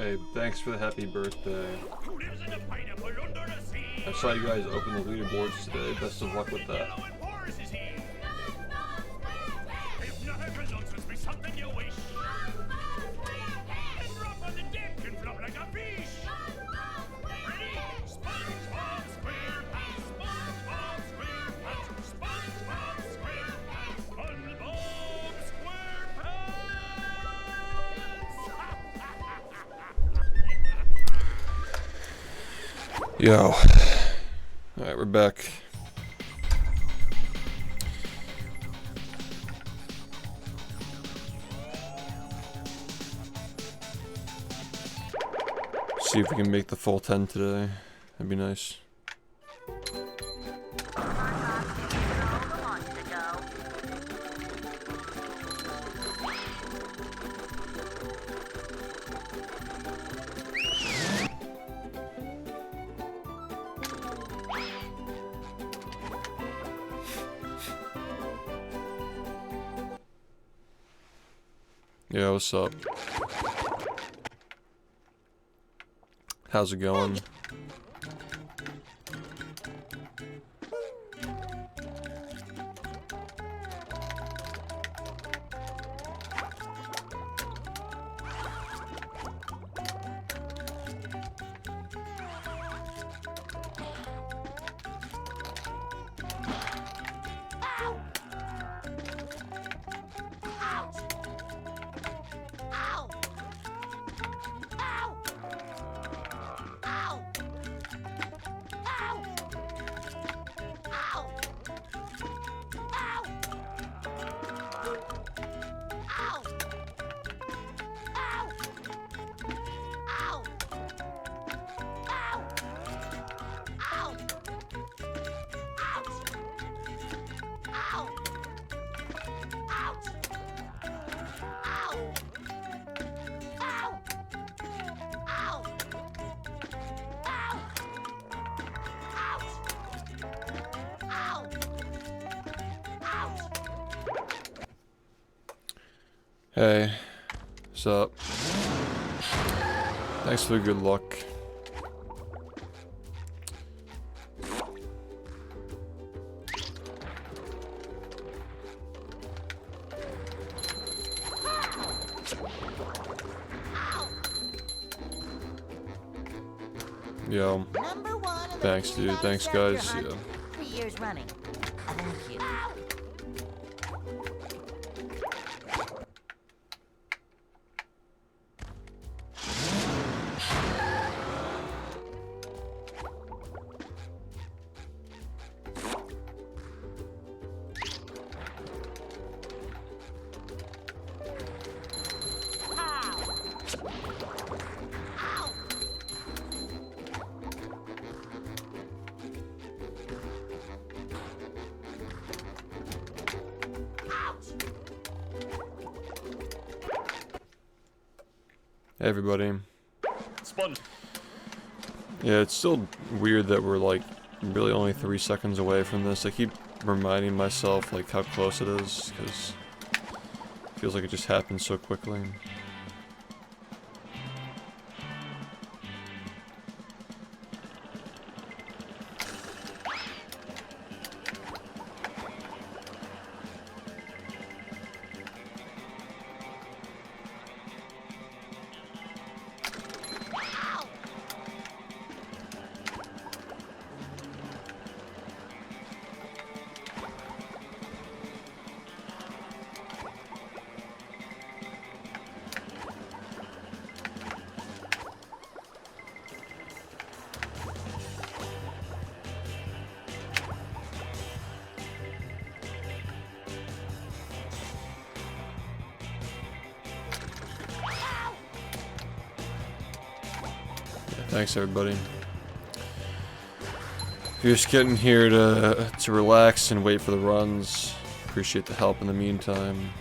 Hey, thanks for the happy birthday. I saw you guys open the leaderboards today. Best of luck with that. Yo. Alright, we're back. See if we can make the full 10 today. That'd be nice. Yeah, what's up? How's it going? Hey, what's up? Thanks for the good luck. Yo, thanks dude, thanks guys, yeah. 3 years running. Thank you. Hey everybody. Yeah, it's still weird that we're like really only 3 seconds away from this. I keep reminding myself like how close it is, because it feels like it just happened so quickly. Thanks everybody. If you're just getting here to relax and wait for the runs, appreciate the help in the meantime.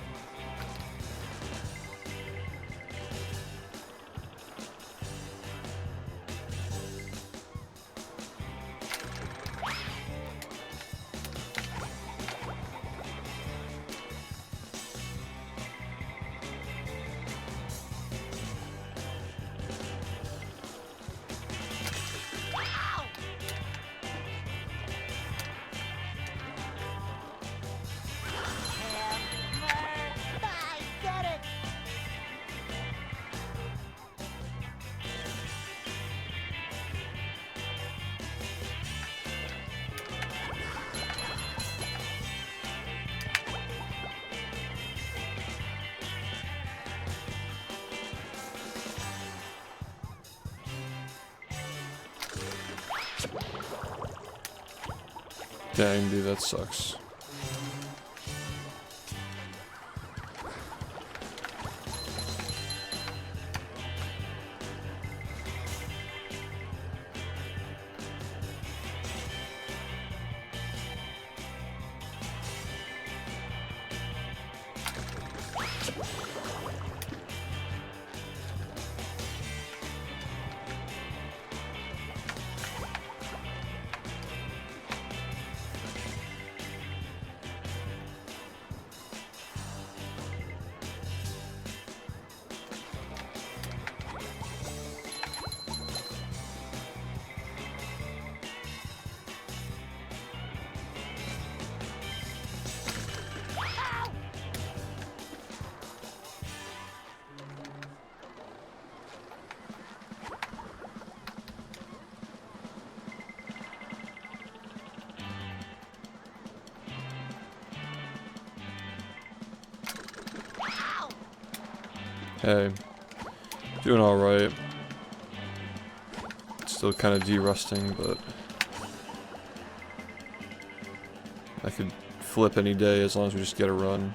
Dang, dude, that sucks. Hey, doing alright. Still kind of de-rusting, but I could flip any day as long as we just get a run.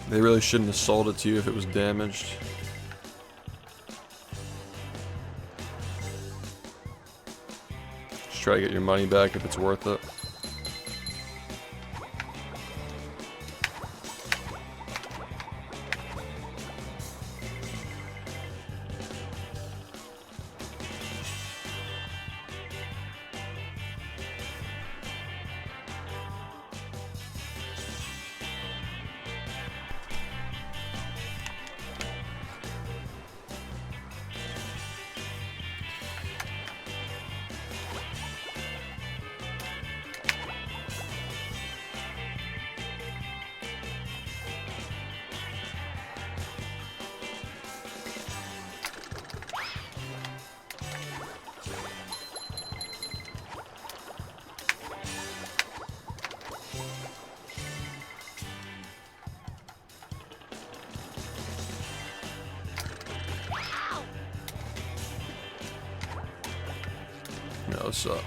They really shouldn't have sold it to you if it was damaged. Just try to get your money back if it's worth it. No, what's up?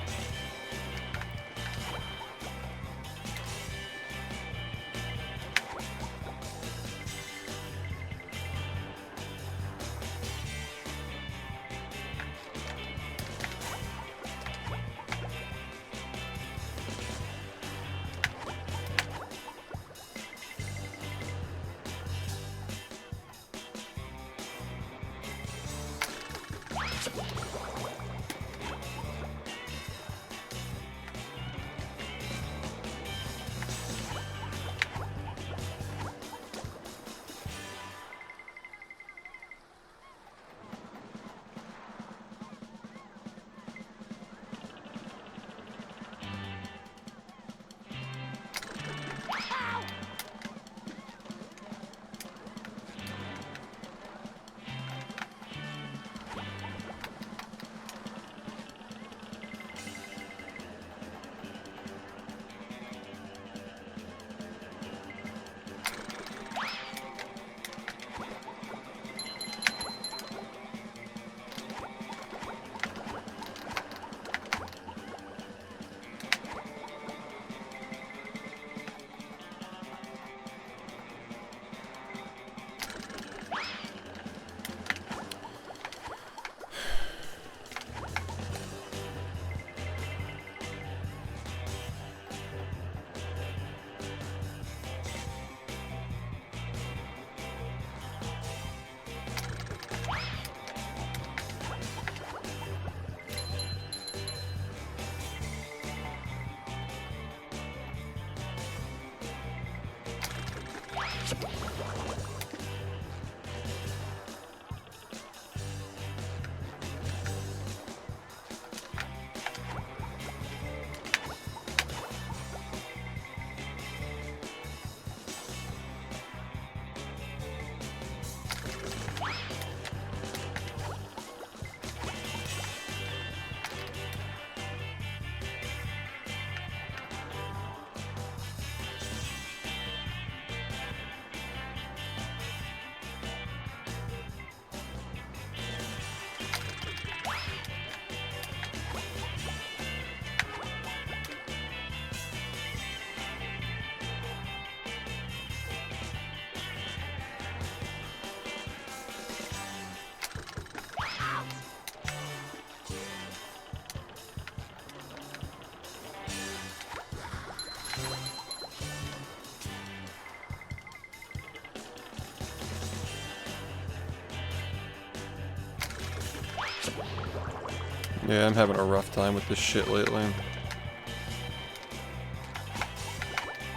Yeah, I'm having a rough time with this shit lately.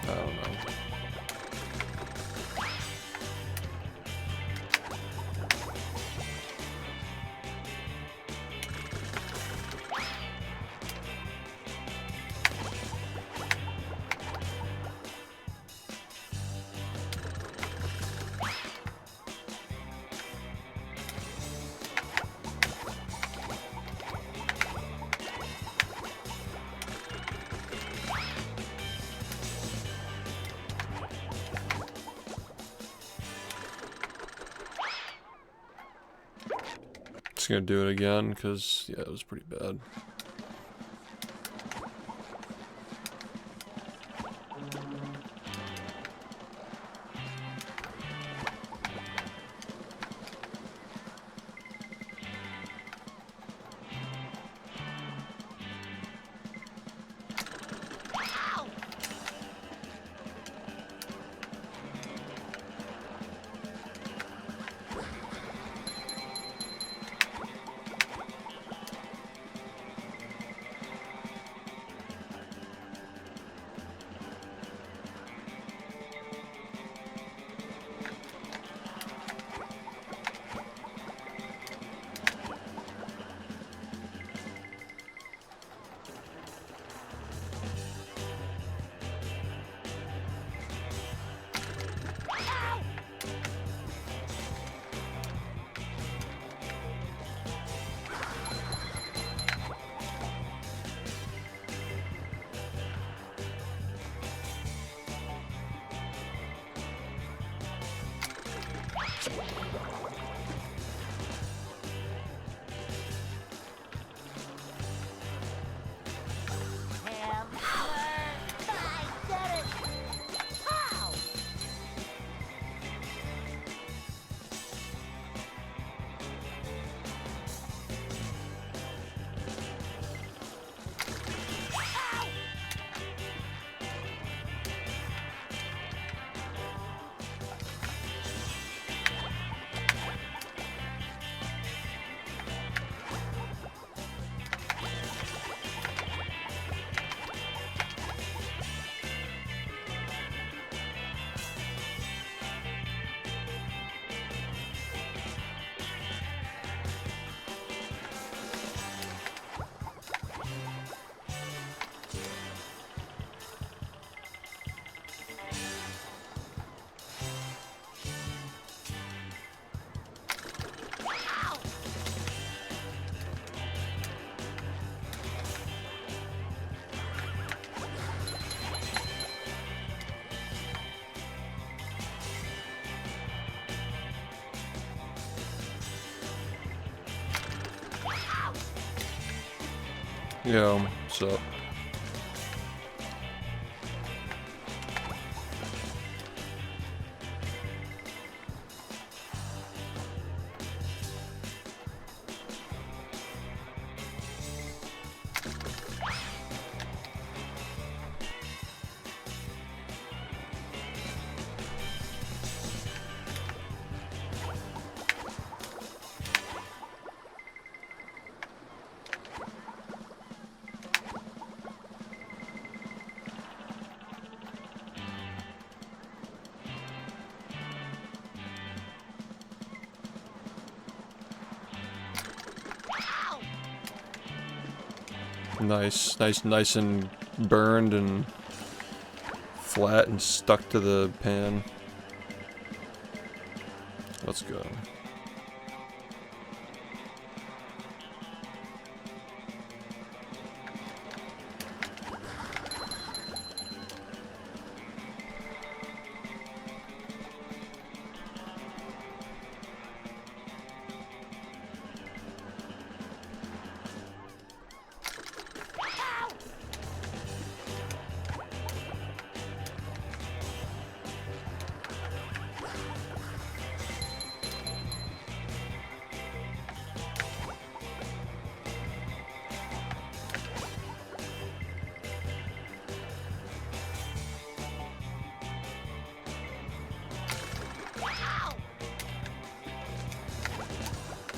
I don't know. Just gonna do it again, because, yeah, it was pretty bad. Yo, what's up? Nice and burned and flat and stuck to the pan. Let's go.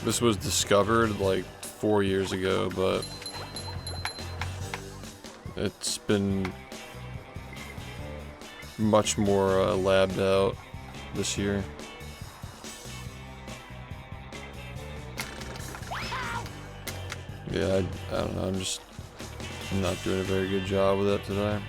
This was discovered like 4 years ago, but it's been much more labbed out this year. Yeah, I don't know, I'm not doing a very good job with it today.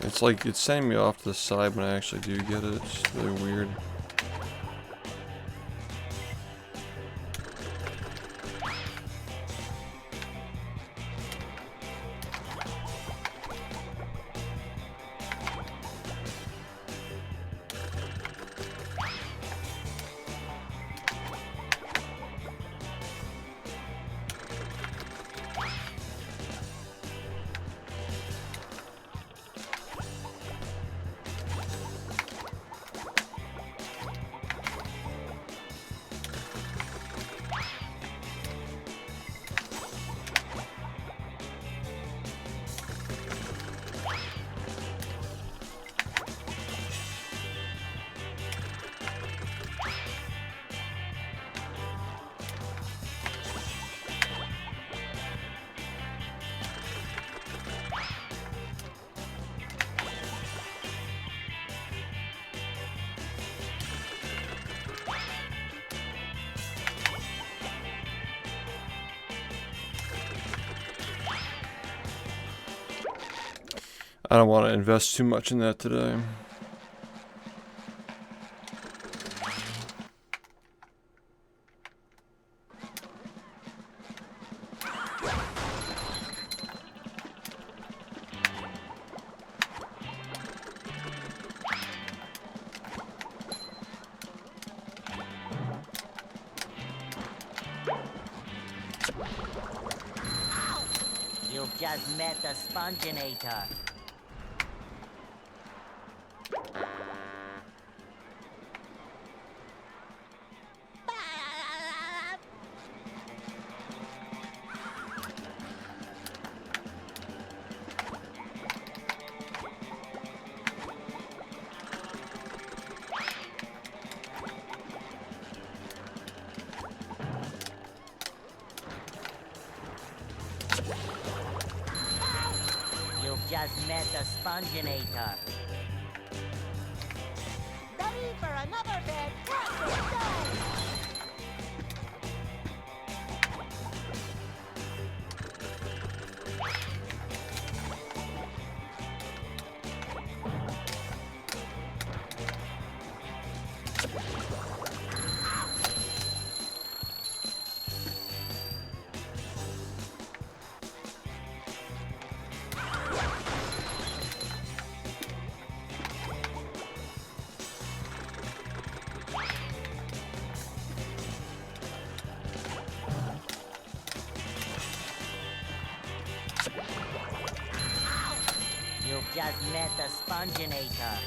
It's like it's sending me off to the side when I actually do get it. It's just really weird. I don't want to invest too much in that today. You've just met the sponginator. You've just met the sponginator. Ready for another fantastic day! just met the sponginator.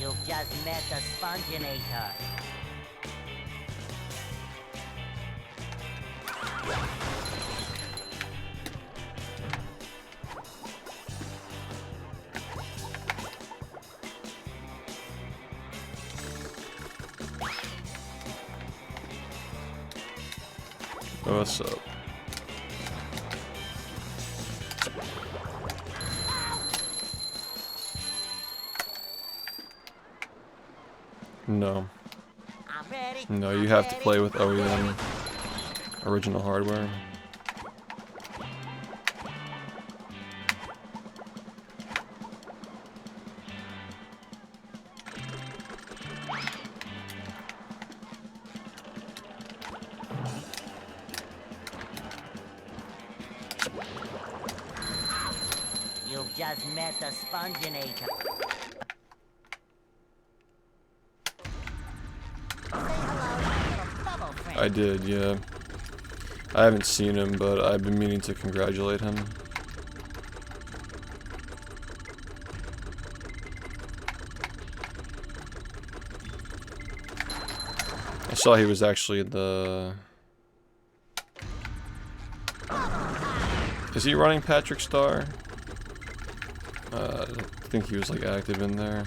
You've just met the sponginator. What's up? No. I'm ready. No, you have to play with OEM original hardware. You've just met the sponginator. Say hello, my little bubble friend. I did, yeah. I haven't seen him, but I've been meaning to congratulate him. I saw he was actually the... Is he running Patrick Star? I think he was like active in there.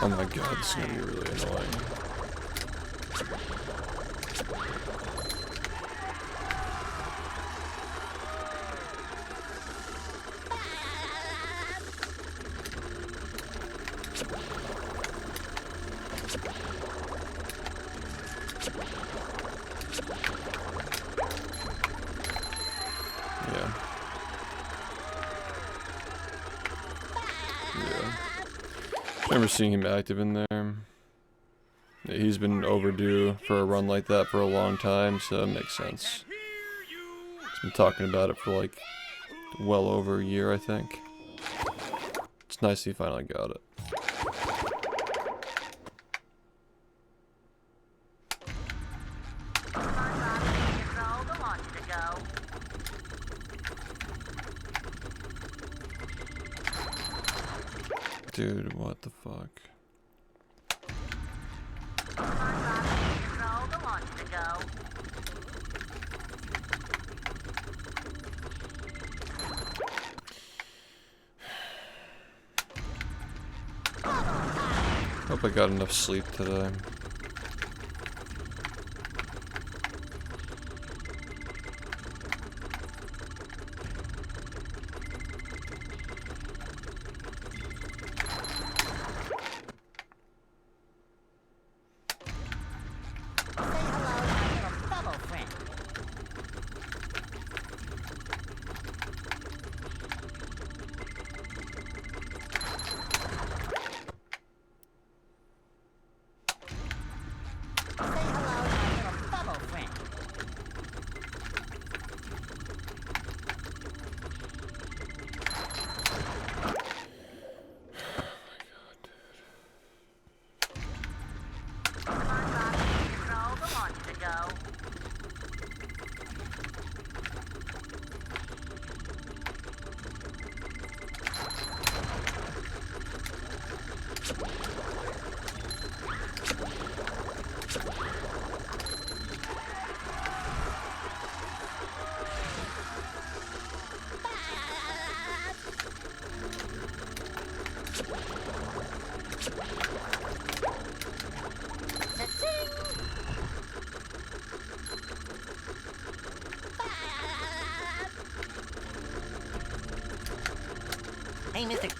Oh my god, this is gonna be really annoying. Yeah. Yeah. I remember seeing him active in there. Yeah, he's been overdue for a run like that for a long time, so it makes sense. He's been talking about it for like well over a year, I think. It's nice he finally got it. Dude, what the fuck? Hope I got enough sleep today. Hey, Mr.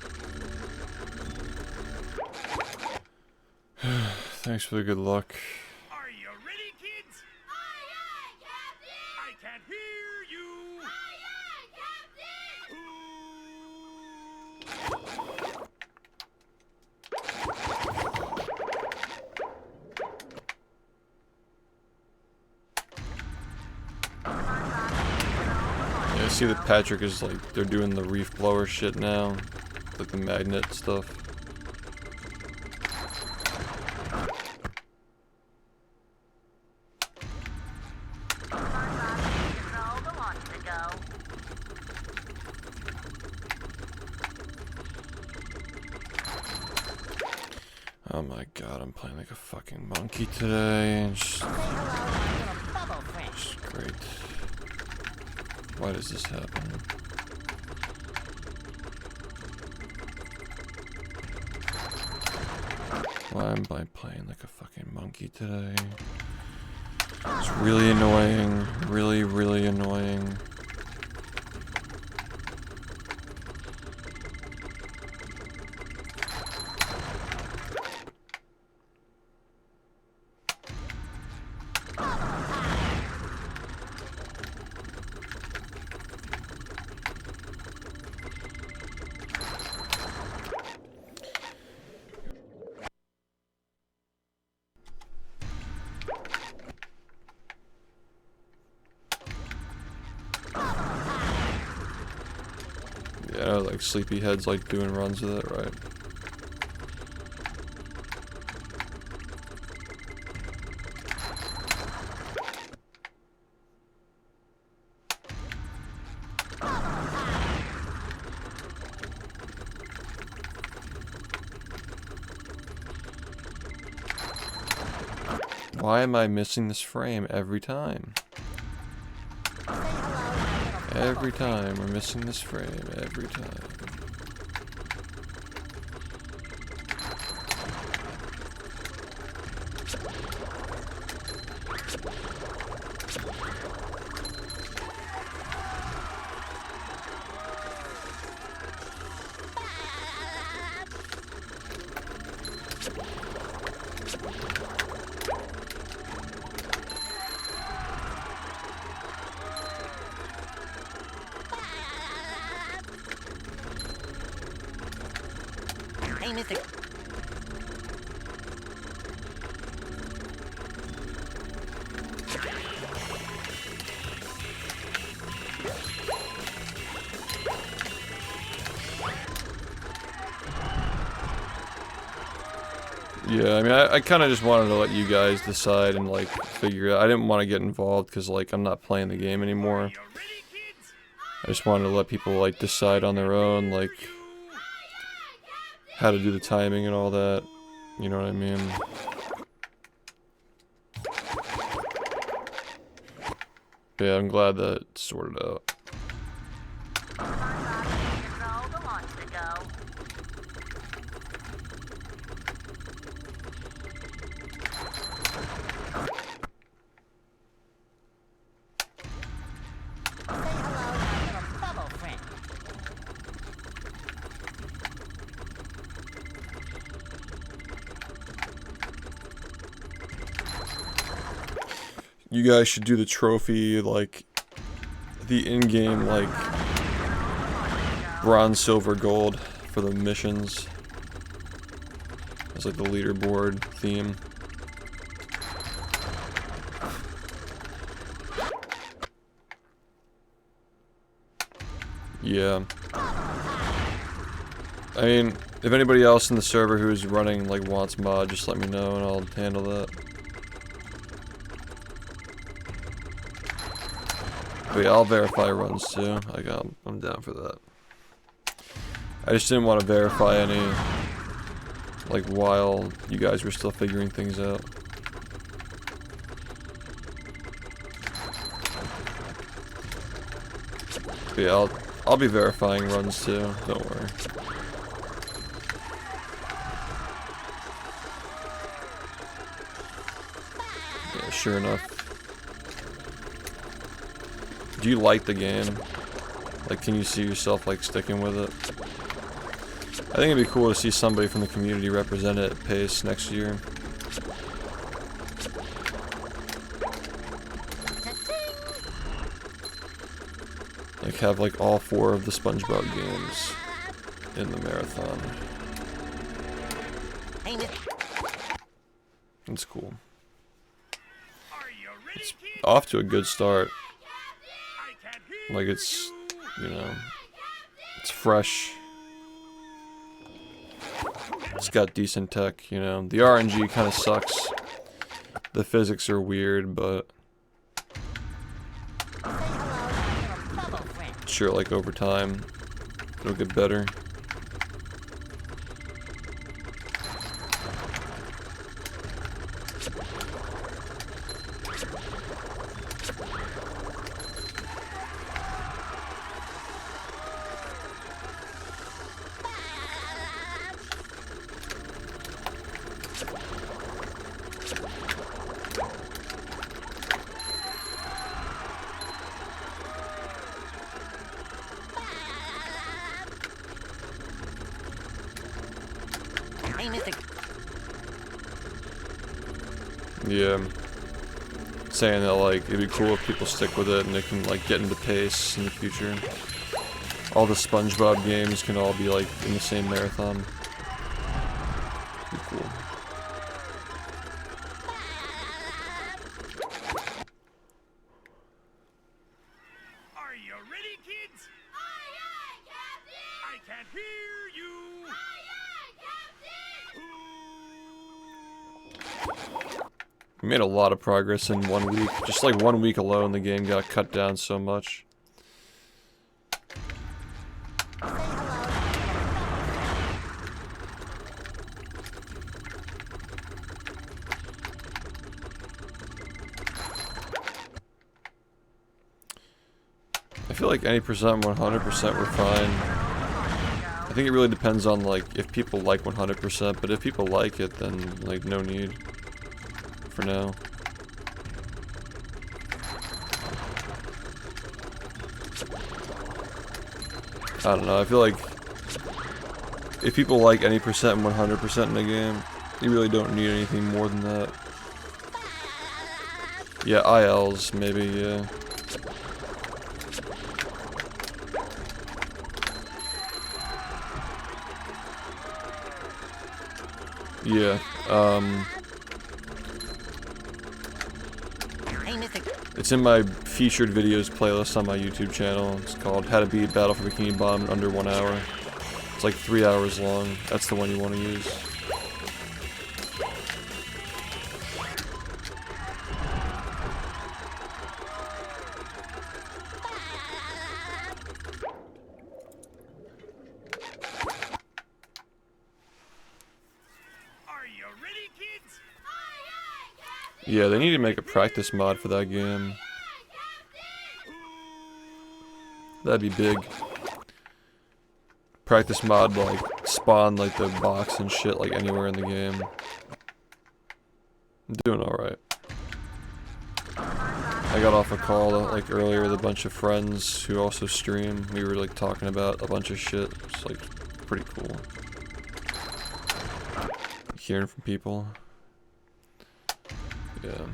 Thanks for the good luck. Are you ready, kids? Aye, aye, Captain! I can hear you. Aye, aye, Captain! Yeah, I see that Patrick is like, they're doing the reef blower shit now. Like the magnet stuff. Oh my god, I'm playing like a fucking monkey today. It's Say hello, my little bubble friend. just great. Why does this happen? Why am I playing like a fucking monkey today? It's really annoying. Really, really annoying. Yeah, I know, like sleepyheads like doing runs with it, right? Why am I missing this frame every time? Every time we're missing this frame, every time. Hey, Mr. Yeah, I mean, I kind of just wanted to let you guys decide and like figure it out. I didn't want to get involved because like I'm not playing the game anymore. You ready, kids? I just wanted to let people like decide on their own, like how to do the timing and all that. You know what I mean? But yeah, I'm glad that it's sorted out. Say hello, my little bubble friend. You guys should do the trophy, like the in-game, like bronze, silver, gold for the missions. It's like the leaderboard theme. Yeah. I mean, if anybody else in the server who's running like wants mod, just let me know and I'll handle that. But yeah, I'll verify runs too. Like I'm down for that. I just didn't want to verify any like while you guys were still figuring things out. But yeah, I'll be verifying runs too, don't worry. Yeah, sure enough. Do you like the game? Like, can you see yourself like sticking with it? I think it'd be cool to see somebody from the community represent it at PACE next year. Like have like all 4 of the SpongeBob games in the marathon. It's cool. Are you ready, It's kids? off to a good start. I can hear Like it's, you know, it's fresh. It's got decent tech, you know. The RNG kind of sucks. The physics are weird, but sure, like over time, it'll get better. Yeah, saying that like it'd be cool if people stick with it and they can like get into PACE in the future. All the SpongeBob games can all be like in the same marathon. Be cool. Are you ready, kids? Aye, aye, Captain! I can hear you. We made a lot of progress in 1 week. Just like 1 week alone, the game got cut down so much. I feel like any percent, 100% we're fine. I think it really depends on like if people like 100%, but if people like it, then like no need for now. I don't know, I feel like if people like any percent and 100% in the game, you really don't need anything more than that. Yeah, ILs maybe, yeah. Yeah, it's in my featured videos playlist on my YouTube channel. It's called How to Beat Battle for Bikini Bottom in Under 1 Hour. It's like 3 hours long. That's the one you want to use. Are you ready, kids? Yeah, they need to make a practice mod for that game. That'd be big. Practice mod like spawn like the box and shit like anywhere in the game. I'm doing alright. I got off a call like earlier with a bunch of friends who also stream. We were like talking about a bunch of shit. It's like pretty cool. Hearing from people. Yeah.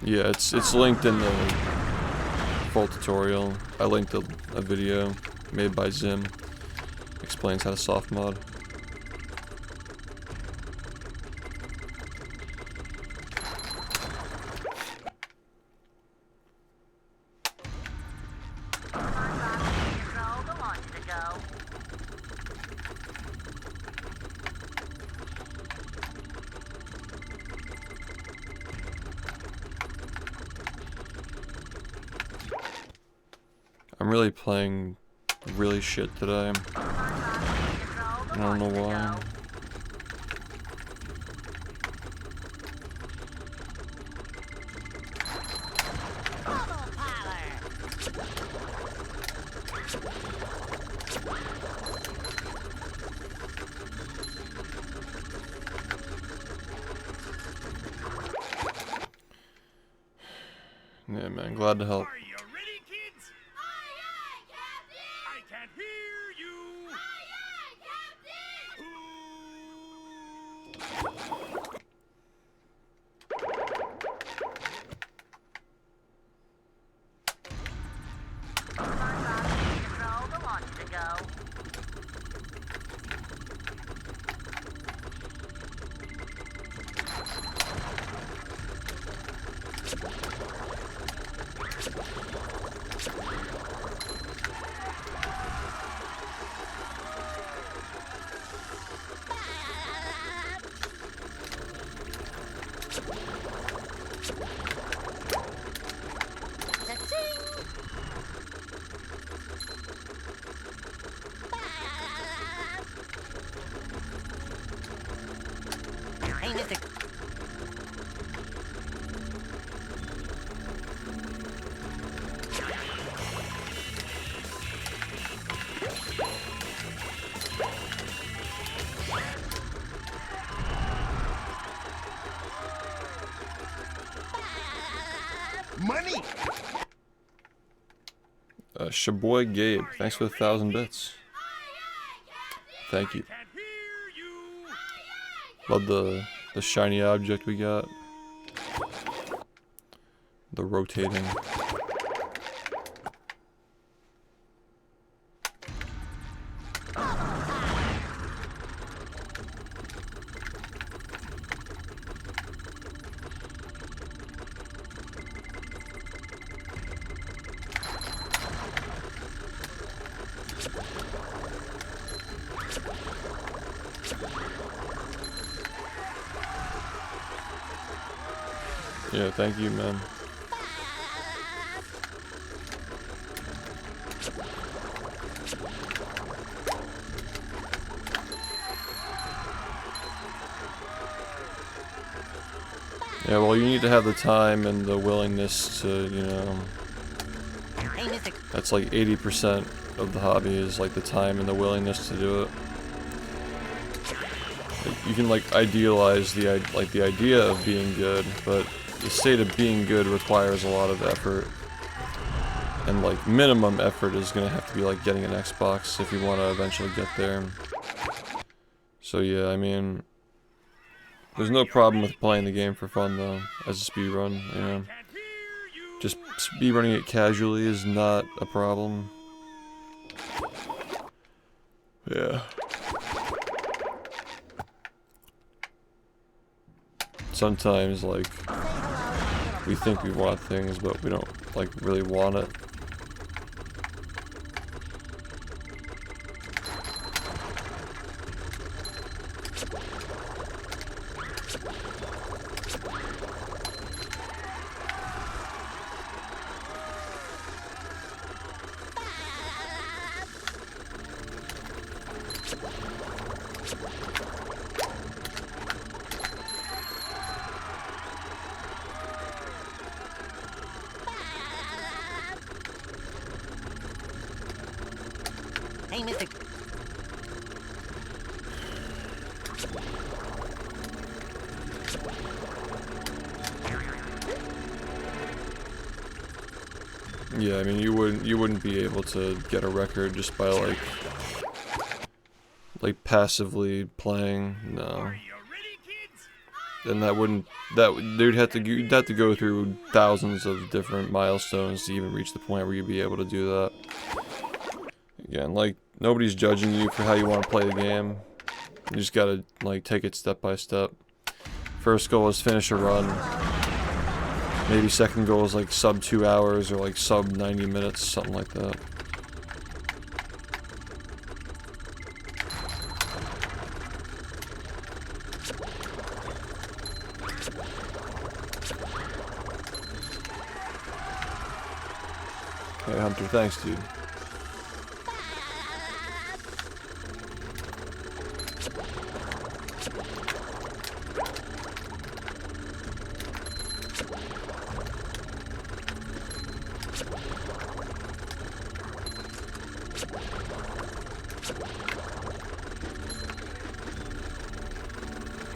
Yeah, it's linked in the full tutorial. I linked a video made by Zim. Explains how to soft mod. I'm really playing really shit today. I don't know why. man. Glad to help. Are you ready, kids? Aye, aye, Captain! I can hear you. Aye, aye, Captain! Control, the launch to go. Hey, Mr. Money. Shaboy Gabe, thanks for the 1,000 bits. Thank you. Can hear you. Love the shiny object we got. The rotating. Yeah, thank you, man. Yeah, well, you need to have the time and the willingness to, you know, Hey, Mr. that's like 80% of the hobby is like the time and the willingness to do it. Like, you can like idealize the idea of being good, but the state of being good requires a lot of effort. And like minimum effort is gonna have to be like getting an Xbox if you want to eventually get there. So yeah, I mean, there's no problem with playing the game for fun though, as a speedrun, you know. Can hear you. Just speedrunning it casually is not a problem. Yeah. Sometimes, like, we think we want things, but we don't, like, really want it. Hey, Mr. Yeah, I mean, you wouldn't be able to get a record just by like passively playing. No. Are you ready, kids? Then you'd have to go through thousands of different milestones to even reach the point where you'd be able to do that. Again, like, nobody's judging you for how you want to play the game. You just gotta, like, take it step by step. First goal is finish a run. Maybe second goal is like sub 2 hours or like sub 90 minutes, something like that. Hey Hunter, thanks dude.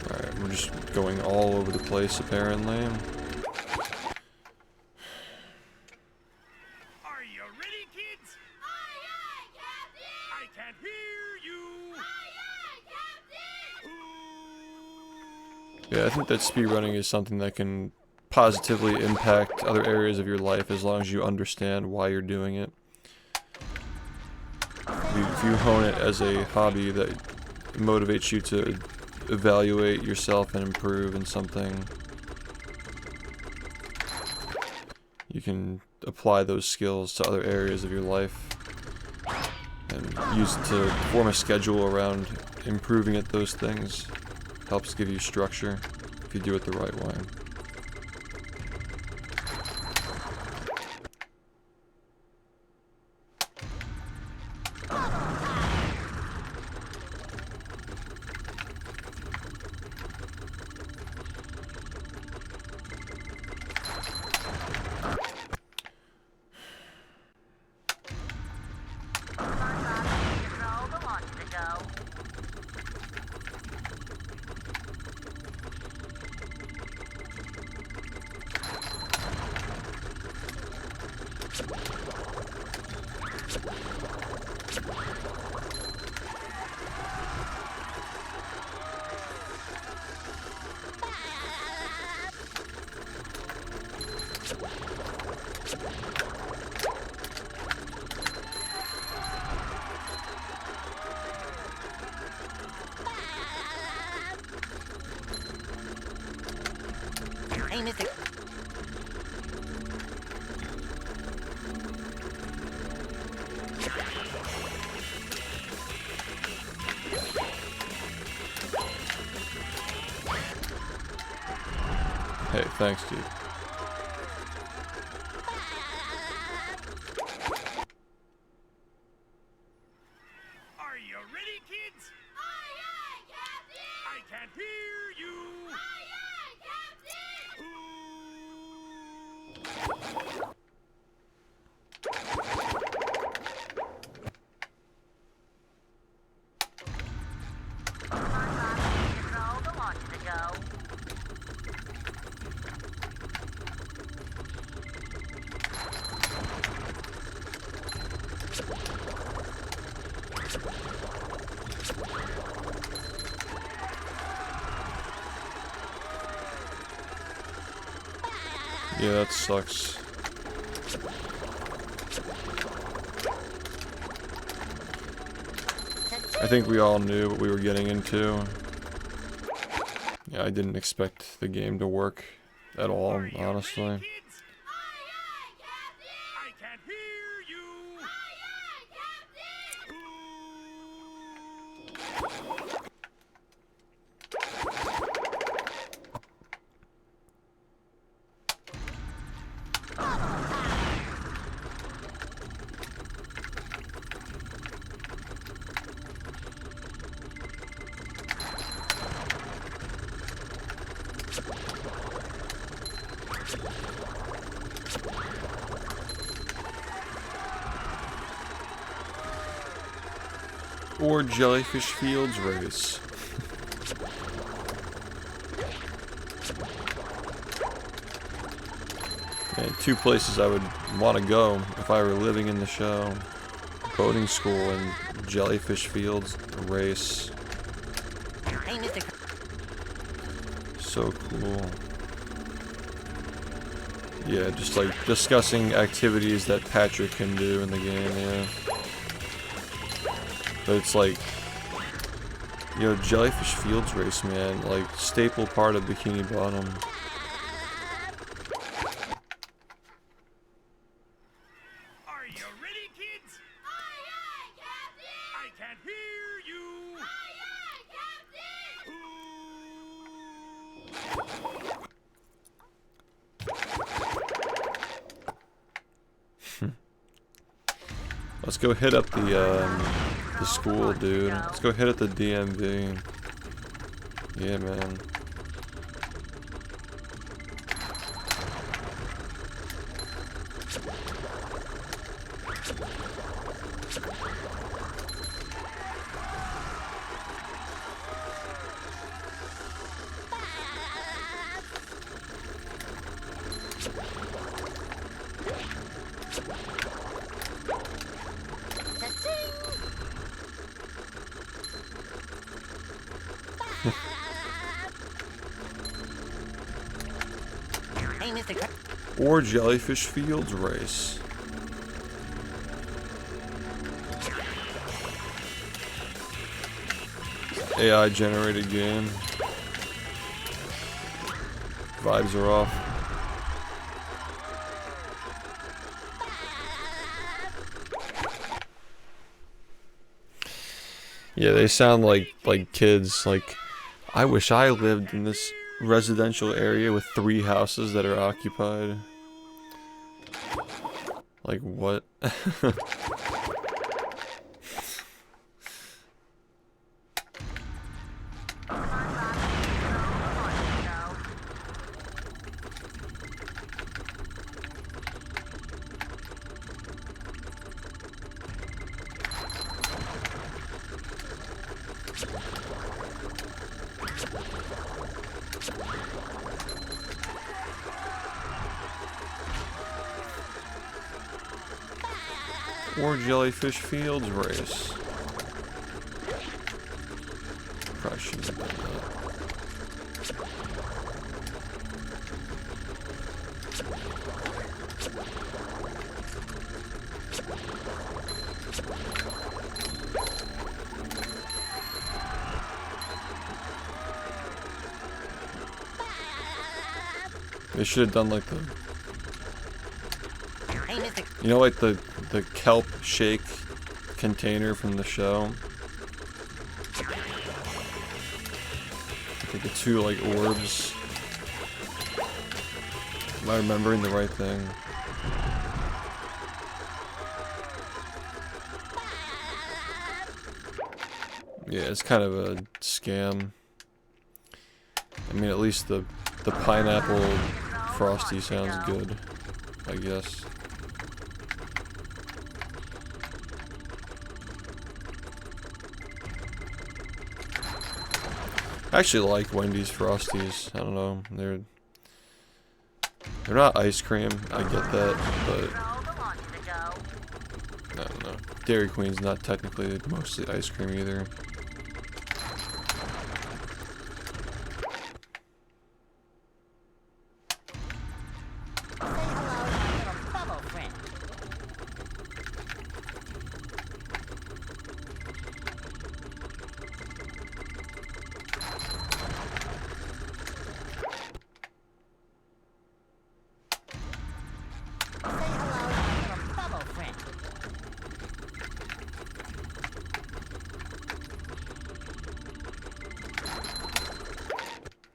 Alright, we're just going all over the place apparently. ready, kids? Aye, aye, Captain! I can't hear you. Aye, aye, Captain! Yeah, I think that speedrunning is something that can positively impact other areas of your life as long as you understand why you're doing it. If you hone it as a hobby that motivates you to evaluate yourself and improve in something, you can apply those skills to other areas of your life and use it to form a schedule around improving at those things. Helps give you structure if you do it the right way. Control the launch to go. Hey, Mr. Hey, thanks, dude. Are you ready, kids? Aye, aye, Captain! I can't hear you. Aye, aye, Captain! Control the launch to go. Yeah, that sucks. I think we all knew what we were getting into. Yeah, I didn't expect the game to work at all, Are you honestly. ready, kids? Aye, aye, Captain! I can't hear you. Aye, aye, Captain! Or Jellyfish Fields race. And two places I would want to go if I were living in the show. Boating school and Jellyfish Fields race. Hey, Mr. So cool. Yeah, just like discussing activities that Patrick can do in the game, yeah. But it's like, you know, Jellyfish Fields race, man, like staple part of Bikini Bottom. Are you ready, kids? Aye, aye, Captain! I can't hear you. Aye, aye, Captain! Let's go hit up the school, dude. Let's go hit up the DMV. Yeah, man. Or jellyfish fields race. AI generated game. Vibes are off. Yeah, they sound like kids. Like, I wish I lived in this residential area with 3 houses that are occupied. Like, what? Or jellyfish fields race. Probably shouldn't have done that. They should have done like the, you know, like the kelp shake container from the show. Like the 2 like orbs. Am I remembering the right thing? Yeah, it's kind of a scam. I mean, at least the pineapple frosty sounds good, I guess. I actually like Wendy's Frosties. I don't know, they're not ice cream. I get that, but I don't know. Dairy Queen's not technically mostly ice cream either.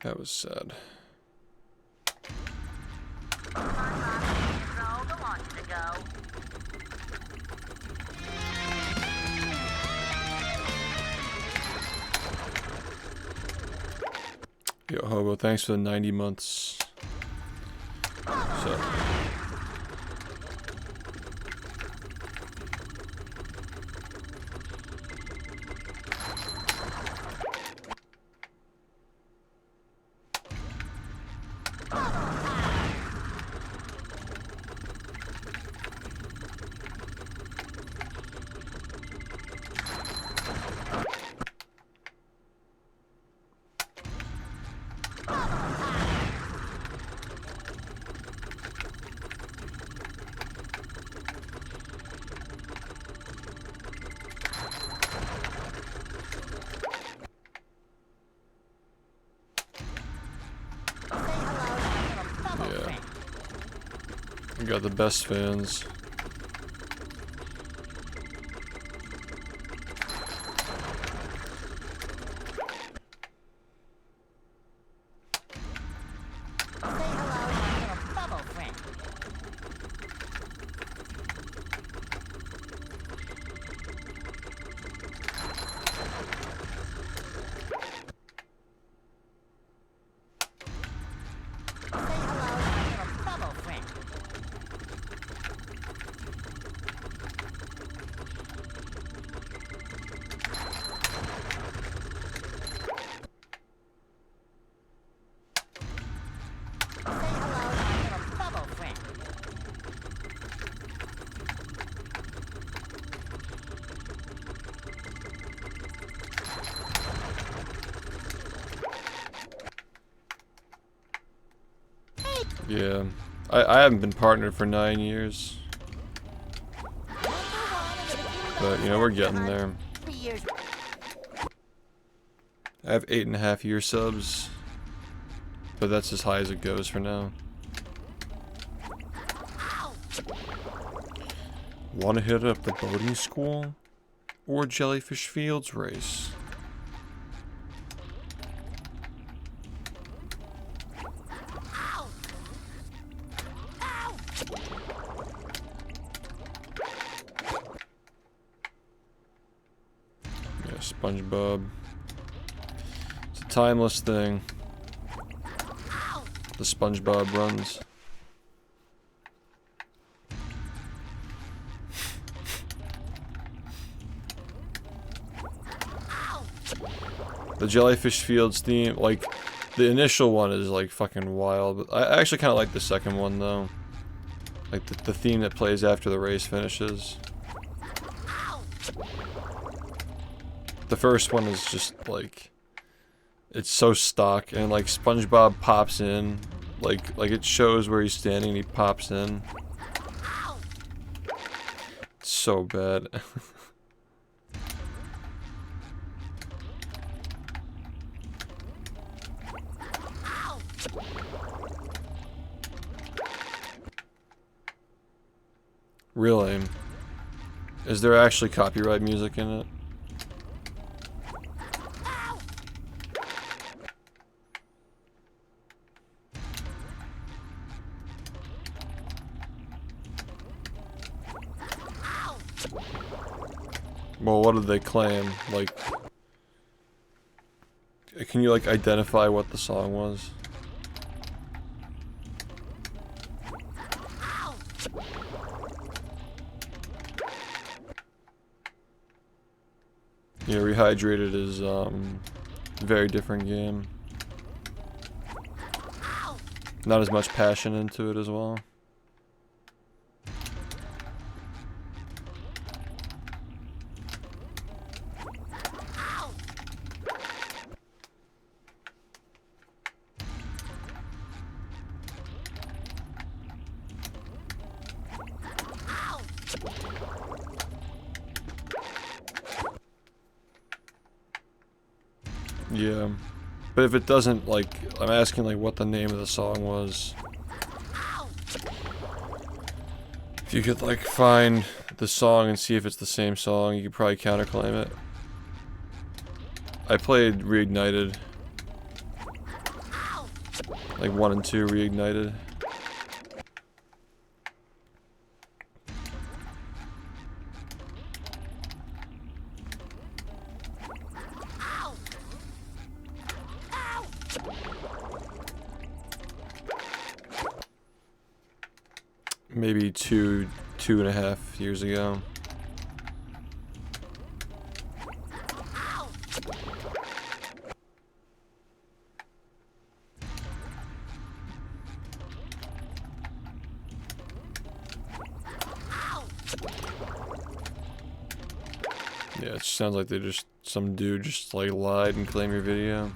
That was sad. Yo, Hobo, thanks for the 90 months. So. We got the best fans. Yeah. I haven't been partnered for 9 years. But, you know, we're getting there. 3 years. I have 8.5 year subs. But that's as high as it goes for now. Wanna hit up the boating school? Or Jellyfish Fields race? Yeah, SpongeBob. It's a timeless thing. The SpongeBob runs. The Jellyfish Fields theme, like, the initial one is like fucking wild, but I actually kind of like the second one though. Like the theme that plays after the race finishes. The first one is just like, it's so stock, and like SpongeBob pops in, like it shows where he's standing and he pops in. It's so bad. Really? Is there actually copyright music in it? Well, what did they claim? Like, can you like identify what the song was? Yeah, Rehydrated is a very different game. Not as much passion into it as well. Yeah, but if it doesn't, like, I'm asking like what the name of the song was. If you could like find the song and see if it's the same song, you could probably counterclaim it. I played Reignited. Like 1 and 2 Reignited. Maybe 2.5 years ago. Yeah, it sounds like they just, some dude just like lied and claimed your video.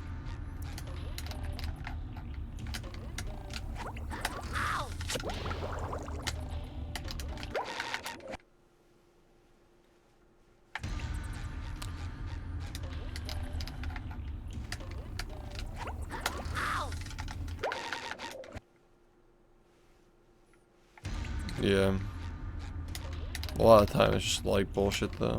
Yeah. A lot of time it's just like bullshit though.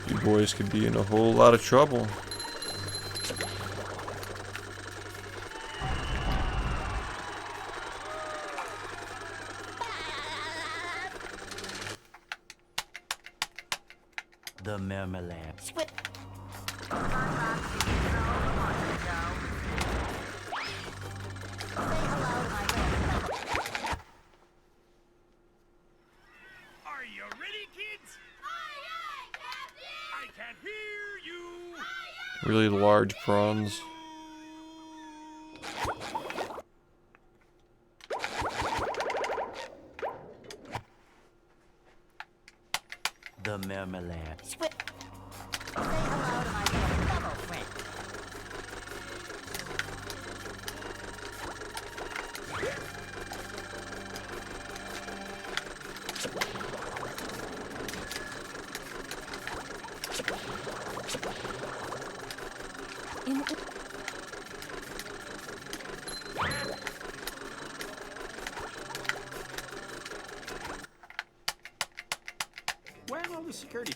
You boys could be in a whole lot of trouble. The marmalade. Squid. Are you ready, kids? I can't hear you. Really large prawns. The marmalade. Say hello to my little fellow friend. Where are all the security?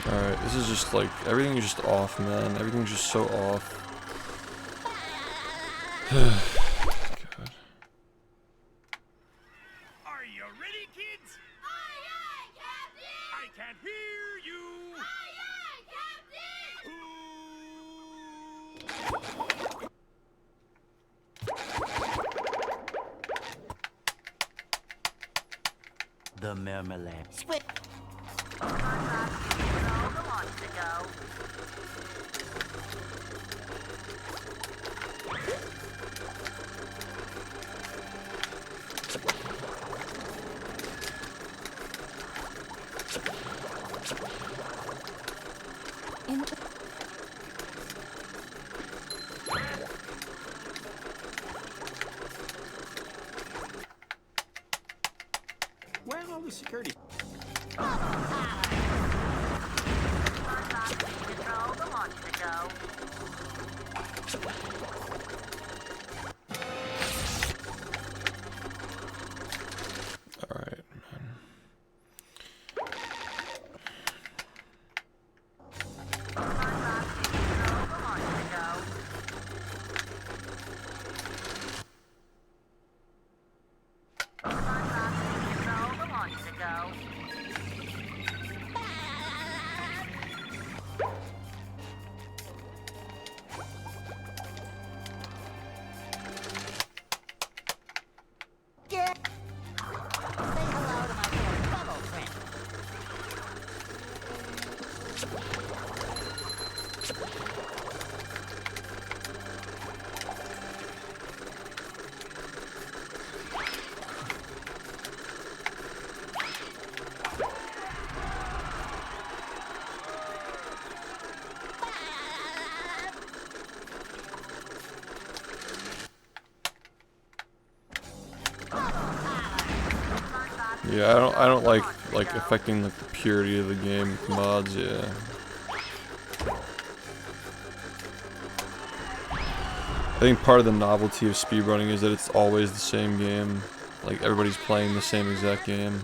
Alright, this is just like, everything's just off, man. Everything's just so off. God. Are you ready, kids? I can't hear you. The marmalade. Where are all the security? Alright, man. Yeah, I don't like affecting like the purity of the game with mods, yeah. I think part of the novelty of speedrunning is that it's always the same game. Like everybody's playing the same exact game.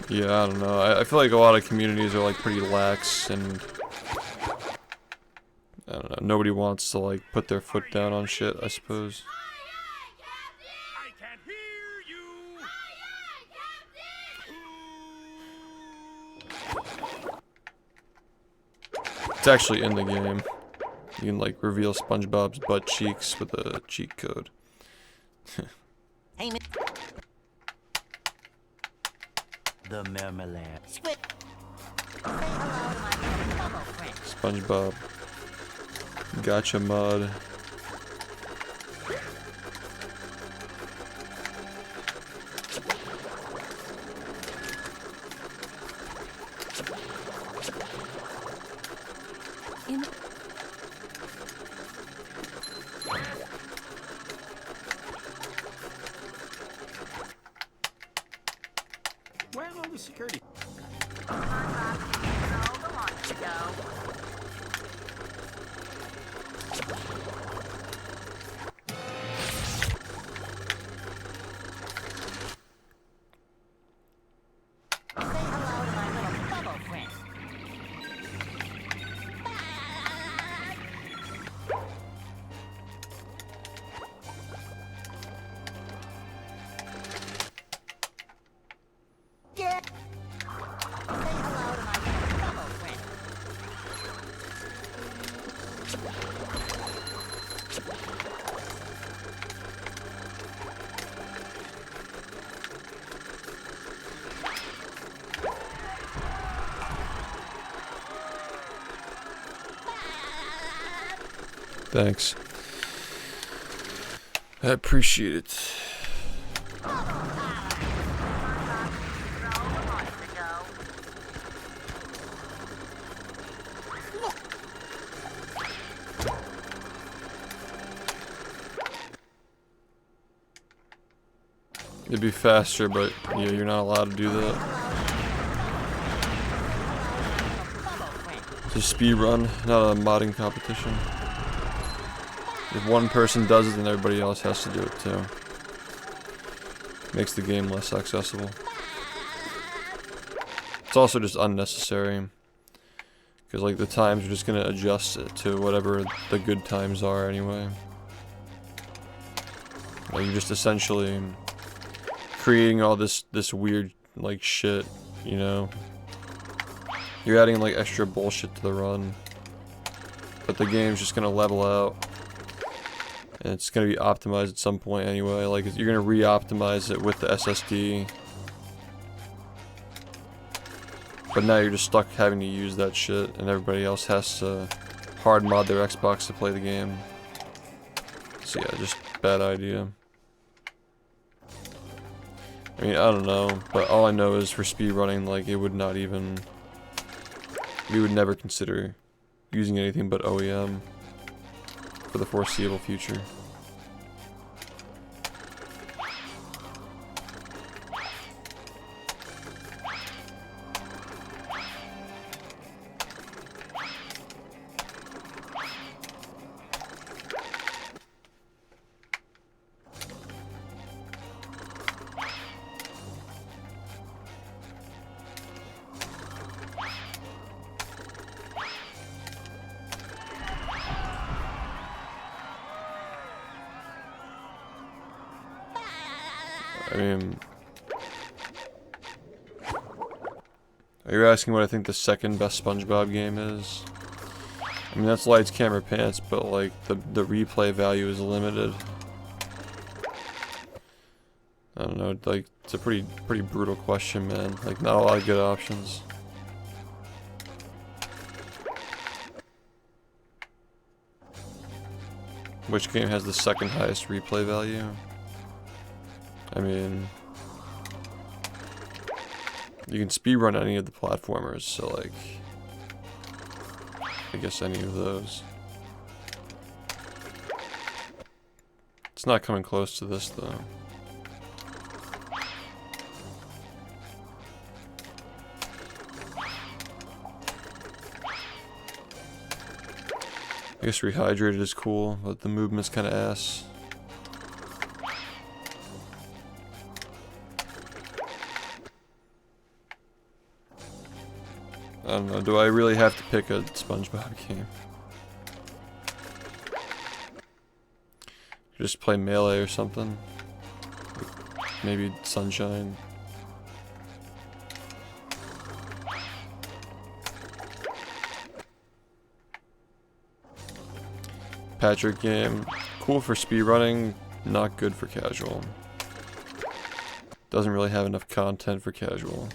Yeah, I don't know. I feel like a lot of communities are like pretty lax and I don't know. Nobody wants to like put their foot down on shit, I suppose. I can't hear you. It's actually in the game. You can like reveal SpongeBob's butt cheeks with a cheat code. Hey, the marmalade. Say hello to my little fellow friend. SpongeBob. Gotcha mod. Where are all the security? Thanks. I appreciate it. It'd be faster, but yeah, you're not allowed to do that. It's a speed run, not a modding competition. If one person does it, then everybody else has to do it too. Makes the game less accessible. It's also just unnecessary. Because like the times are just gonna adjust it to whatever the good times are anyway. Like you're just essentially creating all this weird like shit, you know. You're adding like extra bullshit to the run. But the game's just gonna level out. And it's gonna be optimized at some point anyway. Like you're gonna re-optimize it with the SSD. But now you're just stuck having to use that shit, and everybody else has to hard mod their Xbox to play the game. So yeah, just bad idea. I mean, I don't know, but all I know is for speedrunning, like, it would not even... We would never consider using anything but OEM for the foreseeable future. I mean, are you asking what I think the second best SpongeBob game is? I mean, that's Lights, Camera, Pants, but like the replay value is limited. I don't know, like it's a pretty brutal question, man. Like not a lot of good options. Which game has the second highest replay value? I mean, you can speedrun any of the platformers, so like, I guess any of those. It's not coming close to this though. I guess Rehydrated is cool, but the movement's kind of ass. I don't know, do I really have to pick a SpongeBob game? Just play Melee or something? Like maybe Sunshine? Patrick game, cool for speedrunning, not good for casual. Doesn't really have enough content for casual.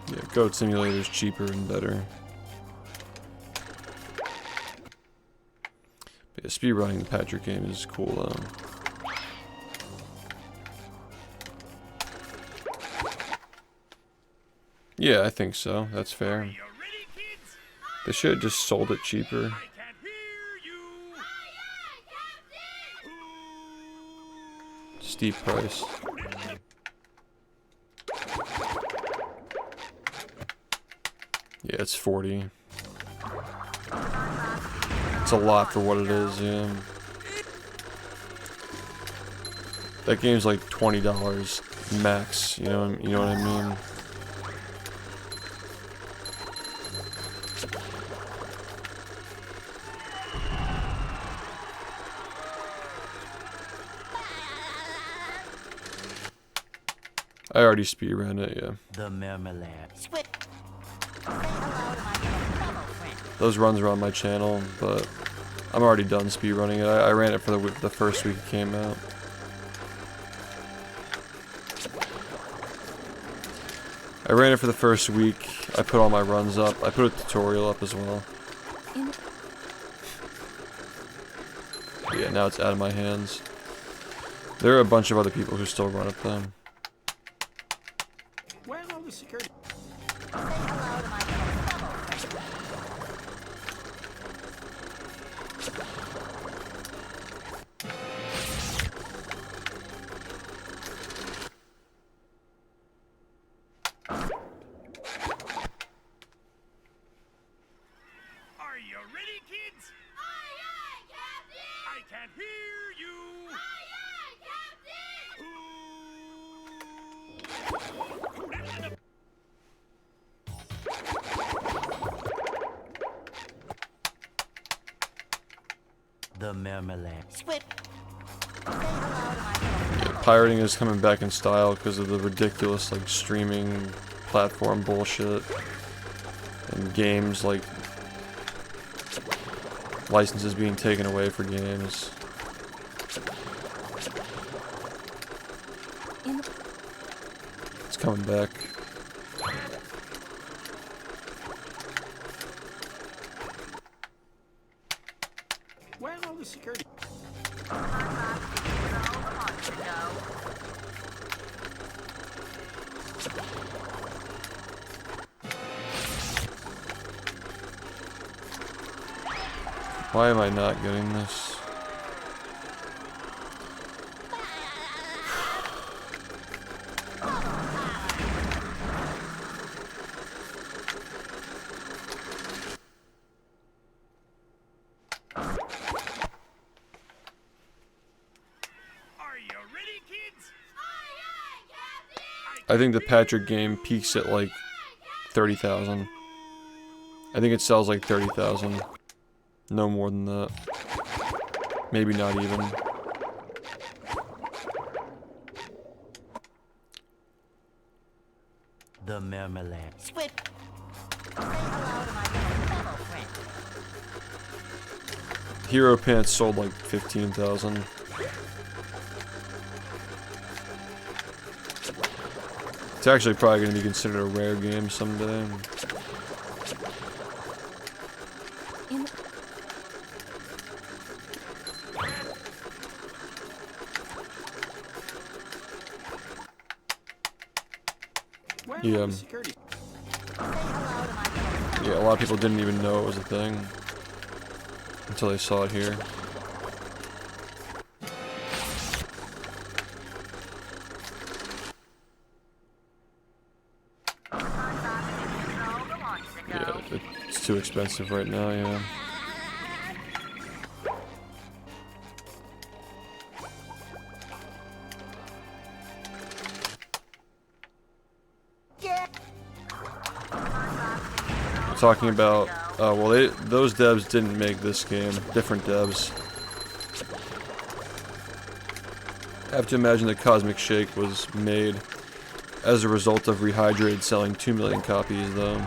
Yeah, Goat Simulator is cheaper and better. But yeah, speedrunning the Patrick game is cool though. Yeah, I think so. That's fair. They should have just sold it cheaper. Steep price. Yeah, it's 40. It's a lot for what it is, yeah. That game's like $20 max, you know what I mean? I already speedran it, yeah. The marmalade. Those runs are on my channel, but I'm already done speedrunning it. I ran it for the first week it came out. I ran it for the first week. I put all my runs up. I put a tutorial up as well. Yeah, now it's out of my hands. There are a bunch of other people who still run it though. Where's all the security? Say hello to my fellow friend. Are you ready, kids? Aye, aye, Captain! I can hear you. Aye, aye, Captain! Who lives in the The marmalade. Swift. Say hello to my fellow Pirating is coming back in style because of the ridiculous like streaming platform bullshit and games like licenses being taken away for games. It's coming back. Where's all the security? Why am I not getting this? Are you ready, kids? I think the Patrick game peaks at like 30,000. I think it sells like 30,000. No more than that. Maybe not even. The marmalade. Swift. Say hello to my fellow friend. Hero Pants sold like 15,000. It's actually probably going to be considered a rare game someday. Where's Yeah. all the security? Yeah, a lot of people didn't even know it was a thing until they saw it here. Yeah, it's too expensive right now, yeah. Talking about, well, those devs didn't make this game. Different devs. I have to imagine that Cosmic Shake was made as a result of Rehydrated selling 2 million copies, though.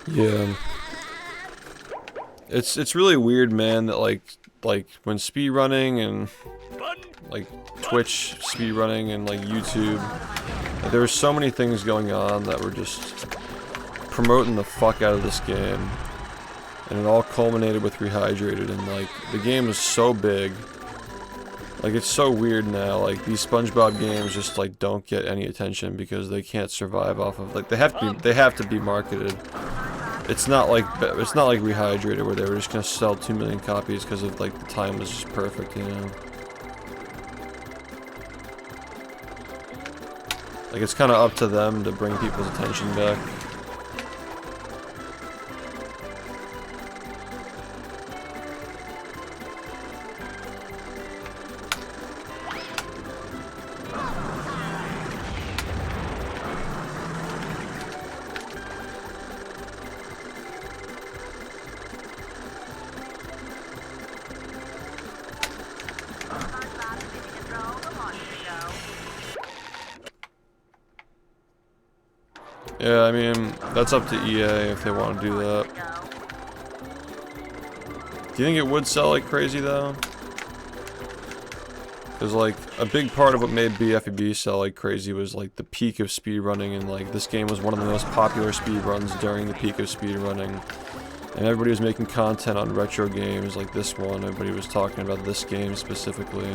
Yeah. It's really weird, man, that like when speedrunning and like Twitch speedrunning and like YouTube, like, there were so many things going on that were just promoting the fuck out of this game. And it all culminated with Rehydrated, and like the game was so big. Like it's so weird now, like these SpongeBob games just like don't get any attention because they can't survive off of, like they have to be marketed. It's not like Rehydrated where they were just gonna sell 2 million copies because of like the time was just perfect, you know. Like it's kind of up to them to bring people's attention back. Yeah, I mean, that's up to EA if they want to do that. Do you think it would sell like crazy though? Because like a big part of what made bfbb sell like crazy was like the peak of speedrunning, and like this game was one of the most popular speedruns during the peak of speedrunning. And everybody was making content on retro games like this one. Everybody was talking about this game specifically.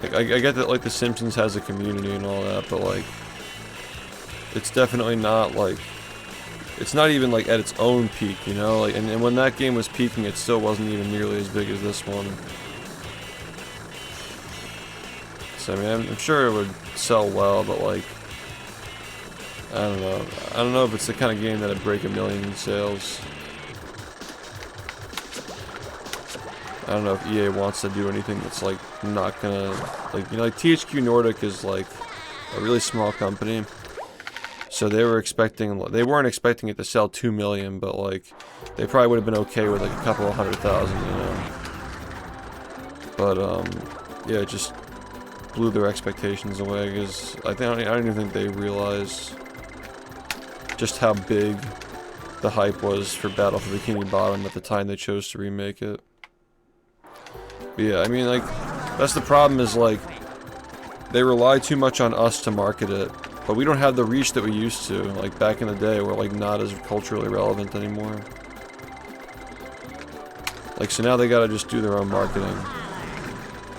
Like I get that like The Simpsons has a community and all that, but like it's definitely not like, it's not even like at its own peak, you know? Like and when that game was peaking, it still wasn't even nearly as big as this one. So I mean, I'm sure it would sell well, but like, I don't know. I don't know if it's the kind of game that'd break 1 million in sales. I don't know if EA wants to do anything that's like not gonna, like, you know, like THQ Nordic is like a really small company, so they weren't expecting it to sell 2 million, but like they probably would have been okay with like a couple of 100,000, you know. But yeah, it just blew their expectations away, because I don't even think they realize just how big the hype was for Battle for Bikini Bottom at the time they chose to remake it. But yeah, I mean, like, that's the problem, is like they rely too much on us to market it, but we don't have the reach that we used to. Like back in the day, we're like not as culturally relevant anymore. Like, so now they gotta just do their own marketing.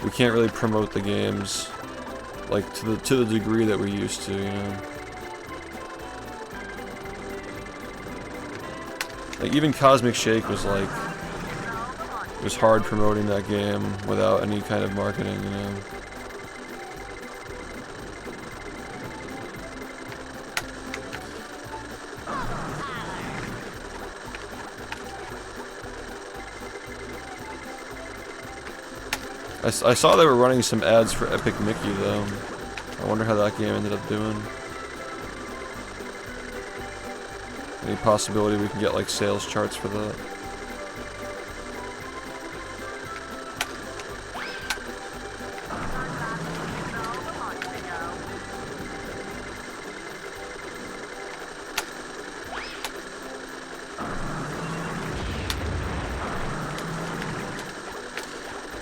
We can't really promote the games like to the degree that we used to, you know. Like even Cosmic Shake was like, it was hard promoting that game without any kind of marketing, you know. I saw they were running some ads for Epic Mickey though. I wonder how that game ended up doing. Any possibility we can get like sales charts for that?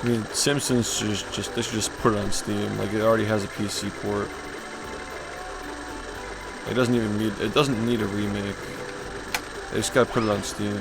I mean, Simpsons they should just put it on Steam. Like, it already has a PC port. It doesn't need a remake. They just gotta put it on Steam.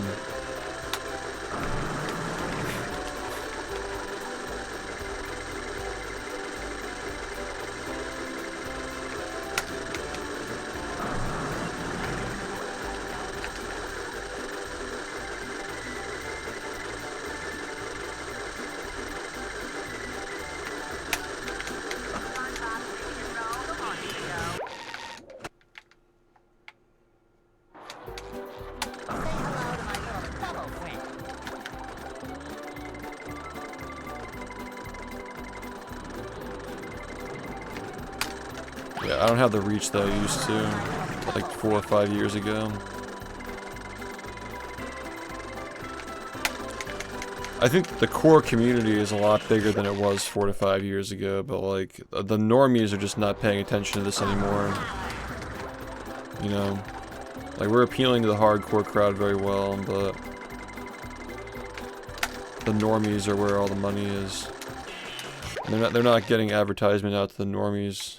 Yeah, I don't have the reach that I used to, like 4 or 5 years ago. I think the core community is a lot bigger than it was 4 to 5 years ago, but like, the normies are just not paying attention to this anymore. You know? Like, we're appealing to the hardcore crowd very well, but the normies are where all the money is. And they're not getting advertisement out to the normies.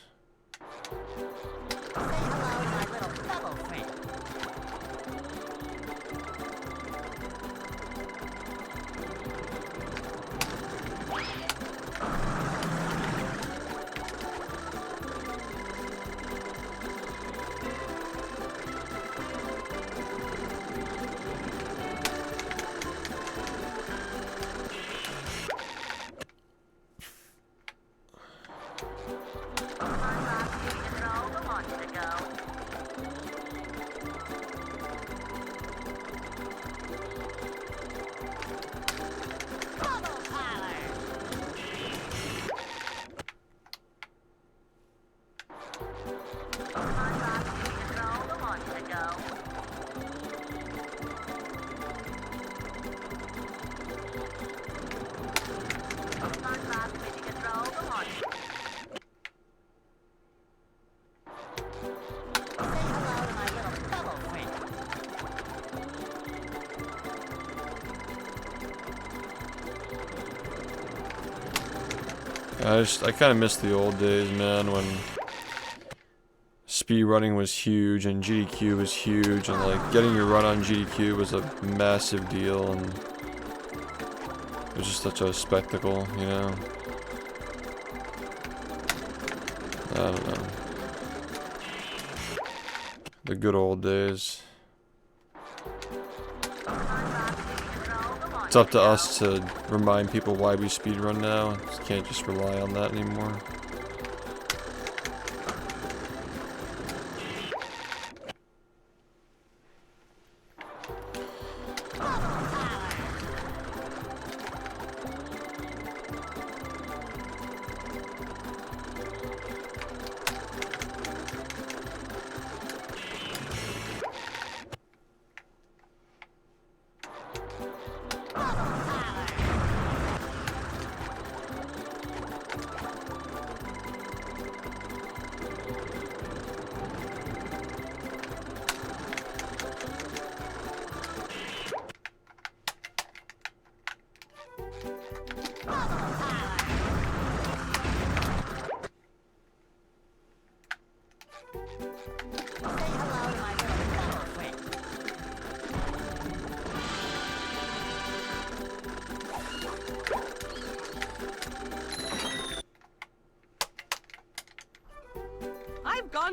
I kind of miss the old days, man, when speedrunning was huge and GDQ was huge, and like getting your run on GDQ was a massive deal, and it was just such a spectacle, you know? I don't know. The good old days. It's up to us to remind people why we speedrun now. Just can't just rely on that anymore. I've gone.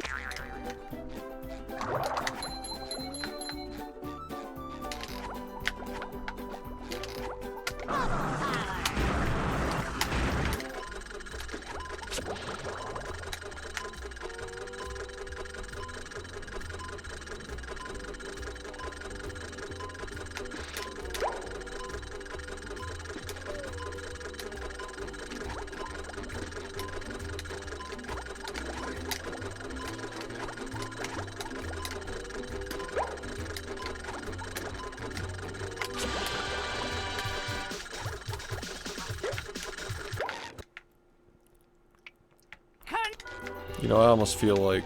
You know, I almost feel like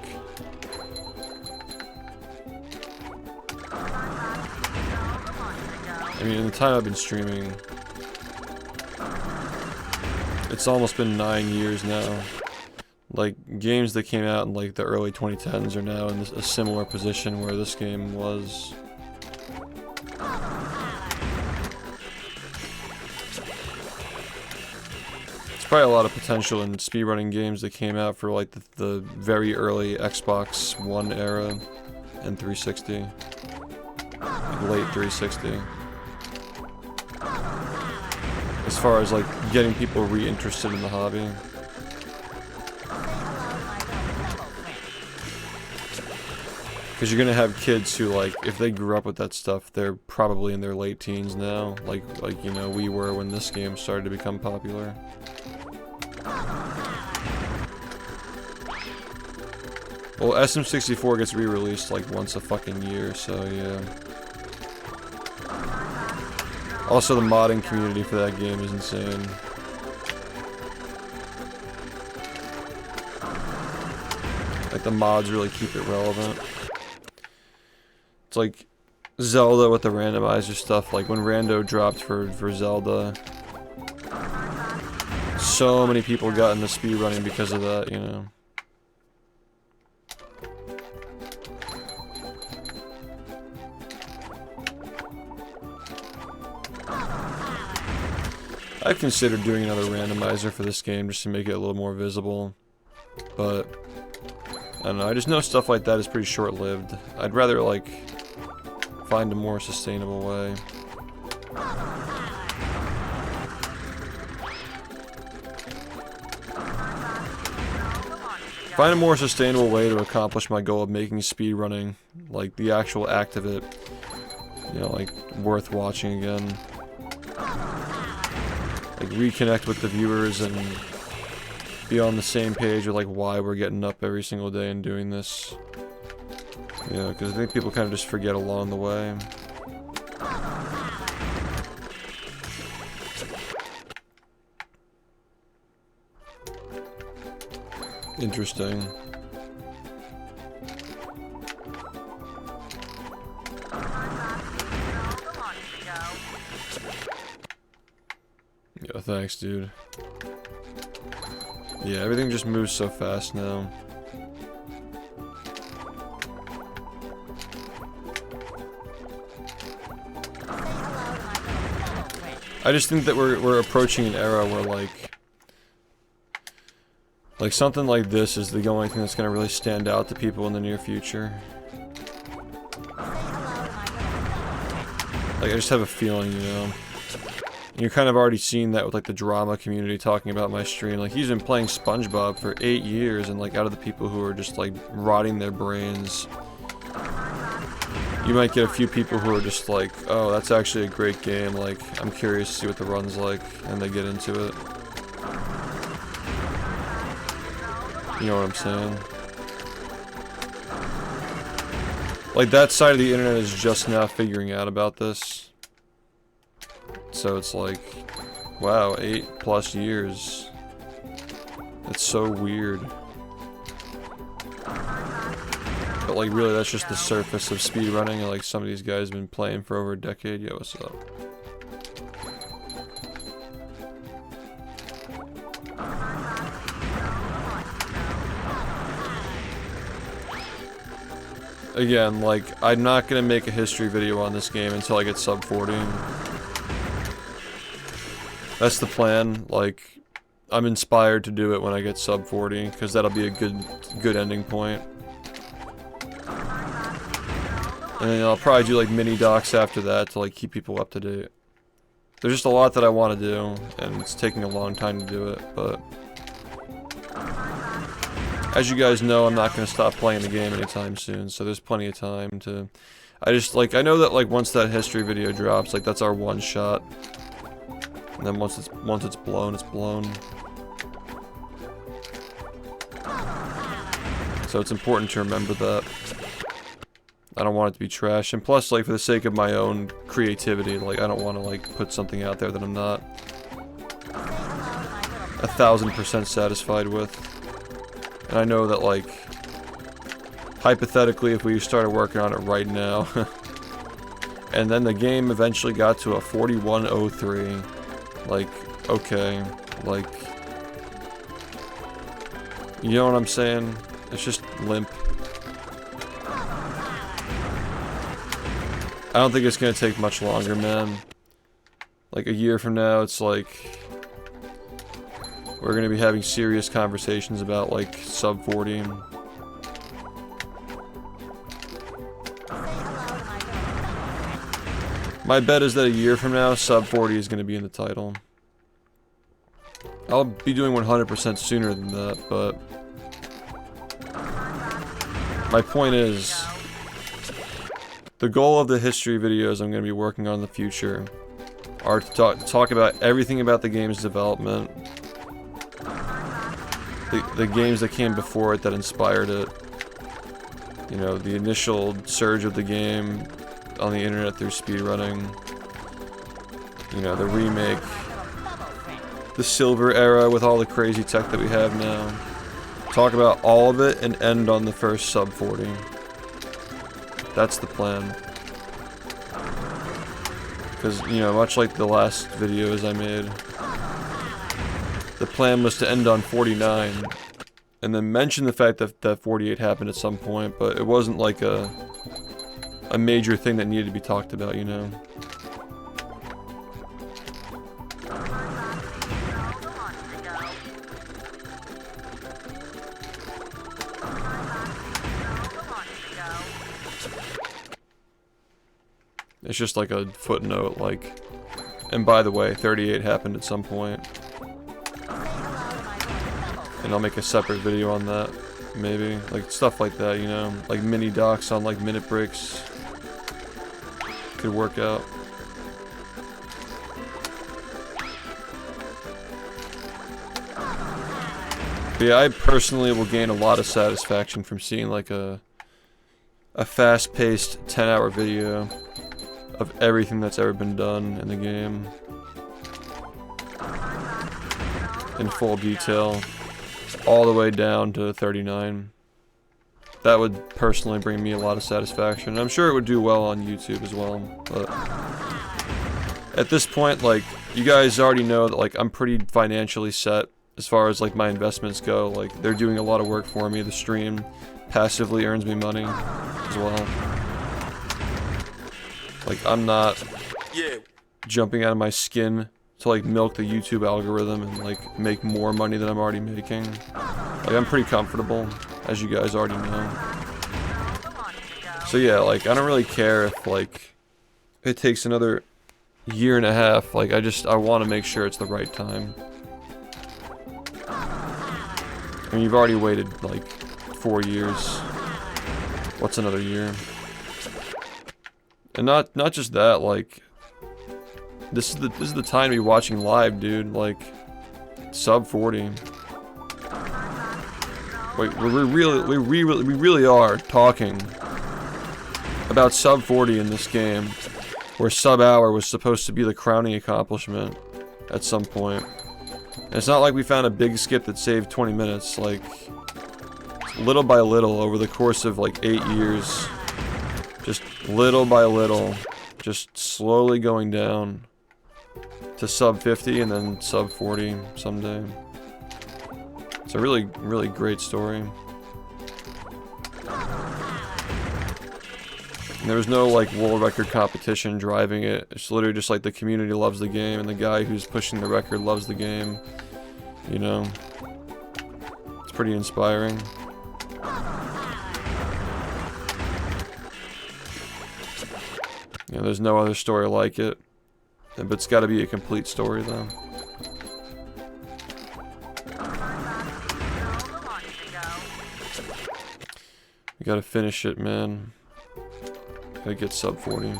I mean, in the time I've been streaming, it's almost been 9 years now. Like, games that came out in like the early 2010s are now in a similar position where this game was. Probably a lot of potential in speedrunning games that came out for like the very early Xbox One era and 360, like late 360. As far as like getting people reinterested in the hobby. Because you're gonna have kids who, like, if they grew up with that stuff, they're probably in their late teens now, like you know we were when this game started to become popular. Well, SM64 gets re-released like once a fucking year, so yeah. Also, the modding community for that game is insane. Like, the mods really keep it relevant. It's like Zelda with the randomizer stuff. Like, when Rando dropped for Zelda, so many people got into speedrunning because of that, you know. I've considered doing another randomizer for this game just to make it a little more visible, but I don't know, I just know stuff like that is pretty short-lived. I'd rather, like, find a more sustainable way. Find a more sustainable way to accomplish my goal of making speedrunning, like, the actual act of it, you know, like, worth watching again. Like, reconnect with the viewers and be on the same page with, like, why we're getting up every single day and doing this. You know, because I think people kind of just forget along the way. Interesting. Yeah, thanks, dude. Yeah, everything just moves so fast now. I just think that we're approaching an era where like something like this is the only thing that's gonna really stand out to people in the near future. Like I just have a feeling, you know. You're kind of already seeing that with like the drama community talking about my stream. Like he's been playing SpongeBob for 8 years, and like out of the people who are just like rotting their brains, you might get a few people who are just like, oh, that's actually a great game, like I'm curious to see what the run's like, and they get into it. You know what I'm saying? Like that side of the internet is just now figuring out about this. So it's like, wow, 8+ years. That's so weird. But like really that's just the surface of speedrunning, and like some of these guys have been playing for over a decade. Yo, what's up? Again, like, I'm not gonna make a history video on this game until I get sub 40. That's the plan. Like, I'm inspired to do it when I get sub 40, because that'll be a good ending point. And then I'll probably do like mini docs after that to like keep people up to date. There's just a lot that I want to do, and it's taking a long time to do it, but as you guys know, I'm not going to stop playing the game anytime soon, so there's plenty of time to... I know that like once that history video drops, like that's our one shot. And then once it's blown, it's blown. So it's important to remember that. I don't want it to be trash, and plus, like, for the sake of my own creativity, like, I don't want to, like, put something out there that I'm not 1000% satisfied with. And I know that, like, hypothetically, if we started working on it right now, and then the game eventually got to a 4103, like, okay, like, you know what I'm saying? It's just limp. I don't think it's gonna take much longer, man. Like a year from now, it's like we're gonna be having serious conversations about like sub 40. My bet is that a year from now, sub 40 is gonna be in the title. I'll be doing 100% sooner than that, but my point is, the goal of the history videos I'm going to be working on in the future are to talk about everything about the game's development, the games that came before it that inspired it, you know, the initial surge of the game on the internet through speedrunning, you know, the remake, the silver era with all the crazy tech that we have now. Talk about all of it and end on the first sub 40. That's the plan. Because, you know, much like the last videos I made, the plan was to end on 49, and then mention the fact that 48 happened at some point, but it wasn't like a major thing that needed to be talked about, you know? It's just like a footnote, like, and by the way, 38 happened at some point. And I'll make a separate video on that, maybe. Like, stuff like that, you know? Like, mini docs on, like, minute breaks. Could work out. But yeah, I personally will gain a lot of satisfaction from seeing, like, a fast-paced 10-hour video of everything that's ever been done in the game in full detail, all the way down to 39. That would personally bring me a lot of satisfaction. I'm sure it would do well on YouTube as well, but at this point, like, you guys already know that, like, I'm pretty financially set as far as like my investments go. Like they're doing a lot of work for me. The stream passively earns me money as well. Like I'm not jumping out of my skin to like milk the YouTube algorithm and like make more money than I'm already making. Like I'm pretty comfortable, as you guys already know. So yeah, like I don't really care if like it takes another year and a half. Like I want to make sure it's the right time. I mean, you've already waited like 4 years. What's another year? And not just that, like this is the time to be watching live, dude. Like sub 40. Wait, we really are talking about sub 40 in this game, where sub hour was supposed to be the crowning accomplishment at some point. And it's not like we found a big skip that saved 20 minutes. Like little by little over the course of like 8 years, just little by little, just slowly going down to sub 50 and then sub 40 someday. It's a really, really great story. And there was no like world record competition driving it. It's literally just like the community loves the game and the guy who's pushing the record loves the game. You know? It's pretty inspiring. You know, there's no other story like it. But it's gotta be a complete story though. You gotta finish it, man. Gotta get sub 40.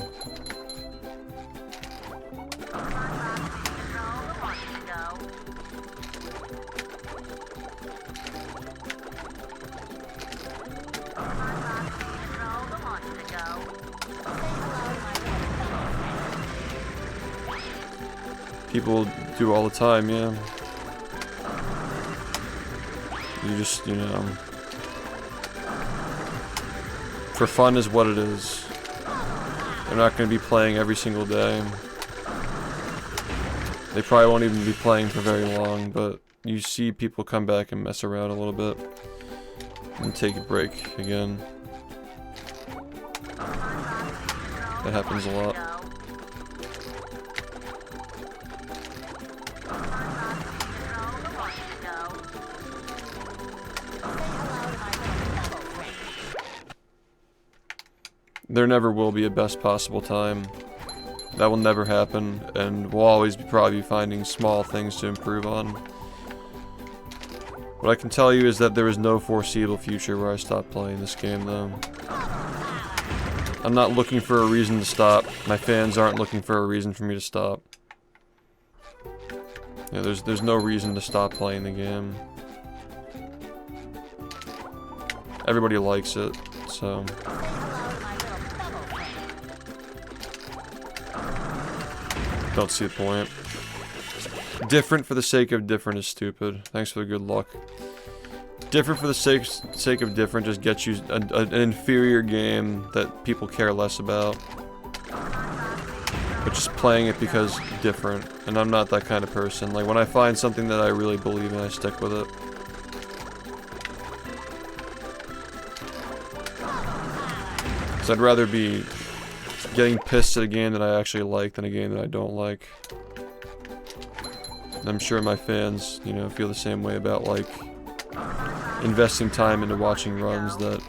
People do all the time, yeah. You just, you know, for fun is what it is. They're not going to be playing every single day. They probably won't even be playing for very long, but you see people come back and mess around a little bit and take a break again. That happens a lot. There never will be a best possible time. That will never happen, and we'll always probably be finding small things to improve on. What I can tell you is that there is no foreseeable future where I stop playing this game, though. I'm not looking for a reason to stop. My fans aren't looking for a reason for me to stop. Yeah, there's no reason to stop playing the game. Everybody likes it, so... Don't see the point. Different for the sake of different is stupid. Thanks for the good luck. Different for the sake of different just gets you an inferior game that people care less about. But just playing it because different. And I'm not that kind of person. Like when I find something that I really believe in, I stick with it. Because I'd rather be getting pissed at a game that I actually like than a game that I don't like. And I'm sure my fans, you know, feel the same way about like investing time into watching runs that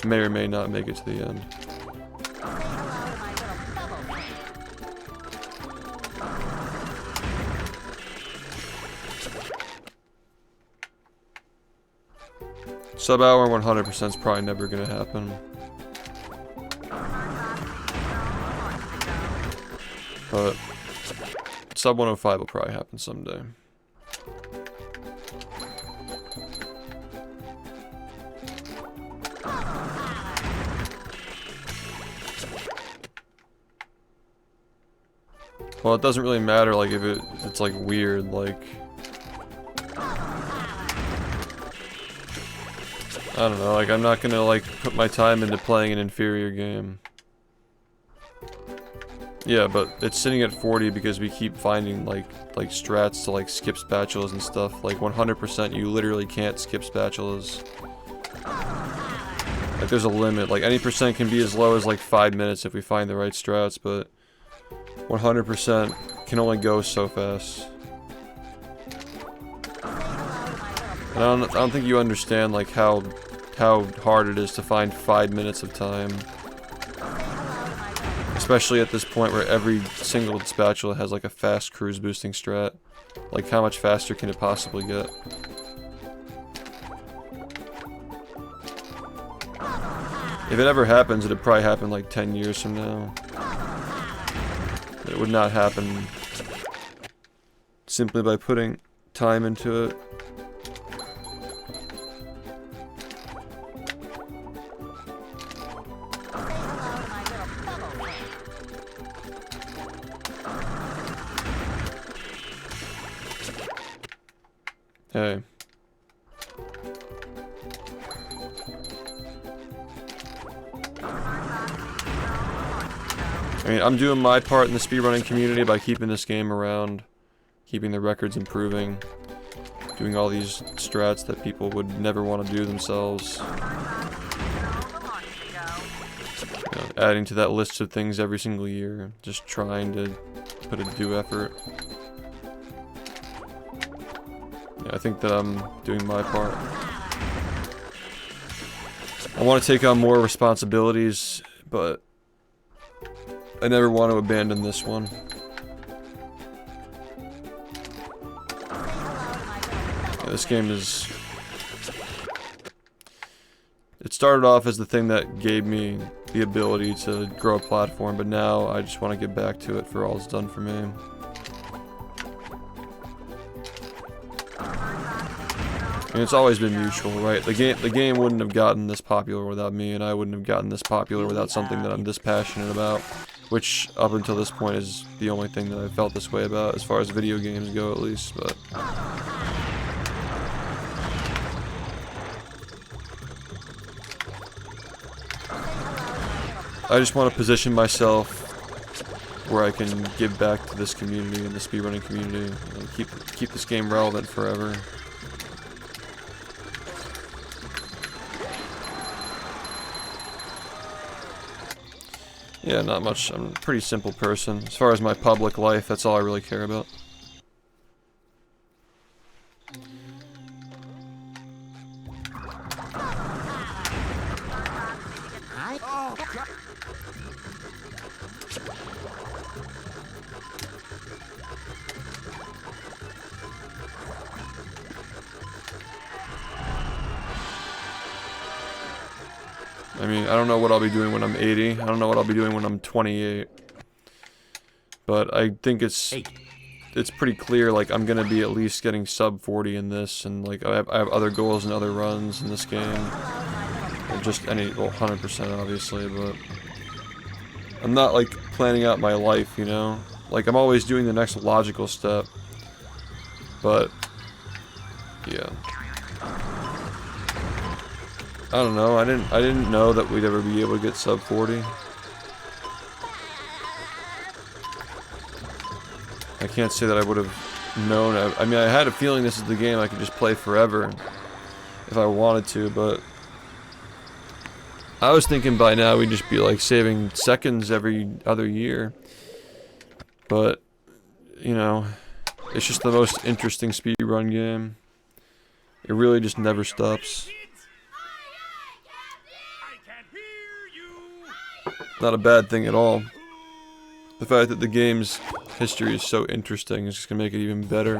may or may not make it to the end. Sub hour 100% is probably never gonna happen. But sub 105 will probably happen someday. Well, it doesn't really matter, like, if it's like weird, like... I don't know, like, I'm not gonna, like, put my time into playing an inferior game. Yeah, but it's sitting at 40 because we keep finding like strats to like skip spatulas and stuff. Like 100% you literally can't skip spatulas. Like there's a limit. Like any percent can be as low as like 5 minutes if we find the right strats, but 100% can only go so fast. And I don't think you understand like how hard it is to find 5 minutes of time. Especially at this point where every single spatula has like a fast cruise boosting strat. Like how much faster can it possibly get? If it ever happens, it'd probably happen like 10 years from now. It would not happen simply by putting time into it. Hey. I mean, I'm doing my part in the speedrunning community by keeping this game around, keeping the records improving, doing all these strats that people would never want to do themselves. You know, adding to that list of things every single year, just trying to put a due effort. Yeah, I think that I'm doing my part. I want to take on more responsibilities, but I never want to abandon this one. Yeah, this game is... It started off as the thing that gave me the ability to grow a platform, but now I just want to get back to it for all it's done for me. And it's always been mutual, right? The game wouldn't have gotten this popular without me, and I wouldn't have gotten this popular without something that I'm this passionate about. Which, up until this point, is the only thing that I've felt this way about, as far as video games go, at least, but... I just want to position myself where I can give back to this community and the speedrunning community, and keep this game relevant forever. Yeah, not much. I'm a pretty simple person. As far as my public life, that's all I really care about. I mean, I don't know what I'll be doing when I'm 80. I don't know what I'll be doing when I'm 28. But I think it's pretty clear, like, I'm gonna be at least getting sub 40 in this, and, like, I have other goals and other runs in this game. Or just any, well, 100% obviously, but... I'm not, like, planning out my life, you know? Like, I'm always doing the next logical step. But... yeah. I don't know, I didn't know that we'd ever be able to get sub 40. I can't say that I would have known. I mean, I had a feeling this is the game I could just play forever if I wanted to, but I was thinking by now we'd just be like saving seconds every other year. But, you know, it's just the most interesting speedrun game. It really just never stops. Not a bad thing at all. The fact that the game's history is so interesting is just gonna make it even better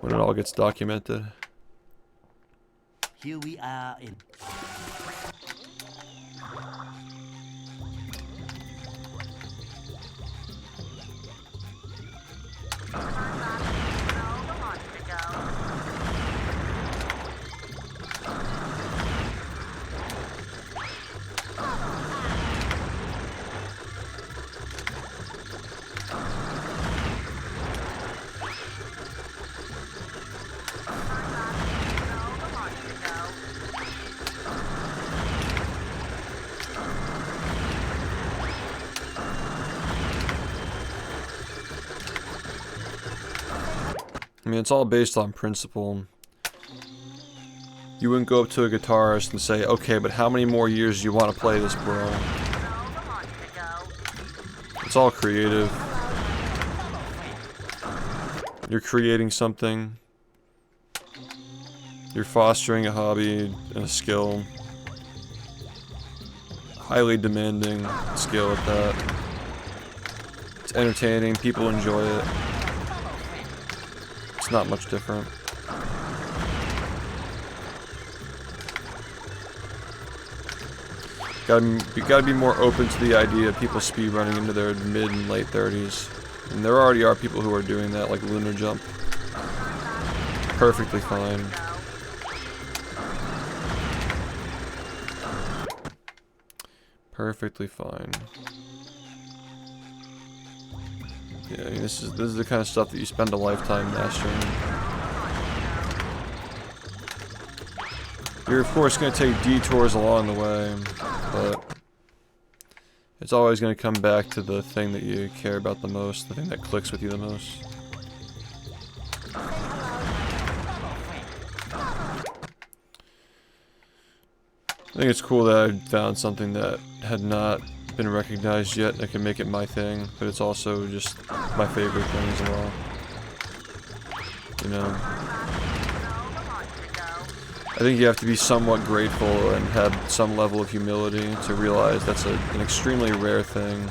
when it all gets documented. Here we are in... mean, it's all based on principle. You wouldn't go up to a guitarist and say, okay, but how many more years do you want to play this, bro? It's all creative. You're creating something. You're fostering a hobby and a skill. Highly demanding skill at that. It's entertaining, people enjoy it. It's not much different. You gotta be more open to the idea of people speedrunning into their mid and late 30s. And there already are people who are doing that, like Lunar Jump. Perfectly fine. Perfectly fine. Yeah, I mean, this is the kind of stuff that you spend a lifetime mastering. You're of course going to take detours along the way, but it's always going to come back to the thing that you care about the most, the thing that clicks with you the most. I think it's cool that I found something that had not been recognized yet that can make it my thing, but it's also just my favorite thing as well. You know? I think you have to be somewhat grateful and have some level of humility to realize that's an extremely rare thing.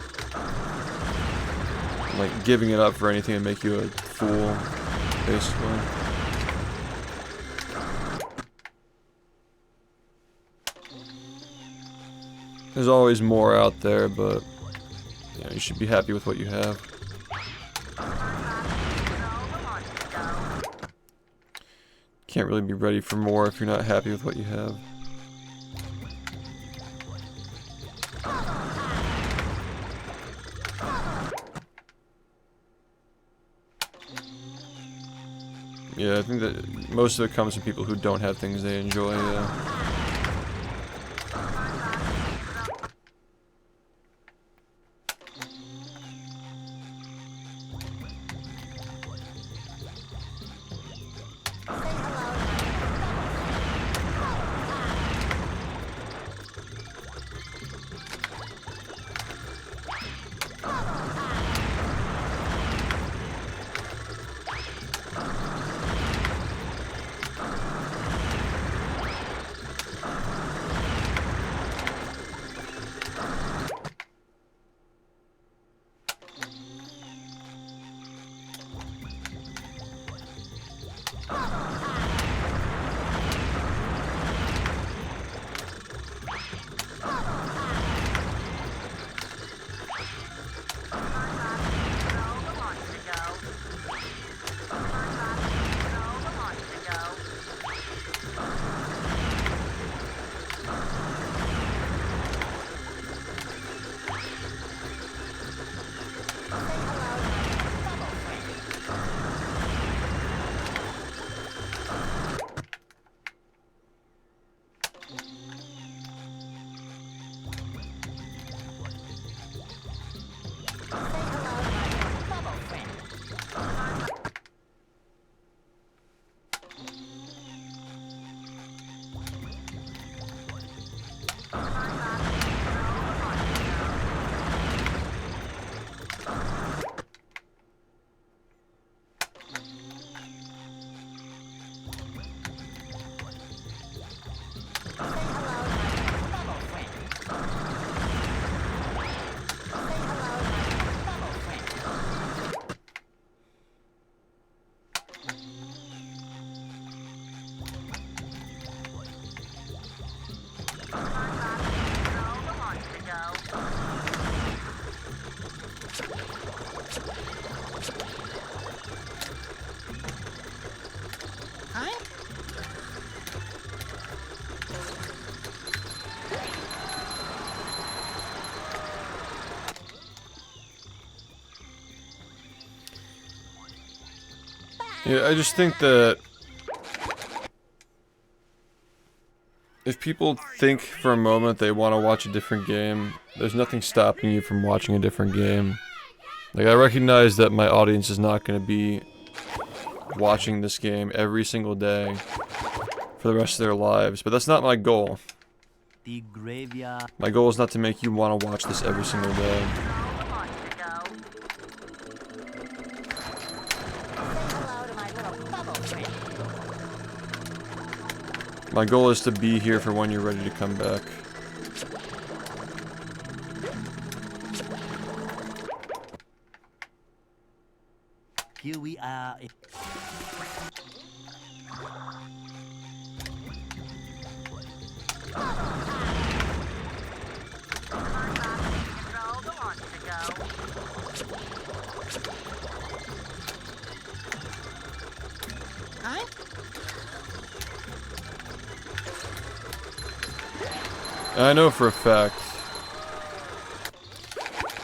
Like, giving it up for anything would make you a fool, basically. There's always more out there, but you know, you should be happy with what you have. Can't really be ready for more if you're not happy with what you have. Yeah, I think that most of it comes from people who don't have things they enjoy, yeah. Yeah, I just think that if people think for a moment they want to watch a different game, there's nothing stopping you from watching a different game. Like, I recognize that my audience is not going to be watching this game every single day for the rest of their lives, but that's not my goal. The graveyard. My goal is not to make you want to watch this every single day. Hello to my little bubble friend. My goal is to be here for when you're ready to come back. Here we are. I know for a fact,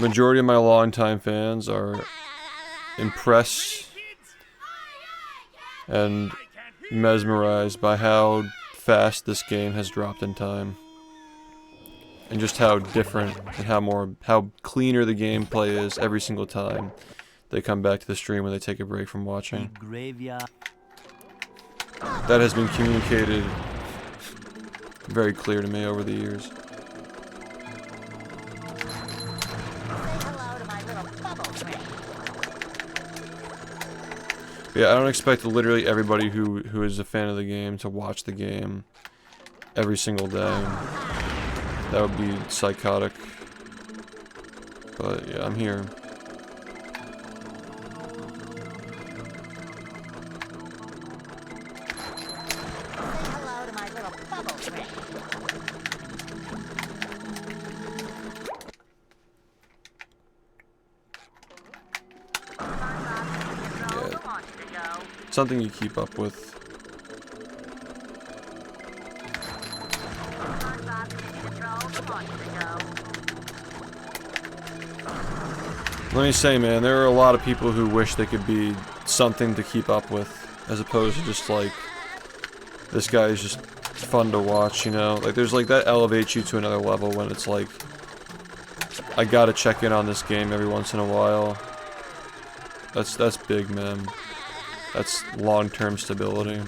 majority of my longtime fans are impressed and mesmerized by how fast this game has dropped in time. And just how different and how cleaner the gameplay is every single time they come back to the stream when they take a break from The watching. graveyard. That has been communicated very clear to me over the years. Hello to my little bubble friend. Yeah, I don't expect literally everybody who is a fan of the game to watch the game every single day. That would be psychotic. But yeah, I'm here. Hello to my little bubble friend. Yeah, something you keep up with. Let me say, man, there are a lot of people who wish they could be something to keep up with, as opposed to just like, this guy is just fun to watch, you know? Like, there's like, that elevates you to another level when it's like, I gotta check in on this game every once in a while. That's big, man. That's long-term stability.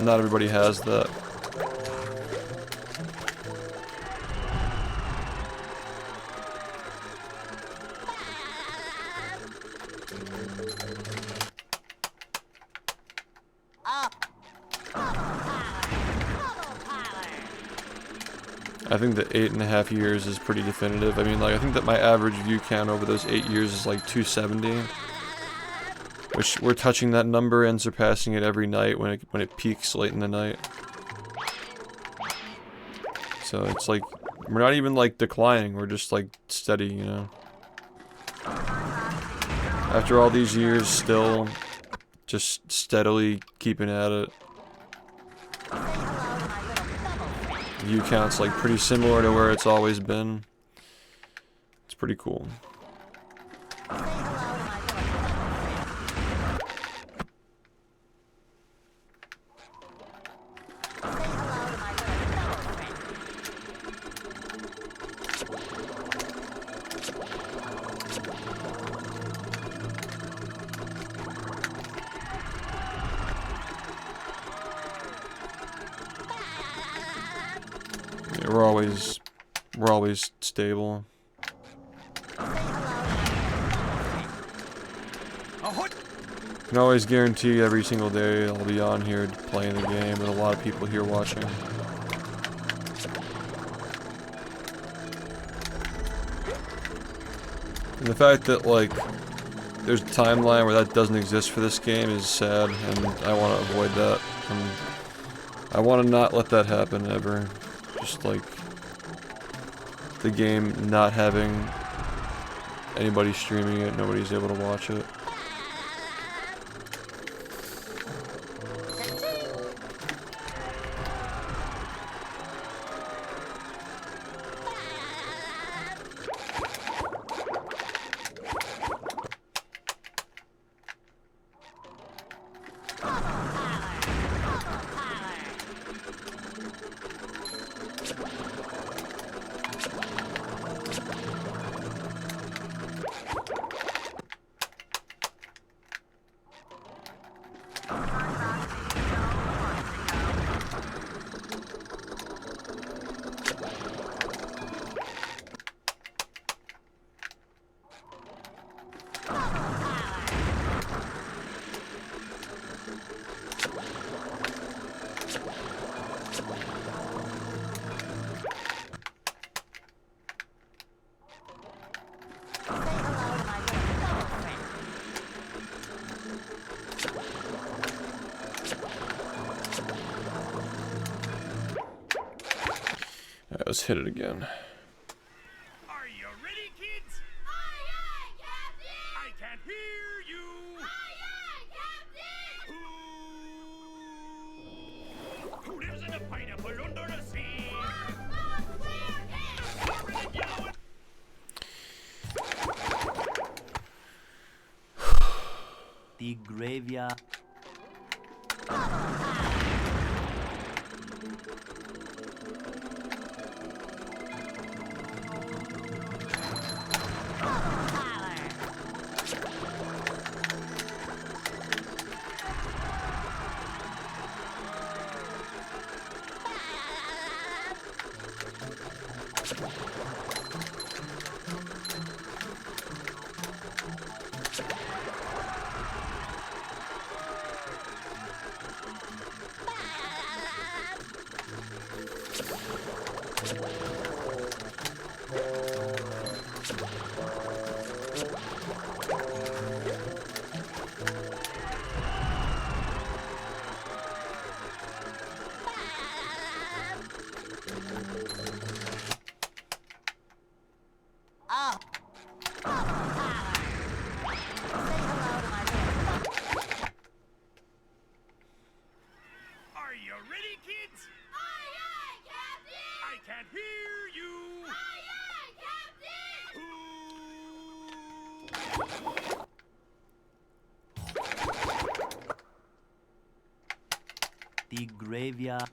Not everybody has that. I think that 8.5 years is pretty definitive. I mean, like, I think that my average view count over those 8 years is like 270. Which, we're touching that number and surpassing it every night when it peaks late in the night. So it's like, we're not even like declining, we're just like steady, you know? After all these years, still just steadily keeping at it. View count's like pretty similar to where it's always been. It's pretty cool. Yeah, we're always stable. Can always guarantee every single day I'll be on here playing the game with a lot of people here watching. And the fact that, like, there's a timeline where that doesn't exist for this game is sad, and I want to avoid that. I want to not let that happen ever. Just, like, the game not having anybody streaming it, nobody's able to watch it. let's hit it again. Are you ready, kids? Aye, aye, Captain! I can't hear you. Aye, aye, Captain! Who lives in a pineapple under the sea? Clear head! Red, yellow, and The graveyard. are you ready, kids? Aye, aye, Captain! I can't hear you. Aye, aye, Captain! The graveyard.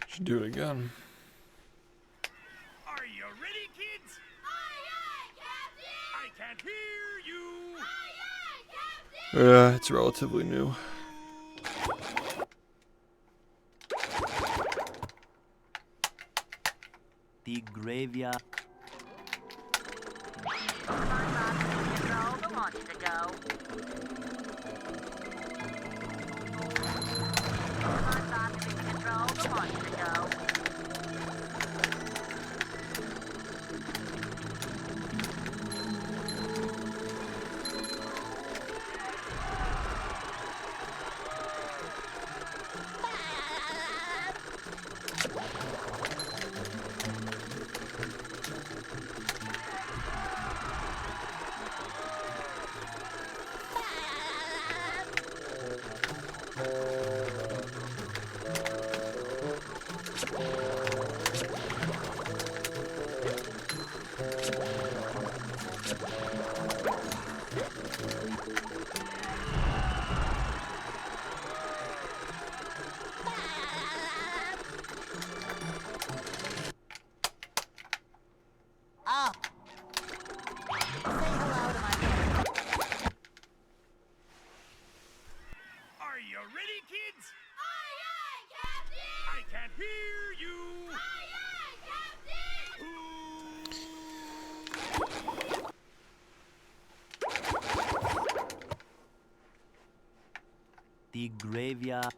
Should do it again. Are you ready, kids? Aye, aye, Captain! I can't hear you. Aye, aye, Captain! It's relatively new. The graveyard. Are you ready, kids? Aye, aye, Captain! I can't hear you. Aye, aye, Captain! The graveyard.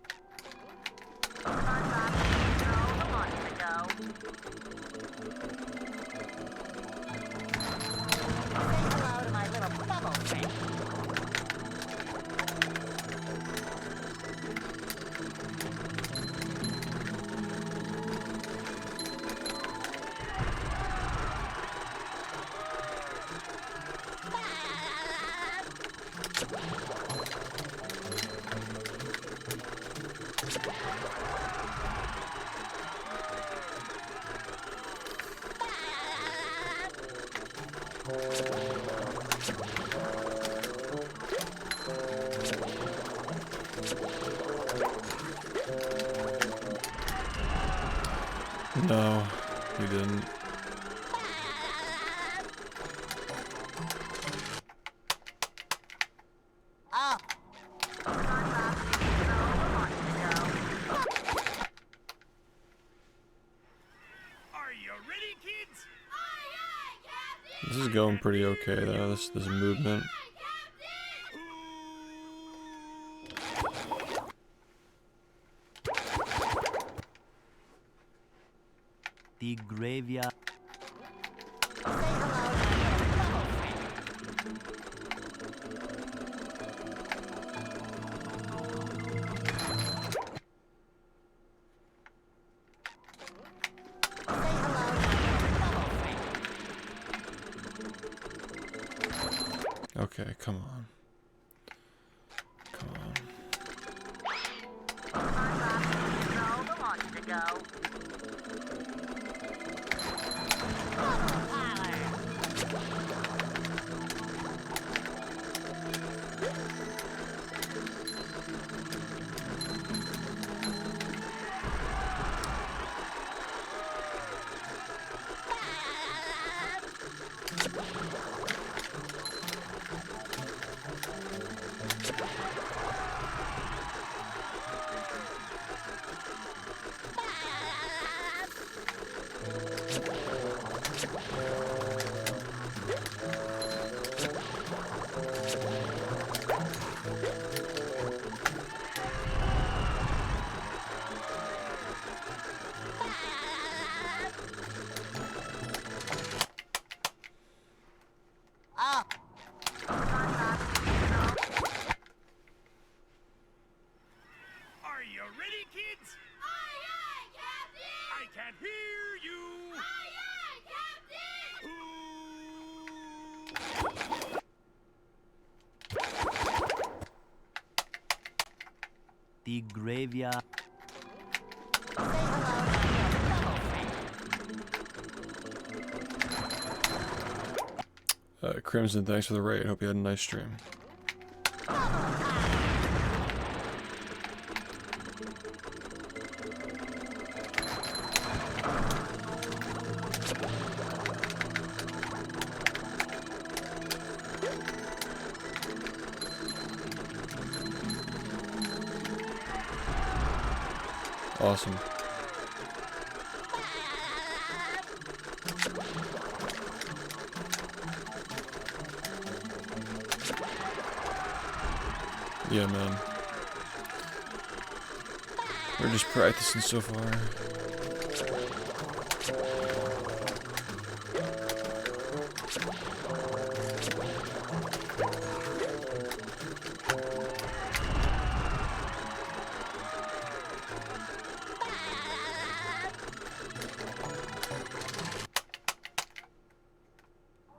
No, he didn't. Oh. Are you ready, kids? This is going pretty okay though. This movement. The graveyard. Okay, come on. Come on. Oh. Are you ready, kids? Aye, aye, Captain! I can't hear you! Aye, aye, Captain! The graveyard. Crimson, thanks for the raid. Hope you had a nice stream. Awesome. Yeah, man. We're just practicing so far.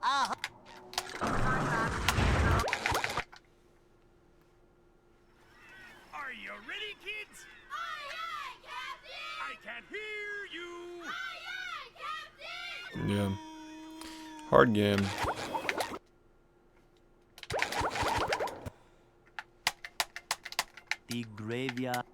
Oh. Are you ready, kids? Aye, aye, Captain! I can't hear you! Aye, aye, Captain! Yeah. Hard game. The graveyard.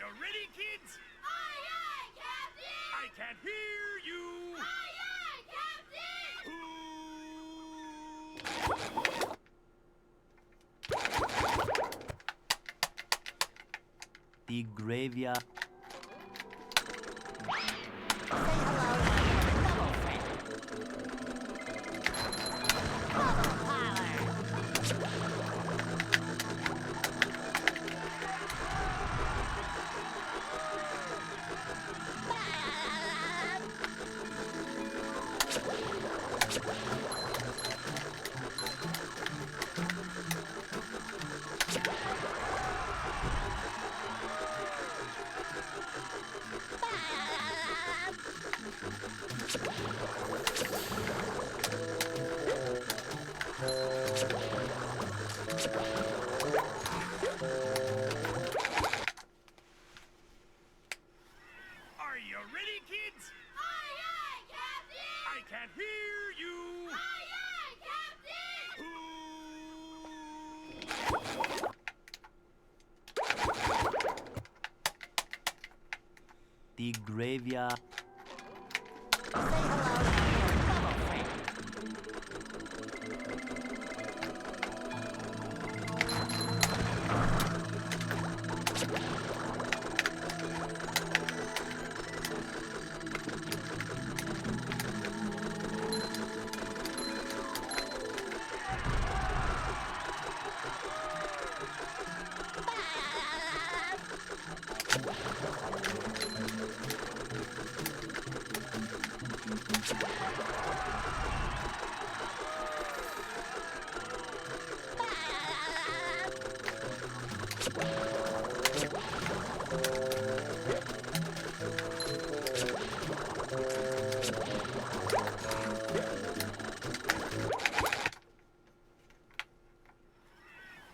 you ready, kids? Aye, aye, Captain! I can't hear you! Aye, aye, Captain! The graveyard. Are you ready, kids? Aye, aye, Captain! I can't hear you! Aye, aye, Captain! The graveyard.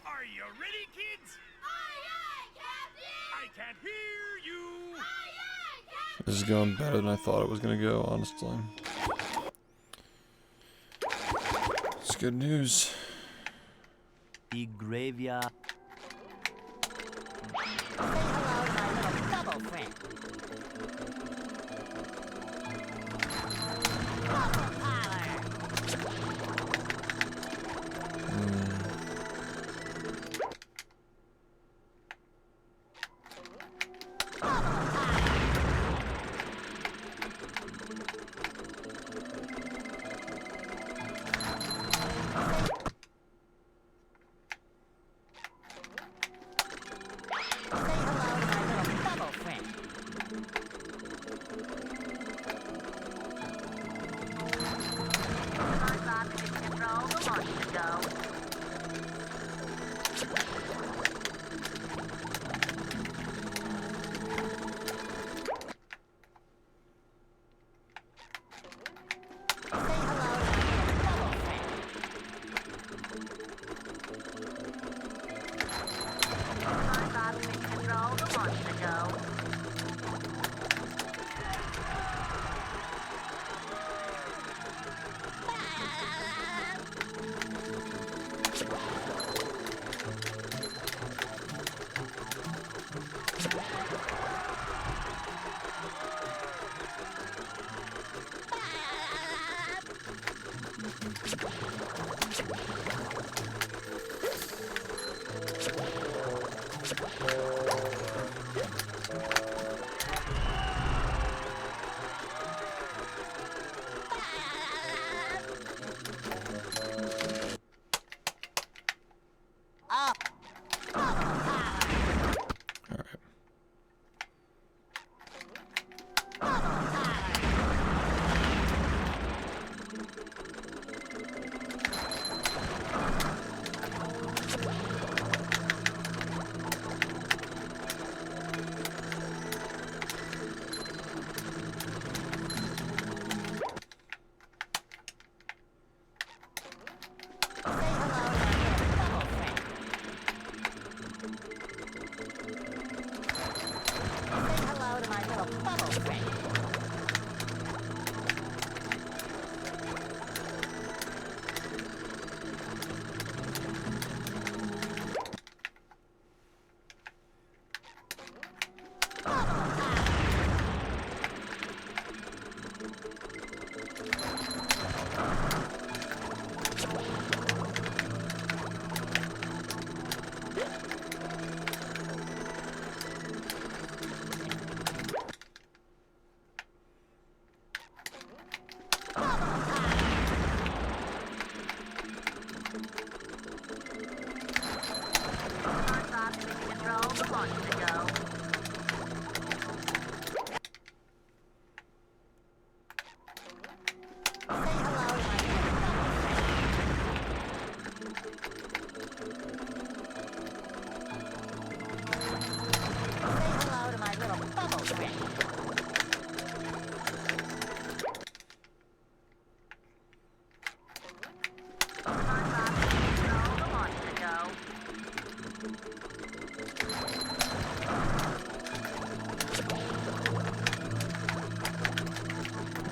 Are you ready, kids? Aye, aye, Captain! I can't hear you! Aye, aye, Captain! This is going better than I thought it was gonna go, honestly. It's good news. The graveyard. Double friend. Double friend.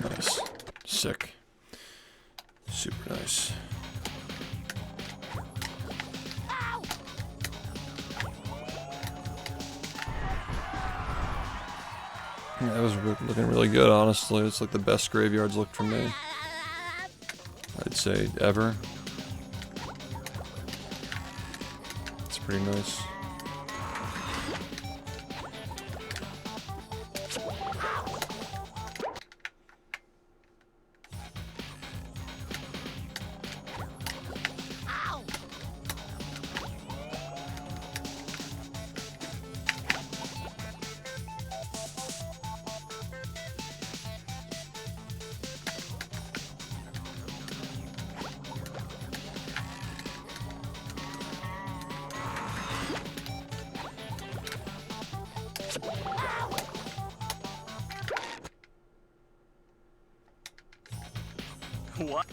Nice. Sick. Super nice. Yeah, that was looking really good, honestly. It's like the best graveyards looked for me. I'd say ever. It's pretty nice. What?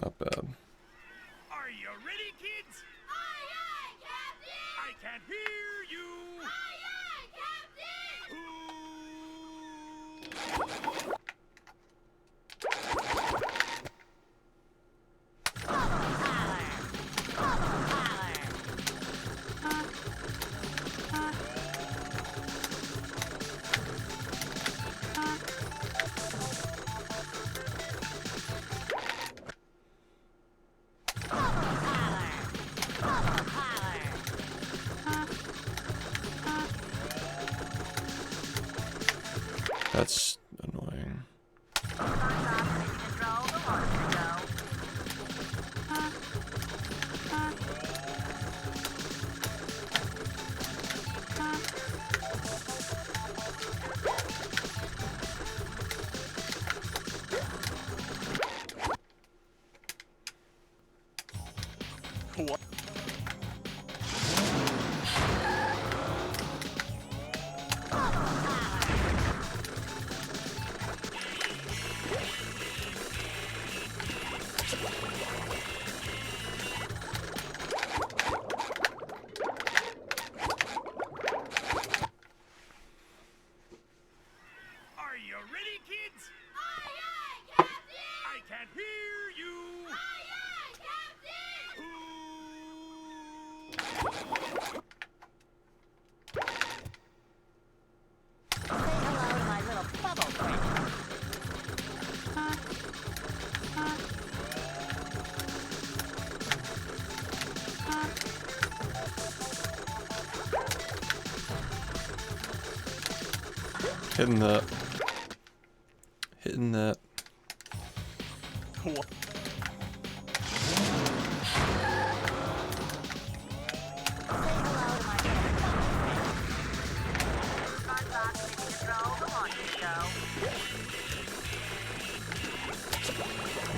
Not bad. Are you ready, kids? Aye, aye, Captain! I can't hear you. Aye, aye, Captain! That's annoying. What? Hitting that. Hitting that. What?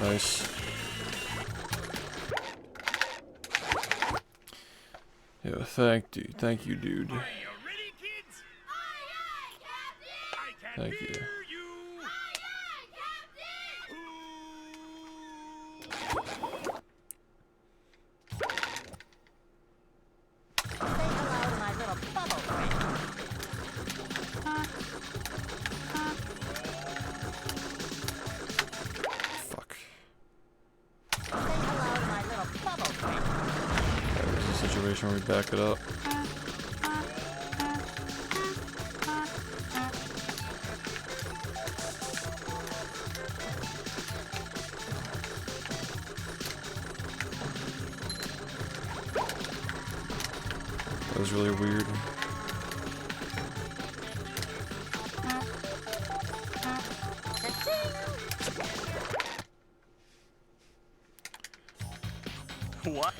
Nice. Yeah, thank you, dude. Are you ready, kids? Aye, aye, Captain! I can Thank hear you. you! Aye, aye, Captain! Say hello to my little bubble friend. Fuck. Say hello to my little bubble friend. There's a situation where we back it up. That was really weird. What?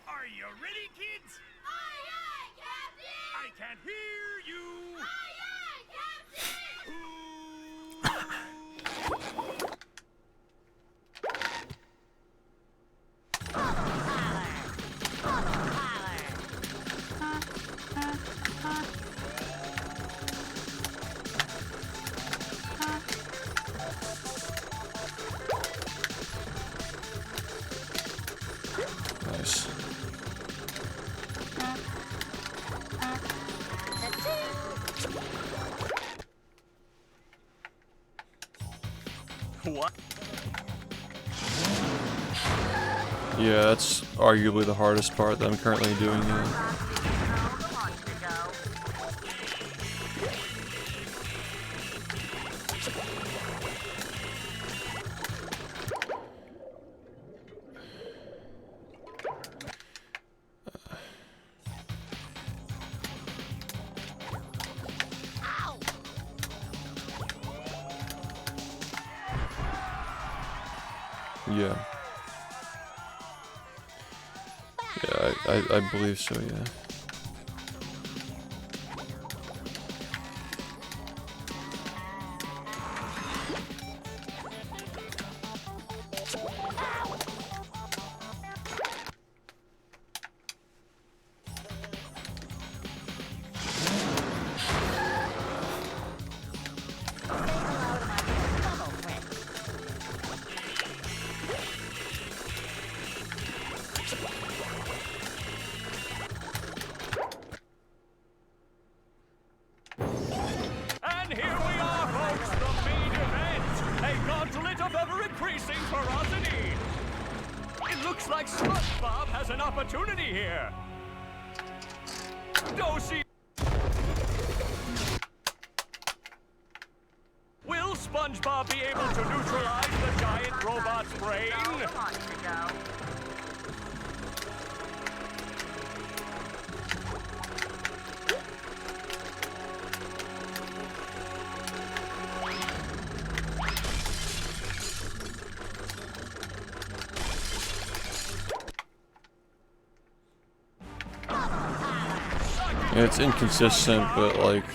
Are you ready, kids? Aye, aye, Captain! I can hear you! Aye, aye, Captain! Nice. What? Yeah, that's arguably the hardest part that I'm currently doing. Yeah. Yeah, I believe so, yeah. And here we are, folks, the main event! A gauntlet of ever-increasing ferocity! It looks like SpongeBob has an opportunity here! Dosi! Will SpongeBob be able to neutralize the giant robot's brain? Yeah, it's inconsistent, but like,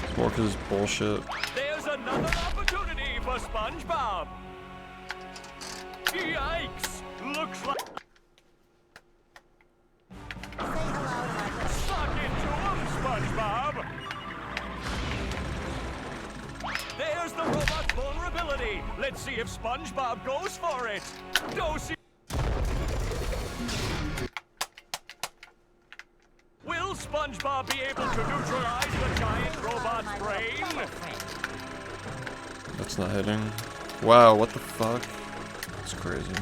it's more because it's bullshit. There's another opportunity for SpongeBob! Yikes! Looks like... Suck into him, SpongeBob! There's the robot's vulnerability! Let's see if SpongeBob goes for it! Dosi! Will SpongeBob be able to neutralize the giant robot's brain? That's not hitting. Wow, what the fuck? That's crazy.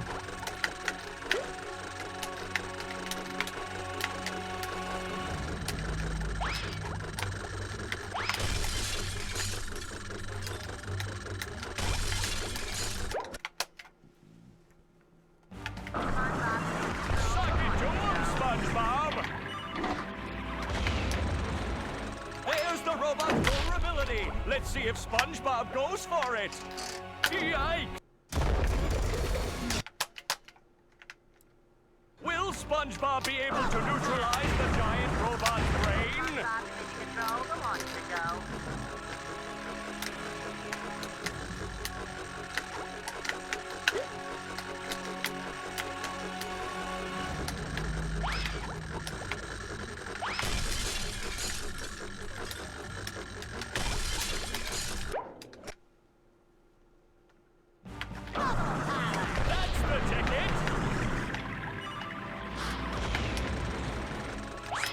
Let's see if SpongeBob goes for it. Yikes! Will SpongeBob be able to neutralize the giant robot's brain?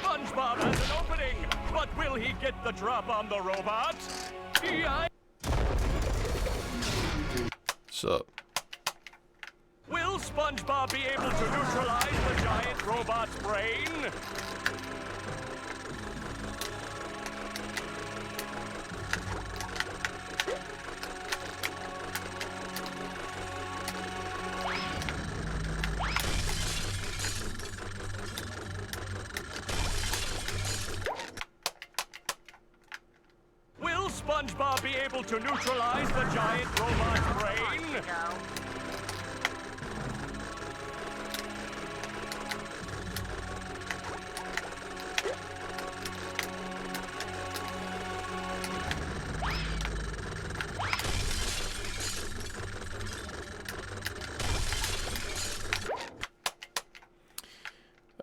SpongeBob has an opening, but will he get the drop on the robot? Sup? Will SpongeBob be able to neutralize the giant robot's brain? SpongeBob be able to neutralize the giant robot's brain?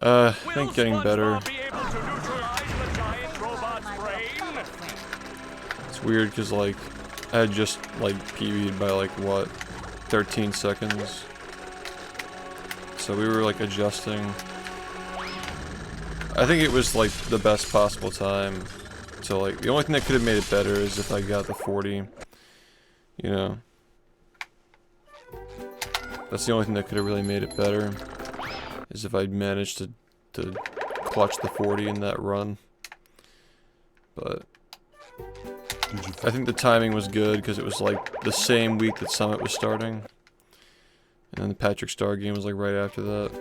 I think getting better. It's weird because like I had just like PB'd by like what 13 seconds, so we were like adjusting. I think it was like the best possible time. So like the only thing that could have made it better is if I got the 40. You know, that's the only thing that could have really made it better. Is if I'd managed to clutch the 40 in that run. But I think the timing was good because it was like the same week that Summit was starting. And then the Patrick Star game was like right after that.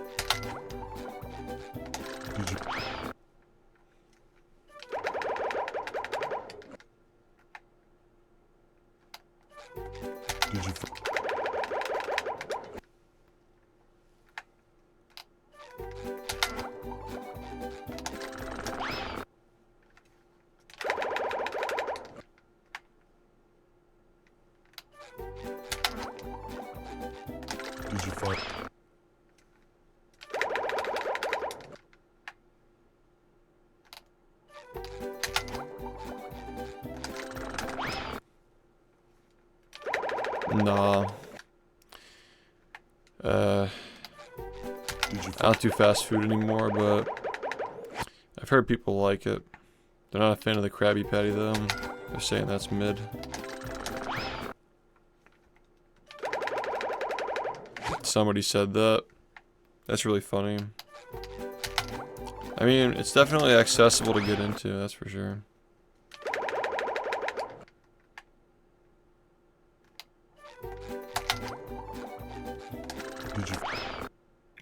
Nah. I don't do fast food anymore, but I've heard people like it. They're not a fan of the Krabby Patty though. They're saying that's mid. Somebody said that. That's really funny. I mean, it's definitely accessible to get into, that's for sure.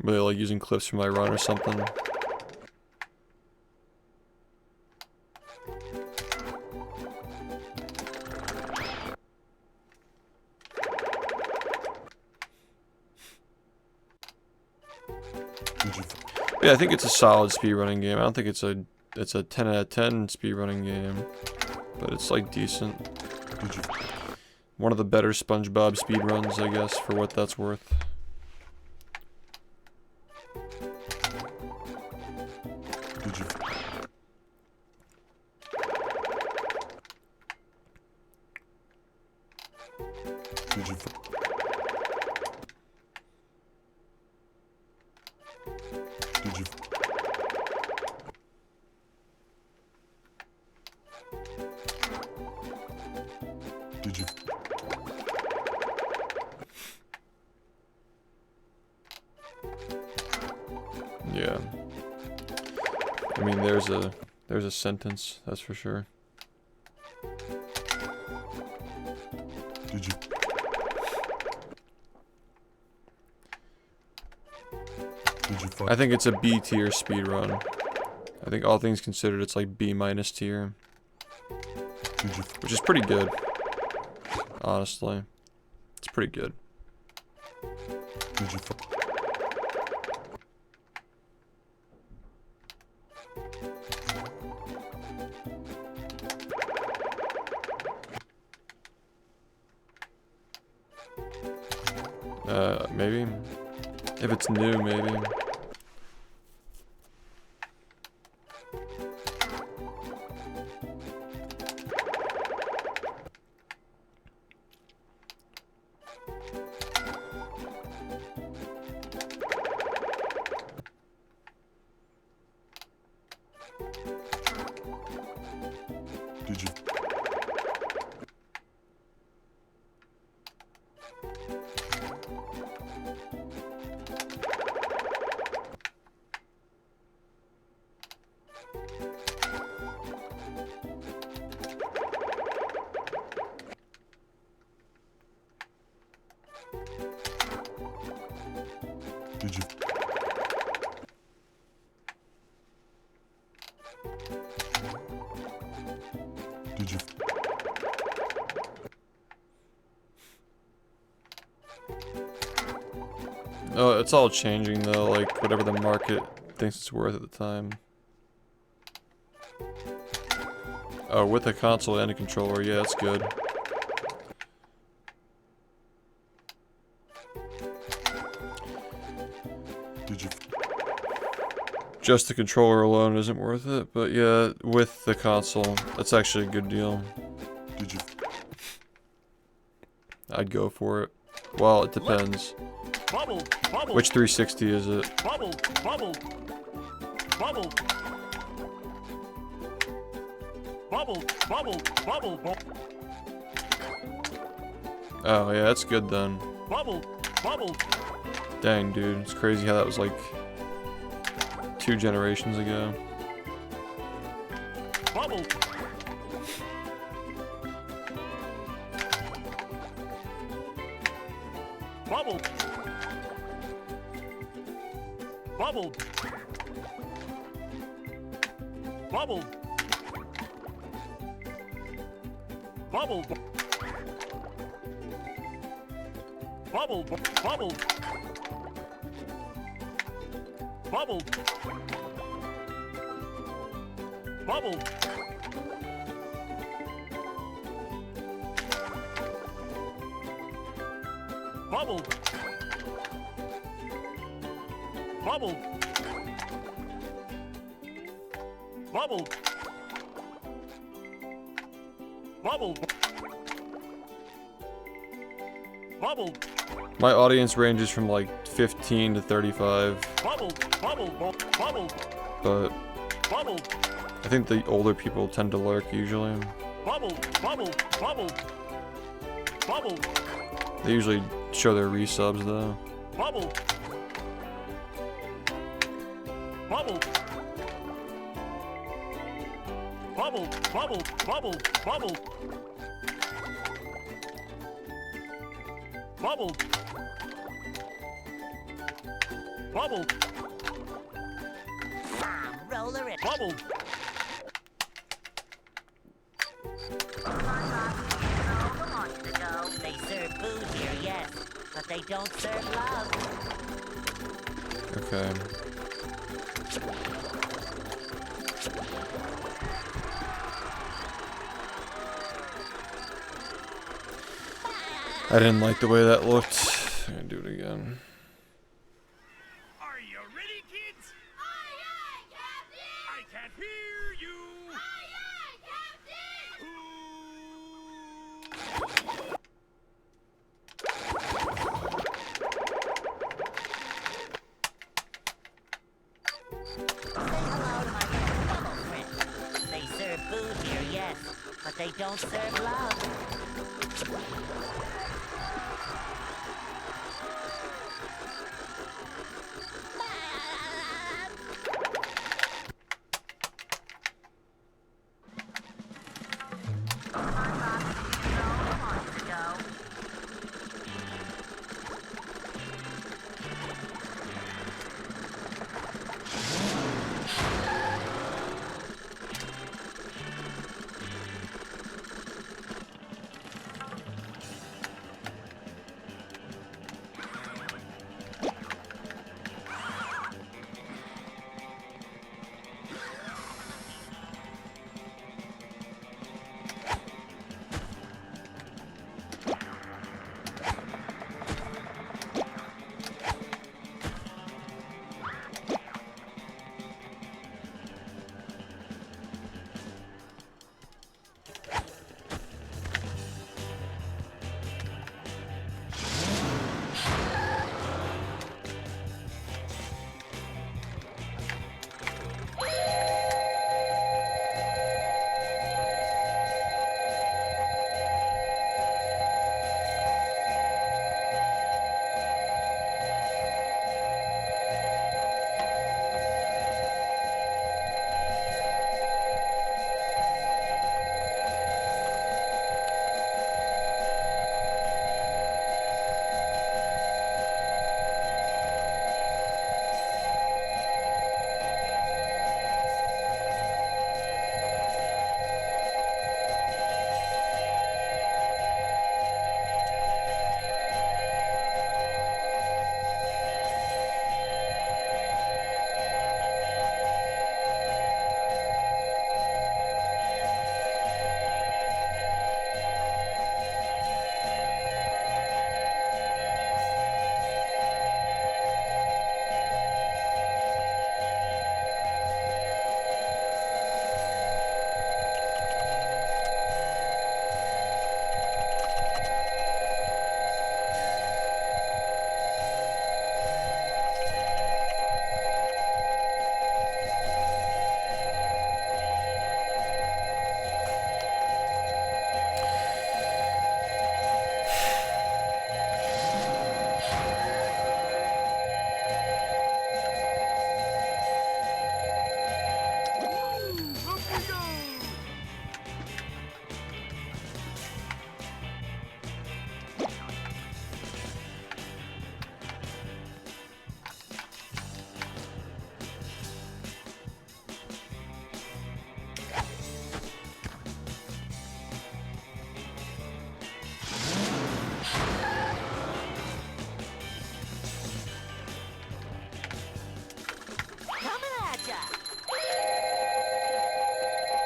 Really like using clips from my run or something. Yeah, I think it's a solid speedrunning game. I don't think it's a 10 out of 10 speedrunning game, but it's like decent. One of the better SpongeBob speedruns, I guess, for what that's worth. Yeah. I mean, there's a sentence, that's for sure. Did you? I think it's a B tier speedrun. I think all things considered, it's like B minus tier. Which is pretty good. Honestly. It's pretty good. Did you? Maybe. If it's new, maybe. Did you? Did you? Did you? Oh, it's all changing though, like whatever the market thinks it's worth at the time. Oh, with a console and a controller, yeah, that's good. Did you? Just the controller alone isn't worth it, but yeah, with the console, that's actually a good deal. Did you? I'd go for it. Well, it depends. Bubble, bubble, Which 360 is it? bubble, bubble, bubble, bubble, bubble, bubble, bubble, Oh yeah, that's good then. bubble, bubble, Dang, dude, it's crazy how that was like 2 generations ago. bubble, bubble, bubble, bubble, bubble, bubble, bubble, bubble, bubble, bubble, bubble, bubble, bubble, bubble, My audience ranges from like 15 to 35, bubble, bubble, bubble, but bubble, I think the older people tend to lurk usually. bubble, bubble, bubble, bubble, They usually show their resubs though. bubble, bubble, bubble, bubble, bubble, bubble, bubble, bubble, Roller it. bubble, They serve food here, yes, but they don't serve love. Okay. I didn't like the way that looked. I'm gonna do it again. Are you ready, kids? Aye, aye, Captain! I can't hear you. Aye, aye, Captain! Say hello to my little bubble friend. They serve food here, yes, but they don't serve love.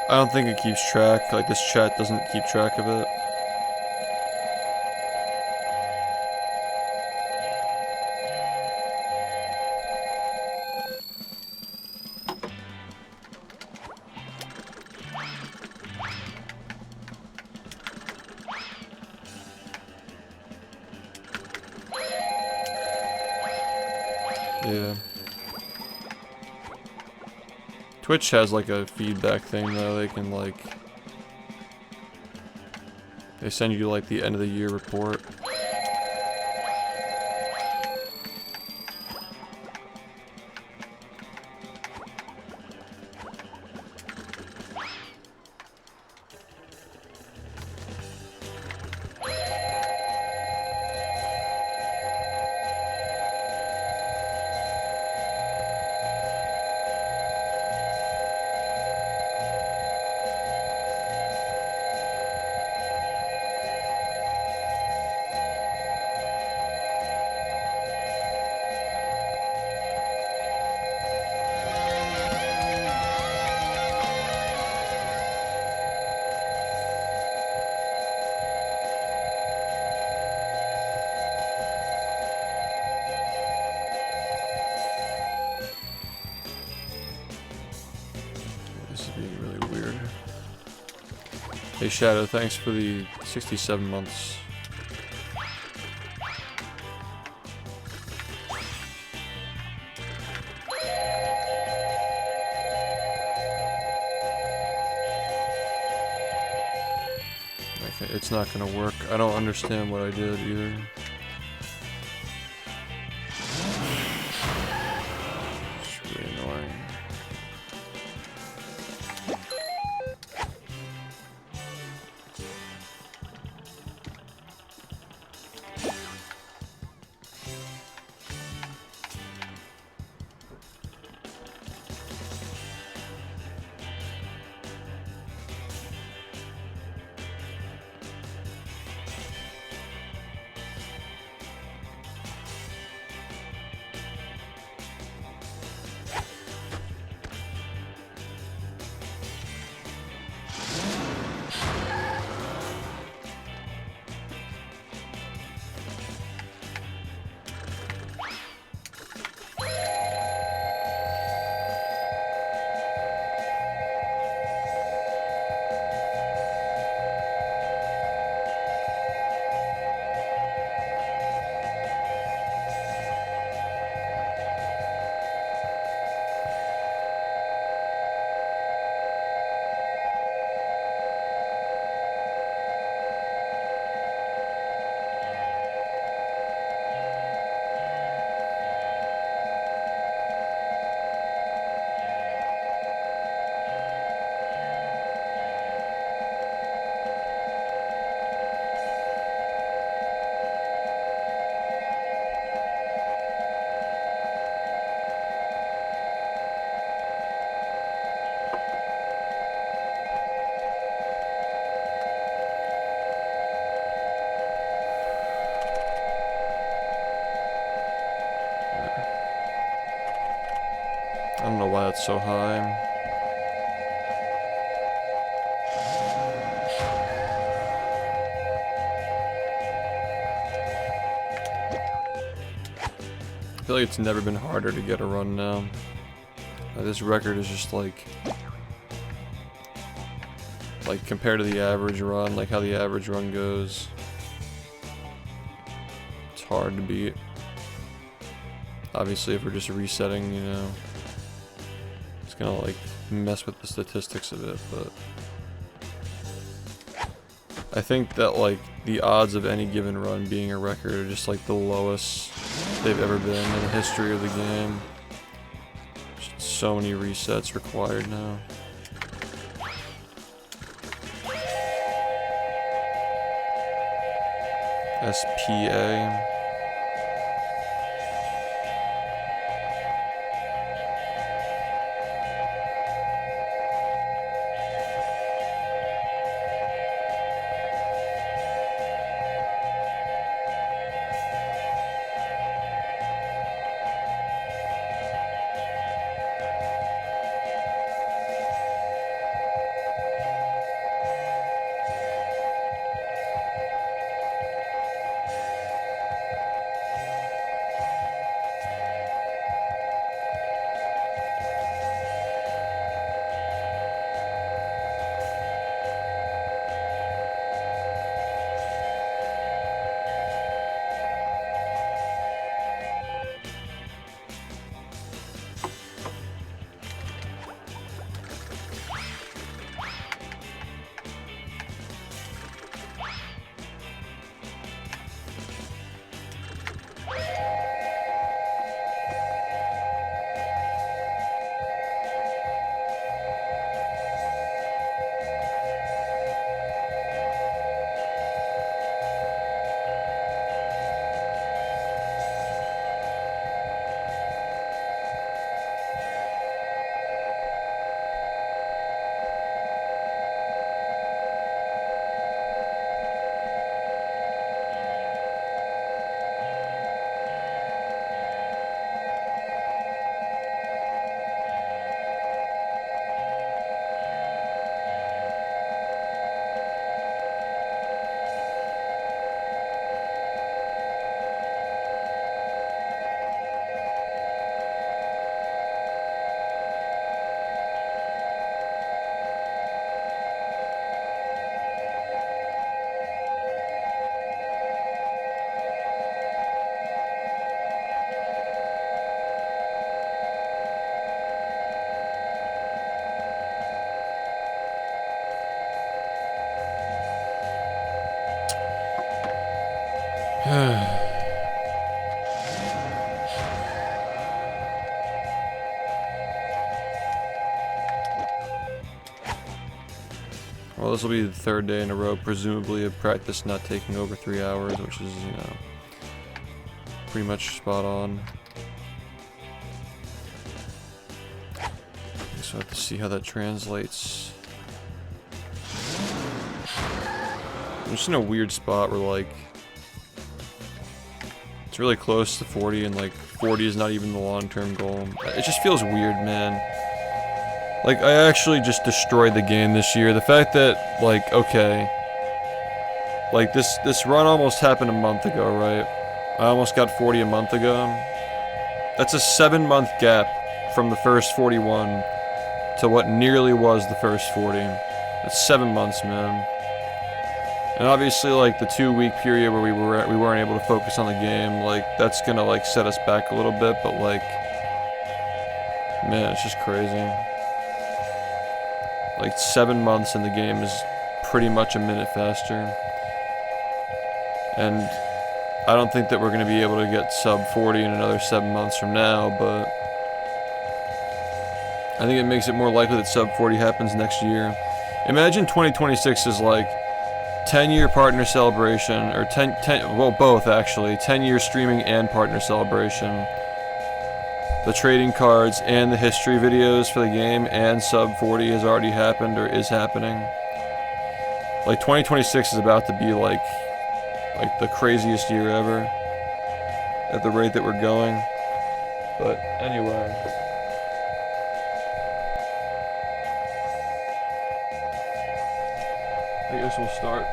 I don't think it keeps track. Like, this chat doesn't keep track of it. Yeah. Twitch has like a feedback thing though. They can like, they send you like the end of the year report. This is being really weird. Hey Shadow, thanks for the 67 months. Okay, it's not gonna work. I don't understand what I did either. It's really annoying. I don't know why that's so high. I feel like it's never been harder to get a run now. This record is just like compared to the average run, like how the average run goes, it's hard to beat. Obviously, if we're just resetting, you know, it's gonna like mess with the statistics of it, but I think that like the odds of any given run being a record are just like the lowest they've ever been in the history of the game. Just so many resets required now. SPA. Well, this will be the third day in a row, presumably, of practice not taking over 3 hours, which is, you know, pretty much spot on. So I have to see how that translates. I'm just in a weird spot where, like, it's really close to 40, and, like, 40 is not even the long-term goal. It just feels weird, man. Like, I actually just destroyed the game this year. The fact that, like, okay, like, this run almost happened a month ago, right? I almost got 40 a month ago. That's a 7-month gap from the first 41 to what nearly was the first 40. That's 7 months, man. And obviously, like, the 2-week period where we weren't able to focus on the game, like, that's gonna, like, set us back a little bit, but, like, man, it's just crazy. Like, 7 months and the game is pretty much a minute faster. And I don't think that we're going to be able to get sub 40 in another 7 months from now, but I think it makes it more likely that sub 40 happens next year. Imagine 2026 is like 10-year partner celebration, or 10, well, both actually, 10-year streaming and partner celebration. The trading cards and the history videos for the game and sub 40 has already happened or is happening. Like 2026 is about to be like the craziest year ever at the rate that we're going. But anyway, I guess we'll start.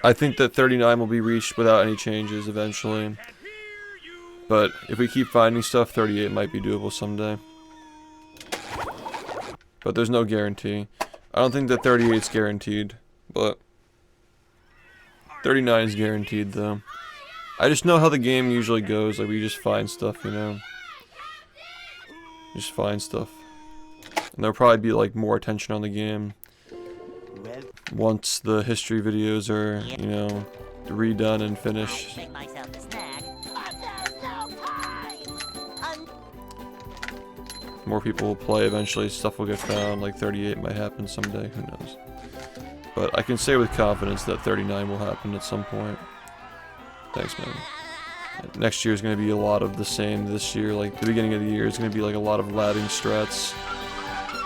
I think that 39 will be reached without any changes eventually. But if we keep finding stuff, 38 might be doable someday. But there's no guarantee. I don't think that 38 is guaranteed, but 39 is guaranteed though. I just know how the game usually goes, like we just find stuff, you know. Just find stuff. And there'll probably be like more attention on the game once the history videos are, you know, redone and finished. Make myself a snack. But there's no time! More people will play eventually, stuff will get found, like 38 might happen someday, who knows. But I can say with confidence that 39 will happen at some point. Thanks, man. Next year is going to be a lot of the same this year, like the beginning of the year is going to be like a lot of ladding strats.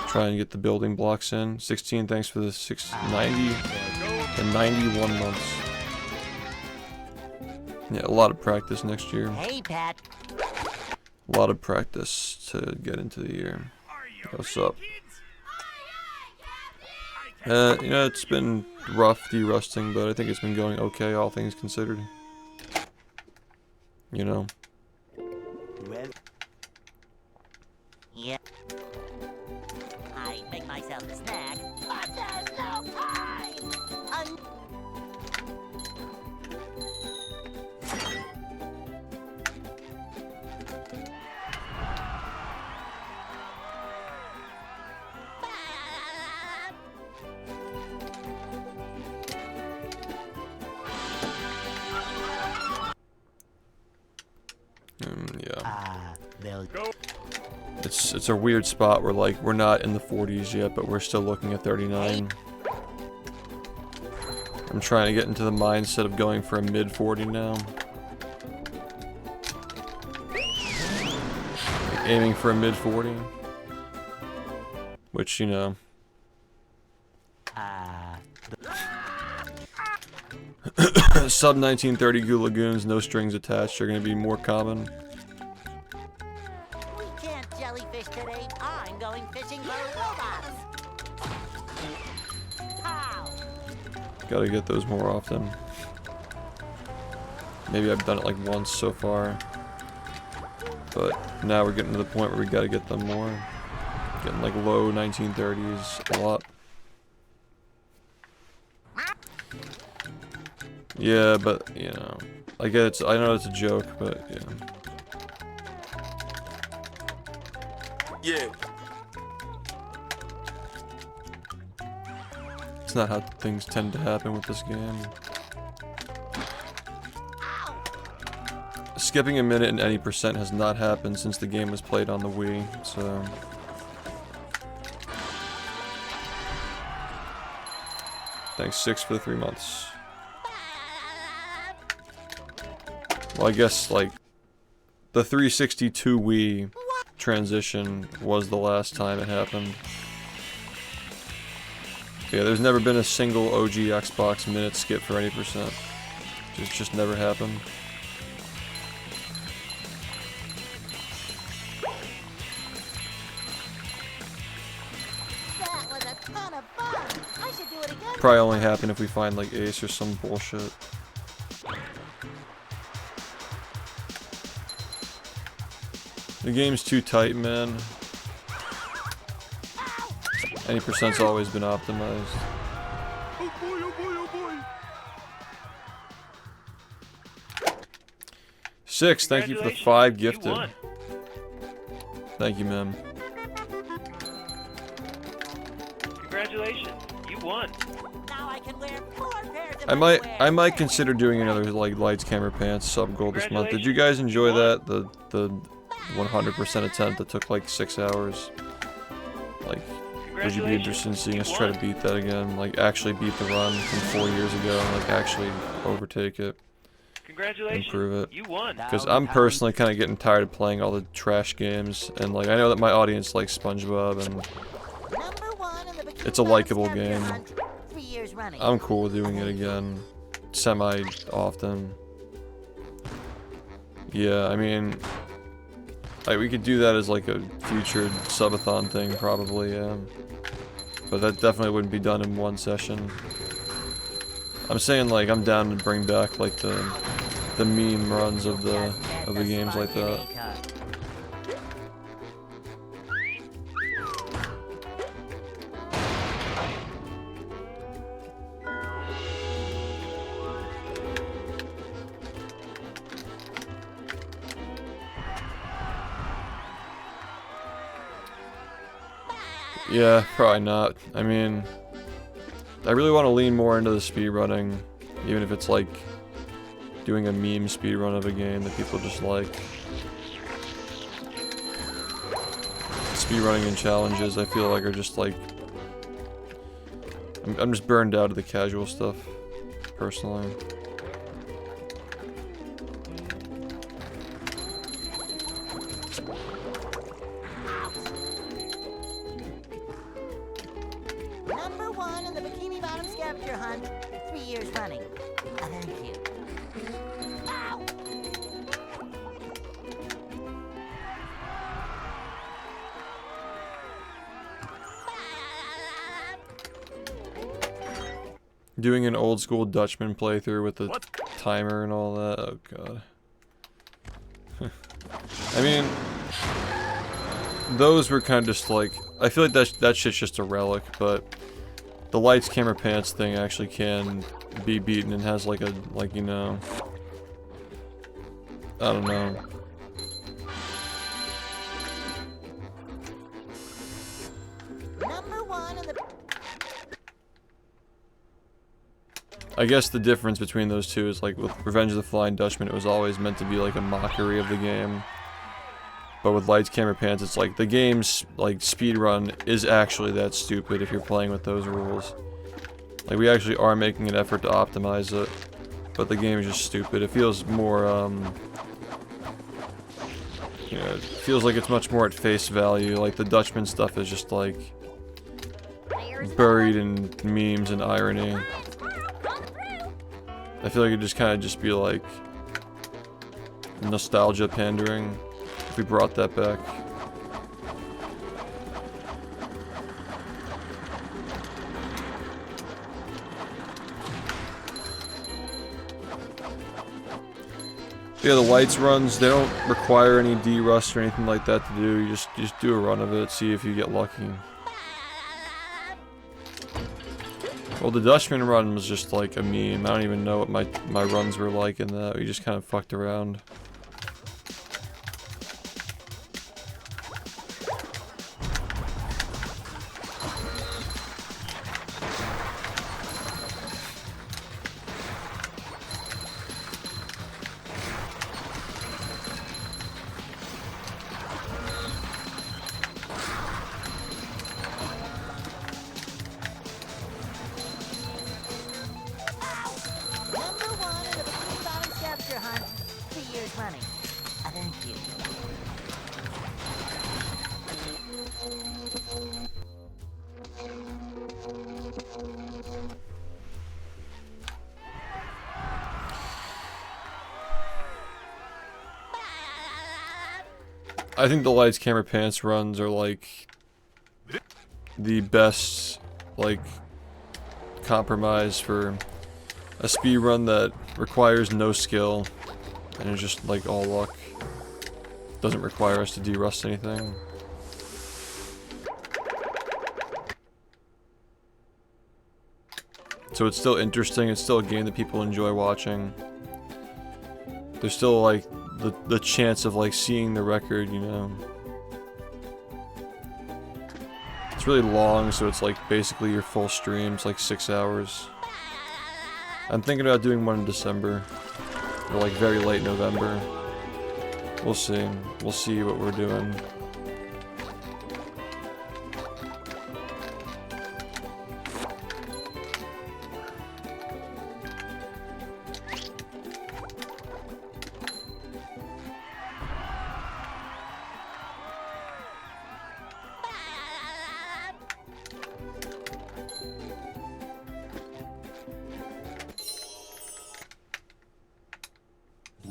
Try and get the building blocks in. 16, thanks for the 90 and 91 months. Yeah, a lot of practice next year. Hey, Pat. A lot of practice to get into the year. What's up? You know, it's been rough de-rusting, but I think it's been going okay, all things considered. You know. Yeah. I make myself a snack. But there's no time! Yeah. They'll It's a weird spot where like we're not in the 40s yet, but we're still looking at 39. I'm trying to get into the mindset of going for a mid 40 now. Like aiming for a mid 40. Which, you know. Sub 1930 Goo Lagoons, no strings attached, are going to be more common. We can't jellyfish today. I'm going fishing for robots. How? Gotta get those more often. Maybe I've done it like once so far. But now we're getting to the point where we gotta get them more. Getting like low 1930s a lot. Yeah, but, you know, I get it's, I know it's a joke, but, yeah. Yeah. It's not how things tend to happen with this game. Skipping a minute in any percent has not happened since the game was played on the Wii, so... Thanks, 6 for the 3 months. Well, I guess, like, the 362 Wii transition was the last time it happened. Yeah, there's never been a single OG Xbox minute skip for any percent. It's just never happened. That was a ton of fun. I should do it again. Probably only happen if we find, like, Ace or some bullshit. The game's too tight, man. Any percent's always been optimized. Oh boy, oh boy, oh boy. 6, thank you for the 5 gifted. Thank you, ma'am. Congratulations, you won. Now I can wear 4 pairs of I might underwear. consider doing another, like, Lights Camera Pants sub goal this month. Did you guys enjoy that? The 100% attempt that took like 6 hours. Like, would you be interested in seeing us try to beat that again? Like, actually beat the run from 4 years ago and, like, actually overtake it. Congratulations, Improve it. you won. Because I'm personally kind of getting tired of playing all the trash games, and, like, I know that my audience likes SpongeBob, and Number 1 in the Bikini it's a Bottom likable scavenger game. hunt, 3 years running. I'm cool with doing it again, semi-often. Yeah, I mean, like, we could do that as, like, a future subathon thing, probably, yeah. But that definitely wouldn't be done in one session. I'm saying, like, I'm down to bring back, like, the meme runs of the games like that. Yeah, probably not. I mean, I really want to lean more into the speedrunning, even if it's like doing a meme speedrun of a game that people just like. Speedrunning and challenges, I feel like, are just like... I'm just burned out of the casual stuff, personally. Number 1 in the Bikini Bottom scavenger hunt, 3 years running. Thank you. Ow! Doing an old school Dutchman playthrough with the timer and all that, oh god. I mean, those were kind of just like, I feel like that shit's just a relic, but the Lights Camera Pants thing actually can be beaten and has like a, like, you know, I don't know. Number 1 in the... I guess the difference between those two is, like, with Revenge of the Flying Dutchman, it was always meant to be like a mockery of the game. But with Lights Camera Pants, it's like the game's, like, speedrun is actually that stupid if you're playing with those rules. Like, we actually are making an effort to optimize it, but the game is just stupid. It feels more, you know, it feels like it's much more at face value. Like, the Dutchman stuff is just, like, buried in memes and irony. I feel like it'd just kind of just be, like, nostalgia pandering if we brought that back. Yeah, the lights runs, they don't require any D-rust or anything like that to do. You just do a run of it, see if you get lucky. Well, the Dutchman run was just like a meme. I don't even know what my runs were like in that. We just kind of fucked around. Number 1 in the Bikini Bottom scavenger hunt, 3 years running. Thank you. I think the lights, camera, pants runs are like the best like compromise for a speed run that requires no skill and is just like all luck. Doesn't require us to de-rust anything. So it's still interesting, it's still a game that people enjoy watching. There's still like the chance of like seeing the record, you know. It's really long, so it's like basically your full stream. It's like 6 hours. I'm thinking about doing one in December, or like very late November. We'll see. We'll see what we're doing.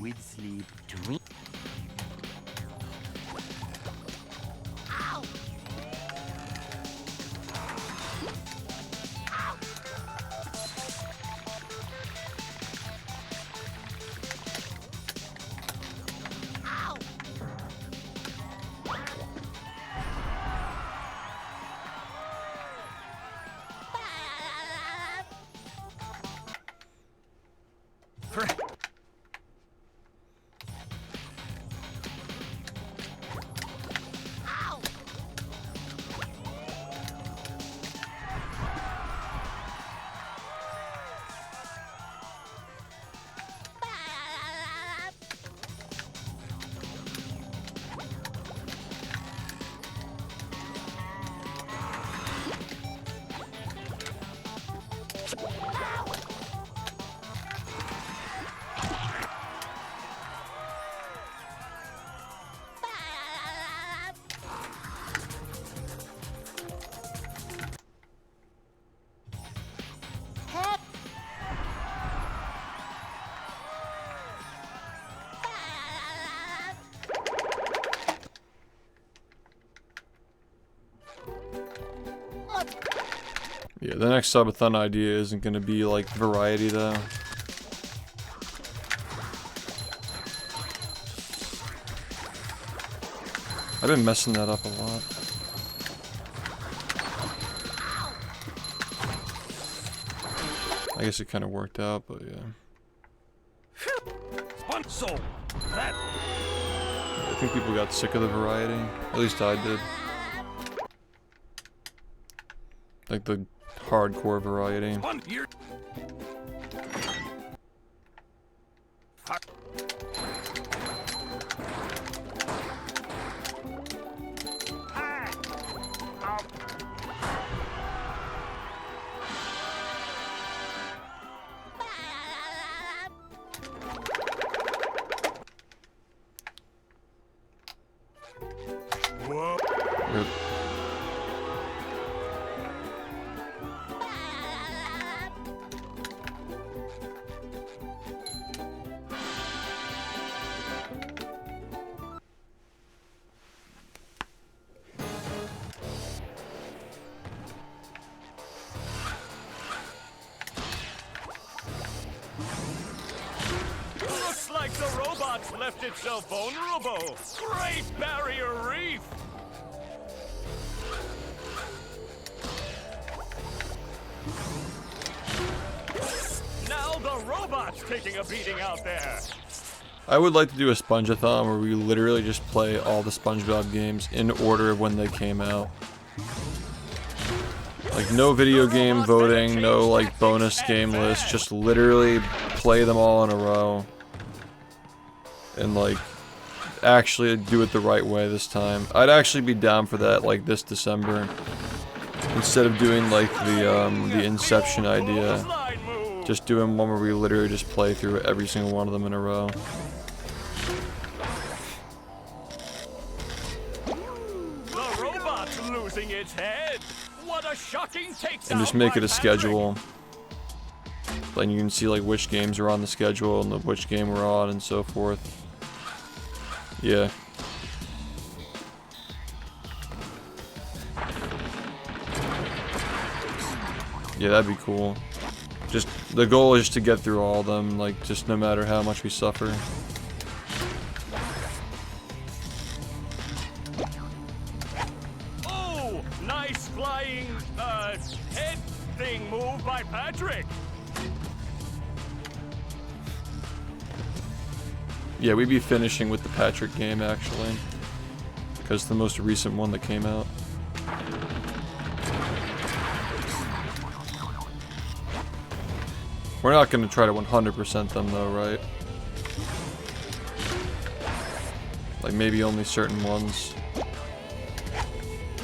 With sleep, dream. Yeah, the next subathon idea isn't gonna be like variety though. I've been messing that up a lot. I guess it kind of worked out, but yeah. I think people got sick of the variety. At least I did. Like the hardcore variety. Rip. Looks like the robots left itself vulnerable. Great Barrier Reef! The robot's taking a beating out there. I would like to do a sponge-a-thon where we literally just play all the SpongeBob games in order of when they came out. Like no video game voting, no like bonus game list, just literally play them all in a row. And like actually do it the right way this time. I'd actually be down for that like this December. Instead of doing like the Inception idea. Just doing one where we literally just play through every single one of them in a row. The robot's losing its head. What a shocking take! And just make it a schedule. Then you can see like which games are on the schedule and which game we're on and so forth. Yeah. Yeah, that'd be cool. Just the goal is just to get through all of them, like just no matter how much we suffer. Oh, nice flying head thing move by Patrick. Yeah, we'd be finishing with the Patrick game actually, because it's the most recent one that came out. We're not going to try to 100% them though, right? Like maybe only certain ones.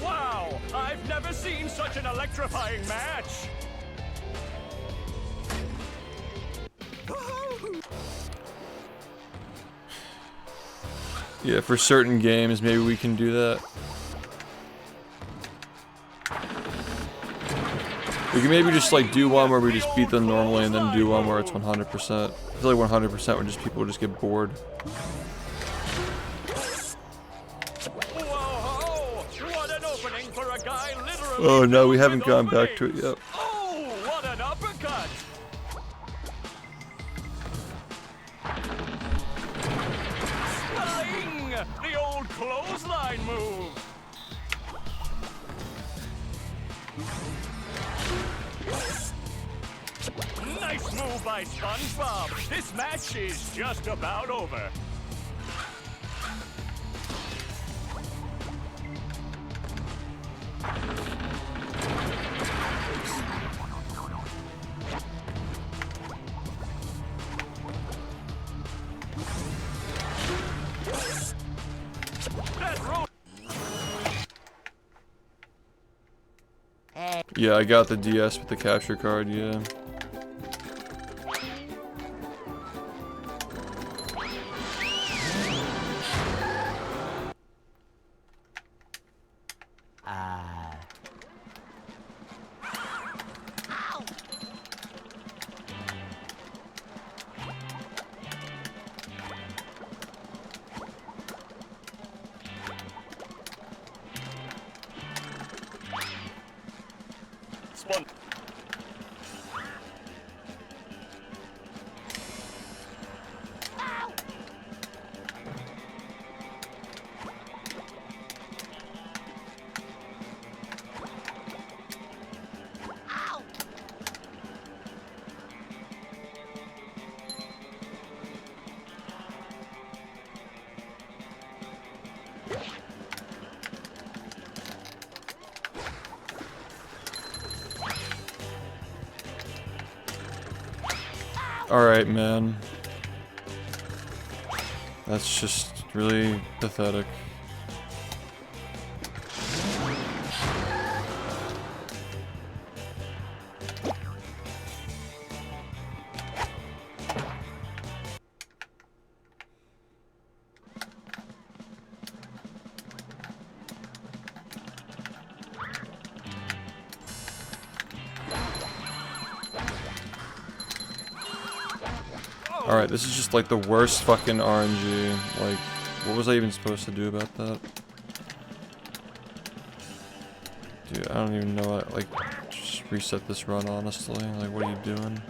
Wow, I've never seen such an electrifying match. Yeah, for certain games, maybe we can do that. We can maybe just like do one where we just beat them normally and then do one where it's 100%. I feel like 100% would just people would just get bored. Whoa, what an opening for a guy literally. Oh no, we haven't with gone back to openings. it yet. Oh, what an uppercut. Sting! The old clothesline move. Nice move by SpongeBob. This match is just about over. That rope. Hey, Yeah, I got the DS with the capture card, yeah. Spon- Alright, man. That's just really pathetic. Alright, this is just like the worst fucking RNG. Like, what was I even supposed to do about that? Dude, I don't even know. Like, just reset this run, honestly. Like, what are you doing?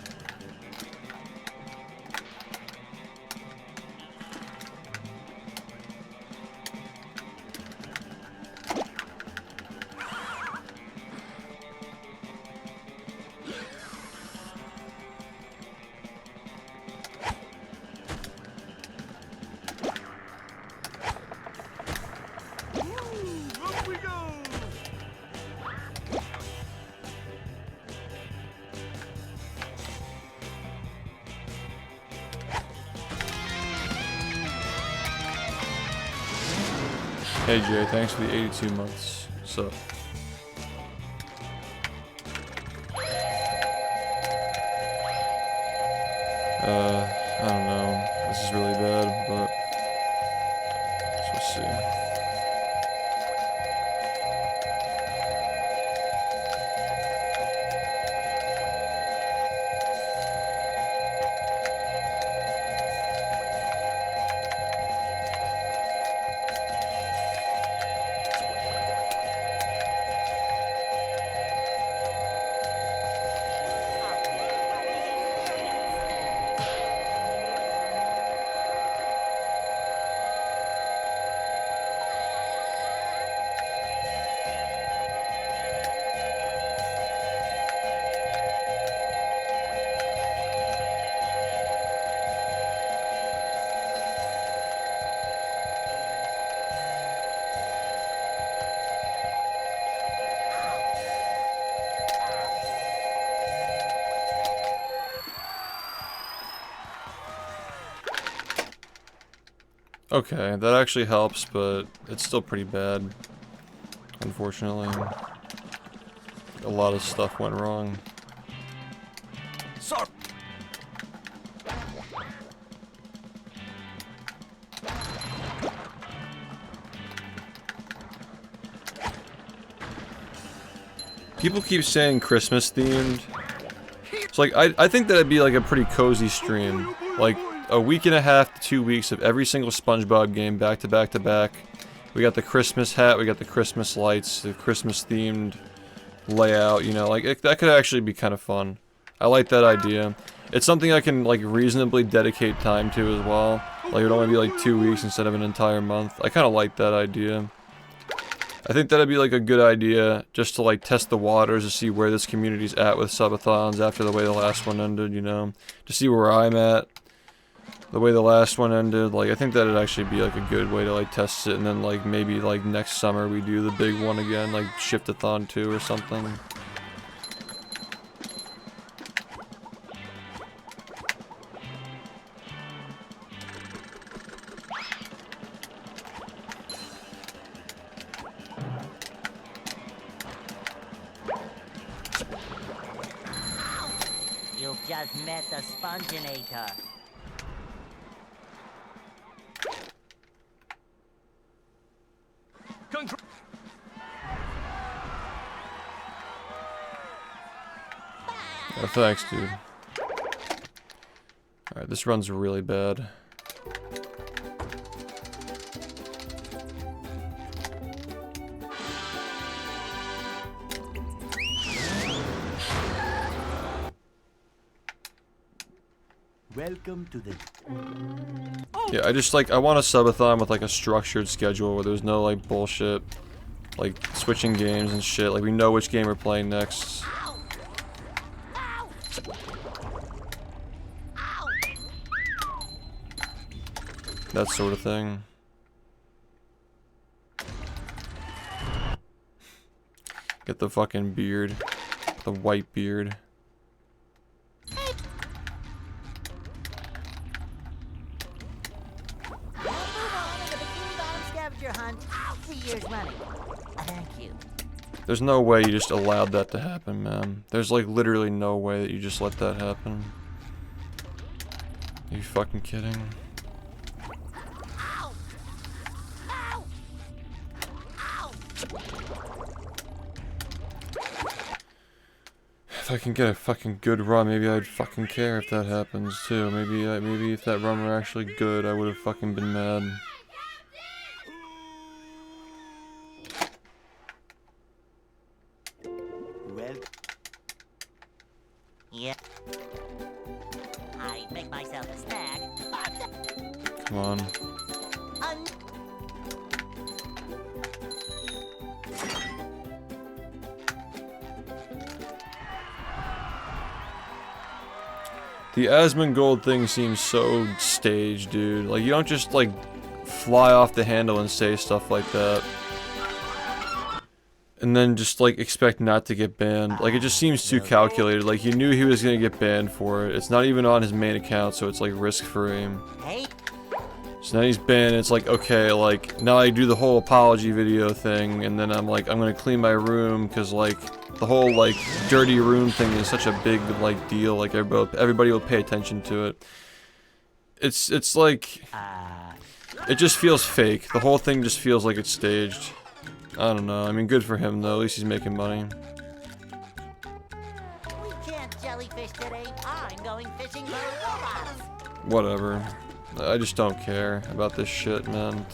Hey Jay, thanks for the 82 months. So. I don't know. This is really bad, but let's see. Okay, that actually helps, but it's still pretty bad. Unfortunately. A lot of stuff went wrong. Sorry. People keep saying Christmas themed. So like I think that'd be like a pretty cozy stream. Like a week and a half to 2 weeks of every single SpongeBob game back to back to back. We got the Christmas hat, we got the Christmas lights, the Christmas themed layout, you know, like that could actually be kind of fun. I like that idea. It's something I can like reasonably dedicate time to as well. Like it'd only be like 2 weeks instead of an entire month. I kind of like that idea. I think that'd be like a good idea just to like test the waters to see where this community's at with subathons after the way the last one ended, you know, to see where I'm at. The way the last one ended, like I think that'd actually be like a good way to like test it, and then like maybe like next summer we do the big one again, like SHiFT-a-thon 2 or something. You've just met the Sponginator. Oh, thanks, dude. Alright, this run's really bad. Welcome to the... Yeah, I just like, I want a subathon with like a structured schedule where there's no like bullshit, like switching games and shit. Like we know which game we're playing next. That sort of thing. Get the fucking beard. The white beard. Thank you. There's no way you just allowed that to happen, man. There's like literally no way that you just let that happen. Are you fucking kidding? If I can get a fucking good run, maybe I'd fucking care if that happens too. Maybe if that run were actually good, I would have fucking been mad. Well... Yeah. I make myself a snack. Come on. The Asmongold thing seems so staged, dude. Like, you don't just, like, fly off the handle and say stuff like that. And then just, like, expect not to get banned. Like, it just seems too calculated. Like, you knew he was gonna get banned for it. It's not even on his main account, so it's, like, risk-free. Hey. So now he's banned. It's like, okay, like, now I do the whole apology video thing, and then I'm like, I'm gonna clean my room, because, like, the whole, like, dirty room thing is such a big, like, deal. Like, everybody will pay attention to it. It's like, it just feels fake. The whole thing just feels like it's staged. I don't know. I mean, good for him, though. At least he's making money. We can't jellyfish today. I'm going fishing for robots. Whatever. I just don't care about this shit, man.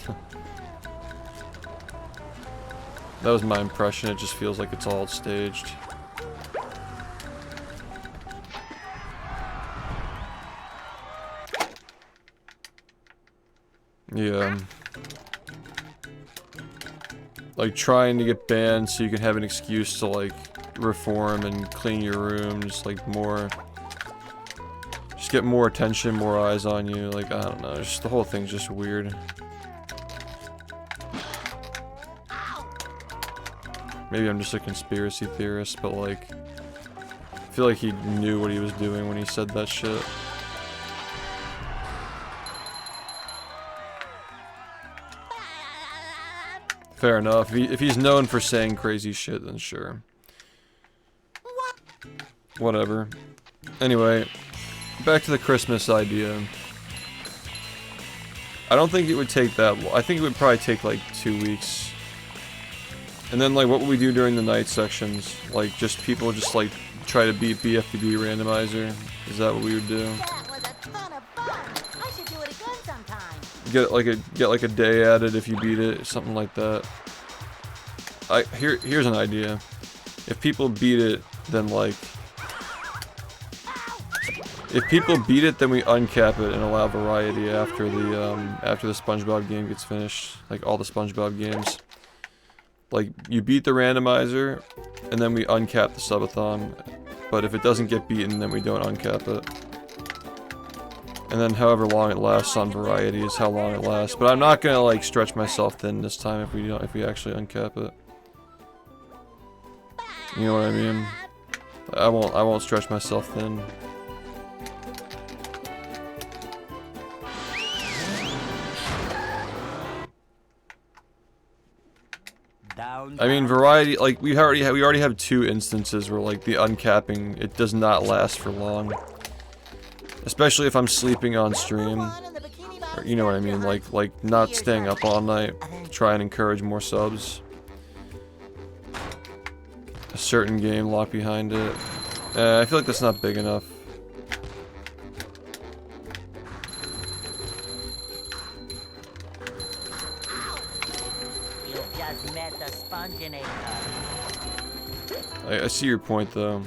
That was my impression. It just feels like it's all staged. Yeah. Like, trying to get banned so you can have an excuse to, like, reform and clean your room, just, like, more... Just get more attention, more eyes on you, like, I don't know, just the whole thing's just weird. Maybe I'm just a conspiracy theorist, but, like, I feel like he knew what he was doing when he said that shit. Fair enough. If he's known for saying crazy shit, then sure. Whatever. Anyway, back to the Christmas idea. I don't think it would take that long. I think it would probably take like 2 weeks. And then, like, what would we do during the night sections? Like, just people just like try to beat bfbb randomizer? Is that what we would do? That was a ton of fun. I should do it again sometime. Get like a day at it if you beat it, something like that. Here's an idea. If people beat it, then like, if people beat it, then we uncap it and allow variety after the SpongeBob game gets finished, like all the SpongeBob games. Like, you beat the randomizer, and then we uncap the subathon. But if it doesn't get beaten, then we don't uncap it. And then however long it lasts on variety is how long it lasts. But I'm not gonna like stretch myself thin this time if we actually uncap it. You know what I mean? I won't stretch myself thin. I mean, variety, like, we already have 2 instances where, like, the uncapping, it does not last for long. Especially if I'm sleeping on stream. Or, you know what I mean, like not staying up all night. Try and encourage more subs. A certain game locked behind it. I feel like that's not big enough. I see your point, though.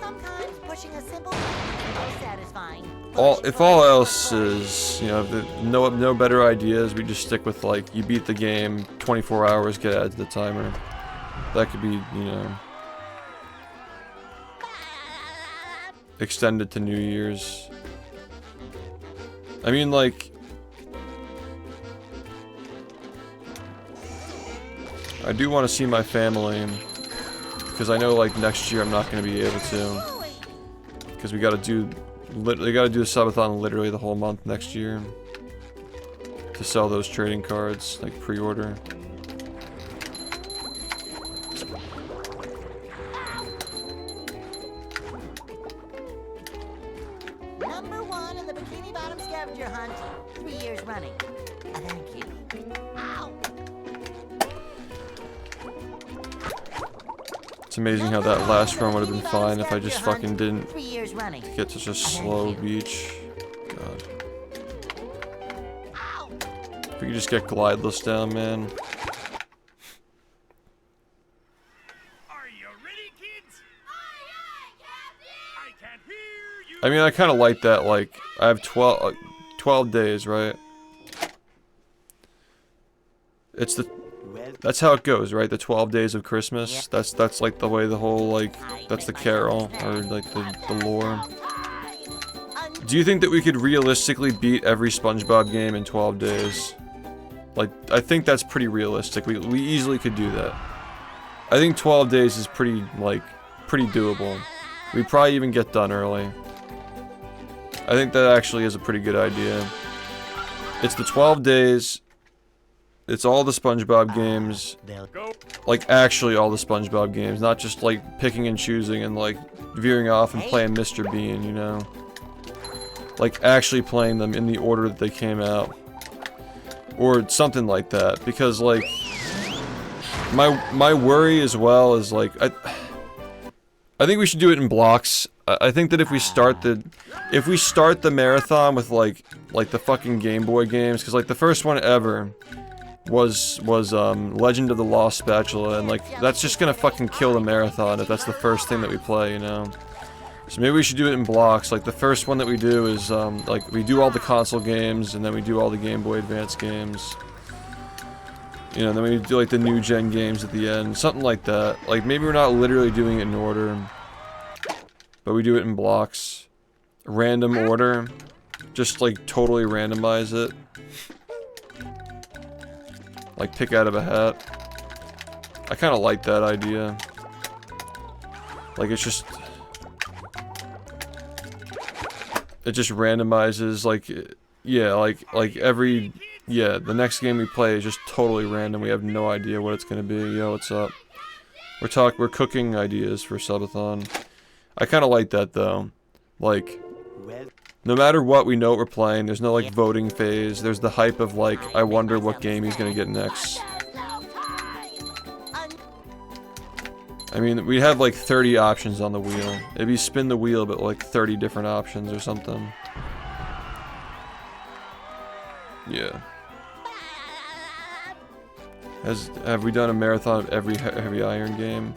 Sometimes pushing a simple is satisfying. If all else is, you know, if no better ideas, we just stick with, like, you beat the game, 24 hours, get added to the timer. That could be, you know, extended to New Year's. I mean, like, I do want to see my family, because I know, like, next year I'm not going to be able to, because we got to do the subathon literally the whole month next year to sell those trading cards, like, pre-order. Number 1 in the Bikini Bottom scavenger hunt, 3 years running. Thank you. Ow! It's amazing how that last run would have been fine if I just fucking didn't 3 years running. get such a slow beach. God. If we could just get glideless down, man. Are you ready, kids? Aye, aye, Captain! I can hear you. I mean, I kind of like that, like, I have 12 days, right? It's the... That's how it goes, right? The 12 days of Christmas. That's like the way the whole, like, that's the carol, or like the lore. Do you think that we could realistically beat every SpongeBob game in 12 days? Like, I think that's pretty realistic. We easily could do that. I think 12 days is pretty doable. We'd probably even get done early. I think that actually is a pretty good idea. It's the 12 days. It's all the SpongeBob games. Like, actually all the SpongeBob games. Not just, like, picking and choosing and, like, veering off and playing Mr. Bean, you know? Like, actually playing them in the order that they came out. Or something like that. Because, like, my worry as well is, like, I think we should do it in blocks. I think that if we start the marathon with, like the fucking Game Boy games, because, like, the first one ever was Legend of the Lost Spatula, and, like, that's just gonna fucking kill the marathon if that's the first thing that we play, you know? So maybe we should do it in blocks. Like, the first one that we do is, like, we do all the console games, and then we do all the Game Boy Advance games. You know, and then we do, like, the new gen games at the end. Something like that. Like, maybe we're not literally doing it in order, but we do it in blocks. Random order. Just, like, totally randomize it. Like, pick out of a hat. I kind of like that idea. Like, it's just... It just randomizes, like... Yeah, like every... Yeah, the next game we play is just totally random. We have no idea what it's gonna be. Yo, what's up? We're cooking ideas for Subathon. I kind of like that, though. Like... No matter what, we know what we're playing. There's no, like, voting phase. There's the hype of, like, I wonder what game he's gonna get next. I mean, we have, like, 30 options on the wheel. It'd be spin the wheel, but, like, 30 different options or something. Yeah. Have we done a marathon of every Heavy Iron game?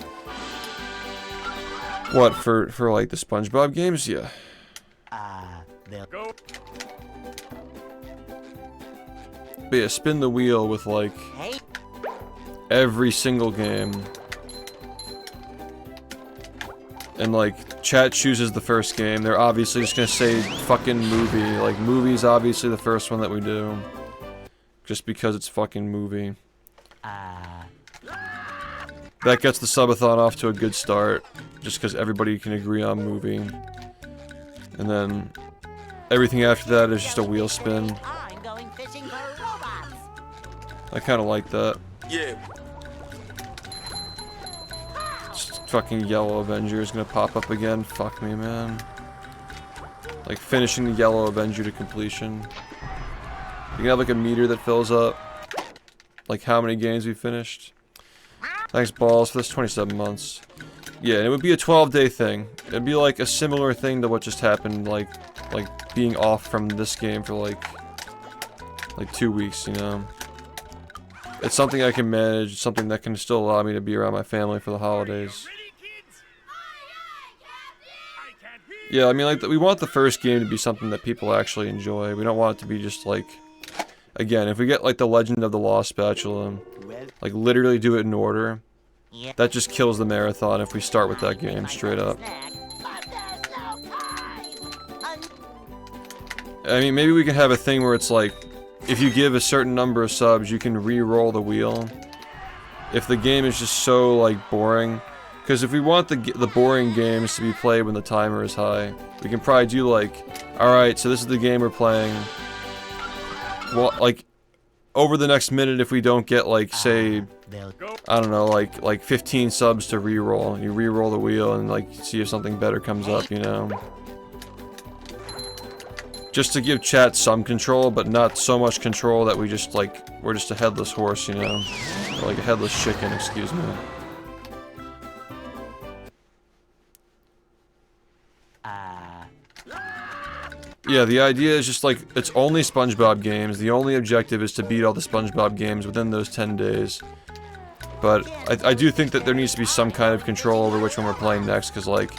What, for like, the SpongeBob games? Yeah. But yeah, spin the wheel with, like, every single game. And, like, chat chooses the first game. They're obviously just gonna say fucking movie. Like, movie's obviously the first one that we do. Just because it's fucking movie. That gets the subathon off to a good start. Just because everybody can agree on movie. And then everything after that is just a wheel spin. I'm going fishing for robots. I kind of like that. Yeah. Fucking Yellow Avenger is gonna pop up again. Fuck me, man. Like, finishing the Yellow Avenger to completion. You can have, like, a meter that fills up. Like, how many games we finished. Thanks, Balls, for this 27 months. Yeah, and it would be a 12-day thing. It'd be, like, a similar thing to what just happened, like being off from this game for, like 2 weeks, you know? It's something I can manage, something that can still allow me to be around my family for the holidays. Yeah, I mean, like, we want the first game to be something that people actually enjoy. We don't want it to be just, like... Again, if we get, like, the Legend of the Lost Spatula, like, literally do it in order, that just kills the marathon if we start with that game, straight up. I mean, maybe we can have a thing where it's, like, if you give a certain number of subs, you can re-roll the wheel. If the game is just so, like, boring... Because if we want the boring games to be played when the timer is high, we can probably do, like, alright, so this is the game we're playing. Well, like, over the next minute, if we don't get, like, say, I don't know, like 15 subs to re-roll. You re-roll the wheel and, like, see if something better comes up, you know? Just to give chat some control, but not so much control that we just, like, we're just a headless horse, you know? Or, like, a headless chicken, excuse me. Yeah, the idea is just, like, it's only SpongeBob games. The only objective is to beat all the SpongeBob games within those 10 days. But I do think that there needs to be some kind of control over which one we're playing next, because, like,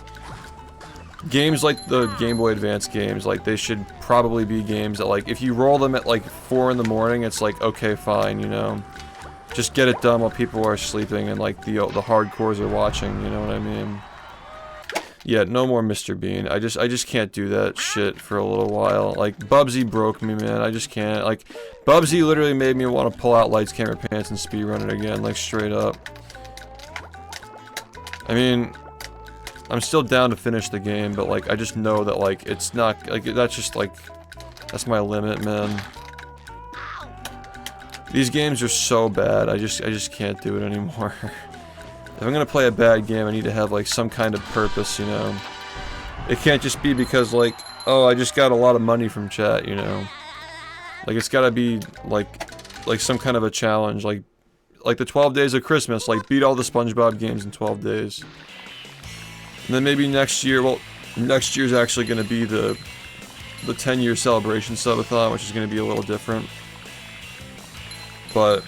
games like the Game Boy Advance games, like, they should probably be games that, like, if you roll them at, like, 4 in the morning, it's like, okay, fine, you know? Just get it done while people are sleeping and, like, the hardcores are watching, you know what I mean? Yeah, no more Mr. Bean. I just can't do that shit for a little while. Like, Bubsy broke me, man. I just can't. Like, Bubsy literally made me want to pull out Lights, Camera, Pants and speedrun it again, like, straight up. I mean, I'm still down to finish the game, but, like, I just know that, like, it's not, like, that's just, like, that's my limit, man. These games are so bad. I just can't do it anymore. If I'm gonna play a bad game, I need to have like some kind of purpose, you know. It can't just be because like, oh, I just got a lot of money from chat, you know. Like it's gotta be like some kind of a challenge, like the 12 days of Christmas, like beat all the SpongeBob games in 12 days. And then maybe next year, well, next year's actually gonna be the 10-year celebration subathon, which is gonna be a little different. But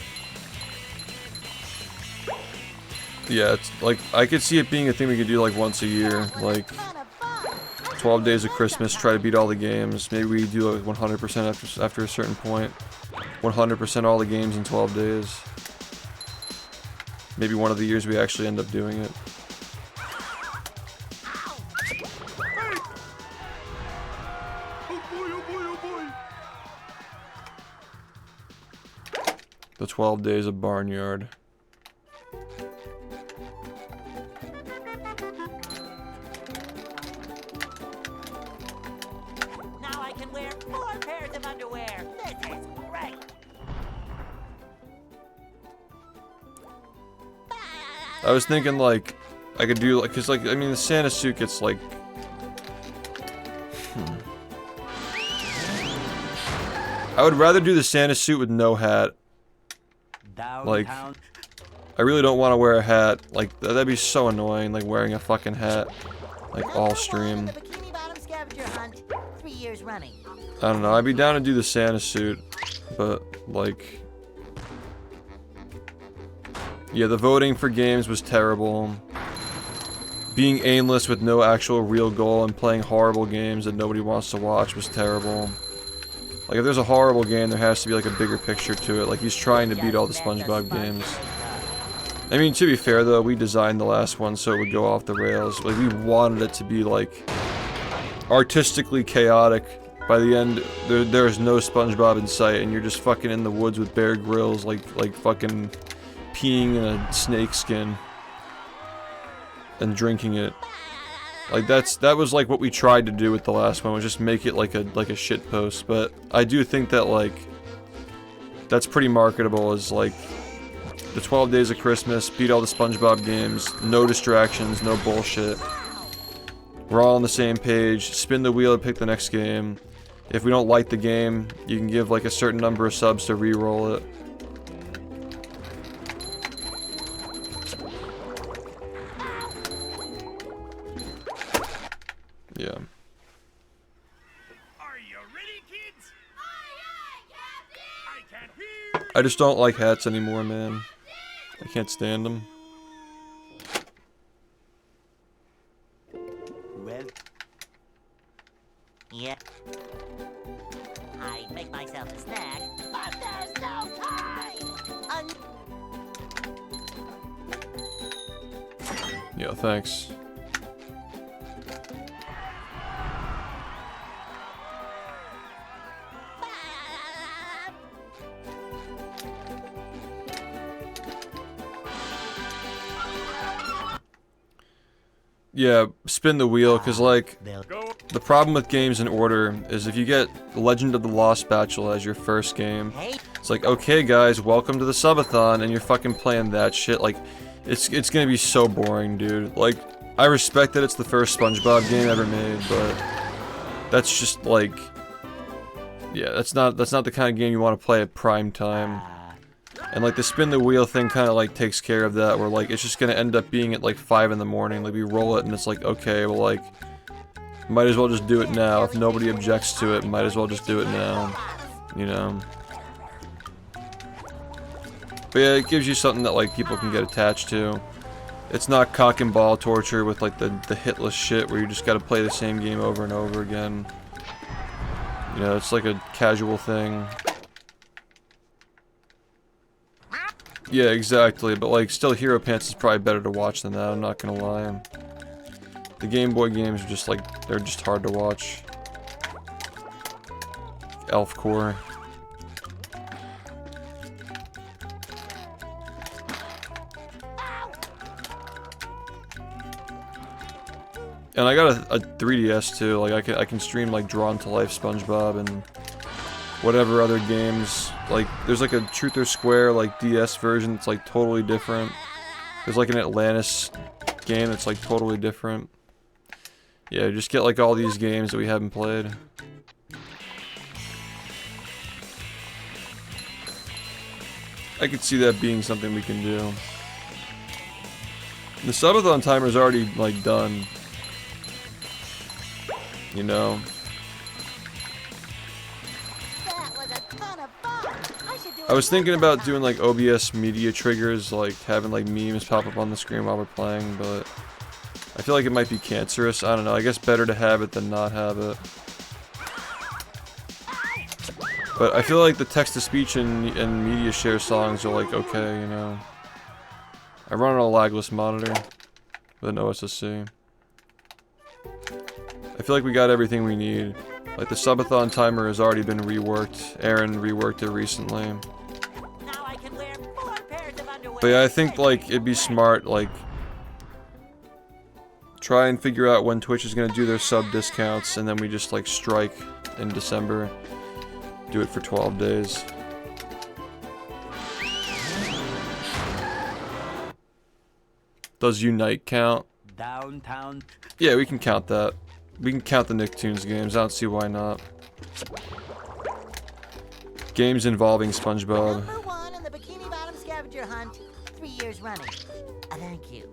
yeah, it's like I could see it being a thing we could do like once a year, like 12 days of Christmas, try to beat all the games. Maybe we do like 100% after a certain point. 100% all the games in 12 days. Maybe one of the years we actually end up doing it. The 12 days of Barnyard. Now I can wear 4 pairs of underwear. This is great. I was thinking like I could do like, cause like I mean the Santa suit gets like I would rather do the Santa suit with no hat. Like I really don't want to wear a hat. Like that'd be so annoying, like wearing a fucking hat like all stream. The Bikini Bottom Scavenger Hunt, 3 years running. I don't know, I'd be down to do the Santa suit, but like yeah, the voting for games was terrible. Being aimless with no actual real goal and playing horrible games that nobody wants to watch was terrible. Like if there's a horrible game, there has to be like a bigger picture to it. Like he's trying to beat all the SpongeBob games. I mean, to be fair though, we designed the last one so it would go off the rails. Like we wanted it to be like artistically chaotic. By the end, there's no SpongeBob in sight, and you're just fucking in the woods with Bear Grylls, like fucking peeing in a snake skin and drinking it. Like that was like what we tried to do with the last one, was just make it like a shit post. But I do think that like that's pretty marketable, as like the 12 days of Christmas, beat all the SpongeBob games, no distractions, no bullshit. We're all on the same page, spin the wheel to pick the next game. If we don't like the game, you can give like a certain number of subs to re-roll it. Yeah. Are you ready, kids? I can't hear. I just don't like hats anymore, man. I can't stand them. Well, Yeah. I'd make myself a snack, but there's no time. Yeah, thanks. Yeah, spin the wheel, cause like, Go. the problem with games in order is if you get Legend of the Lost Spatula as your first game, it's like, okay guys, welcome to the subathon, and you're fucking playing that shit. Like, it's gonna be so boring, dude. Like, I respect that it's the first SpongeBob game ever made, but that's just like, yeah, that's not the kind of game you want to play at prime time. And like the spin the wheel thing kind of like takes care of that, where like it's just gonna end up being at like 5 in the morning. Like we roll it and it's like, okay, well like, might as well just do it now. If nobody objects to it, might as well just do it now, you know. But yeah, it gives you something that like people can get attached to. It's not cock and ball torture with like the hitless shit where you just gotta play the same game over and over again. You know, it's like a casual thing. Yeah, exactly, but like, still Hero Pants is probably better to watch than that, I'm not gonna lie. The Game Boy games are just like, they're just hard to watch. Elf Core. And I got a 3DS too, like I can stream like Drawn to Life SpongeBob and whatever other games. Like, there's like a Truth or Square, like, DS version that's like totally different. There's like an Atlantis game that's like totally different. Yeah, just get like all these games that we haven't played. I could see that being something we can do. The subathon timer is already like done. You know. That was a ton of fun. I should do I was it thinking about sometime. doing like OBS media triggers, like having like memes pop up on the screen while we're playing, but I feel like it might be cancerous. I don't know. I guess better to have it than not have it. But I feel like the text-to-speech and media share songs are like okay, you know. I run on a lagless monitor with an OSSC. I feel like we got everything we need. Like the subathon timer has already been reworked. Aaron reworked it recently. Now I can wear 4 pairs of underwear. But yeah, I think like it'd be smart, like try and figure out when Twitch is gonna do their sub discounts, and then we just like strike in December. Do it for 12 days. Does Unite count? Downtown. Yeah, we can count that. We can count the Nicktoons games. I don't see why not. Games involving SpongeBob. Number 1 in the Bikini Bottom scavenger hunt, 3 years running. Thank you.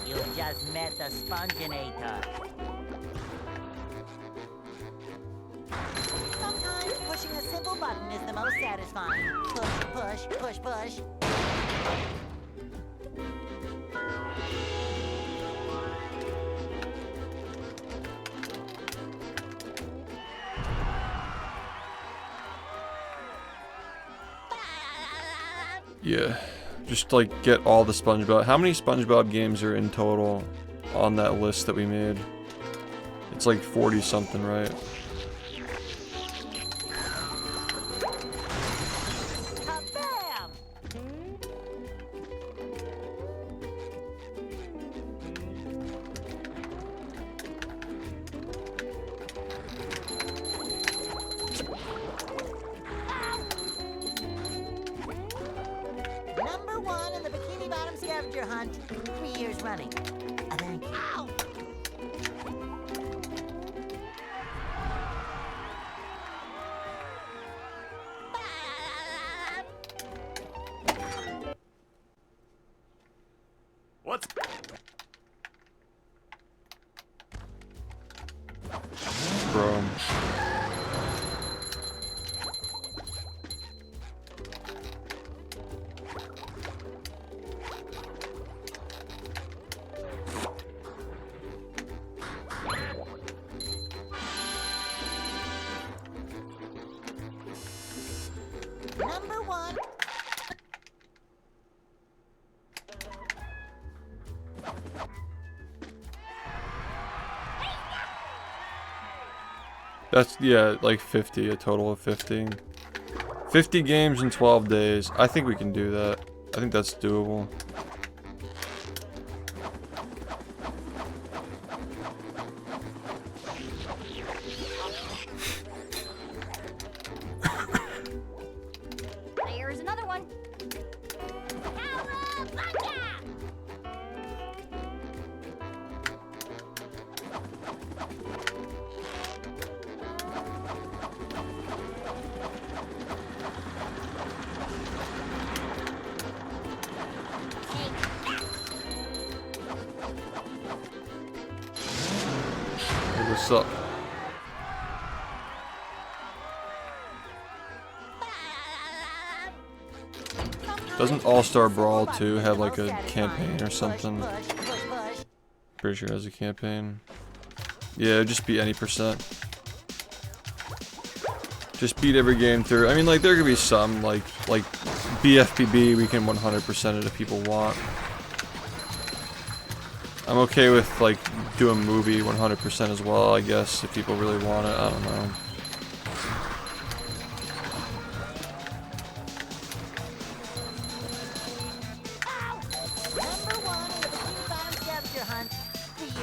You just met the Sponginator. Sometimes pushing a simple button is the most satisfying. Push, push, push, push. Yeah. Just like get all the SpongeBob. How many SpongeBob games are in total on that list that we made? It's like 40 something, right? Kabam! Number 1 in the Bikini Bottom scavenger hunt, 3 years running. Thank you. Ow! What's... Chrome. Number 1. That's, yeah, like 50, a total of 50. 50 games in 12 days. I think we can do that. I think that's doable. There's another one. Cowabunga! Hey, what's up? Doesn't All-Star Brawl 2 have like a campaign or something? Push, push, push, push. Pretty sure it has a campaign. Yeah, it'd just be any percent. Just beat every game through. I mean, like, there could be some, like bfbb, we can 100% it if people want. I'm okay with, like, doing movie 100% as well, I guess, if people really want it. I don't know.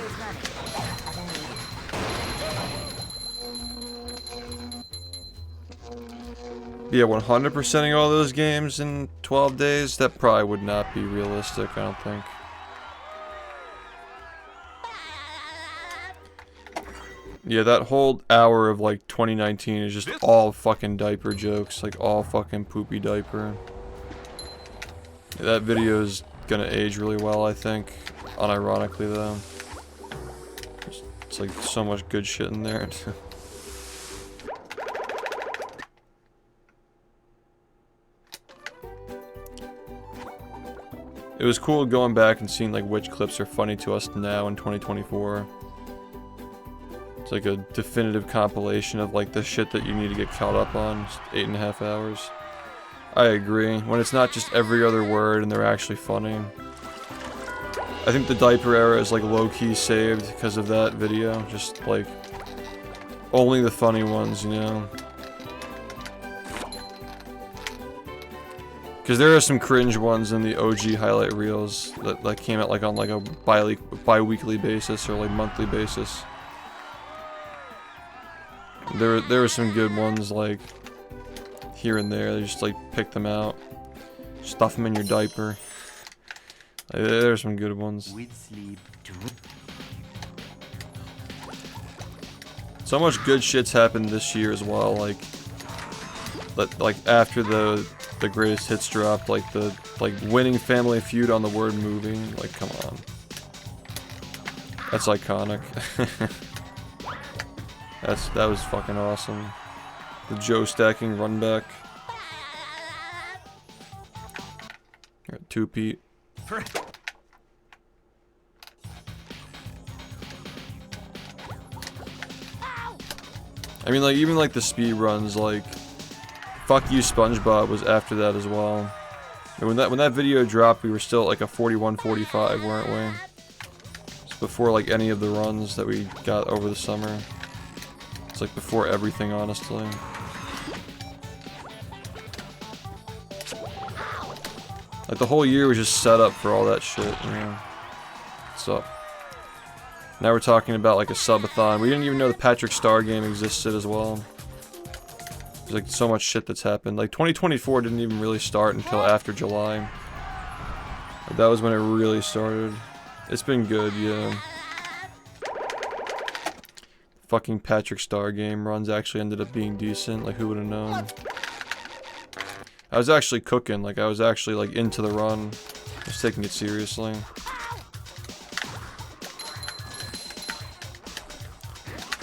years running. Yeah, 100%ing all those games in 12 days, that probably would not be realistic, I don't think. Yeah, that whole hour of like 2019 is just all fucking diaper jokes, like all fucking poopy diaper. Yeah, that video is gonna age really well, I think. Unironically though. It's like so much good shit in there. It was cool going back and seeing like which clips are funny to us now in 2024. It's like a definitive compilation of like the shit that you need to get caught up on. It's 8.5 hours. I agree. When it's not just every other word and they're actually funny. I think the diaper era is like low-key saved because of that video. Just like only the funny ones, you know. Because there are some cringe ones in the OG highlight reels that came out like on like a bi-weekly basis or like monthly basis. There were some good ones like here and there. They just like pick them out, stuff them in your diaper. Like, there are some good ones. So much good shit's happened this year as well. Like after the greatest hits dropped, like the winning Family Feud on the word moving. Like, come on, that's iconic. That was fucking awesome. The Joe stacking run back. Two Pete. I mean, like even like the speed runs, like Fuck You SpongeBob was after that as well. And when that video dropped, we were still at like a 41-45, weren't we? It's before like any of the runs that we got over the summer. It's like before everything, honestly. Like the whole year was just set up for all that shit, you know. So now we're talking about like a subathon. We didn't even know the Patrick Star game existed as well. There's like so much shit that's happened. Like 2024 didn't even really start until after July. But that was when it really started. It's been good, yeah. Fucking Patrick Star game runs actually ended up being decent. Like, who would have known? I was actually cooking. Like, I was actually like into the run. I was taking it seriously.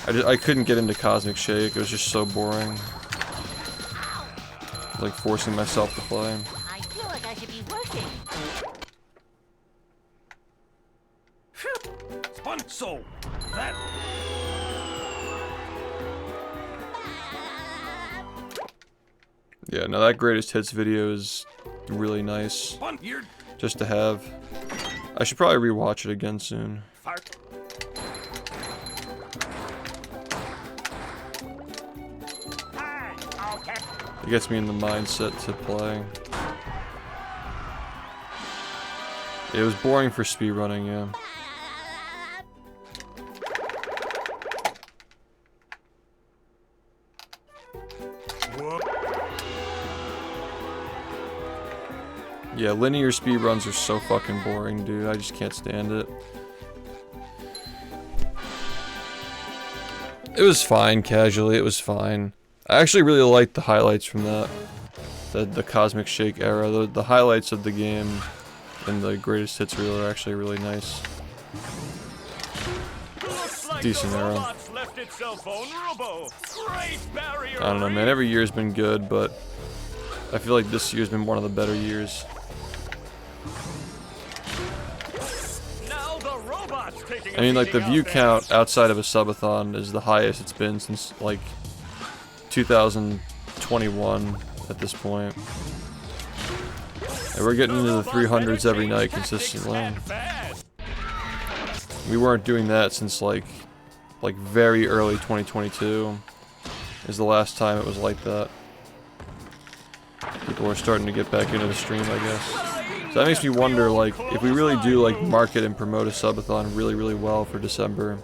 I couldn't get into Cosmic Shake. It was just so boring. Like forcing myself to play. I feel like I should be working. So that Yeah, no, that greatest hits video is really nice. Just to have. I should probably rewatch it again soon. It gets me in the mindset to play. It was boring for speedrunning, yeah. Yeah, linear speedruns are so fucking boring, dude. I just can't stand it. It was fine, casually. It was fine. I actually really liked the highlights from that. The Cosmic Shake era. The highlights of the game and the greatest hits reel are actually really nice. Decent era. I don't know, man. Every year's been good, but I feel like this year's been one of the better years. I mean, like, the view count outside of a subathon is the highest it's been since, like, 2021 at this point. And we're getting into the 300s every night consistently. We weren't doing that since, like very early 2022 is the last time it was like that. People are starting to get back into the stream, I guess. Is So that makes me wonder, like, if we really do, like, market and promote a subathon really, really well for December,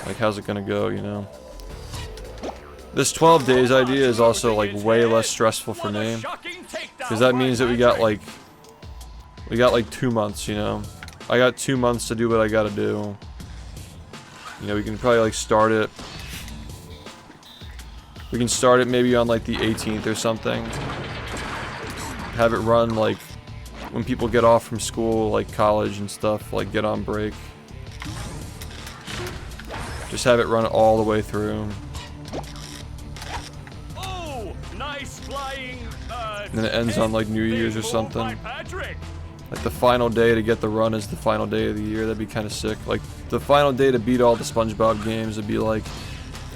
like, how's it gonna go, you know? This 12 days idea is also, like, way less stressful for me, because that means that we got, like, 2 months, you know? I got 2 months to do what I gotta do. You know, we can probably, like, start it. We can start it maybe on, like, the 18th or something. Have it run, like, when people get off from school, like, college and stuff, like, get on break. Just have it run all the way through. Oh, nice flying, And then it ends on, like, New Year's or something. Like, the final day to get the run is the final day of the year. That'd be kind of sick. Like, the final day to beat all the SpongeBob games would be, like,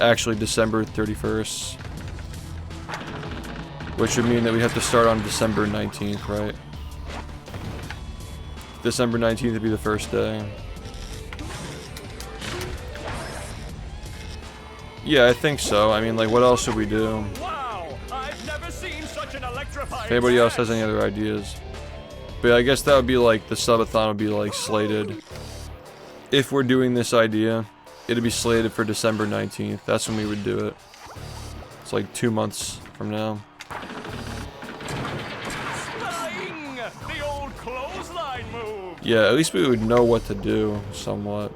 actually December 31st. Which would mean that we have to start on December 19th, right? December 19th would be the first day. Yeah, I think so. I mean, like, what else should we do? Wow, I've never seen such an electrifying. If anybody else has any other ideas. But yeah, I guess that would be like, the subathon would be like slated. If we're doing this idea, it'd be slated for December 19th. That's when we would do it. It's like 2 months from now. Flying! The old clothesline move. Yeah, at least we would know what to do, somewhat.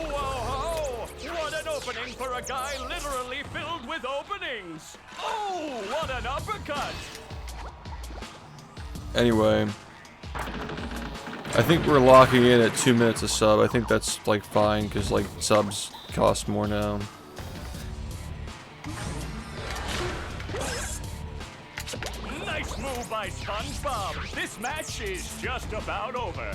Whoa! What an opening for a guy literally filled with openings. Oh, what an uppercut! Anyway, I think we're locking in at 2 minutes a sub. I think that's like fine, because like subs cost more now. Nice move by SpongeBob. This match is just about over.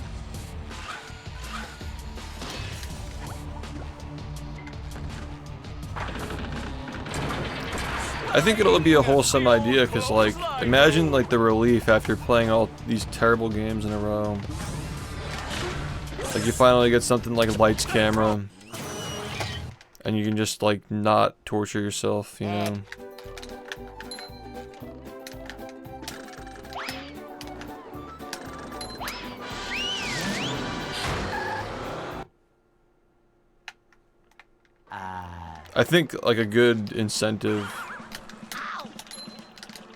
I think it'll be a wholesome idea, because like, imagine like the relief after playing all these terrible games in a row. Like, you finally get something like lights, camera, and you can just like not torture yourself, you know? I think like a good incentive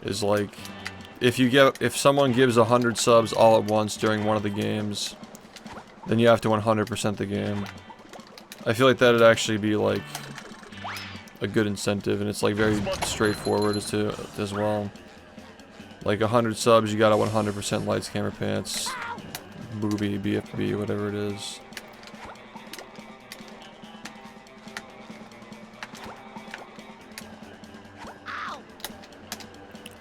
is like, if someone gives 100 subs all at once during one of the games, then you have to 100% the game. I feel like that'd actually be like a good incentive, and it's like very straightforward as well. Like 100 subs, you got a 100% lights, camera, pants, booby, bfbb, whatever it is.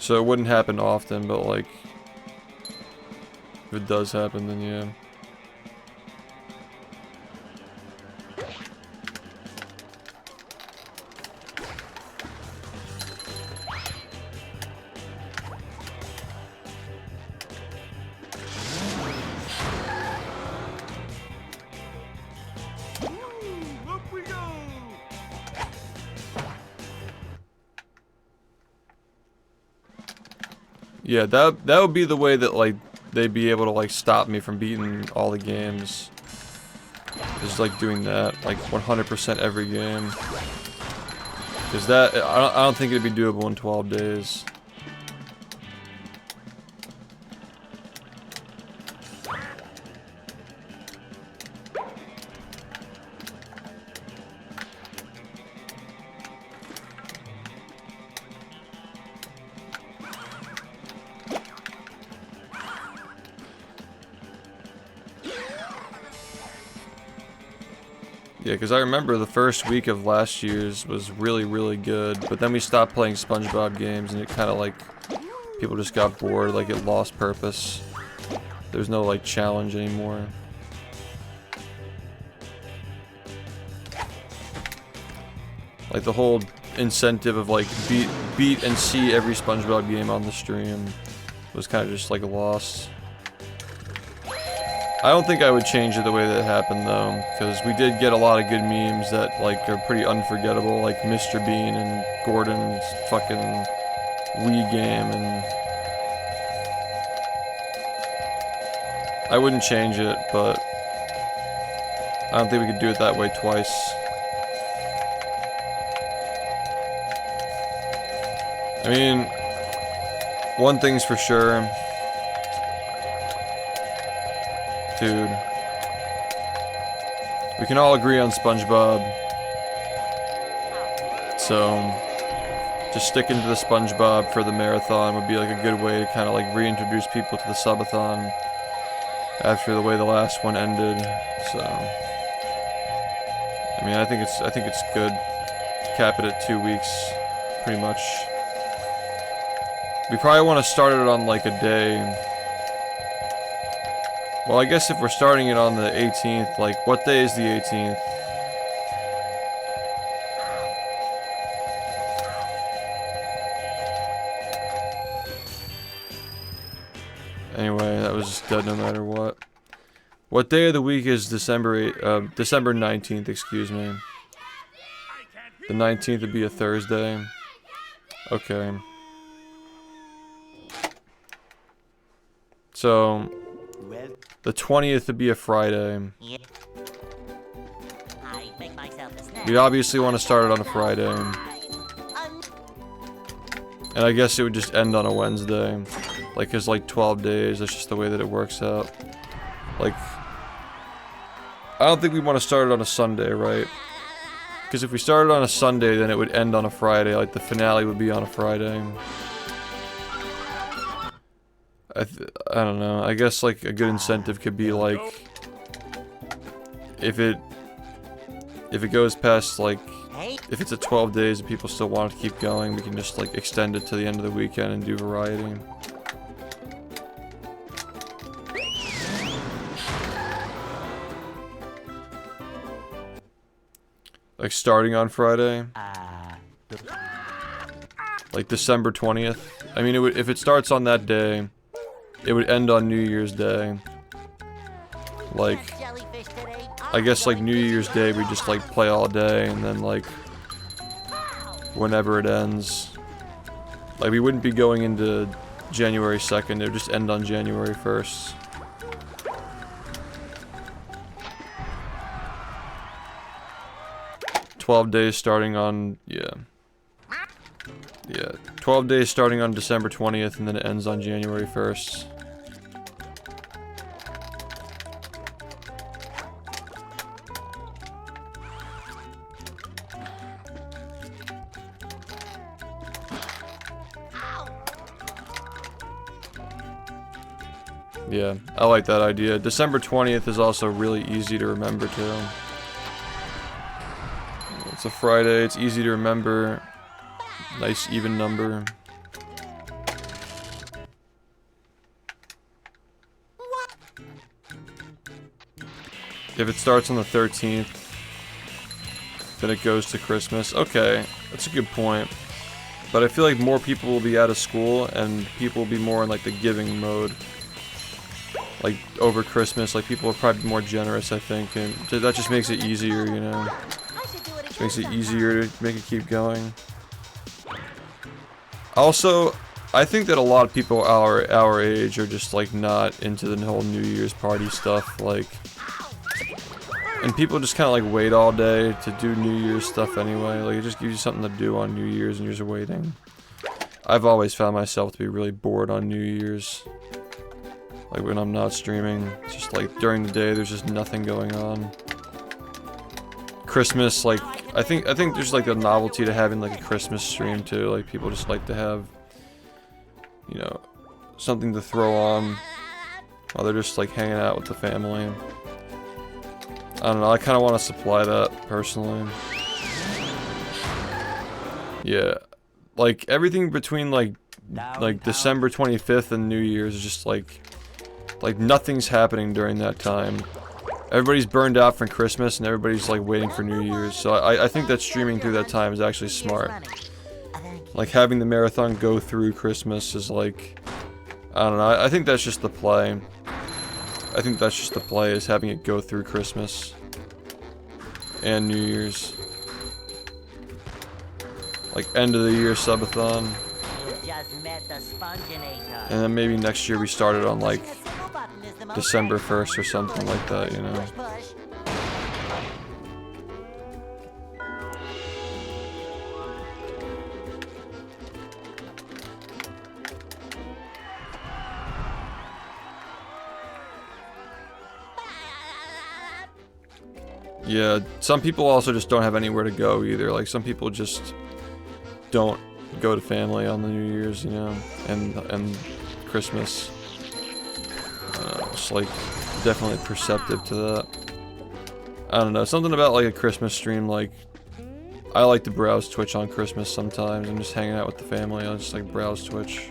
So it wouldn't happen often, but like, if it does happen, then yeah. Up we go! Yeah, that would be the way that like they'd be able to like stop me from beating all the games. Just like doing that, like 100% every game. Cause that I don't think it'd be doable in 12 days. Yeah, because I remember the first week of last year's was really, really good, but then we stopped playing SpongeBob games, and it kind of like, people just got bored, like it lost purpose. There's no like challenge anymore. Like the whole incentive of like beat and see every SpongeBob game on the stream was kind of just like lost. I don't think I would change it the way that it happened though, because we did get a lot of good memes that like are pretty unforgettable, like Mr. Bean and Gordon's fucking Wii game, and I wouldn't change it, but I don't think we could do it that way twice. I mean, one thing's for sure, dude. We can all agree on SpongeBob. So, just sticking to the SpongeBob for the marathon would be like a good way to kind of like reintroduce people to the subathon after the way the last one ended. So, I mean, I think it's good. Cap it at 2 weeks, pretty much. We probably want to start it on like a day. Well, I guess if we're starting it on the 18th, like what day is the 18th? Anyway, that was just dead no matter what. What day of the week is December 19th, excuse me. The 19th would be a Thursday. Okay. So, the 20th would be a Friday. Yeah. I make myself a snack. We obviously want to start it on a Friday. And I guess it would just end on a Wednesday. Like, it's like 12 days, that's just the way that it works out. Like, I don't think we want to start it on a Sunday, right? Because if we started on a Sunday, then it would end on a Friday. Like, the finale would be on a Friday. I don't know. I guess, like, a good incentive could be, like, if it goes past, like, if it's at 12 days and people still want it to keep going, we can just, like, extend it to the end of the weekend and do variety. Like, starting on Friday? Like, December 20th? I mean, it would, if it starts on that day, it would end on New Year's Day. Like, I guess, like, New Year's Day, we just, like, play all day, and then, like, whenever it ends. Like, we wouldn't be going into January 2nd, it would just end on January 1st. "12 days starting on, yeah. 12 days starting on December 20th, and then it ends on January 1st. Yeah, I like that idea. December 20th is also really easy to remember too. It's a Friday, it's easy to remember. Nice even number. If it starts on the 13th, then it goes to Christmas. Okay, that's a good point. But I feel like more people will be out of school and people will be more in like the giving mode. Like over Christmas, like people will probably be more generous, I think, and that just makes it easier, you know. Just makes it easier to make it keep going. Also, I think that a lot of people our age are just like not into the whole New Year's party stuff, like, and people just kind of like wait all day to do New Year's stuff anyway. Like, it just gives you something to do on New Year's and you're just waiting. I've always found myself to be really bored on New Year's. Like when I'm not streaming, it's just like during the day there's just nothing going on. Christmas, like, I think there's like a novelty to having like a Christmas stream too. Like people just like to have, you know, something to throw on while they're just like hanging out with the family. I don't know, I kind of want to supply that personally. Yeah, like everything between like December 25th and New Year's is just like nothing's happening during that time. Everybody's burned out from Christmas and everybody's like waiting for New Year's. So I think that streaming through that time is actually smart. Like having the marathon go through Christmas is like, I don't know, I think that's just the play. I think that's just the play, is having it go through Christmas and New Year's. Like end of the year subathon. You just met the Sponginator. And then maybe next year we started on like Pushing a single button is the most December painful. 1st or something like that, you know. Push, push. Yeah, some people also just don't have anywhere to go either. Like some people just don't go to family on the New Year's, you know, and Christmas. It's like definitely perceptive to that. I don't know, something about like a Christmas stream. Like I like to browse Twitch on Christmas sometimes. I'm just hanging out with the family. I'll just like browse Twitch.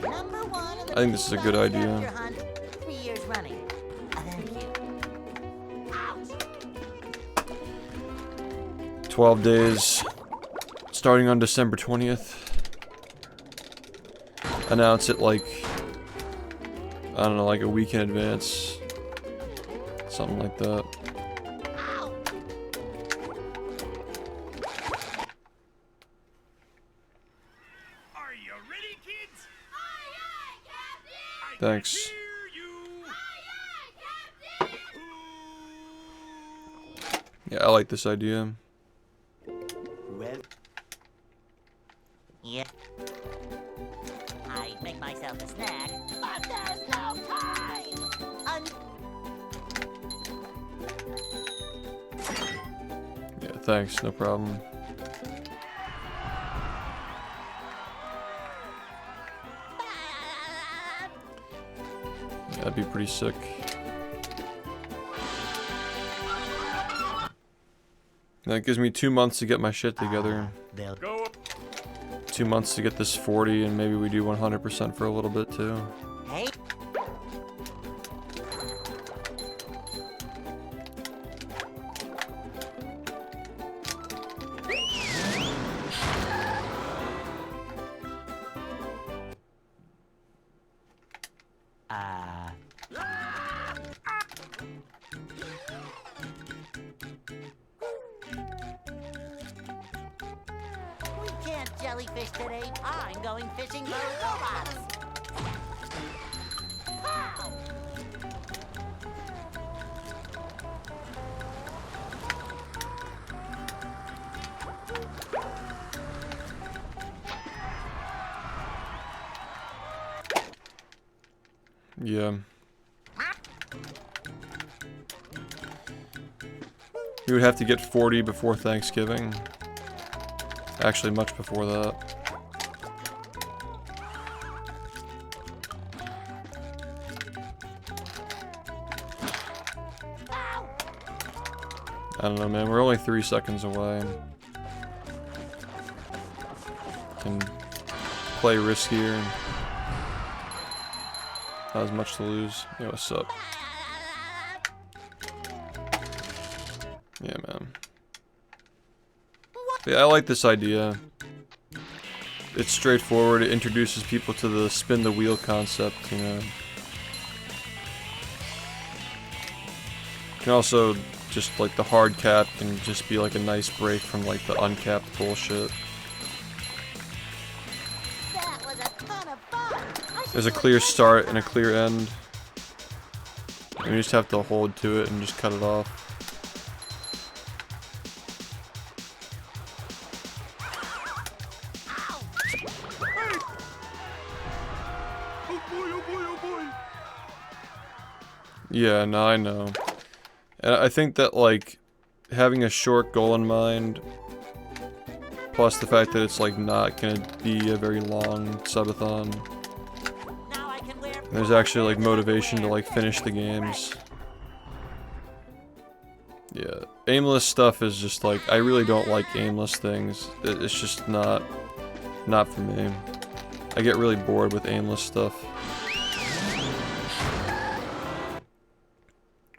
Number one in the I think this is a good bikini idea. scavenger hunt, 3 years running. Thank you. 12 days, starting on December 20th. Announce it like, I don't know, like a week in advance. Something like that. Are you ready, kids? Aye, aye, Captain! Thanks. Hear you. Aye, aye, Captain! Yeah, I like this idea. Well, Yeah. I'd make myself a snack. But there's no time! Yeah, thanks, no problem. Yeah, that'd be pretty sick. That gives me 2 months to get my shit together. they'll Go. 2 months to get this 40, and maybe we do 100% for a little bit too. Hey, We can't jellyfish today. I'm going fishing for robots. Pow! Yeah. We would have to get 40 before Thanksgiving. Actually, much before that. I don't know, man. We're only 3 seconds away. Can play riskier and not as much to lose. Yo, what's up? Yeah, man. Yeah, I like this idea. It's straightforward. It introduces people to the spin the wheel concept, you know. Can also just like the hard cap can just be like a nice break from like the uncapped bullshit. That was a ton of fun. I should There's a do clear it start next and a time. clear end. And you just have to hold to it and just cut it off. Oh boy, oh boy, oh boy. Yeah, no, I know. And I think that, like, having a short goal in mind, plus the fact that it's, like, not gonna be a very long subathon, Now I can wear there's actually, like, motivation to, like, finish the games. Yeah, aimless stuff is just, like, I really don't like aimless things. It's just not for me. I get really bored with aimless stuff.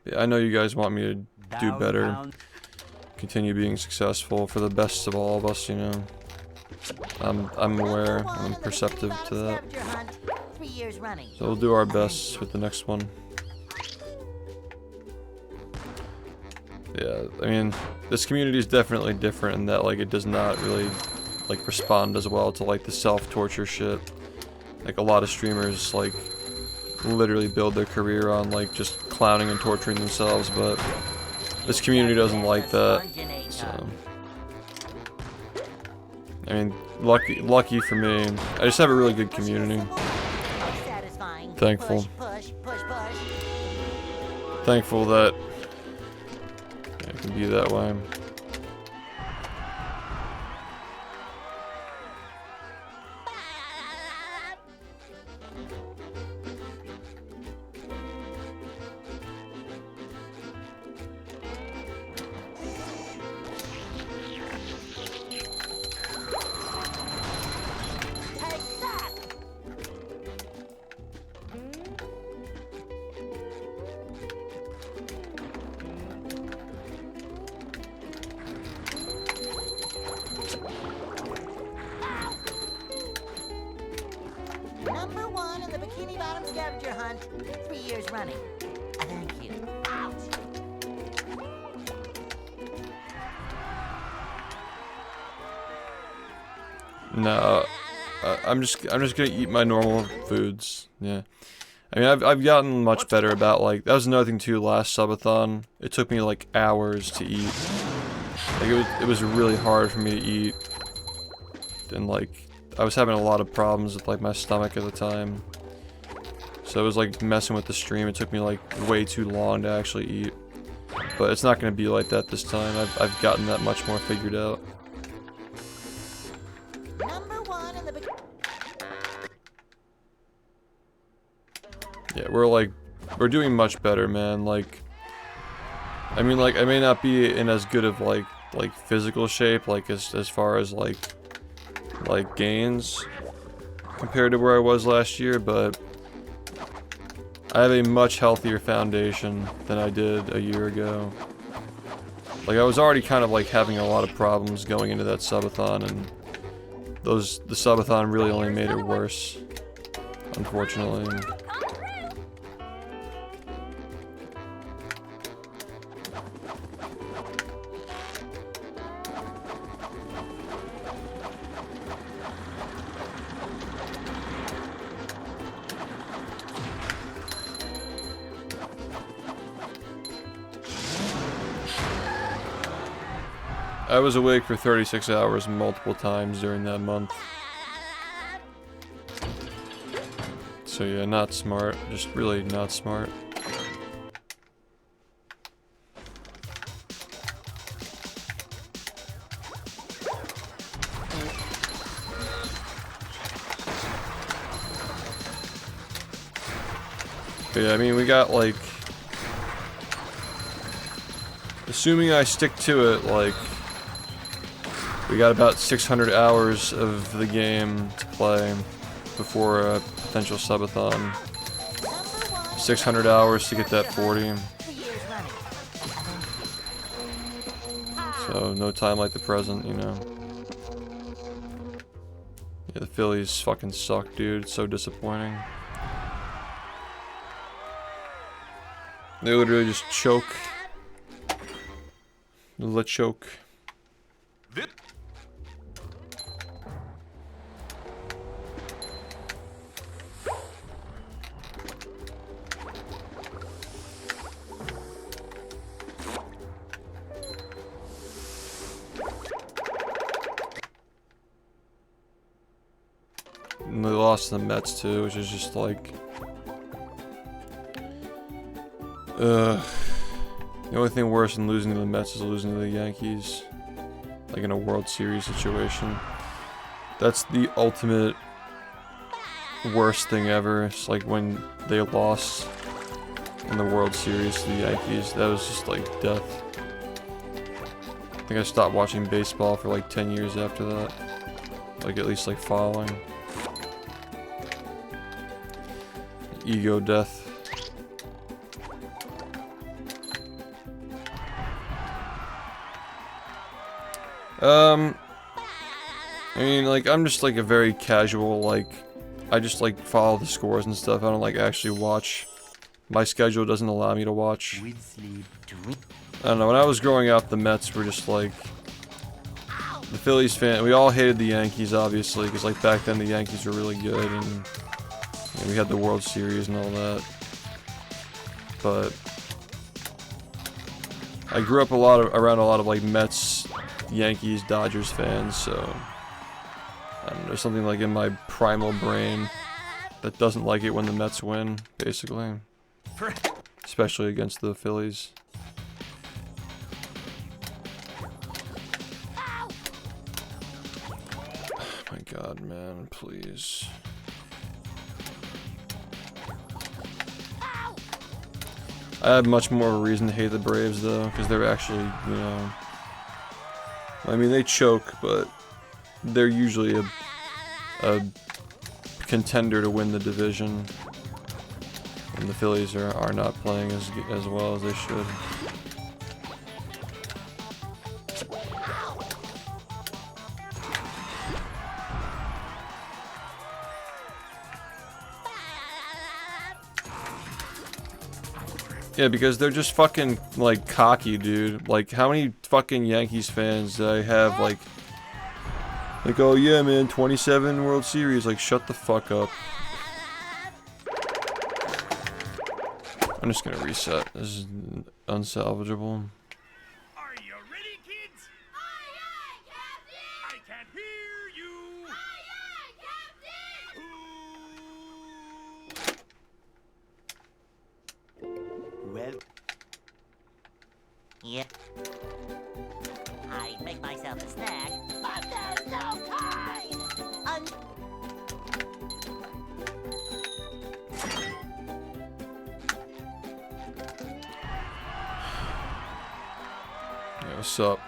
Yeah, I know you guys want me to do better. downtown. Continue being successful for the best of all of us, you know. I'm aware, I'm perceptive to that. Scavenger hunt, 3 years running. So we'll do our best with the next one. Yeah, I mean, this community is definitely different in that, like, it does not really, like, respond as well to, like, the self-torture shit. Like, a lot of streamers, like, literally build their career on, like, just clowning and torturing themselves, but this community doesn't like that, so... I mean, lucky for me. I just have a really good community. Satisfying. Thankful. Push, push, push, push. Thankful that it can be that way. Take that! Number 1 in the Bikini Bottom scavenger hunt, 3 years running. Thank you. Ouch! No, I'm just gonna eat my normal foods. Yeah, I mean I've gotten much better about, like, that was another thing too. Last subathon, it took me like hours to eat. Like it was really hard for me to eat, and like I was having a lot of problems with like my stomach at the time. So it was like messing with the stream. It took me like way too long to actually eat. But it's not gonna be like that this time. I've gotten that much more figured out. Number 1 in the Bikini... Yeah, we're doing much better, man. Like, I mean, like, I may not be in as good of like physical shape, like as far as like gains compared to where I was last year, but I have a much healthier foundation than I did a year ago. Like, I was already kind of like having a lot of problems going into that subathon, and the subathon really only made it worse, unfortunately. I was awake for 36 hours multiple times during that month. So yeah, not smart. Just really not smart. But yeah, I mean, we got like... Assuming I stick to it, like... We got about 600 hours of the game to play before a potential subathon. 600 hours to get that 40. So no time like the present, you know. Yeah, the Phillies fucking suck, dude. It's so disappointing. They literally just choke. Let choke. And they lost to the Mets too, which is just like... The only thing worse than losing to the Mets is losing to the Yankees. Like in a World Series situation. That's the ultimate worst thing ever. It's like when they lost in the World Series to the Yankees. That was just like death. I think I stopped watching baseball for like 10 years after that. Like at least like following. Ego death. I mean, like, I'm just like a very casual, like, I just like follow the scores and stuff. I don't like actually watch. My schedule doesn't allow me to watch. With sleep. I don't know, when I was growing up, the Mets were just like, the Phillies fan, we all hated the Yankees, obviously, because like back then the Yankees were really good, and you know, we had the World Series and all that. But I grew up around a lot of like Mets, Yankees, Dodgers fans, so I don't know, there's something like in my primal brain that doesn't like it when the Mets win, basically. Especially against the Phillies. Oh my god, man, please. I have much more of a reason to hate the Braves, though, because they're actually, you know... I mean, they choke, but they're usually a contender to win the division. And the Phillies are not playing as well as they should. Yeah, because they're just fucking, like, cocky, dude. Like, how many fucking Yankees fans do I have, like, oh yeah, man, 27 World Series, like, shut the fuck up. I'm just gonna reset. This is unsalvageable. Are you ready, kids? Aye, aye, Captain! I can't hear you. Aye, aye, Captain! Well, Yep. I'd make myself a snack. But there's no kind! Yeah, what's up?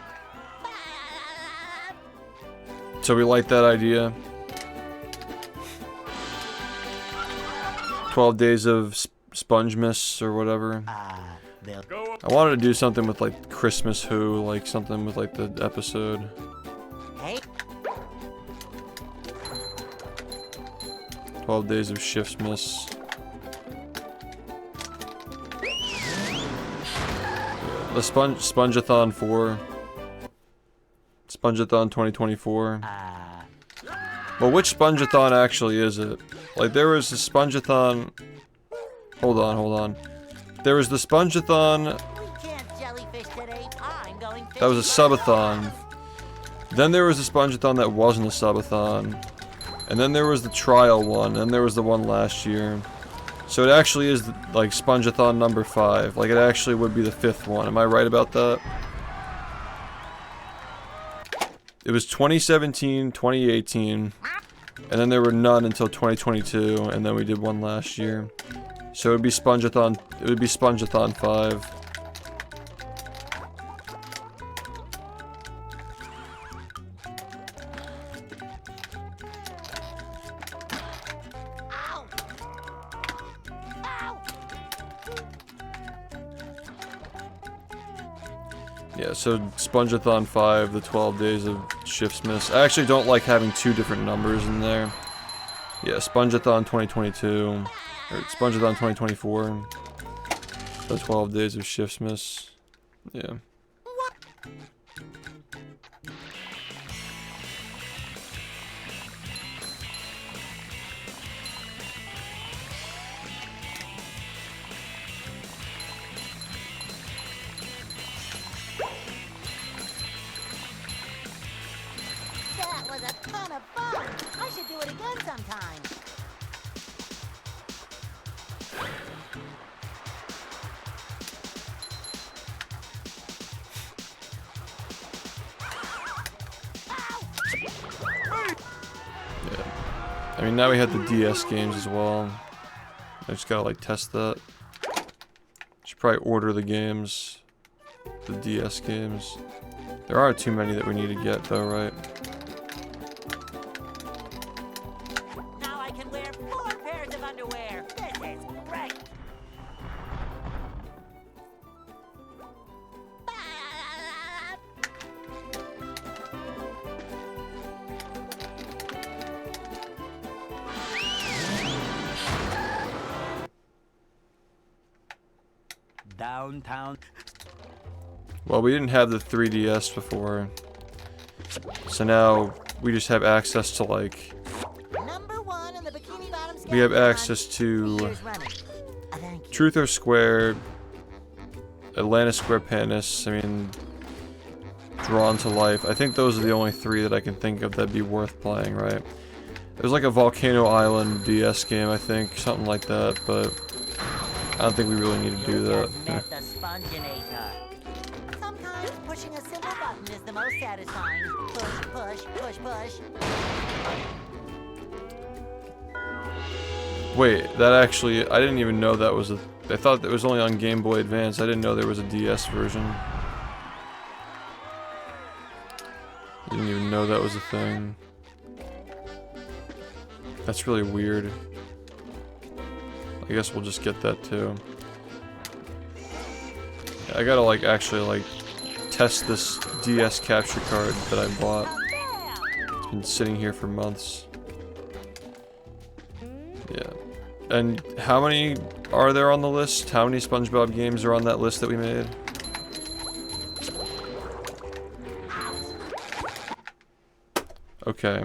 So we like that idea. 12 days of sponge miss or whatever. they'll Go I wanted to do something with like Christmas Who, like something with like the episode. Hey, 12 days of shifts miss. The Spongeathon 4. Spongeathon 2024. Well, which Spongeathon actually is it? Like, there was a Spongeathon... Hold on. There was the Spongeathon... We can't jellyfish today. I'm going fishing. That was a subathon. Then there was the Spongeathon that wasn't a subathon. And then there was the trial one, and there was the one last year. So it actually is, like, Spongeathon number 5. Like, it actually would be the 5th one. Am I right about that? It was 2017, 2018, and then there were none until 2022, and then we did one last year. So it would be Spongeathon 5. Yeah, so Spongeathon 5, the 12 days of shifts miss. I actually don't like having 2 different numbers in there. Yeah, Spongeathon 2022, or Spongeathon 2024, the 12 days of shifts miss. Yeah. That was a ton of fun. I should do it again sometime. I mean, now we have the DS games as well. I just gotta, like, test that. Should probably order the games. The DS games. There aren't too many that we need to get, though, right? now I can wear 4 pairs of underwear. This is great. Downtown. Well, we didn't have the 3DS before, so now we just have access to like. Number 1 in the Bikini Bottom We have scavenger hunt, access 3 to years running. Thank you. Truth or Square, Atlantis Square Panis. I mean, Drawn to Life. I think those are the only 3 that I can think of that'd be worth playing, right? There's like a Volcano Island DS game, I think, something like that, but I don't think we really need to do that. Just met the Sponginator. Sometimes pushing a simple button is the most satisfying. Push, push, push, push. Wait, that actually, I didn't even know that was a. I thought that was only on Game Boy Advance. I didn't know there was a DS version. Didn't even know that was a thing. That's really weird. I guess we'll just get that too. I gotta like actually like test this DS capture card that I bought. It's been sitting here for months. Yeah. And how many are there on the list? How many SpongeBob games are on that list that we made? Okay.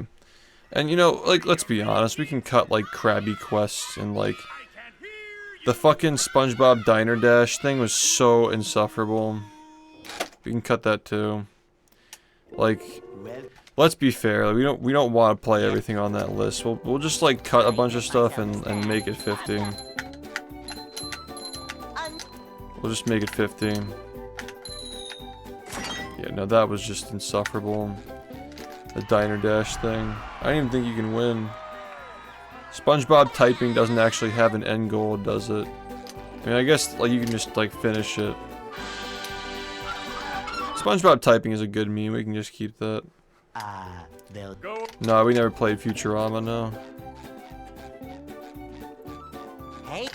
And you know, like, let's be honest, we can cut like Krabby quests and like the fucking SpongeBob Diner Dash thing was so insufferable. We can cut that too. Like, let's be fair. Like, we don't want to play everything on that list. We'll just like cut a bunch of stuff and make it 50. We'll just make it 50. Yeah, no, that was just insufferable. The Diner Dash thing. I don't even think you can win. SpongeBob typing doesn't actually have an end goal, does it? I mean, I guess like you can just like finish it. SpongeBob typing is a good meme. We can just keep that. They'll No, we never played Futurama. No. Hey,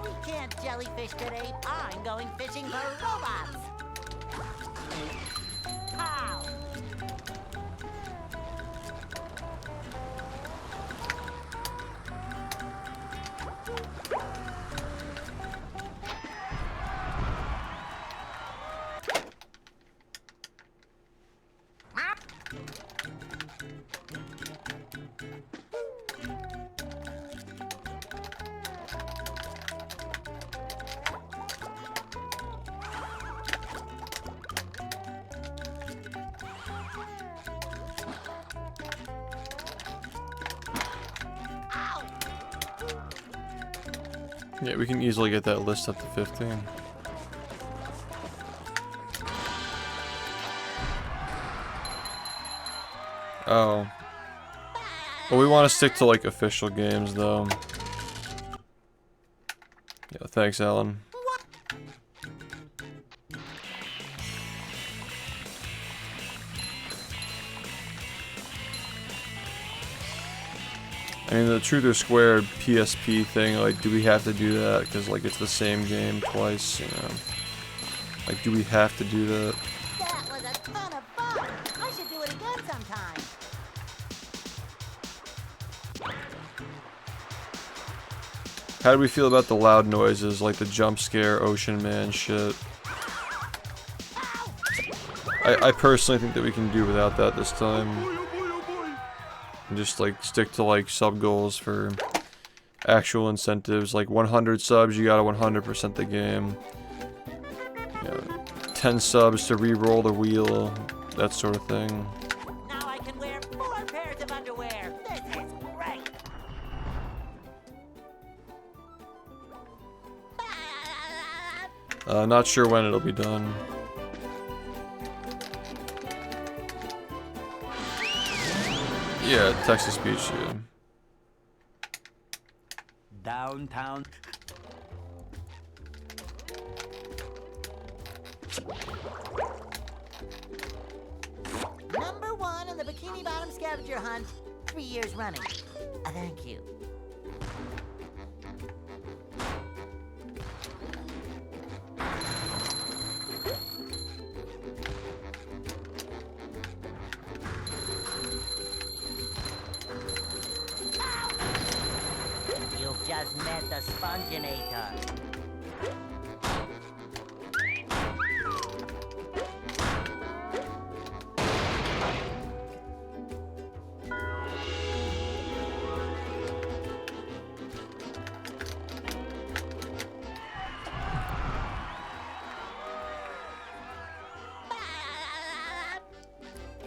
we can't jellyfish today. I'm going fishing for robots. Pow! Yeah, we can easily get that list up to 15. Oh. Well, we want to stick to like official games though. Yeah, thanks, Alan. I mean, the Truth or Square PSP thing, like, do we have to do that? Because, like, it's the same game twice, you know? Like, do we have to do that? That was a ton of fun. I should do it again sometime. How do we feel about the loud noises, like the jump scare, Ocean Man shit? I personally think that we can do without that this time. And just like stick to like sub goals for actual incentives. Like 100 subs, you gotta 100% the game. You know, 10 subs to re-roll the wheel, that sort of thing. Now I can wear 4 pairs of underwear. This is great. Not sure when it'll be done. Yeah, text-to-speech, yeah. downtown. #1 in the Bikini Bottom scavenger hunt, 3 years running. Thank you. You've just met the Sponginator.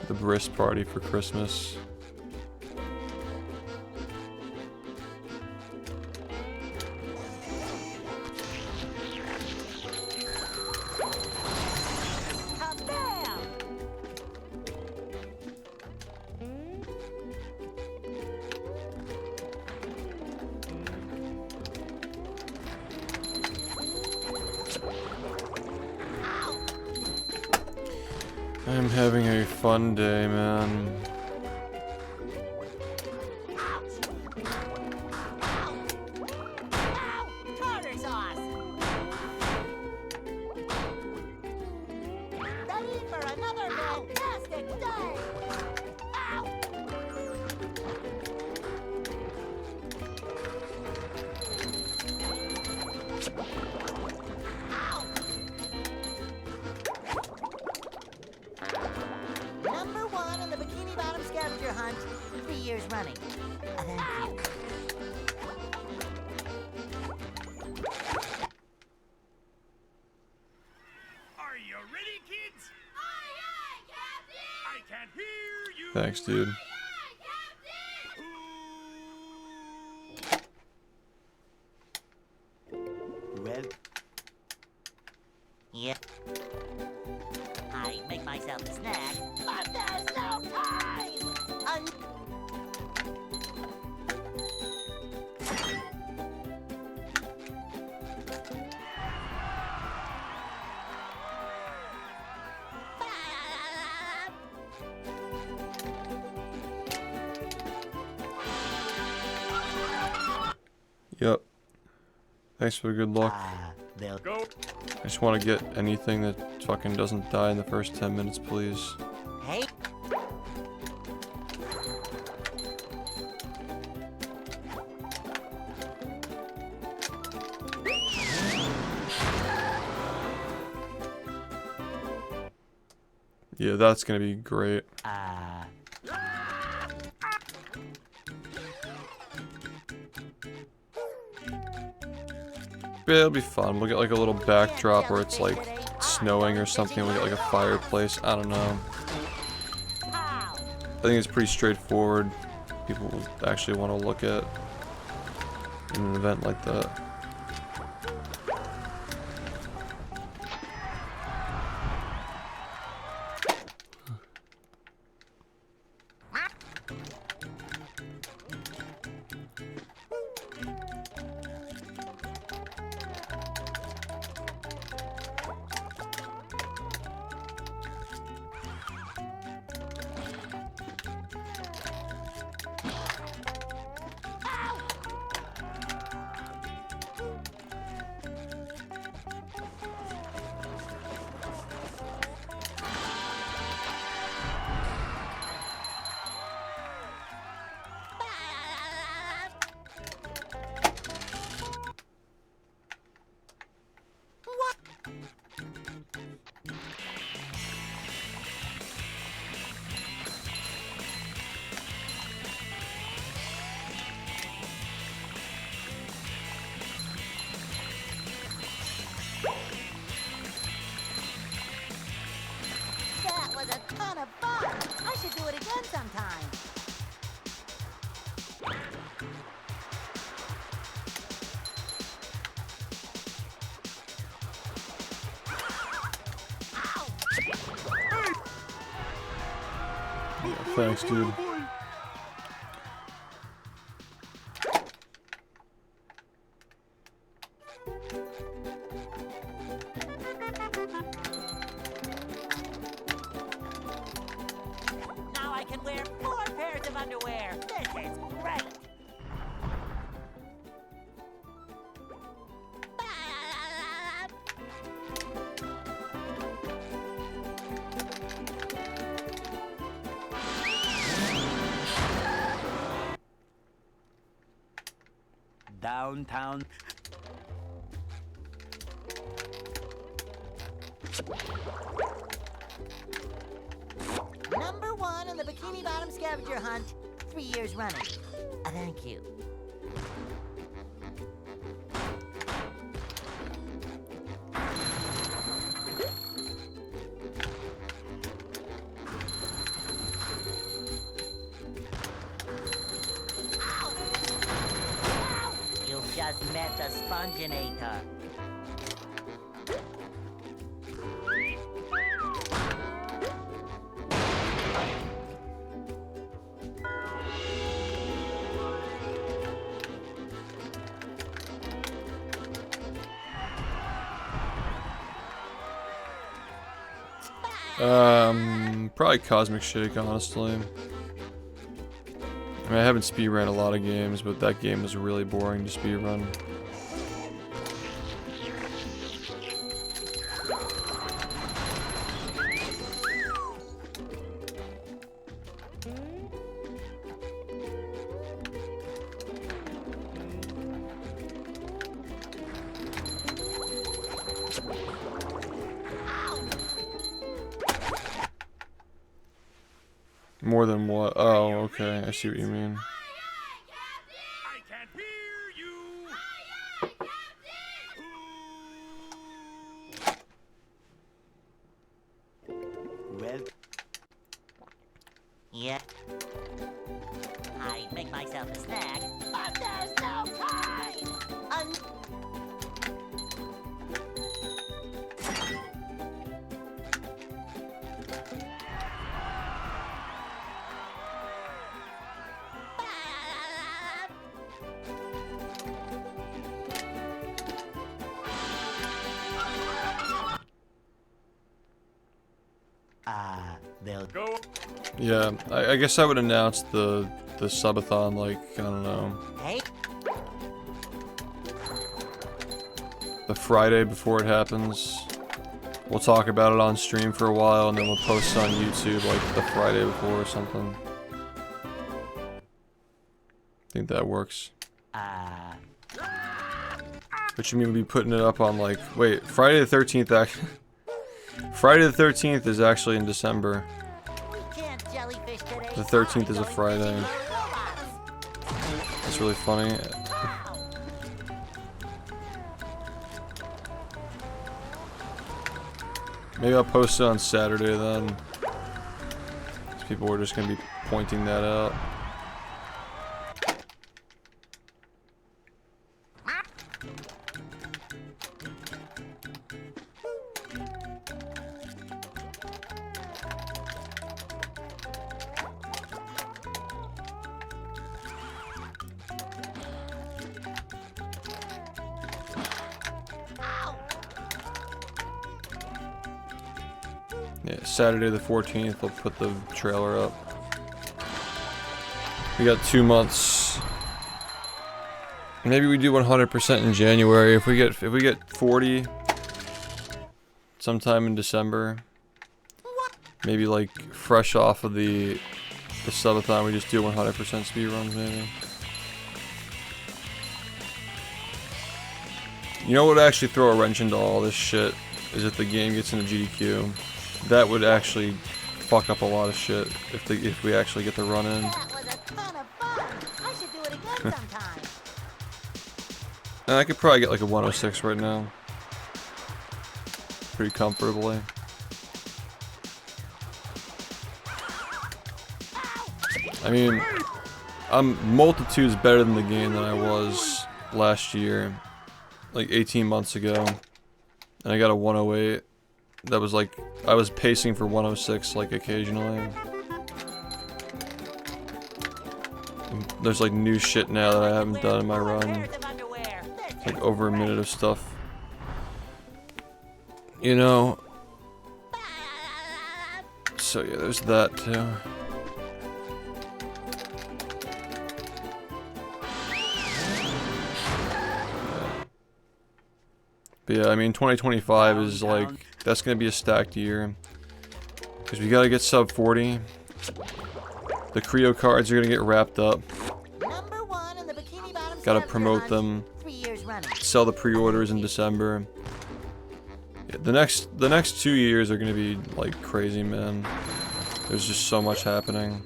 The brisk party for Christmas. Kabam! I'm having a fun day, man. Tartar sauce! Ready for another fantastic day! Ow! #1 in the Bikini Bottom scavenger hunt, 3 years running. Thank you. Are you ready, kids? Aye, aye, Captain! I can hear you. Thanks, dude. Aye, Captain! Well, Yep. I make myself a snack. But there's no time! Yep. Thanks for the good luck. they'll Go. I just want to get anything that fucking doesn't die in the first 10 minutes, please. Hey, Yeah, that's gonna be great. Yeah, it'll be fun. We'll get like a little backdrop where it's like snowing or something. We'll get like a fireplace. I don't know. I think it's pretty straightforward. People will actually want to look at in an event like that. That was a ton of fun! I should do it again sometime. Yeah, thanks, dude. underwear. This is great. Downtown. Number 1 in the Bikini Bottom scavenger hunt, 3 years running. Thank you. You've just met the Sponginator. Probably Cosmic Shake, honestly. I mean, I haven't speedrun a lot of games, but that game was really boring to speedrun. More than what? Oh, okay. I see what you mean. I can't hear you. Well, Yeah. I make myself a snack, but there's no time. they'll Go. Yeah, I guess I would announce the subathon, like, I don't know, Hey, the Friday before it happens. We'll talk about it on stream for a while, and then we'll post it on YouTube, like, the Friday before or something. I think that works. But you mean we'll be putting it up on, like, wait, Friday the 13th, Friday the 13th is actually in December. we can't jellyfish today. The 13th is a Sorry, Friday. don't think robots. That's really funny. Maybe I'll post it on Saturday then. 'Cause people are just gonna be pointing that out. Yeah, Saturday the 14th, I'll put the trailer up. We got 2 months. Maybe we do 100% in January. If we get 40 sometime in December, maybe like fresh off of the subathon, we just do 100% speedruns maybe. You know what would actually throw a wrench into all this shit is if the game gets into GDQ. That would actually fuck up a lot of shit if we actually get the run in. That was a ton of fun. I should do it again sometime. And I could probably get like a 106 right now. Pretty comfortably. I mean, I'm multitudes better than the game than I was last year. Like 18 months ago. And I got a 108. That was like, I was pacing for 106 like occasionally. And there's like new shit now that I haven't done in my run. Pairs of underwear. This Like is over a great. minute of stuff. You know. So yeah, there's that too. But yeah, I mean 2025 is like, that's gonna be a stacked year. Because we gotta get sub 40. The Creo cards are gonna get wrapped up. Number 1 in the Bikini Bottom Gotta Scavenger promote Hunt, them. 3 years running. Sell the pre-orders in December. Yeah, the next 2 years are gonna be like crazy, man. There's just so much happening.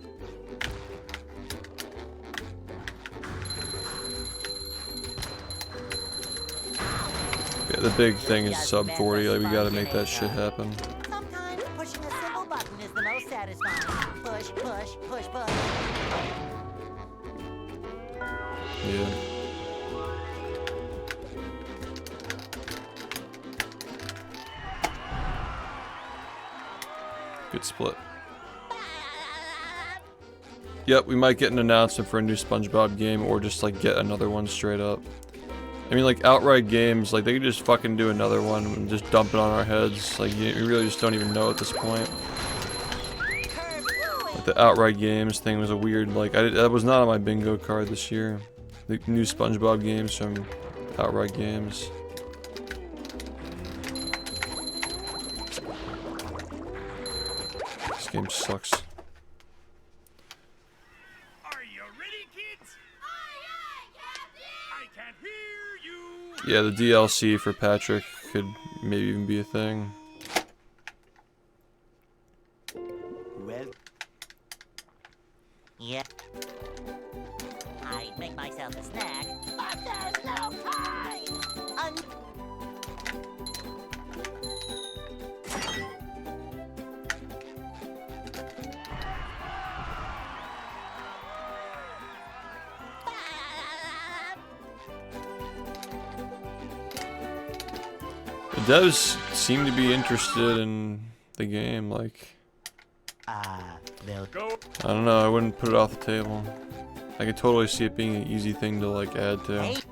Yeah, the big thing is sub 40. Like, we gotta make that shit happen. Sometimes pushing a simple button is the most satisfying. Push, push, push, push. Yeah. Good split. Yep, we might get an announcement for a new SpongeBob game, or just like get another one straight up. I mean, like outright games, like they could just fucking do another one and just dump it on our heads. Like you really just don't even know at this point. Like the outright games thing was a weird, like that was not on my bingo card this year. The new SpongeBob games from outright games. This game sucks. Are you ready, kids? Aye, aye, Captain! I can't hear you. Yeah, the DLC for Patrick could maybe even be a thing. Well, Yeah. I'd make myself a snack. But there's no time! The devs seem to be interested in the game, like, they'll Go. I don't know, I wouldn't put it off the table. I could totally see it being an easy thing to like add to.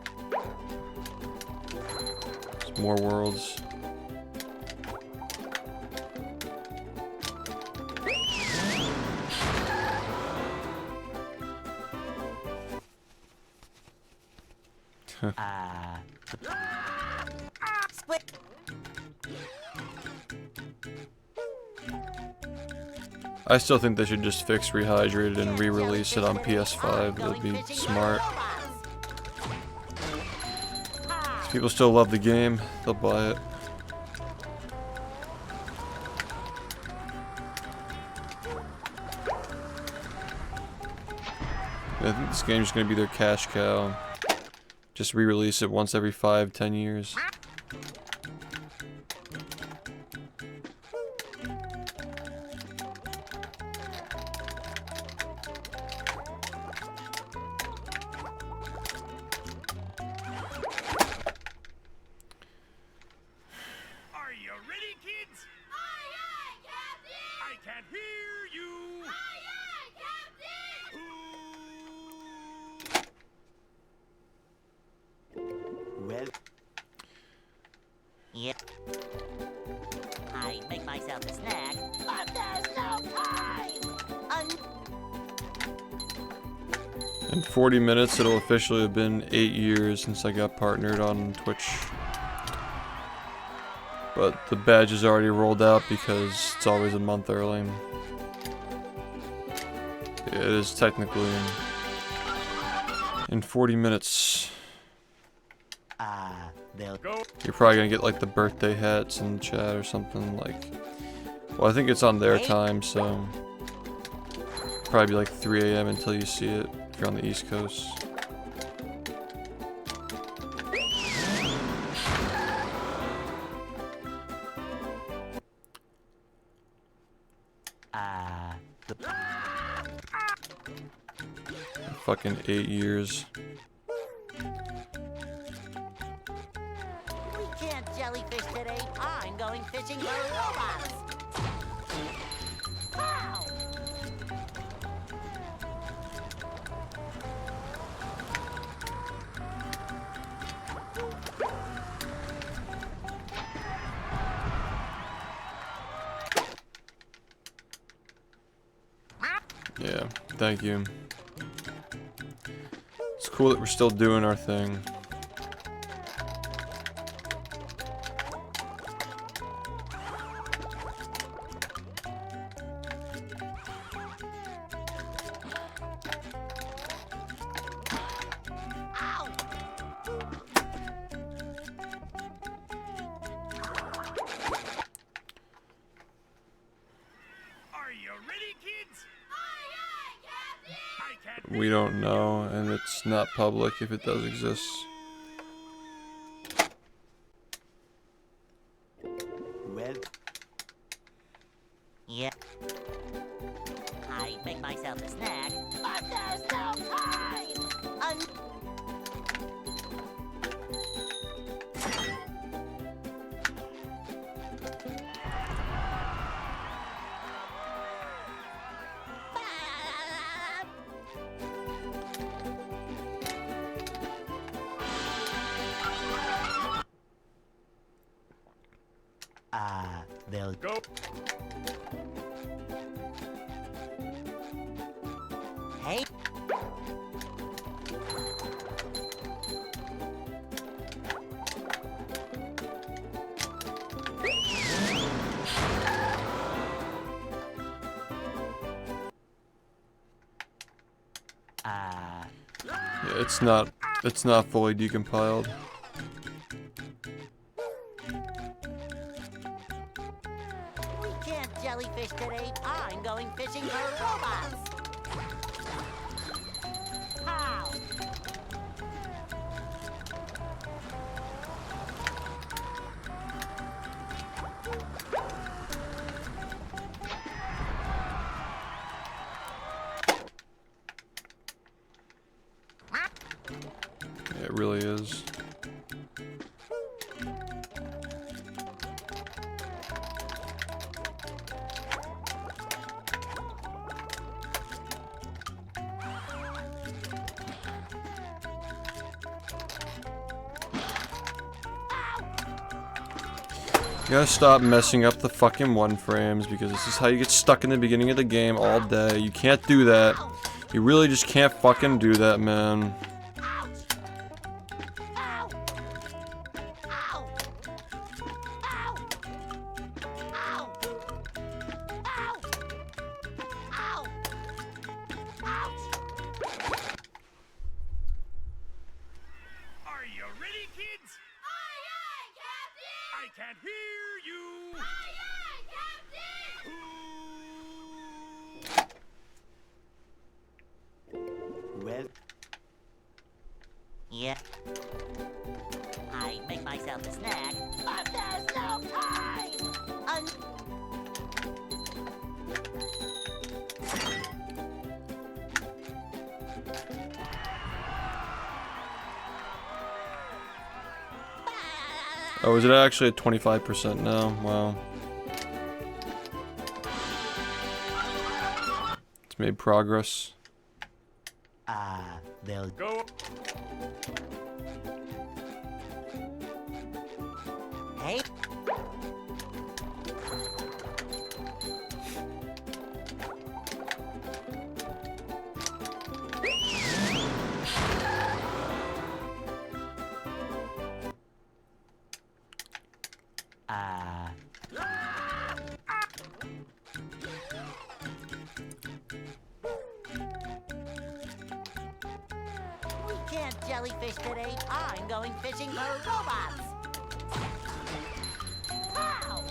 Just more worlds. Split. I still think they should just fix Rehydrated and re-release it on PS5. That'd be smart. People still love the game, they'll buy it. I think this game's gonna be their cash cow. Just re-release it once every 5-10 years. Are you ready, kids? Aye, aye, Captain! I can't hear you. Aye, aye, Captain! well, Yep. I'd make myself a snack. But there's no time! In 40 minutes, it'll officially have been 8 years since I got partnered on Twitch. But the badge is already rolled out because it's always a month early. It is technically in 40 minutes. they'll Go. You're probably gonna get like the birthday hats in the chat or something like. Well, I think it's on their time, so probably be like 3 AM until you see it if you're on the East Coast. Fucking 8 years. We can't jellyfish today. I'm going fishing for robots. Wow! Yeah, thank you. It's cool that we're still doing our thing. we don't know, and it's not public if it does exist. Well, Yeah. I make myself a snack, but there's no time! well, Go. Hey. Yeah, it's not fully decompiled. We can't jellyfish today. I'm going fishing for robots. How? Yeah, it really is. You gotta stop messing up the fucking one frames, because this is how you get stuck in the beginning of the game all day. You can't do that. You really just can't fucking do that, man. Are you ready, kids? Aye, aye, Captain! I can't hear you. Aye, aye, Captain! well, Yeah. I make myself a snack, but there's no time! Oh, is it actually at 25% now? Wow. It's made progress. well, Go. Hey. We can't jellyfish today. I'm going fishing for robots. How?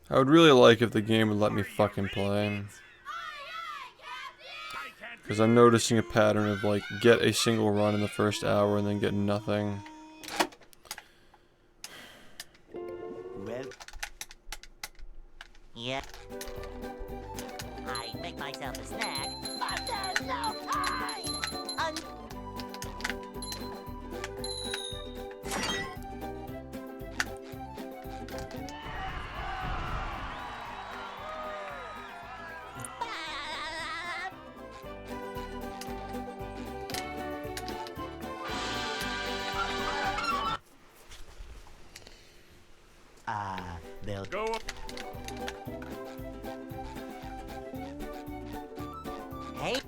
I would really like if the game would let me fucking play. Aye, aye, Captain! I can't. Because I'm noticing a pattern of, like, get a single run in the first hour and then get nothing. well, Yeah. I make myself a snack, but there's no time! well, Go. Hey.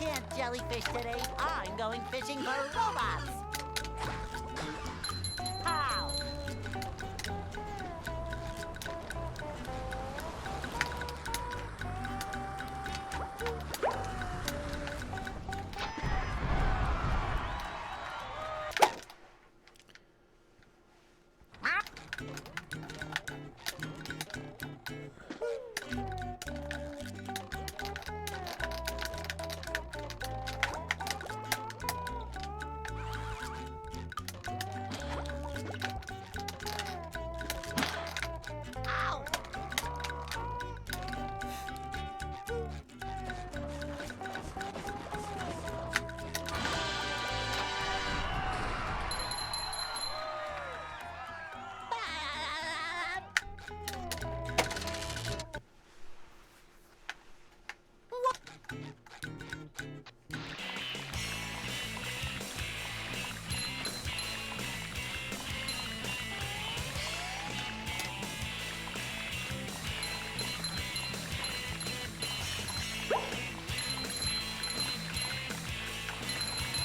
can't jellyfish today. I'm going fishing for robots. Pow!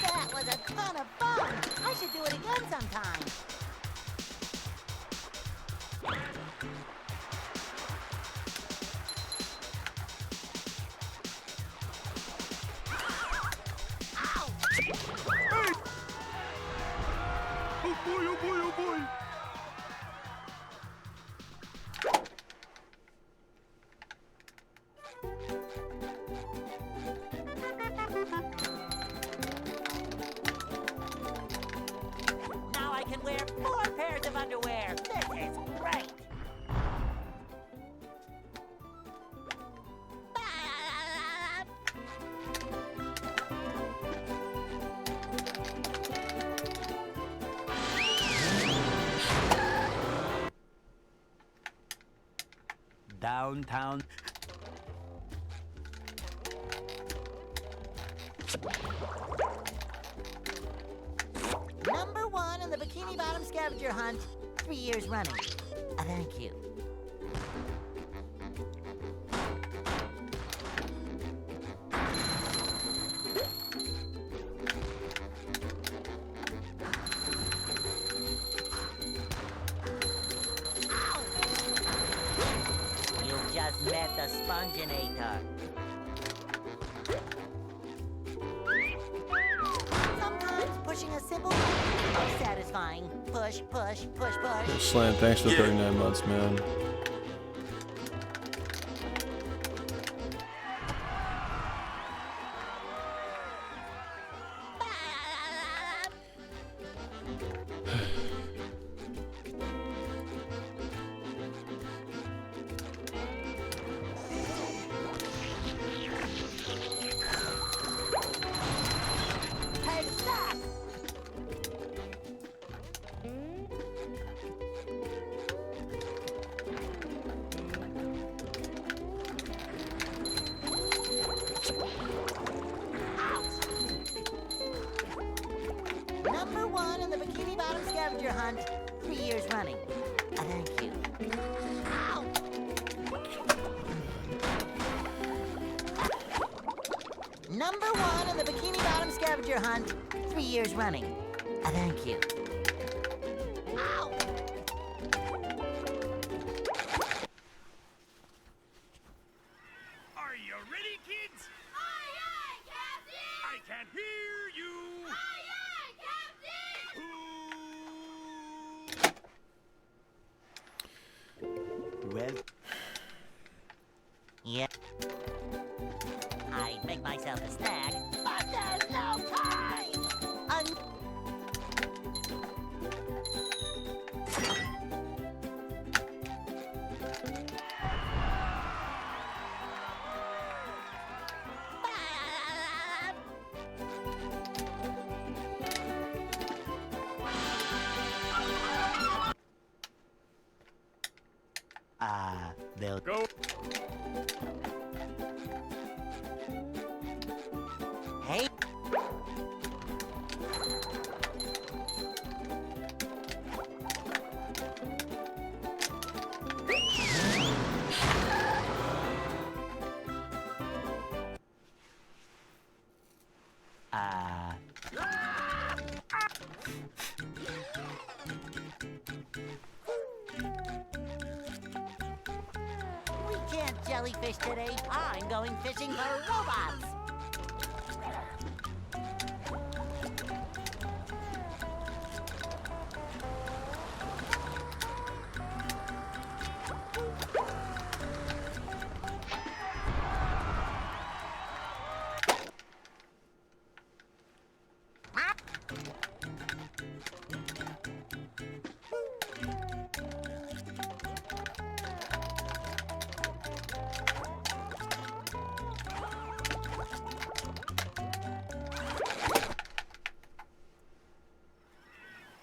That was a ton of fun. I should do it again sometime. Oh boy, oh boy, oh boy! Now I can wear 4 pairs of underwear. This is great. Downtown. Number 1 in the Bikini Bottom scavenger hunt, 3 years running. Thank you. You just met the Sponginator. Sometimes pushing a simple button is satisfying. Push, push, push, push. Slam, thanks for 39 months, man. Take that! Number 1 in the Bikini Bottom scavenger hunt, 3 years running. Thank you. Ow! Number 1 in the Bikini Bottom scavenger hunt, 3 years running. Thank you. Ow! Are you ready, kids? Aye, aye, Captain! I can hear you! Aye, aye, Captain! Well, Yeah. I'd make myself a snack, but there's no time! they'll Go! Hey, We can't jellyfish today. I'm going fishing for robots.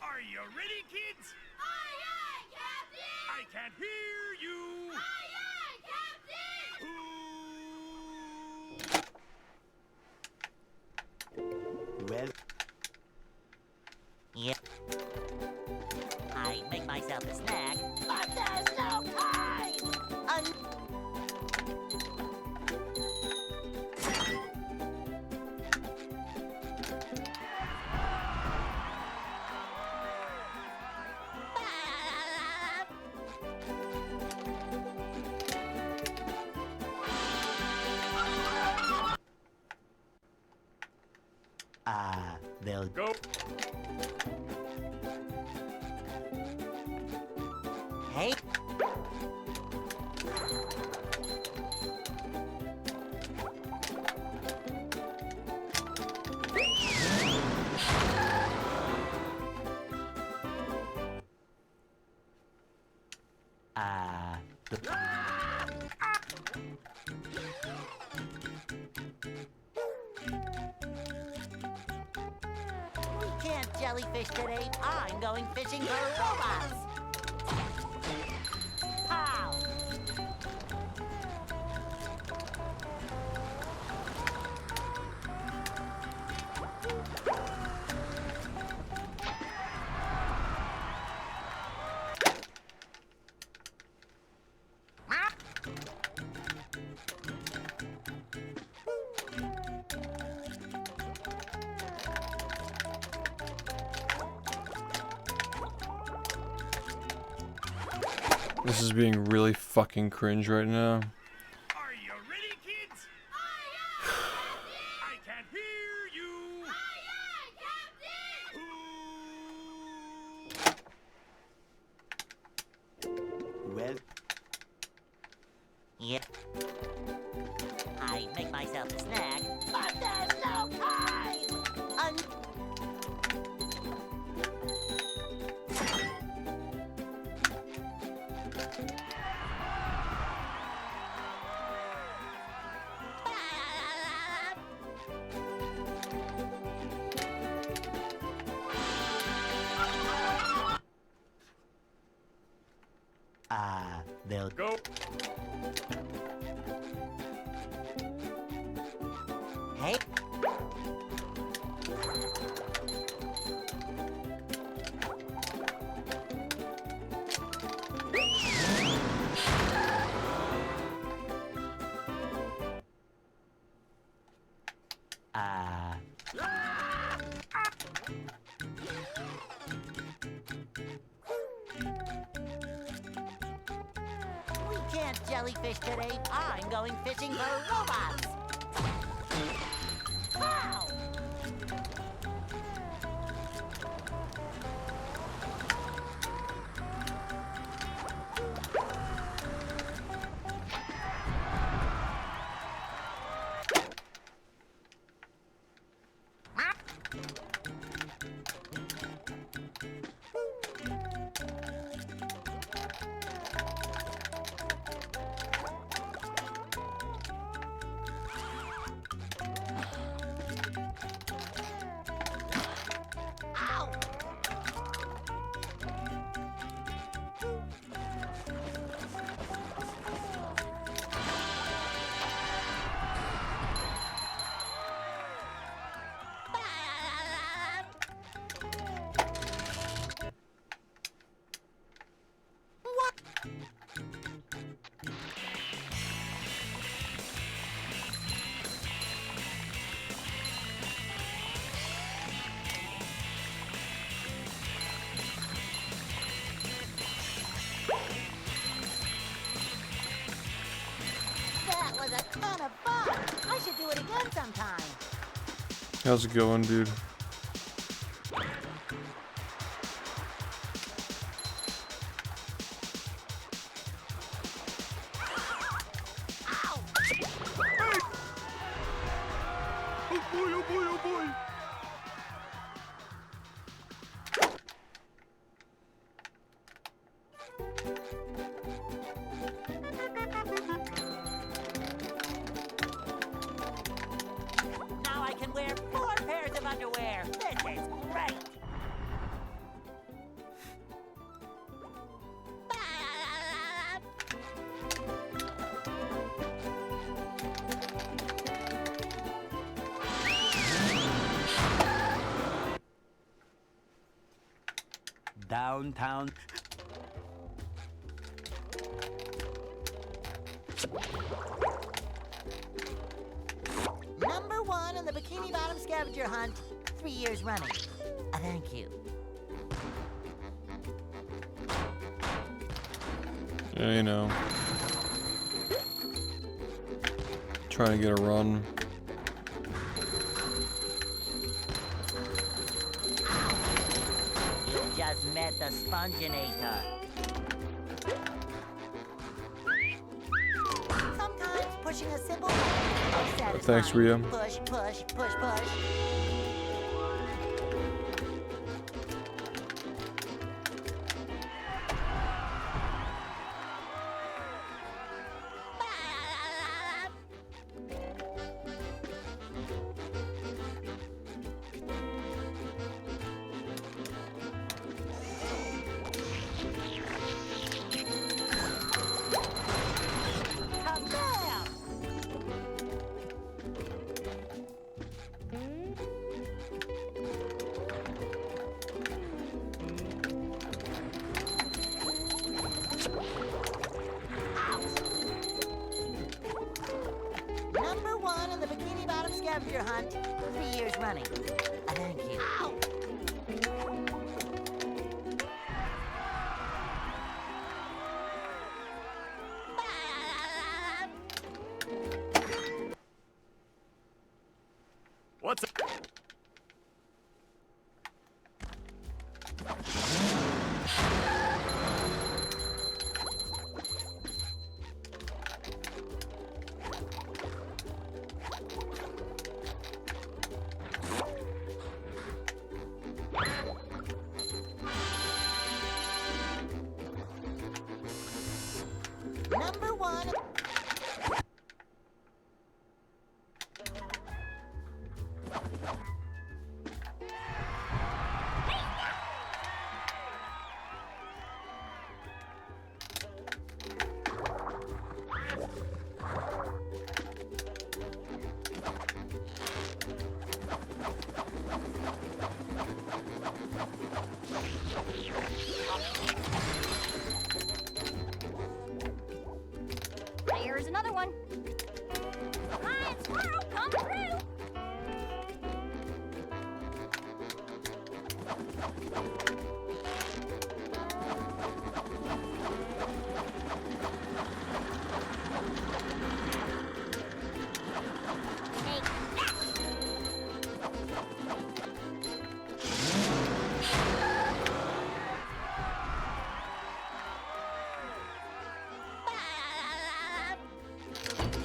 Are you ready, kids? Aye, aye, Captain! I can't hear you. Aye, aye, Captain! Well, Yep. I make myself a snack, but there's no time! they'll Go. Hey. We can't jellyfish today. I'm going fishing for robots. Pow! This is being really fucking cringe right now. Are you ready, kids? Aye, aye, I can't hear you. Captain! well, Yep. I make myself a snack, but there's no time! they'll Go. Hey. We can't jellyfish today. I'm going fishing for robots. Pow! Ow! ton of fun. I should do it again sometime. How's it going, dude? Oh boy, oh boy, oh boy. Now I can wear 4 pairs of underwear. This is great. Downtown. Number 1 in the Bikini Bottom scavenger hunt, 3 years running. Thank you. Yeah, you know. Trying to get a run. You just met the Sponginator. Sometimes pushing a simple button is satisfying. Thanks, Rhea. Push, push, push, push. Kabam! Number 1 in the Bikini Bottom scavenger hunt, 3 years running. Thank you. What's up? Number 1. Here's another one. Hi, squirrel, come through. Take that.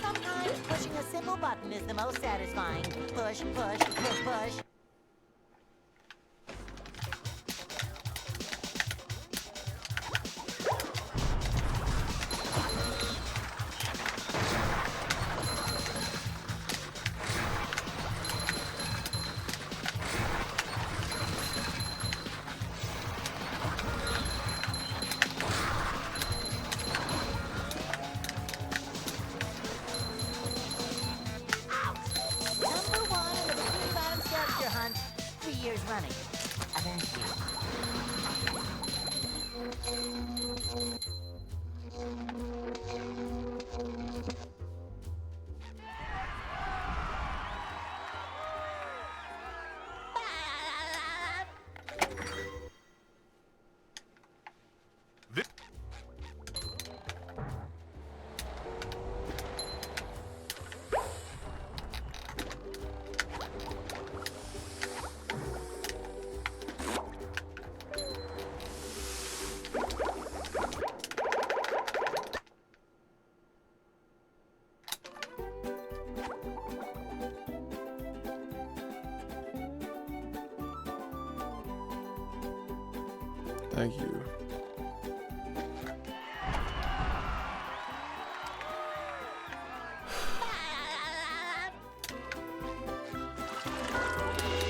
Sometimes pushing a simple button is the most satisfying. Push, push, push, push. Number 1 in the Bikini Bottom scavenger hunt, 3 years running. Thank you. Thank you.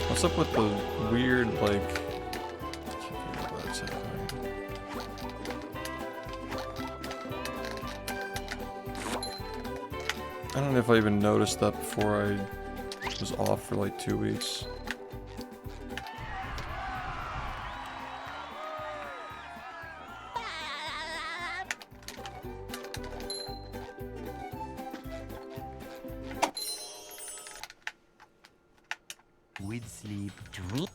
What's up with the weird, like... That's happening. I don't know if I even noticed that before I was off for like 2 weeks. With sleep. Dream.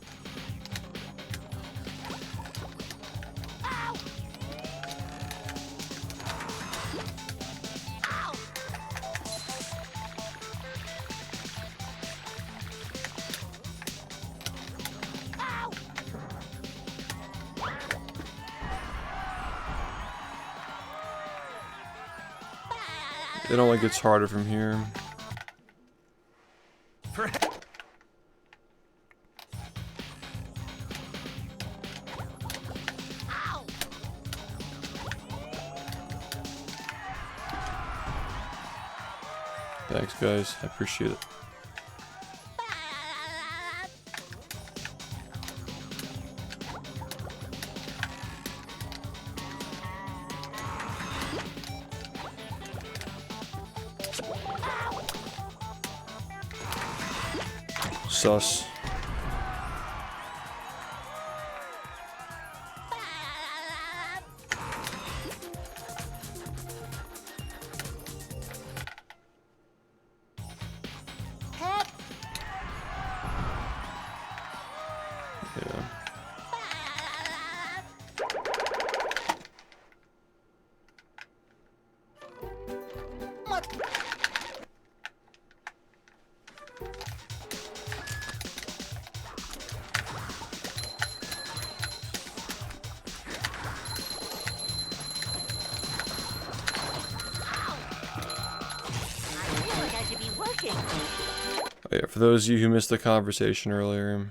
It only gets harder from here. Thanks guys, I appreciate it. Sus. Yeah. Oh yeah, for those of you who missed the conversation earlier,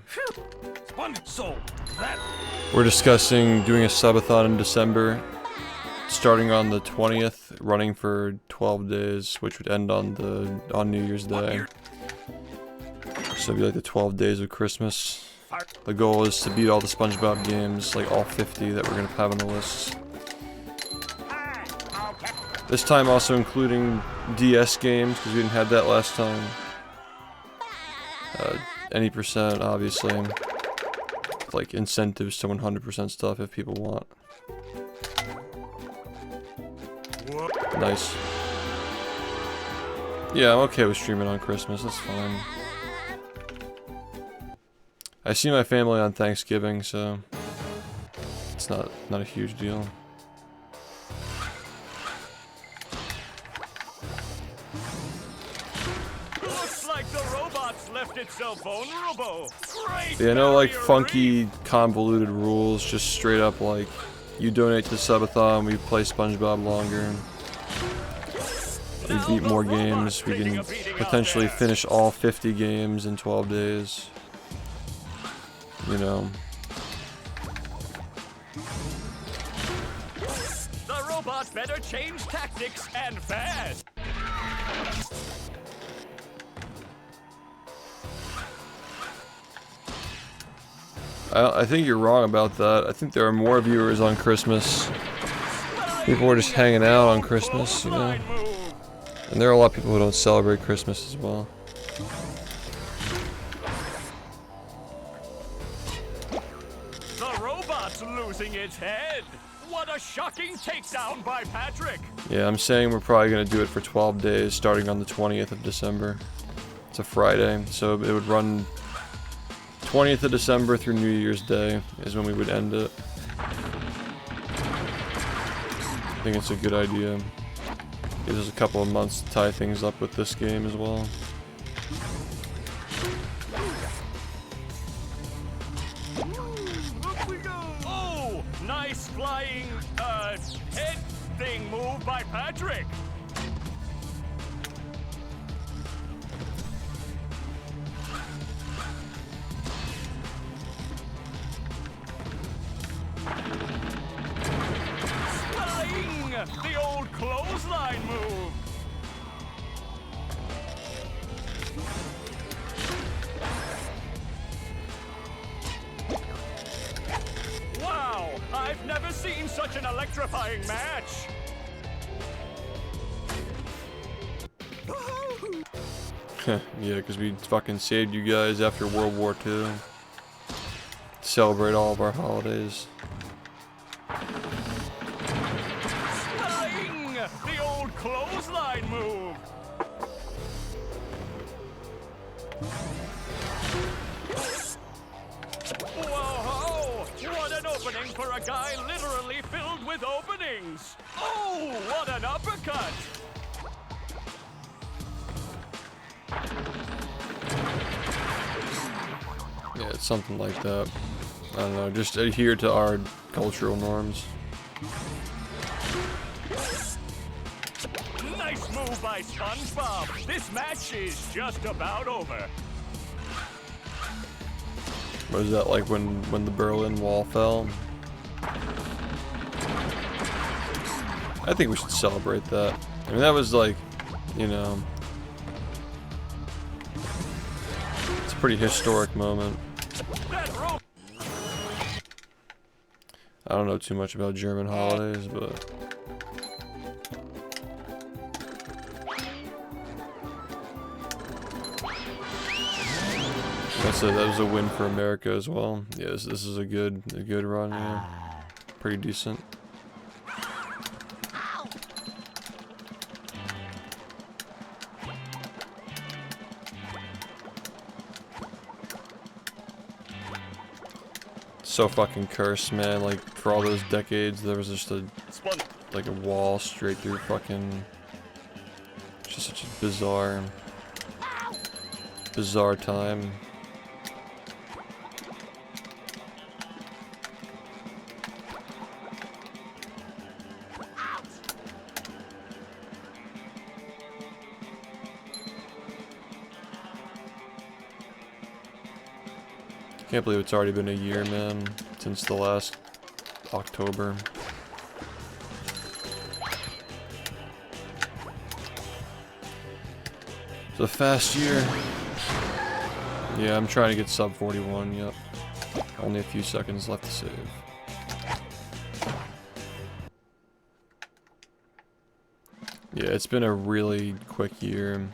So, that we're discussing doing a subathon in December, starting on the 20th, running for 12 days, which would end on New Year's Day. So it'd be like the 12 days of Christmas. The goal is to beat all the SpongeBob games, like all 50 that we're gonna have on the list. This time also including DS games, because we didn't have that last time. Any percent, obviously. Like incentives to 100% stuff if people want. Nice. Yeah, I'm okay with streaming on Christmas, that's fine. I see my family on Thanksgiving, so it's not a huge deal. Looks like the robots left itself vulnerable. Great. Yeah, no like barrier funky, convoluted rules, just straight up like, you donate to the subathon, we play SpongeBob longer. We beat more games, we can potentially finish all 50 games in 12 days. You know. The robot better change tactics and fast. I think you're wrong about that. I think there are more viewers on Christmas. People are just hanging out on Christmas, you know. And there are a lot of people who don't celebrate Christmas as well. The robot's losing its head. What a shocking takedown by Patrick. Yeah, I'm saying we're probably going to do it for 12 days, starting on the 20th of December. It's a Friday, so it would run 20th of December through New Year's Day is when we would end it. I think it's a good idea. Gives us a couple of months to tie things up with this game as well. Up we go. Oh, nice flying, head thing move by Patrick. The old clothesline move! Wow! I've never seen such an electrifying match! Yeah, because we fucking saved you guys after World War II. Celebrate all of our holidays. Smelling! The old clothesline move! Whoa! What an opening for a guy literally filled with openings! Oh, what an uppercut! Yeah, it's something like that. I don't know, just adhere to our cultural norms. Nice move by SpongeBob. This match is just about over. Was that like when the Berlin Wall fell? I think we should celebrate that. I mean, that was like, you know, it's a pretty historic moment. I don't know too much about German holidays, but that was a win for America as well. Yes, this is a good run. Yeah, pretty decent. So fucking cursed, man. Like, for all those decades, there was just a wall straight through fucking. It's just such a bizarre time. Can't believe it's already been a year, man, since the last October. It's a fast year. Yeah, I'm trying to get sub 41, yep. Only a few seconds left to save. Yeah, it's been a really quick year.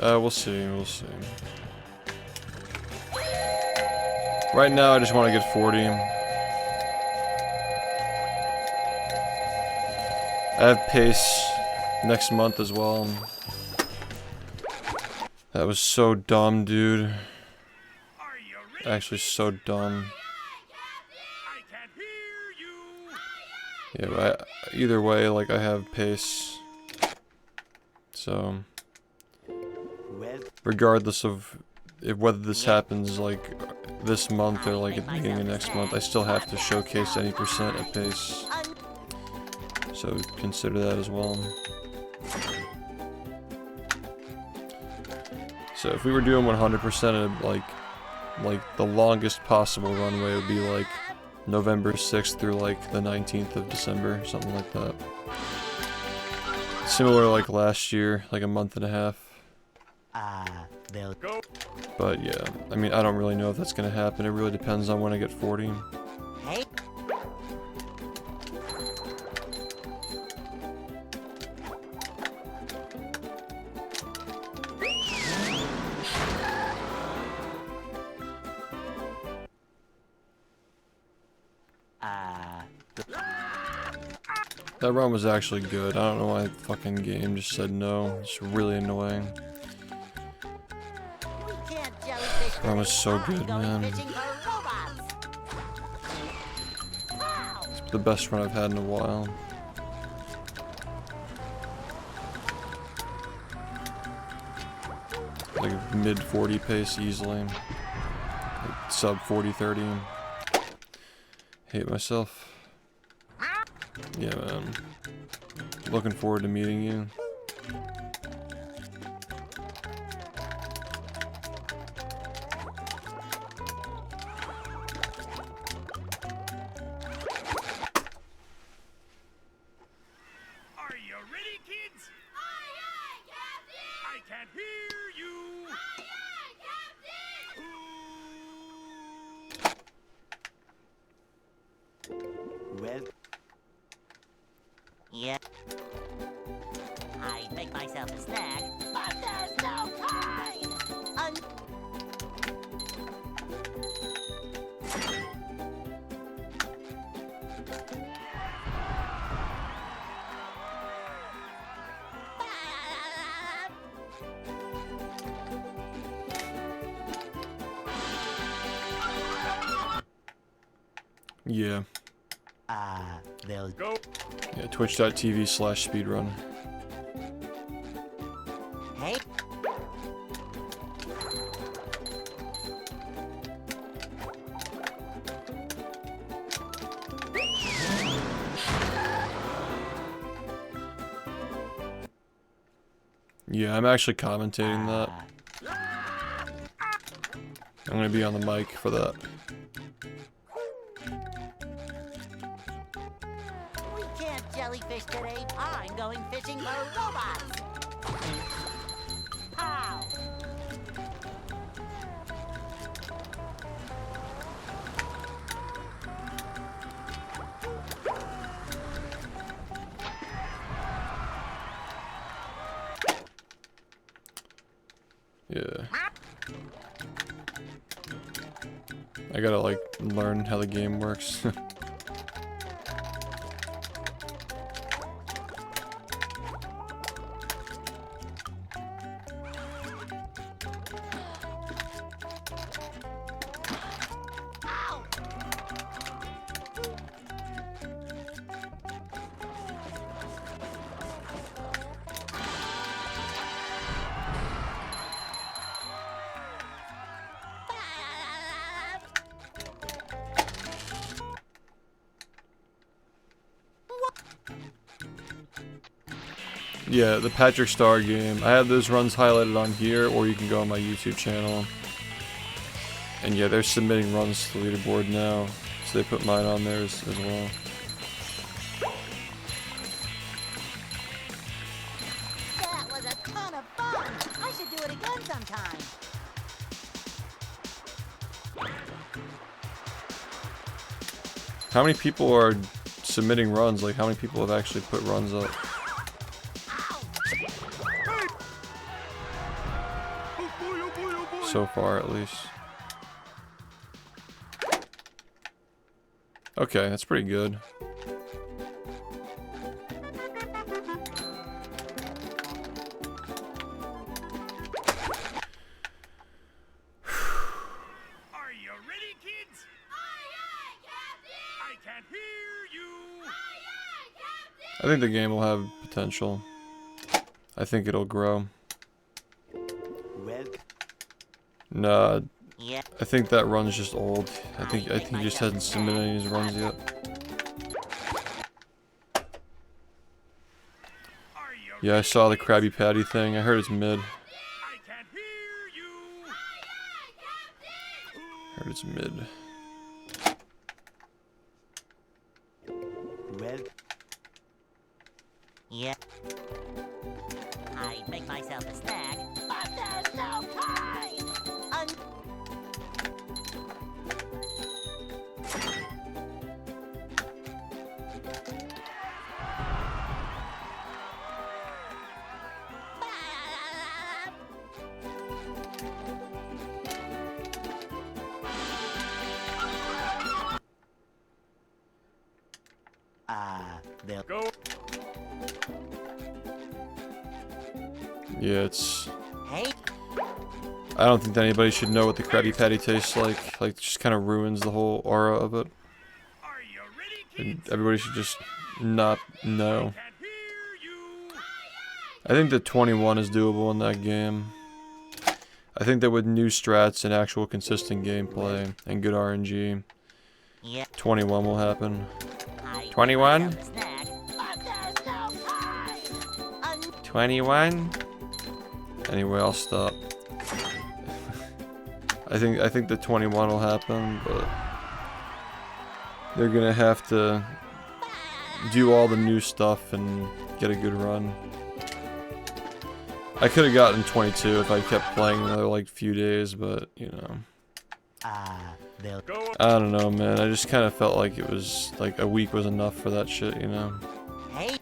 We'll see, we'll see. Right now, I just want to get 40. I have pace next month as well. That was so dumb, dude. Actually, so dumb. Yeah, but either way, like, I have pace. So, regardless of whether this happens, like, this month or, like, at the beginning of next month, I still have to showcase any percent at pace. So, consider that as well. So, if we were doing 100% of, like, the longest possible runway would be, like, November 6th through, like, the 19th of December, something like that. Similar, like, last year, like a month and a half. But yeah, I mean, I don't really know if that's gonna happen. It really depends on when I get 40. Hey. That run was actually good. I don't know why the fucking game just said no. It's really annoying. We can't jellyfish That was so today. good, I'm man. going fishing for robots. Wow. The best run I've had in a while. Like mid 40 pace easily. Like sub 40-30. Hate myself. Yeah, man. Looking forward to meeting you. Are you ready, kids? Aye, aye, Captain! I can't hear you. Aye, aye, Captain! Well, Yeah. I make myself a snack, but there's no time. Yeah. they'll Go. Yeah, twitch.tv/speedrun. Hey. Yeah, I'm actually commentating that. I'm gonna be on the mic for that. We can't jellyfish today. I'm going fishing for robots. How? Yeah. I gotta like learn how the game works. Yeah, the Patrick Star game. I have those runs highlighted on here, or you can go on my YouTube channel. And yeah, they're submitting runs to the leaderboard now, so they put mine on there as well. That was a ton of fun. I should do it again sometime. How many people are submitting runs? Like, how many people have actually put runs up? So far, at least. Okay, that's pretty good. Are you ready, kids? Aye, aye, Captain! I can't hear you. Aye, aye, Captain! I think the game will have potential. I think it'll grow. well, Nah, Yeah. I think that run's just old. I think he just hasn't submitted any of his runs yet. Are you Yeah, I saw the Krabby Patty thing. I heard it's mid. I can't hear you. Aye, aye, Captain! Heard it's mid. well, Yeah. I make myself a snack, but there's no time. they'll Go. Yeah, it's... Hey, I don't think that anybody should know what the Krabby Patty tastes like. Like, it just kind of ruins the whole aura of it. Are you ready, And kids? everybody should just not know. Can't hear you. I think that 21 is doable in that game. I think that with new strats and actual consistent gameplay and good RNG, yeah. 21 will happen. I 21? myself a snack, but there's no time. 21? Anyway, I'll stop. I think the 21 will happen, but they're gonna have to do all the new stuff and get a good run. I could have gotten 22 if I kept playing another like few days, but you know. They'll Go. I don't know, man. I just kind of felt like it was like a week was enough for that shit, you know. Hey,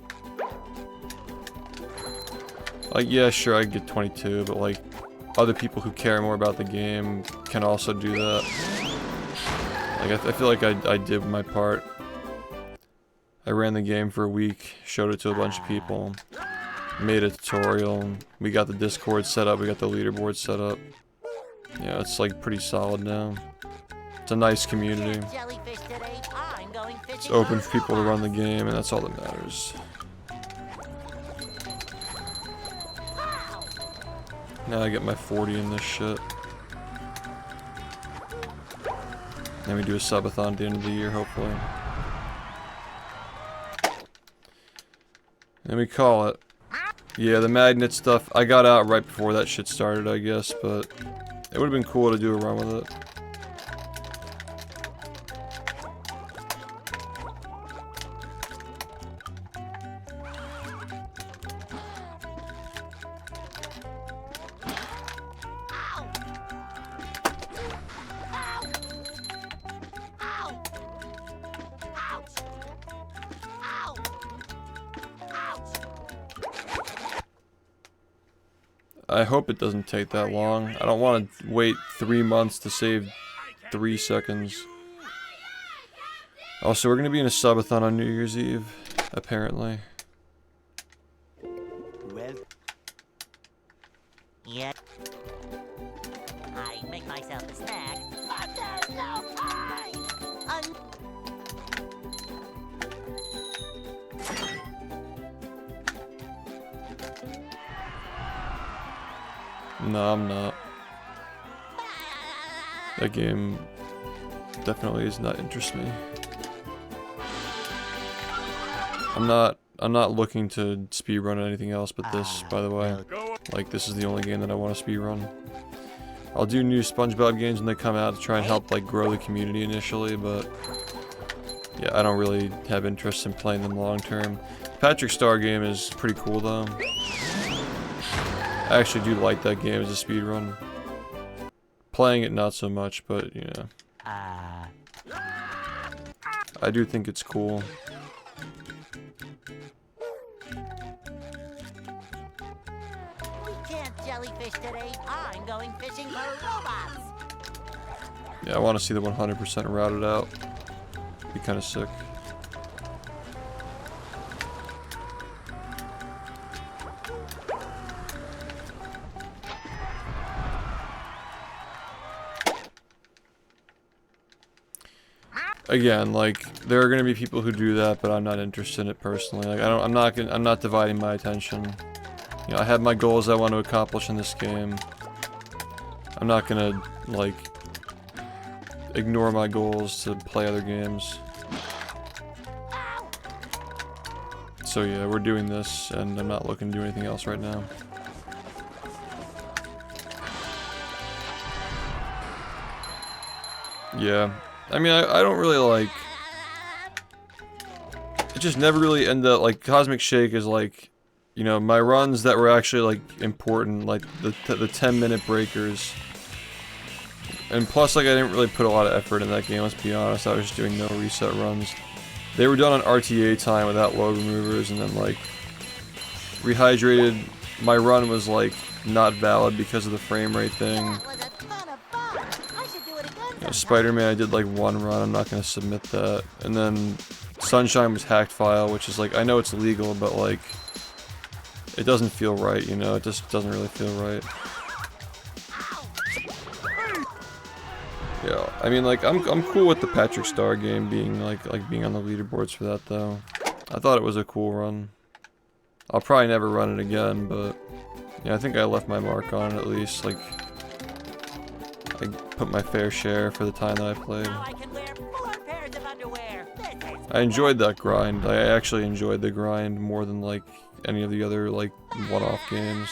Like, yeah, sure, I get 22, but like other people who care more about the game can also do that. Like, I feel like I did my part. I ran the game for a week, showed it to a bunch of people, made a tutorial, we got the Discord set up, we got the leaderboard set up. Yeah, it's like pretty solid now. It's a nice community. jellyfish today. I'm going fishing. It's open for people to run the game, and that's all that matters. Now I get my 40 in this shit. Then we do a subathon at the end of the year, hopefully. And we call it. Yeah, the magnet stuff, I got out right before that shit started, I guess, but it would have been cool to do a run with it. I hope it doesn't take that long. I don't want to wait 3 months to save 3 seconds. Also, we're going to be in a subathon on New Year's Eve, apparently. well Yeah. I make myself a snack, but there's no time. No, I'm not. That game definitely does not interest me. I'm not looking to speedrun anything else but this, by the way. Like, this is the only game that I want to speedrun. I'll do new SpongeBob games when they come out to try and help, like, grow the community initially, but yeah, I don't really have interest in playing them long term. Patrick Star game is pretty cool, though. I actually do like that game as a speedrun. Playing it, not so much, but, you know. I do think it's cool. We can't jellyfish today. I'm going fishing for robots. Yeah, I want to see the 100% routed out. Be kind of sick. Again, like, there are gonna be people who do that, but I'm not interested in it personally. Like, I'm not dividing my attention. You know, I have my goals I want to accomplish in this game. I'm not gonna, like, ignore my goals to play other games. So yeah, we're doing this, and I'm not looking to do anything else right now. Yeah. I mean, I don't really like... It just never really ended up, like, Cosmic Shake is like, you know, my runs that were actually, like, important, like, the 10-minute breakers. And plus, like, I didn't really put a lot of effort in that game, let's be honest, I was just doing no reset runs. They were done on RTA time without load removers, and then, like, rehydrated, my run was, like, not valid because of the frame rate thing. That was a ton of fun. I should do it again You know, sometime. Spider-Man, I did like one run, I'm not gonna submit that. And then Sunshine was hacked file, which is like, I know it's legal, but like, it doesn't feel right, you know, it just doesn't really feel right. Yeah, I mean, like, I'm cool with the Patrick Star game being, like being on the leaderboards for that, though. I thought it was a cool run. I'll probably never run it again, but, yeah, I think I left my mark on it at least, like, I put my fair share for the time that I played. Now I can wear 4 pairs of underwear. This is I enjoyed that grind. I actually enjoyed the grind more than, like, any of the other, like, one-off games.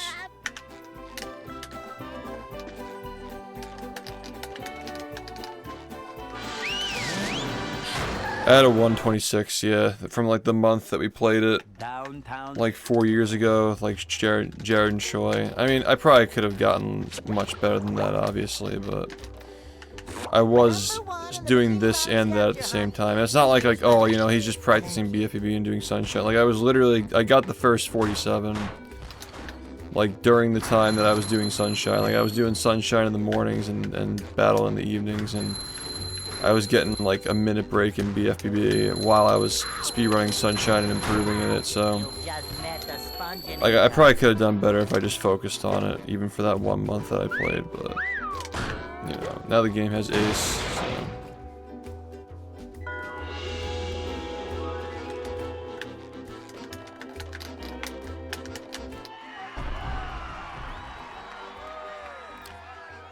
I had a 126, yeah, from like the month that we played it, Downtown. like 4 years ago, like Jared and Choi. I mean, I probably could have gotten much better than that, obviously, but I was doing this and that at the same time. It's not like, oh, you know, he's just practicing BFB and doing Sunshine. Like, I was literally, I got the first 47, like, during the time that I was doing Sunshine. Like, I was doing Sunshine in the mornings and Battle in the evenings, and I was getting like a minute break in BFBB while I was speedrunning Sunshine and improving in it, so just met the sponge in like, I probably could have done better if I just focused on it, even for that 1 month that I played, but you know, now the game has Ace, so.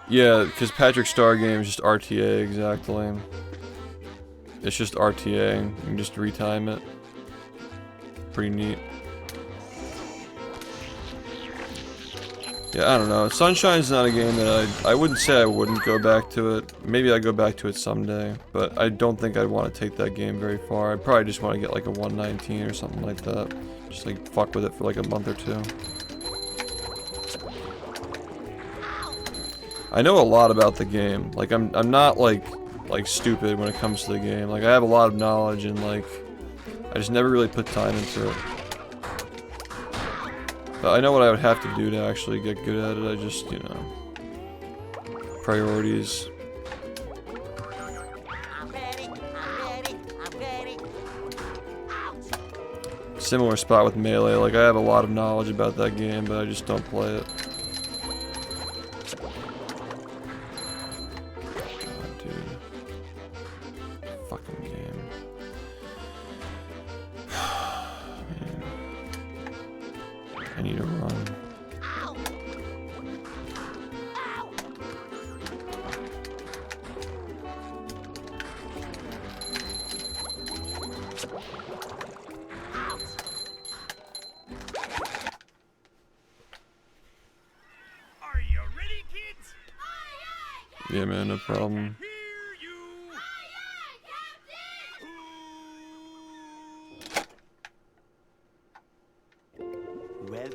Yeah, because Patrick Star game is just RTA, exactly. It's just RTA, you can just retime it. Pretty neat. Yeah, I don't know. Sunshine's not a game that I wouldn't say I wouldn't go back to it. Maybe I'd go back to it someday, but I don't think I'd want to take that game very far. I'd probably just want to get like a 119 or something like that. Just like fuck with it for like a month or two. I know a lot about the game. Like, I'm not like stupid when it comes to the game. Like, I have a lot of knowledge, and like, I just never really put time into it. But I know what I would have to do to actually get good at it. I just, you know, priorities. I'm ready, I'm ready, I'm ready. Similar spot with Melee. Like, I have a lot of knowledge about that game, but I just don't play it. I need to run. Are you ready, kids? Yeah, man, no problem. Hear you. Well,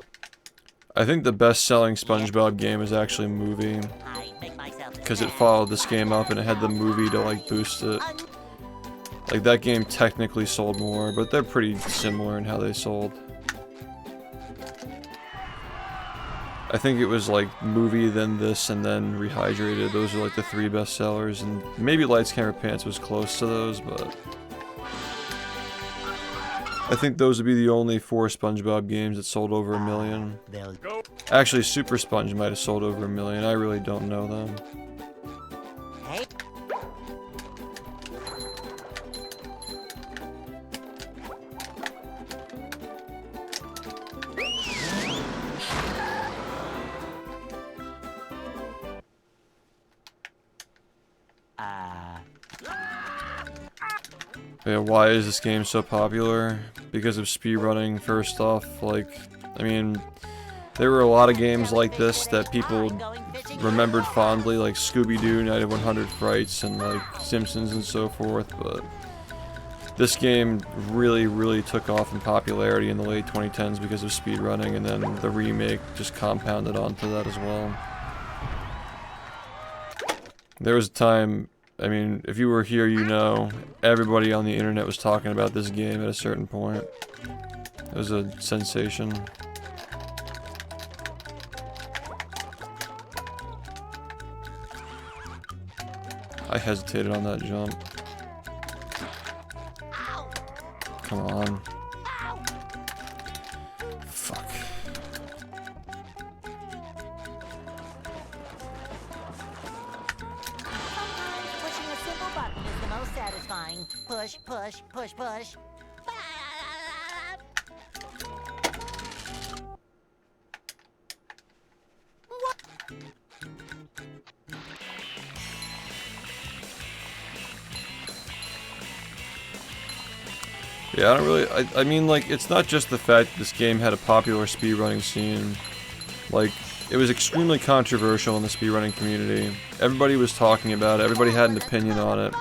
I think the best-selling SpongeBob game is actually Movie, I make myself because it followed this game up and it had the movie to like boost it. Like, that game technically sold more, but they're pretty similar in how they sold. I think it was like Movie, then this, and then Rehydrated. Those are like the 3 best sellers, and maybe Lights Camera Pants was close to those, but I think those would be the only 4 SpongeBob games that sold over 1 million. they'll Actually, Super Sponge might have sold over 1 million. I really don't know them. Hey, Yeah, why is this game so popular? Because of speedrunning, first off. Like, I mean, there were a lot of games like this that people remembered fondly, like Scooby-Doo, Night of 100 Frights, and like Simpsons and so forth, but this game really, really took off in popularity in the late 2010s because of speedrunning, and then the remake just compounded onto that as well. There was a time, I mean, if you were here, you know, everybody on the internet was talking about this game at a certain point. It was a sensation. I hesitated on that jump. Come on. Fuck. trying. Push, push, push, push. Yeah, I don't really, I mean, like, it's not just the fact that this game had a popular speedrunning scene. Like, it was extremely controversial in the speedrunning community. Everybody was talking about it, everybody had an opinion on it.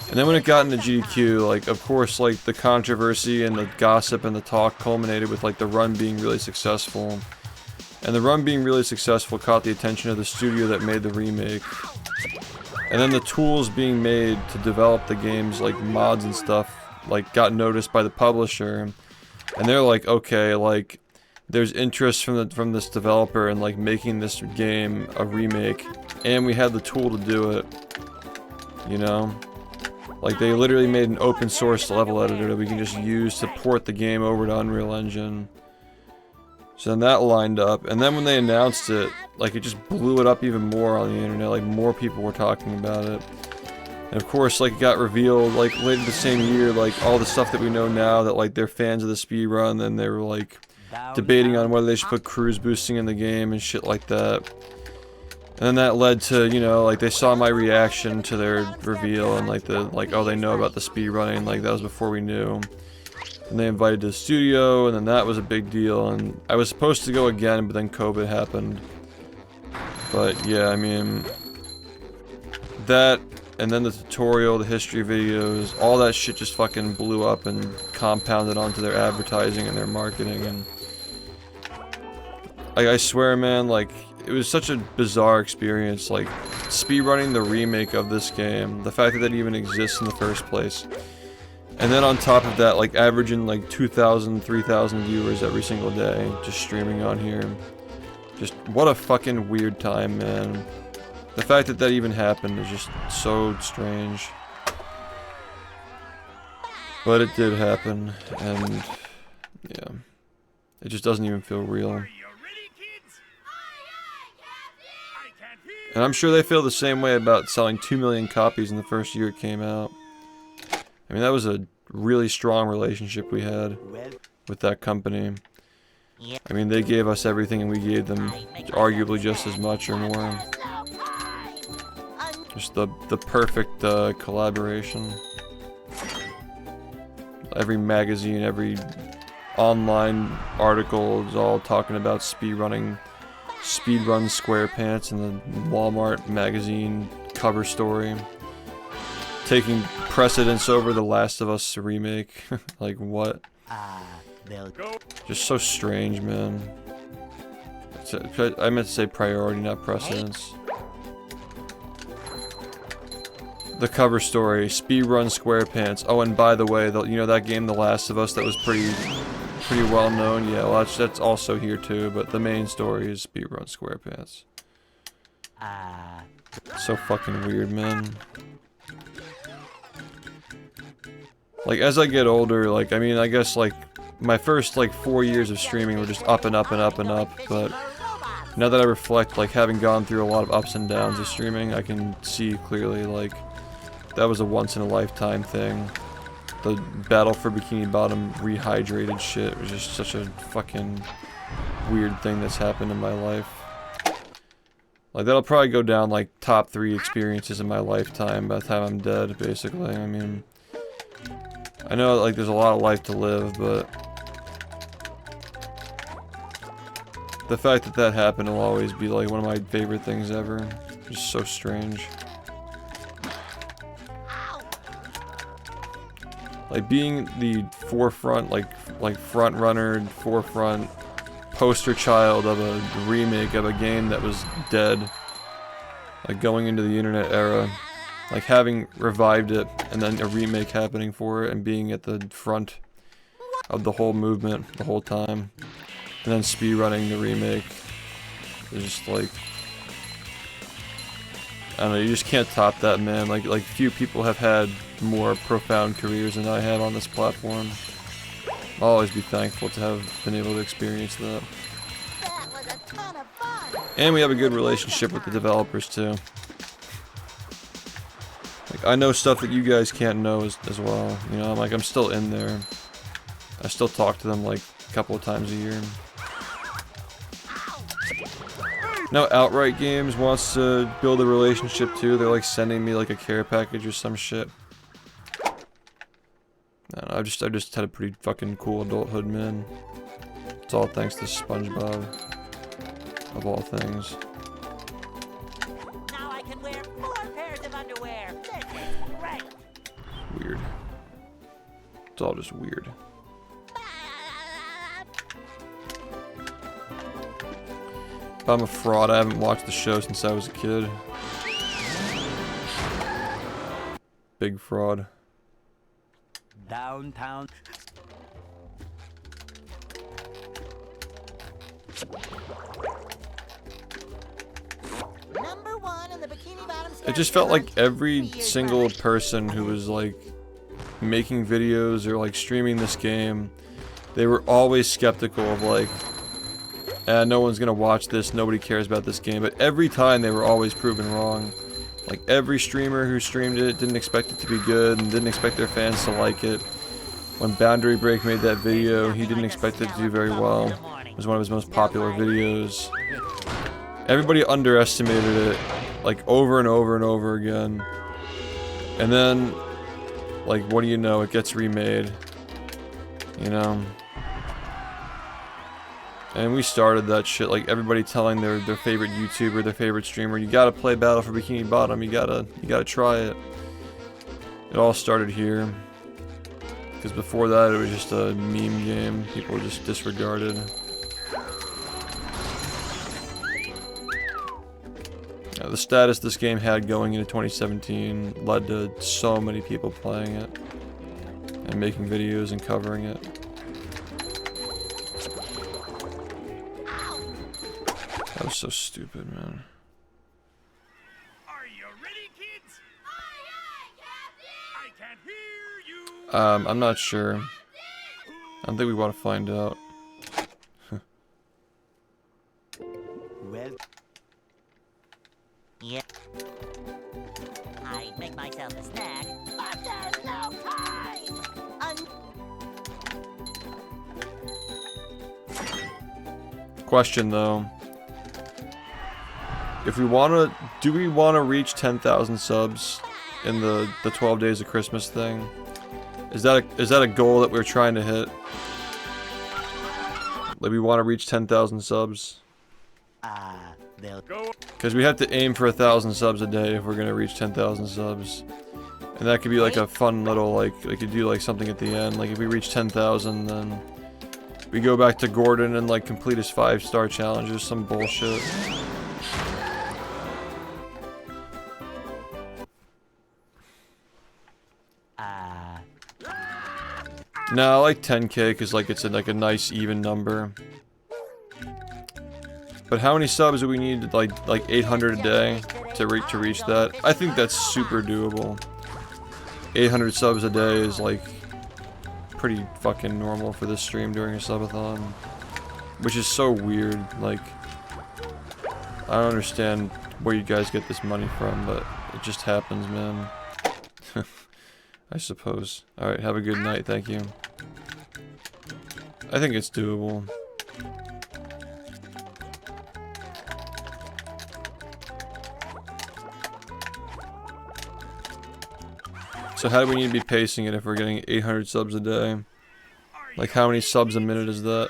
And then when it got into GDQ, like, of course, like, the controversy and the gossip and the talk culminated with, like, the run being really successful. And the run being really successful caught the attention of the studio that made the remake. And then the tools being made to develop the games, like mods and stuff, like got noticed by the publisher. And they're like, okay, like there's interest from this developer in like making this game a remake, and we had the tool to do it. You know? Like they literally made an open source level editor that we can just use to port the game over to Unreal Engine. So then that lined up, and then when they announced it, like it just blew it up even more on the internet, like more people were talking about it. And of course, like it got revealed, like later the same year, like all the stuff that we know now, that like they're fans of the speedrun, and they were like debating on whether they should put cruise boosting in the game and shit like that. And then that led to, you know, like they saw my reaction to their reveal, and like oh, they know about the speedrunning, like that was before we knew. And they invited to the studio, and then that was a big deal, and I was supposed to go again, but then COVID happened. But yeah, I mean, that, and then the tutorial, the history videos, all that shit just fucking blew up and compounded onto their advertising and their marketing, and like, I swear, man, like, it was such a bizarre experience, like, speedrunning the remake of this game, the fact that it even exists in the first place. And then on top of that, like averaging like 2,000, 3,000 viewers every single day, just streaming on here. Just, what a fucking weird time, man. The fact that that even happened is just so strange. But it did happen, and yeah. It just doesn't even feel real. And I'm sure they feel the same way about selling 2 million copies in the first year it came out. I mean, that was a really strong relationship we had with that company. I mean, they gave us everything and we gave them arguably just as much or more. Just the perfect collaboration. Every magazine, every online article is all talking about speedrunning, speedrun SquarePants in the Walmart magazine cover story. Taking precedence over The Last of Us remake. Like, what? Just so strange, man. I meant to say priority, not precedence. The cover story, speedrun SquarePants. Oh, and by the way, you know that game, The Last of Us, that was pretty well known? Yeah, well, that's also here too, but the main story is speedrun SquarePants. So fucking weird, man. Like, as I get older, like, I mean, I guess, like, my first, like, 4 years of streaming were just up and up and up and up, but now that I reflect, like, having gone through a lot of ups and downs of streaming, I can see clearly, like, that was a once-in-a-lifetime thing. The Battle for Bikini Bottom rehydrated shit was just such a fucking weird thing that's happened in my life. Like, that'll probably go down, like, top 3 experiences in my lifetime by the time I'm dead, basically. I mean, I know, like, there's a lot of life to live, but the fact that that happened will always be, like, one of my favorite things ever. Just so strange. Like, being the forefront, like front runner, forefront poster child of a remake of a game that was dead. Like, going into the internet era. Like, having revived it, and then a remake happening for it, and being at the front of the whole movement the whole time. And then speedrunning the remake. It's just like, I don't know, you just can't top that, man. Like few people have had more profound careers than I have on this platform. I'll always be thankful to have been able to experience that. And we have a good relationship with the developers, too. Like, I know stuff that you guys can't know as well. You know, I'm still in there. I still talk to them like a couple of times a year. Now Outright Games wants to build a relationship too. They're like sending me like a care package or some shit. I don't know, I just had a pretty fucking cool adulthood, man. It's all thanks to SpongeBob, of all things. Now I can wear 4 pairs of underwear. This is great. Weird. It's all just weird. If I'm a fraud, I haven't watched the show since I was a kid. Big fraud. Downtown. Number 1 in the Bikini Bottom It just felt like every single person who was like making videos or like streaming this game, they were always skeptical of like, no one's gonna watch this, nobody cares about this game. But every time they were always proven wrong. Like every streamer who streamed it didn't expect it to be good and didn't expect their fans to like it. When Boundary Break made that video, he didn't expect it to do very well. It was one of his most popular videos. Everybody underestimated it, like over and over and over again. And then, like, what do you know, it gets remade. You know? And we started that shit, like everybody telling their favorite YouTuber, their favorite streamer, you gotta play Battle for Bikini Bottom, you gotta try it. It all started here. Because before that it was just a meme game, people just disregarded. Yeah, the status this game had going into 2017 led to so many people playing it. And making videos and covering it. That was so stupid, man. Are you ready, kids? I can't hear you. I'm not sure. I don't think we want to find out. Well, Yeah. I make myself a snack, but there's no time. Question though. If we wanna, do we wanna reach 10,000 subs in the 12 days of Christmas thing? Is that a goal that we're trying to hit? Like we want to reach 10,000 subs? they'll Go. Because we have to aim for 1,000 subs a day if we're gonna reach 10,000 subs. And that could be like a fun little, like, we could do like something at the end. Like if we reach 10,000, then we go back to Gordon and like complete his 5-star challenge or some bullshit. No, I like 10k because like it's like a nice even number. But how many subs do we need? Like 800 a day to reach that? I think that's super doable. 800 subs a day is like pretty fucking normal for this stream during a subathon, which is so weird. Like I don't understand where you guys get this money from, but it just happens, man. I suppose. Alright, have a good night, thank you. I think it's doable. So how do we need to be pacing it if we're getting 800 subs a day? Like how many subs a minute is that?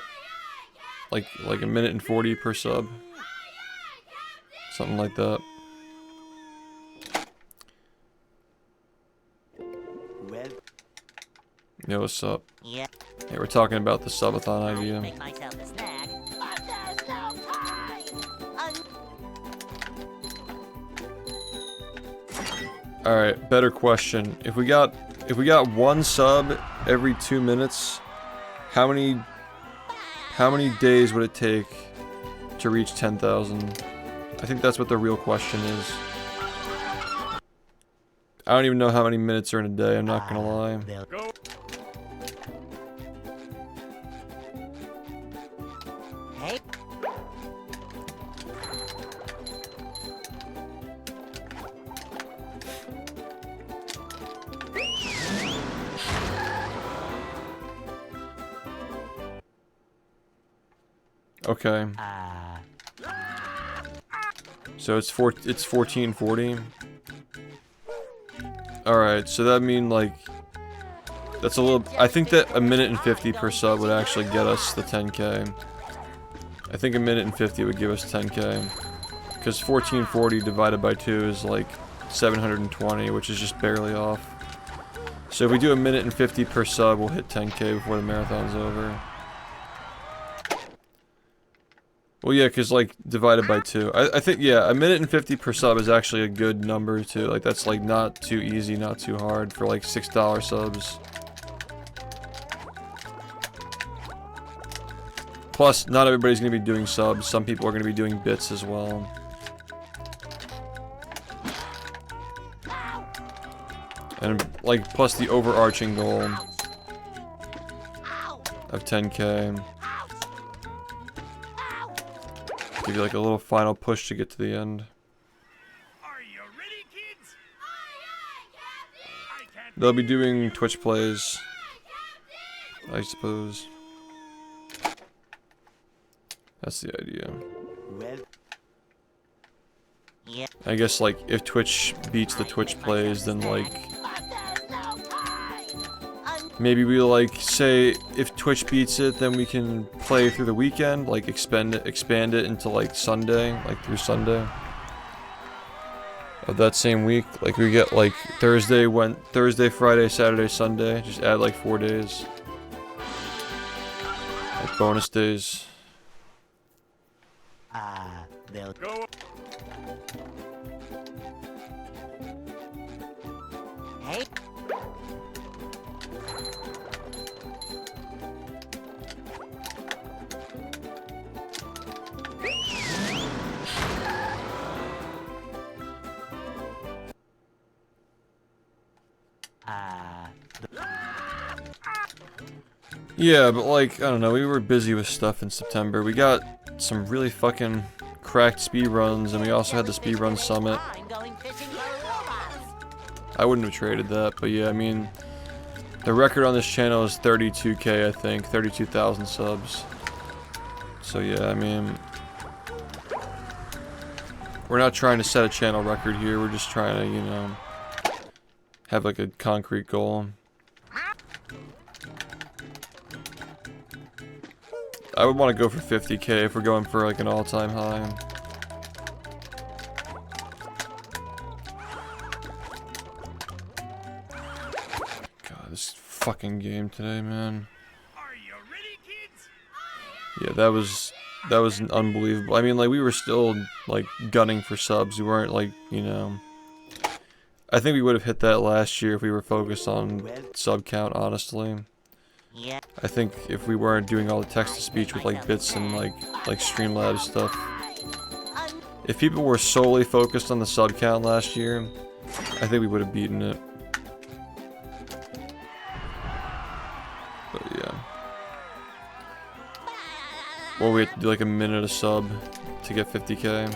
Like a minute and 40 per sub? Something like that. well, Yo, what's up? Yeah. Hey, we're talking about the subathon I idea. make myself a snack, but there's no time. Alright, better question. If we got 1 sub every 2 minutes, how many days would it take to reach 10,000? I think that's what the real question is. I don't even know how many minutes are in a day, I'm not gonna lie. they'll Go. Hey, Okay. So it's 1440. Alright, so that mean like that's a little. I think that a minute and 50 per sub would actually get us the 10k. I think a minute and 50 would give us 10k. Because 1440 divided by 2 is like 720, which is just barely off. So if we do a minute and 50 per sub, we'll hit 10k before the marathon's over. Well, yeah, because like divided by 2. I think, yeah, a minute and 50 per sub is actually a good number too. Like that's like not too easy, not too hard for like $6 subs. Plus, not everybody's going to be doing subs. Some people are going to be doing bits as well. And, like, plus the overarching goal of 10k. Give you, like, a little final push to get to the end. Are you ready, kids? I can't They'll be doing Twitch plays, I suppose. That's the idea. Well, Yeah. I guess, like, if Twitch beats the Twitch plays, then, like, maybe we, like, say, if Twitch beats it, then we can play through the weekend, like, expand it into, like, Sunday, like, through Sunday of that same week. Like, we get, like, Thursday, Friday, Saturday, Sunday, just add, like, 4 days. Like, bonus days. they'll go. Hey. Yeah, but like, I don't know, we were busy with stuff in September. We got some really fucking cracked speedruns, and we also had the speedrun summit. I'm going fishing for robots. I wouldn't have traded that, but yeah, I mean, the record on this channel is 32k, I think, 32,000 subs. So yeah, I mean, we're not trying to set a channel record here, we're just trying to, you know, have like a concrete goal. I would want to go for 50k if we're going for like an all-time high. God, this fucking game today, man. Are you ready, kids? Yeah, that was unbelievable. I mean, like, we were still like gunning for subs. We weren't like, you know. I think we would have hit that last year if we were focused on sub count, honestly. Yeah. I think if we weren't doing all the text-to-speech with like bits and like Streamlabs stuff. If people were solely focused on the sub count last year, I think we would have beaten it. But yeah. Or we have to do like a minute a sub to get 50k.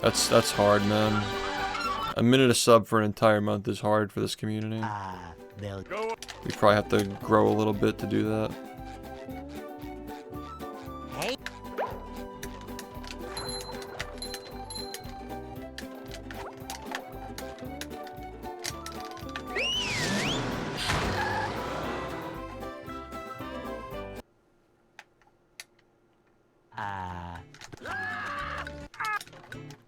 That's hard, man. A minute a sub for an entire month is hard for this community. they'll Go. We probably have to grow a little bit to do that. Hey.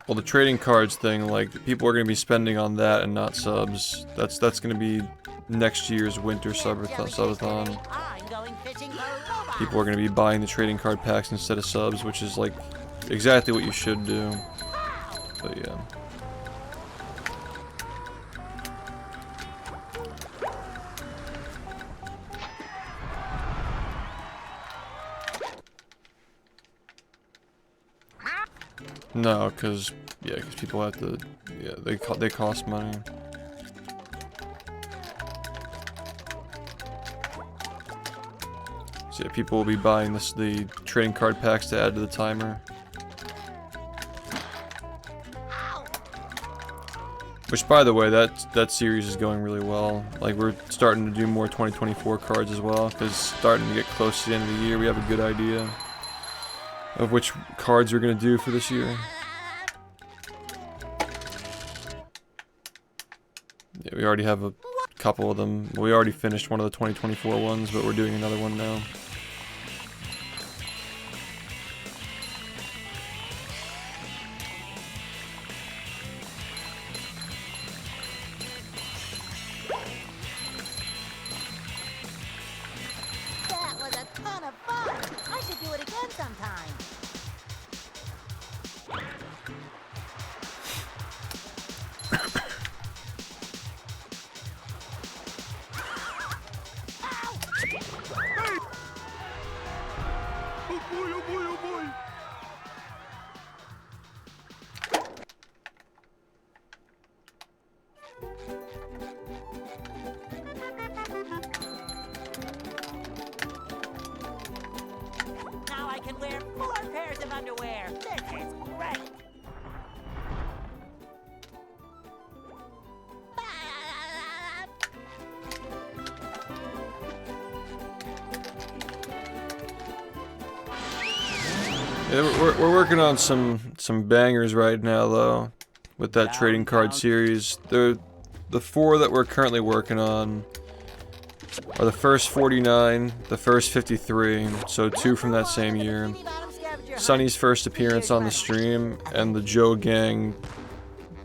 Well, the trading cards thing, like, people are going to be spending on that and not subs. That's going to be next year's winter subathon. I'm going fishing for robots. People are going to be buying the trading card packs instead of subs, which is, like, exactly what you should do. But, yeah. No, because people have to, yeah, they cost money. So yeah, people will be buying the trading card packs to add to the timer. Which, by the way, that series is going really well. Like, we're starting to do more 2024 cards as well, because starting to get close to the end of the year, we have a good idea. of which cards we're gonna do for this year. Yeah, we already have a couple of them. We already finished one of the 2024 ones, but we're doing another one now. That was a ton of fun. I should do it again sometime. Oh boy, oh boy, oh boy. Now I can wear 4 pairs of underwear. This is great. Yeah, we're working on some bangers right now though, with that trading card series. The 4 that we're currently working on are the first 49, the first 53, so 2 from that same year. Bikini Bottom Scavenger Hunt. Sonny's first appearance on the stream, and the Joe Gang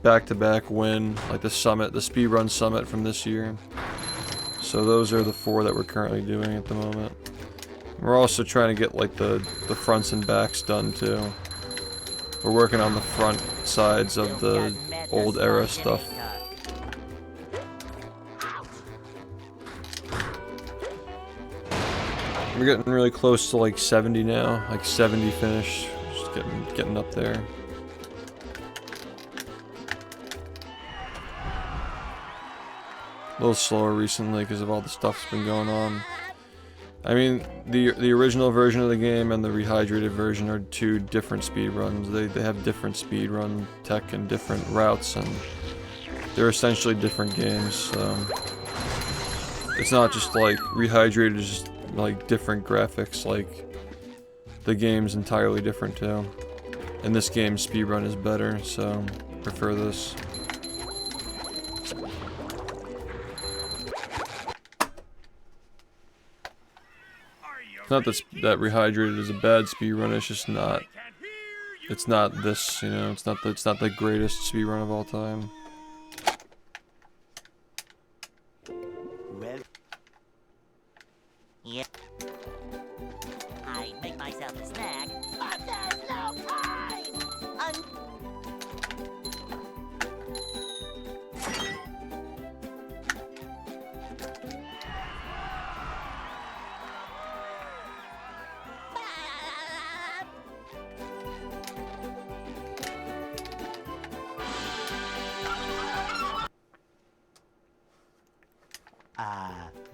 back-to-back win, like the summit, the speedrun summit from this year. So those are the 4 that we're currently doing at the moment. We're also trying to get like the fronts and backs done too. We're working on the front sides of the old era stuff. We're getting really close to like 70 now, like 70 finished. Just getting up there. A little slower recently because of all the stuff that's been going on. I mean, the original version of the game and the rehydrated version are 2 different speedruns. They have different speedrun tech and different routes, and they're essentially different games. So it's not just like rehydrated is just like different graphics. Like the game's entirely different too. And this game's speedrun is better, so prefer this. It's not that rehydrated is a bad speedrun, it's just not. It's not this, you know, it's not the greatest speedrun of all time. Well, Yep. I make myself a snack, but there's no time.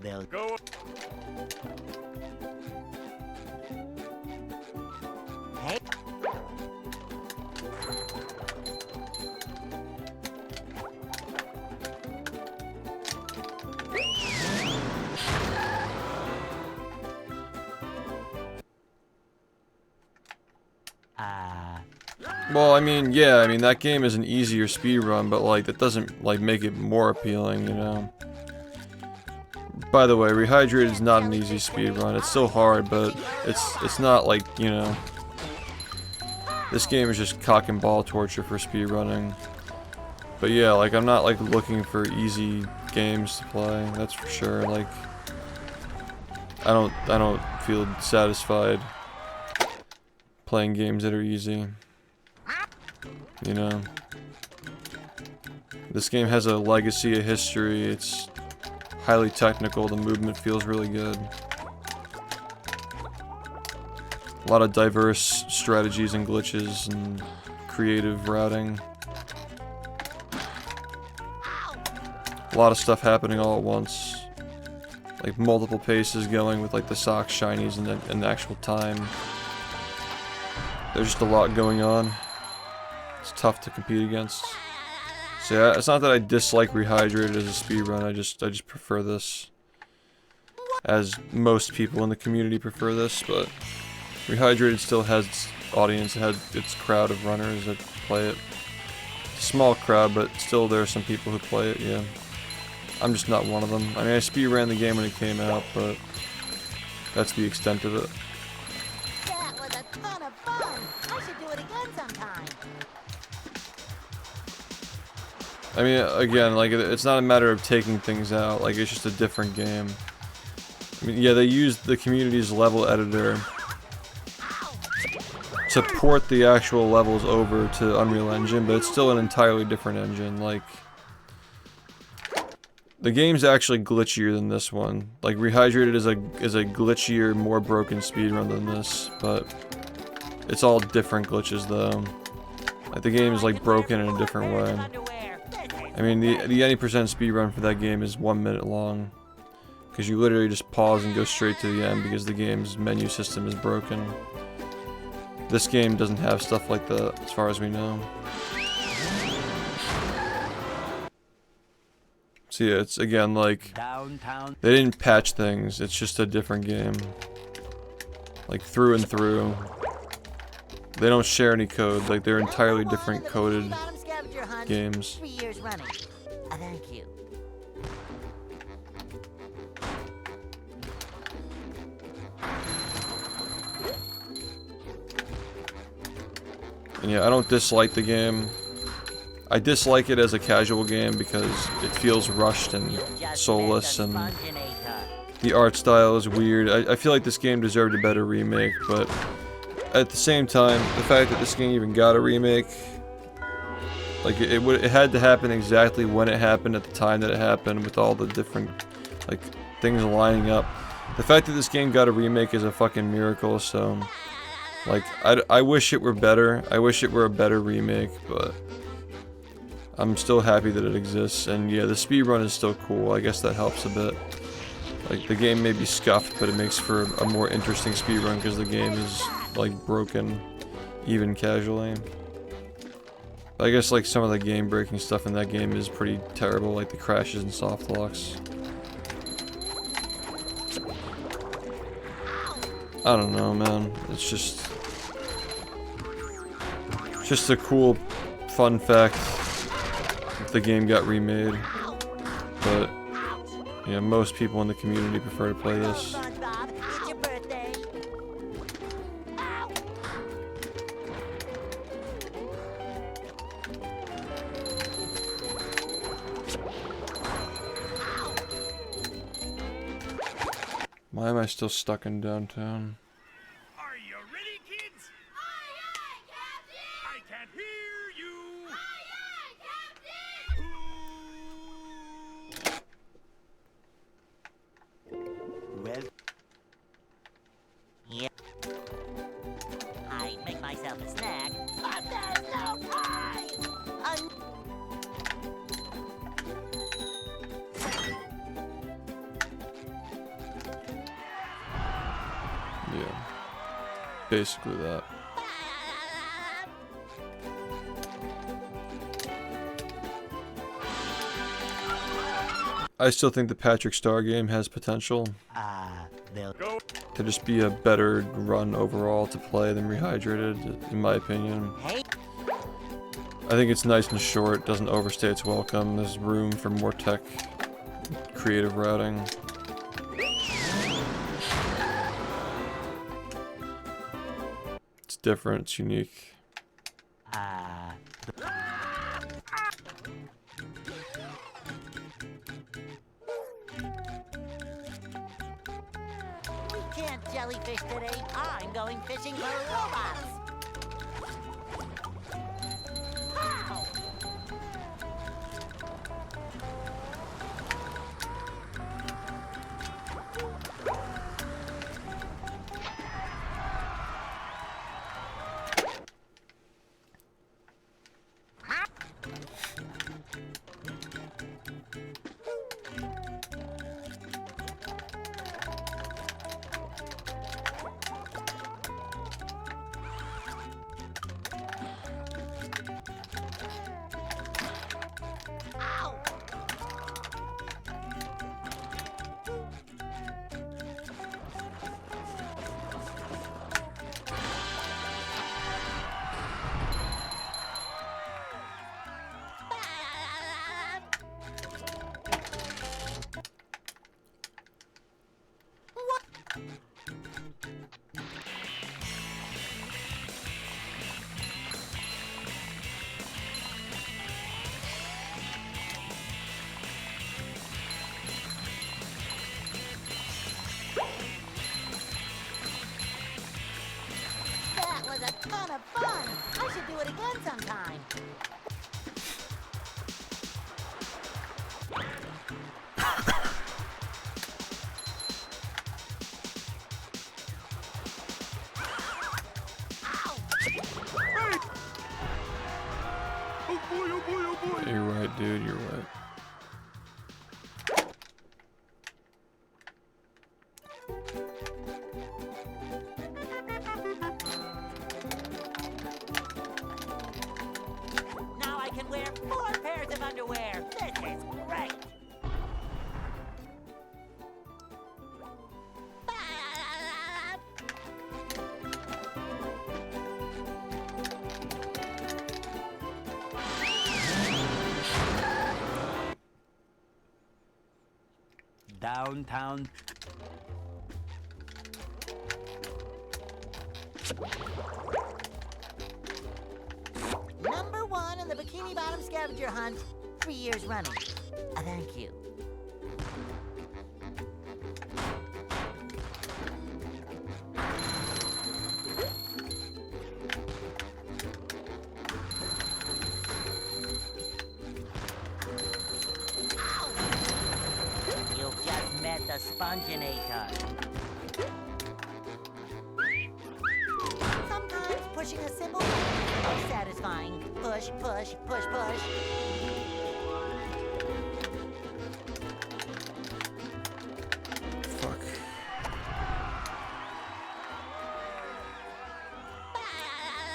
well, Go. Hey. Well, I mean, yeah, I mean, that game is an easier speedrun, but, like, that doesn't, like, make it more appealing, you know? By the way, Rehydrated is not an easy speedrun. It's still hard, but it's not, like, you know... This game is just cock and ball torture for speedrunning. But yeah, like, I'm not, like, looking for easy games to play, that's for sure. Like, I don't feel satisfied playing games that are easy. You know, this game has a legacy, a history, it's highly technical, the movement feels really good. A lot of diverse strategies and glitches and creative routing. A lot of stuff happening all at once. Like multiple paces going with like the socks, shinies, and the actual time. There's just a lot going on. It's tough to compete against. So yeah, it's not that I dislike Rehydrated as a speedrun, I just prefer this. As most people in the community prefer this, but Rehydrated still has audience. It had its crowd of runners that play it. Small crowd, but still there are some people who play it, yeah. I'm just not one of them. I mean, I speedran the game when it came out, but that's the extent of it. That was a ton of fun. I should do it again sometime. I mean, again, like, it's not a matter of taking things out, like, it's just a different game. I mean, yeah, they used the community's level editor to port the actual levels over to Unreal Engine, but it's still an entirely different engine. Like, the game's actually glitchier than this one. Like, Rehydrated is a glitchier, more broken speedrun than this, but it's all different glitches though. Like, the game is like broken in a different way. I mean, the any percent speedrun for that game is 1 minute long, because you literally just pause and go straight to the end because the game's menu system is broken. This game doesn't have stuff like that, as far as we know. So yeah, it's again like, they didn't patch things, it's just a different game. Like, through and through. They don't share any code, like, they're entirely different coded games. 3 years running. Thank you. And yeah, I don't dislike the game. I dislike it as a casual game because it feels rushed and soulless, and the art style is weird. I feel like this game deserved a better remake, but at the same time, the fact that this game even got a remake, like, it had to happen exactly when it happened at the time that it happened, with all the different, like, things lining up. The fact that this game got a remake is a fucking miracle, so, like, I wish it were better. I wish it were a better remake, but I'm still happy that it exists. And yeah, the speedrun is still cool. I guess that helps a bit. Like, the game may be scuffed, but it makes for a more interesting speedrun because the game is, like, broken, even casually. I guess, like, some of the game-breaking stuff in that game is pretty terrible, like the crashes and soft locks. I don't know, man. It's just a cool, fun fact if the game got remade. But yeah, most people in the community prefer to play this. SpongeBob, it's your birthday. Why am I still stuck in downtown? Are you ready, kids? I can't hear you. Well, Yep. I make myself a snack, but there's no time. Yeah. Basically that. I still think the Patrick Star game has potential they'll to just be a better run overall to play than Rehydrated, in my opinion. Hey. I think it's nice and short, doesn't overstay its welcome, there's room for more tech, creative routing. It's different, it's unique. We can't jellyfish today. I'm going fishing for robots. Pow! it again sometime. Yeah, you're right, dude. You're right. Now I can wear 4 pairs of underwear. This is great. Downtown. Number 1 in the Bikini Bottom scavenger hunt, 3 years running. Thank you. You've just met the Sponginator. Sometimes pushing a simple button is satisfying. Push, push, push, push. Fuck.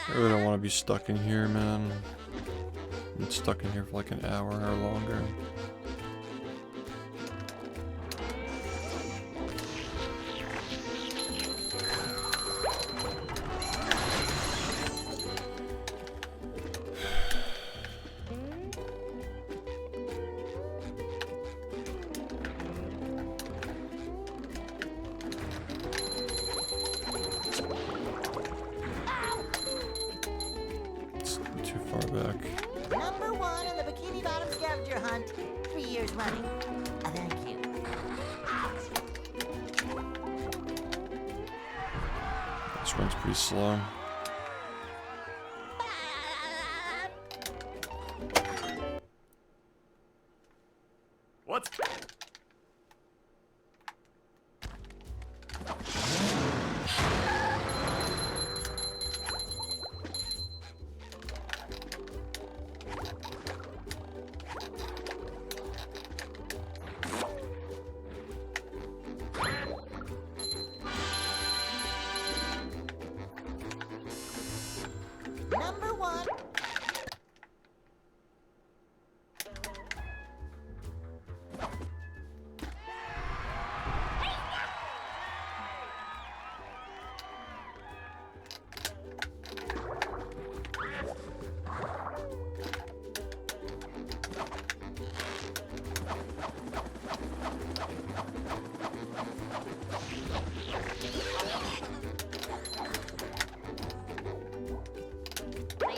I really don't want to be stuck in here, man. I've been stuck in here for like an hour or longer. It's too far back. Number 1 in the Bikini Bottom scavenger hunt, 3 years running. Thank you. This one's pretty slow. What's... Number 1.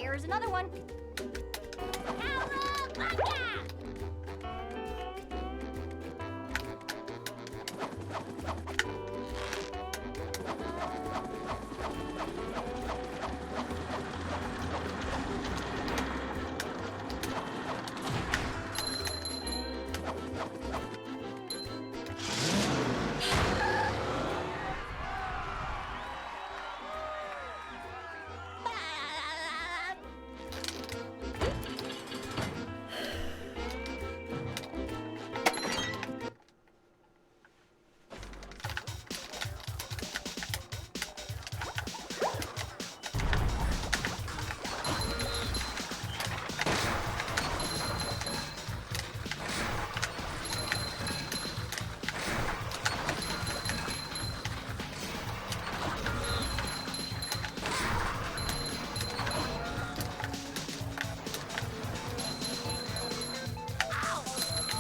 There's another one. Cowabunga!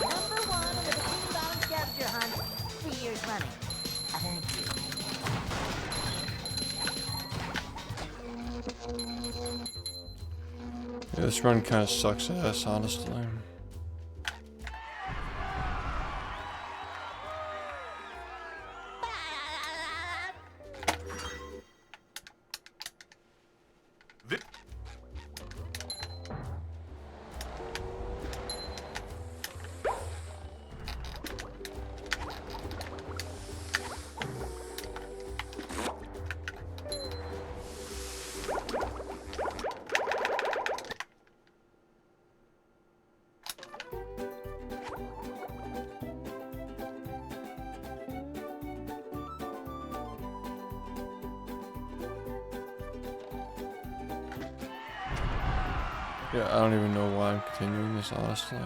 Number 1 in the Bikini Bottom scavenger hunt, 3 years running. Thank you. Yeah, this run kind of sucks ass, honestly. Yeah, I don't even know why I'm continuing this, honestly.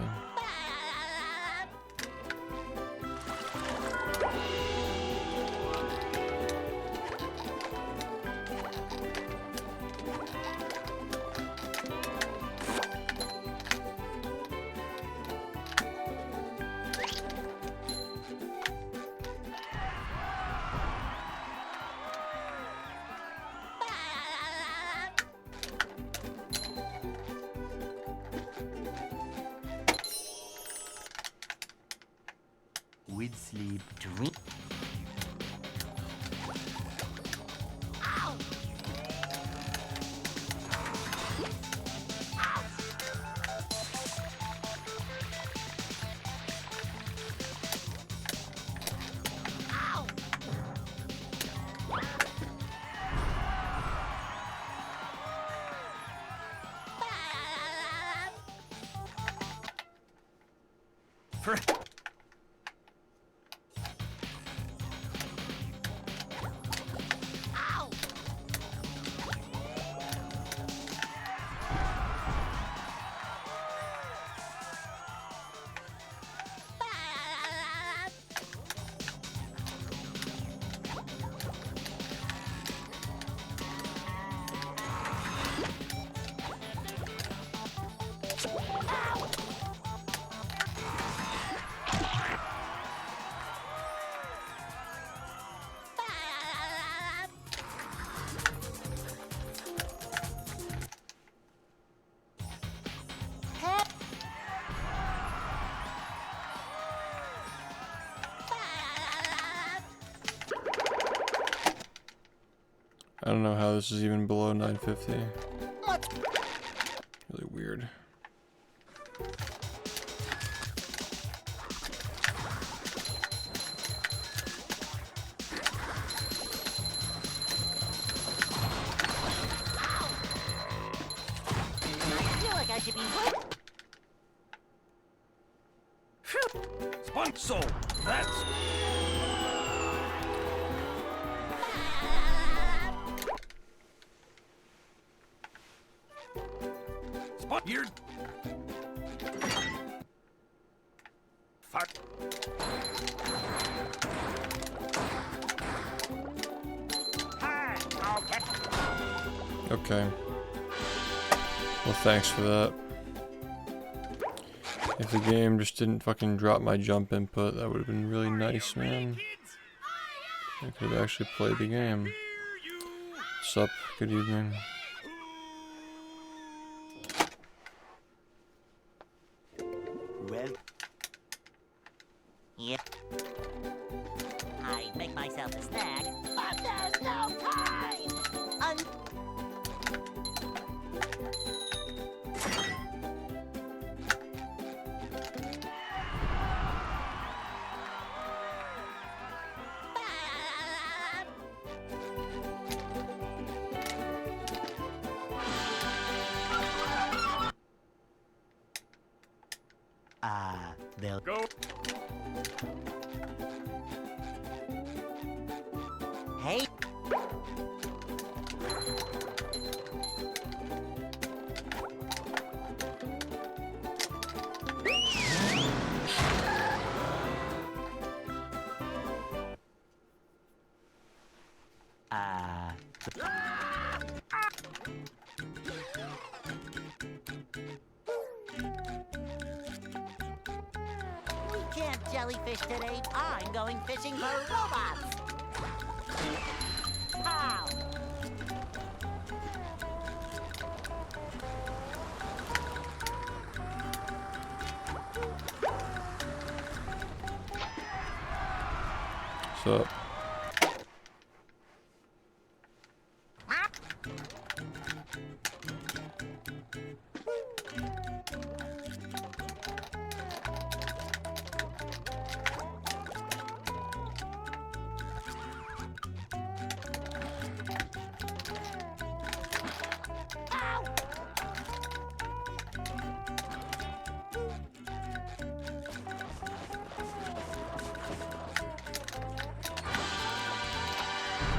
With sleep. Drink. I don't know how this is even below 950. Really weird. I feel like I should be. So, that's... You're... Fuck. Okay. Well, thanks for that. If the game just didn't fucking drop my jump input, that would have been really nice, man. I could have actually played the game. What's up? Good evening. Well, Yep. I make myself a snack, but there's no time. they'll Go. Hey. We can't jellyfish today. I'm going fishing for robots. Pow! What's up?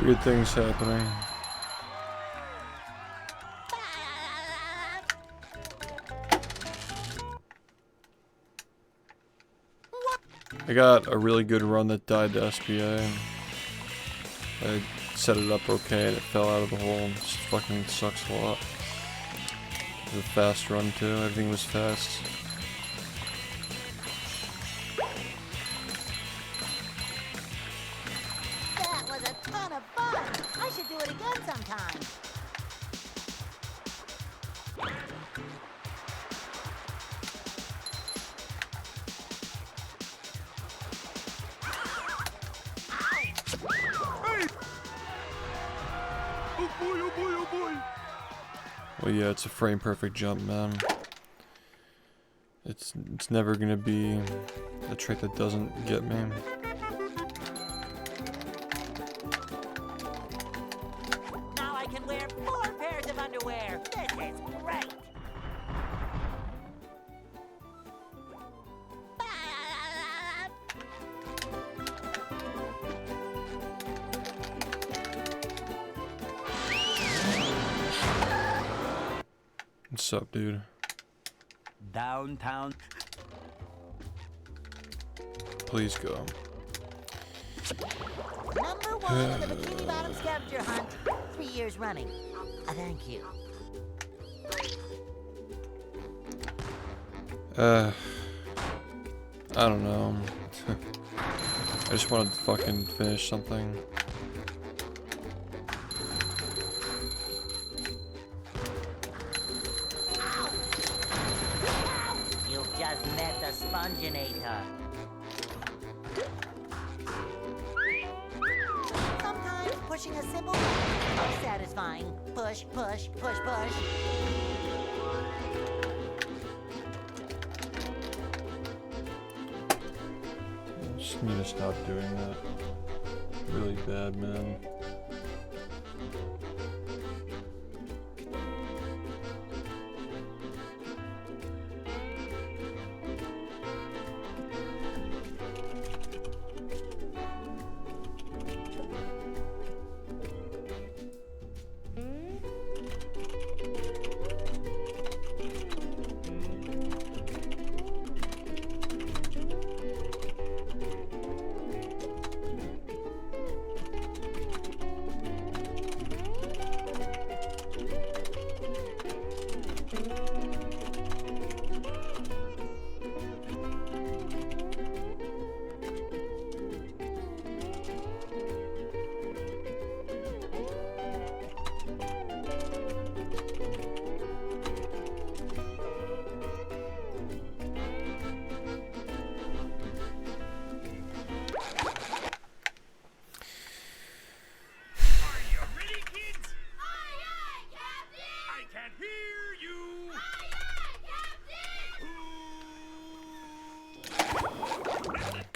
Weird things happening. I got a really good run that died to SPA. I set it up okay and it fell out of the hole. It just fucking sucks a lot. It was a fast run too, everything was fast. That was a ton of fun. I should do it again sometime. Oh boy, oh boy, oh boy. Well, yeah, it's a frame perfect jump, man. It's never gonna be a trick that doesn't get me. Now I can wear 4 pairs of underwear. This is great. What's up, dude? Downtown. Please go. Number 1 in the Bikini Bottom scavenger hunt, 3 years running. Thank you. I don't know. I just wanted to fucking finish something. You've just met the Sponginator. Sometimes pushing a simple button is satisfying. Push, push, push, push. Just need to stop doing that. Really bad, man.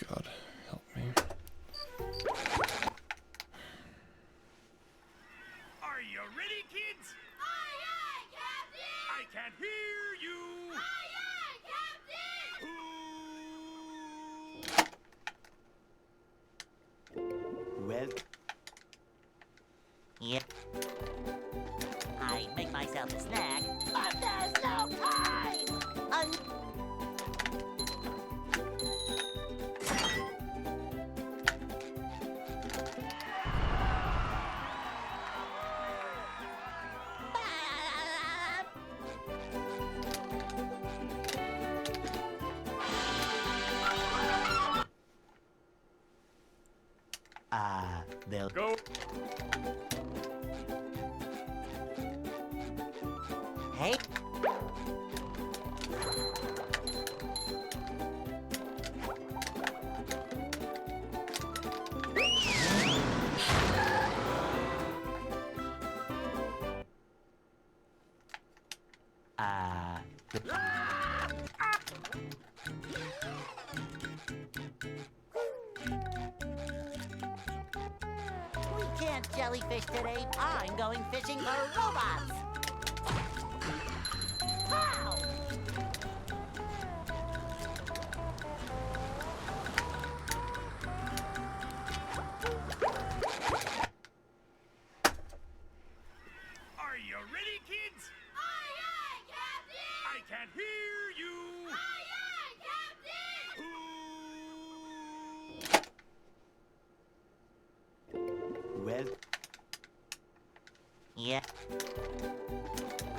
God, help me. Are you ready, kids? Aye, aye, Captain! I can hear you. Aye, aye, Captain! Well, Yep. I make myself a snack, but there's no time! they'll Go. Hey, we can't jellyfish today. I'm going fishing for robots. Pow! Are you ready, kids? Aye, aye, Captain! I can hear you. Aye, aye, Captain! Yeah.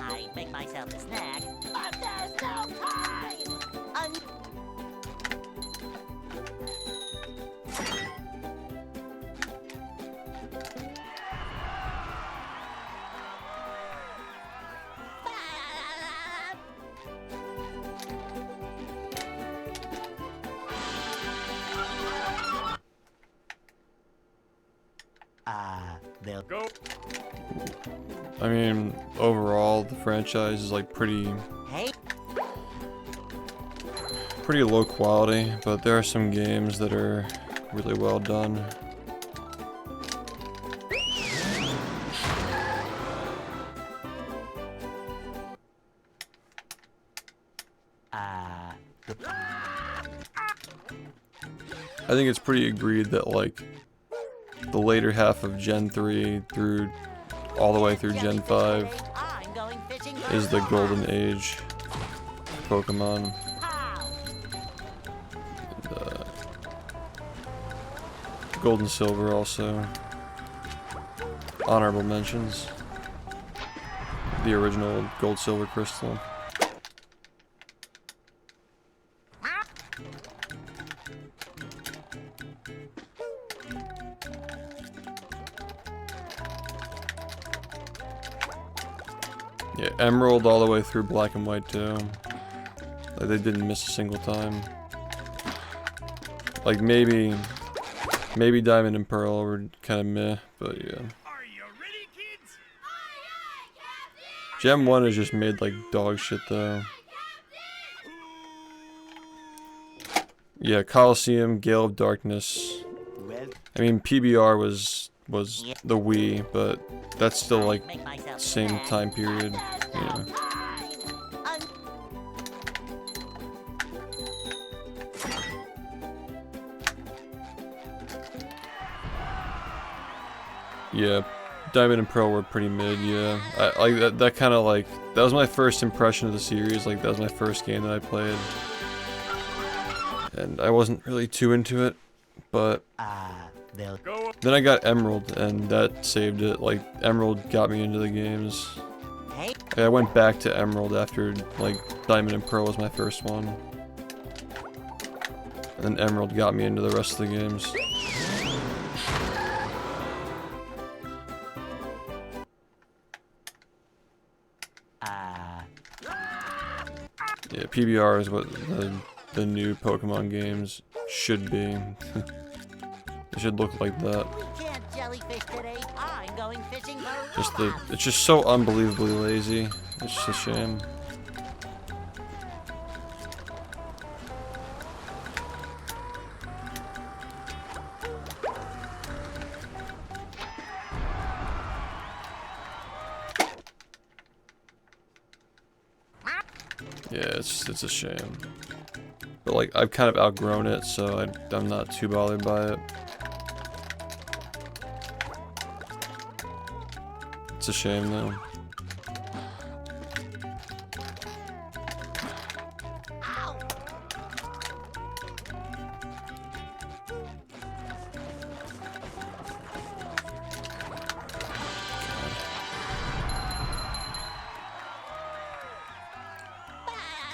I make myself a snack, but there's no time! They'll Go. I mean, overall, the franchise is like pretty Hey, low quality, but there are some games that are really well done. I think it's pretty agreed that like the later half of Gen 3 through all the way through Gen 5 I'm going fishing for is the more. golden age of Pokemon. How? And, Gold and Silver also. Honorable mentions. The original Gold Silver Crystal. Yeah, Emerald all the way through Black and White too. Like they didn't miss a single time. Like maybe Diamond and Pearl were kind of meh, but yeah. Are you ready, kids? Gem 1 is just made like dog shit though. Yeah, Coliseum, Gale of Darkness. well, I mean PBR was the Wii, but that's still like Make myself a same snack, time period. but there's Yeah. no time! Yeah, Diamond and Pearl were pretty mid, yeah. I like that kind of like, that was my first impression of the series, like that was my first game that I played. And I wasn't really too into it, but they'll Go. then I got Emerald and that saved it. Like Emerald got me into the games. hey, I went back to Emerald after like Diamond and Pearl was my first one. And then Emerald got me into the rest of the games. Yeah, PBR is what the new Pokemon games should be. They should look like that. We can't jellyfish today. I'm going fishing for Just robots. it's just so unbelievably lazy. It's just a shame. Yeah, it's a shame. But like I've kind of outgrown it, so I'm not too bothered by it. It's a shame though.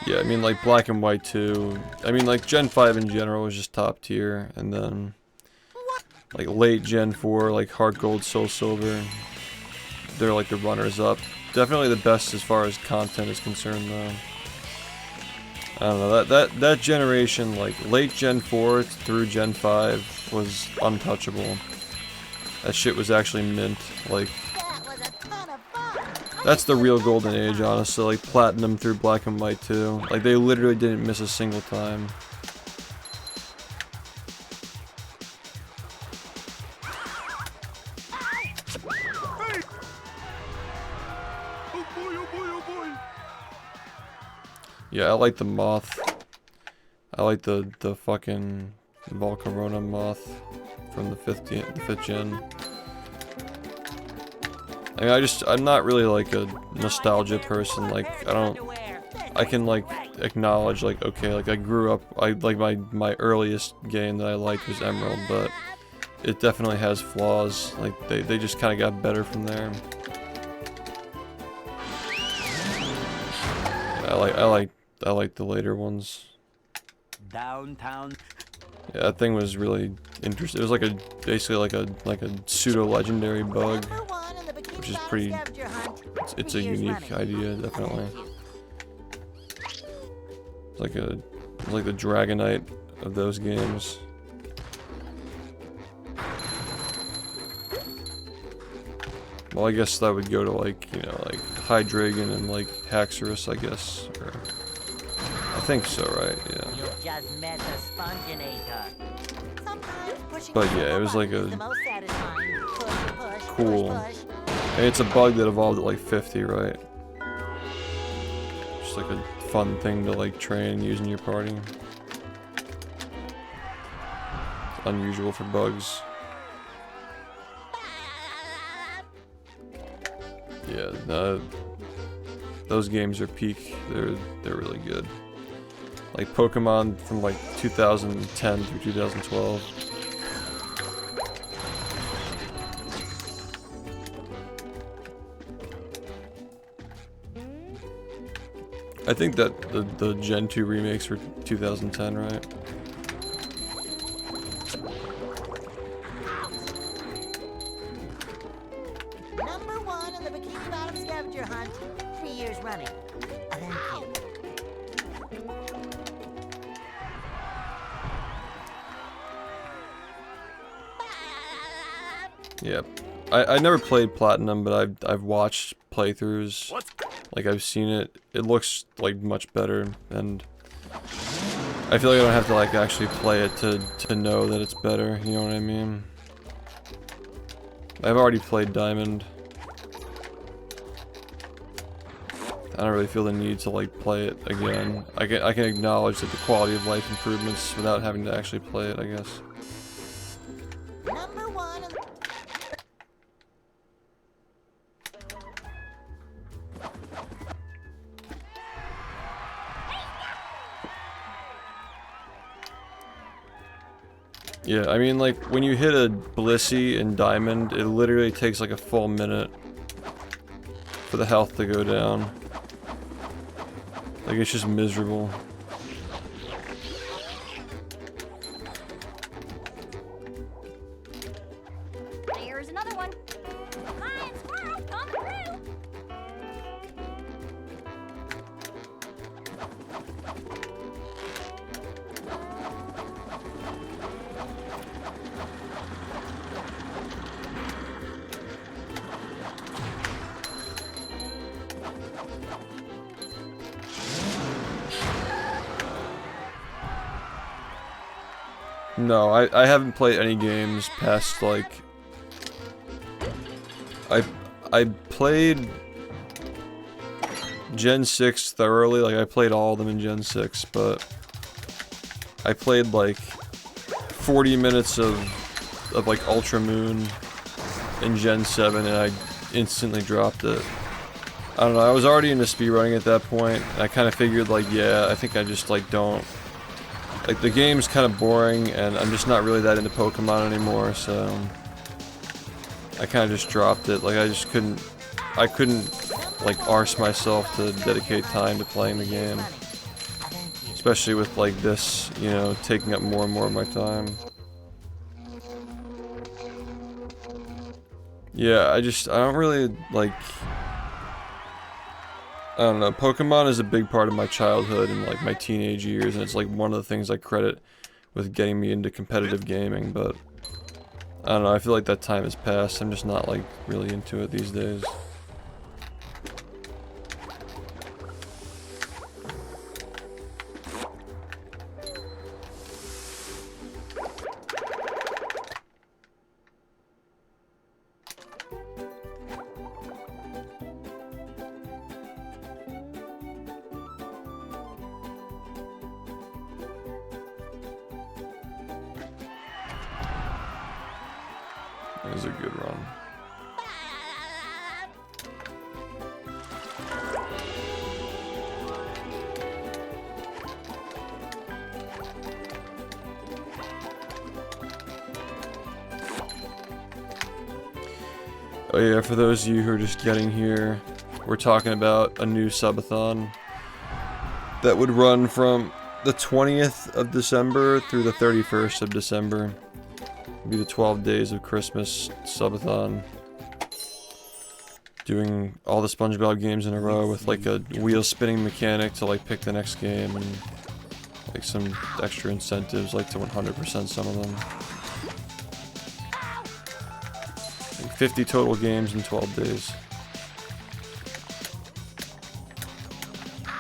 Yeah, I mean like Black and White 2. I mean like Gen 5 in general was just top tier, and then like late Gen 4, like Heart Gold, Soul Silver, they're like the runners up. Definitely the best as far as content is concerned though. I don't know, that generation, like late Gen 4 through Gen 5 was untouchable. That shit was actually mint. Like That was a ton of fun. that's the real golden age, honestly. Like Platinum through Black and White too. Like they literally didn't miss a single time. Oh boy, oh boy, oh boy. Yeah, I like the moth. I like the fucking Volcarona moth from the 5th gen. I mean, I'm not really like a nostalgia person. Like I can like acknowledge like, okay, like I grew up, like my earliest game that I liked was Emerald, but it definitely has flaws. Like they just kind of got better from there. I like the later ones. Downtown. Yeah, that thing was really interesting. It was like basically like a pseudo legendary bug, Number 1 in the Bikini which is Bottom pretty. scavenger hunt. It's 3 a years unique running. idea, definitely. It's like the Dragonite of those games. Well, I guess that would go to like, you know, like Hydreigon and like Haxorus, I guess. Or, I think so, right? Yeah. You just met the Sponginator. Sometimes pushing But the yeah, it was like button is a the most satisfying. Push, push, cool. push, push. And it's a bug that evolved at like 50, right? Just like a fun thing to like train and use in your party. It's unusual for bugs. Yeah, no, those games are peak. They're really good. Like Pokemon from like 2010 through 2012. I think that the Gen 2 remakes were 2010, right? Number 1 in the Bikini Bottom scavenger hunt. 3 years running. Thank you. Yeah. I never played Platinum, but I've watched playthroughs. Like I've seen it. It looks like much better, and I feel like I don't have to like actually play it to know that it's better. You know what I mean? I've already played Diamond. I don't really feel the need to like play it again. I can acknowledge that the quality of life improvements without having to actually play it, I guess. Number 1 in the... Yeah, I mean, like, when you hit a Blissey in Diamond, it literally takes like a full minute for the health to go down. Like, it's just miserable. There's another one. Hi, squirrel, come through. No, I haven't played any games past, like... I played Gen 6 thoroughly, like I played all of them in Gen 6, but I played like 40 minutes of like Ultra Moon in Gen 7 and I instantly dropped it. I don't know, I was already into speedrunning at that point, and I kind of figured like, yeah, I think I just like don't... Like the game's kind of boring and I'm just not really that into Pokemon anymore, so... I kind of just dropped it. Like I couldn't like arse myself to dedicate time to playing the game. Especially with like this, you know, taking up more and more of my time. Yeah, I don't really like... I don't know, Pokemon is a big part of my childhood and like my teenage years, and it's like one of the things I credit with getting me into competitive gaming, but I don't know, I feel like that time has passed. I'm just not like really into it these days. It was a good run. Oh yeah, for those of you who are just getting here, we're talking about a new subathon. that would run from the 20th of December through the 31st of December. It'd be the 12 days of Christmas subathon. Doing all the SpongeBob games in a row with like a wheel spinning mechanic to like pick the next game, and like some extra incentives like to 100% some of them. Like 50 total games in 12 days.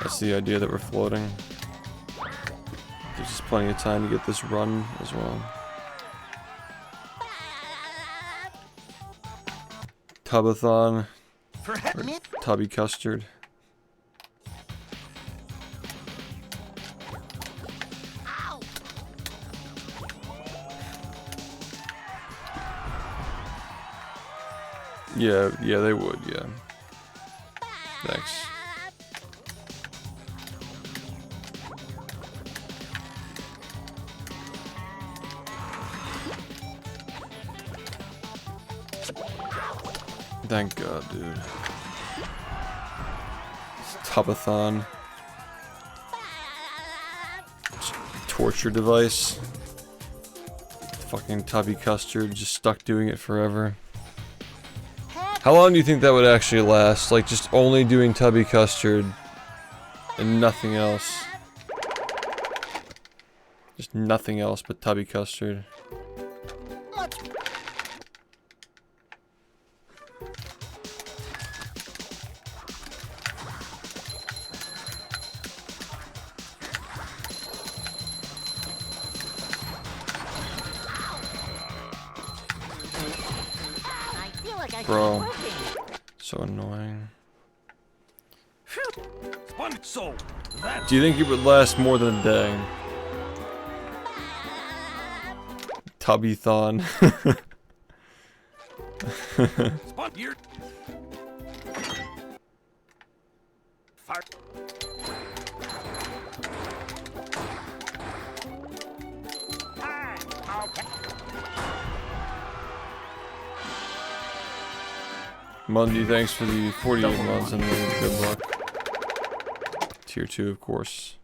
That's the idea that we're floating. There's just plenty of time to get this run as well. Tubathon. Or Tubby Custard. Yeah, they would, yeah. Thanks. Thank God, dude. Tubathon. Torture device. Fucking Tubby Custard, just stuck doing it forever. How long do you think that would actually last? Like, just only doing Tubby Custard and nothing else. Just nothing else but Tubby Custard. Bro, so annoying. Do you think it would last more than a day? Tubby-thon. Mundy, thanks for the 48 months and good luck. Tier 2, of course.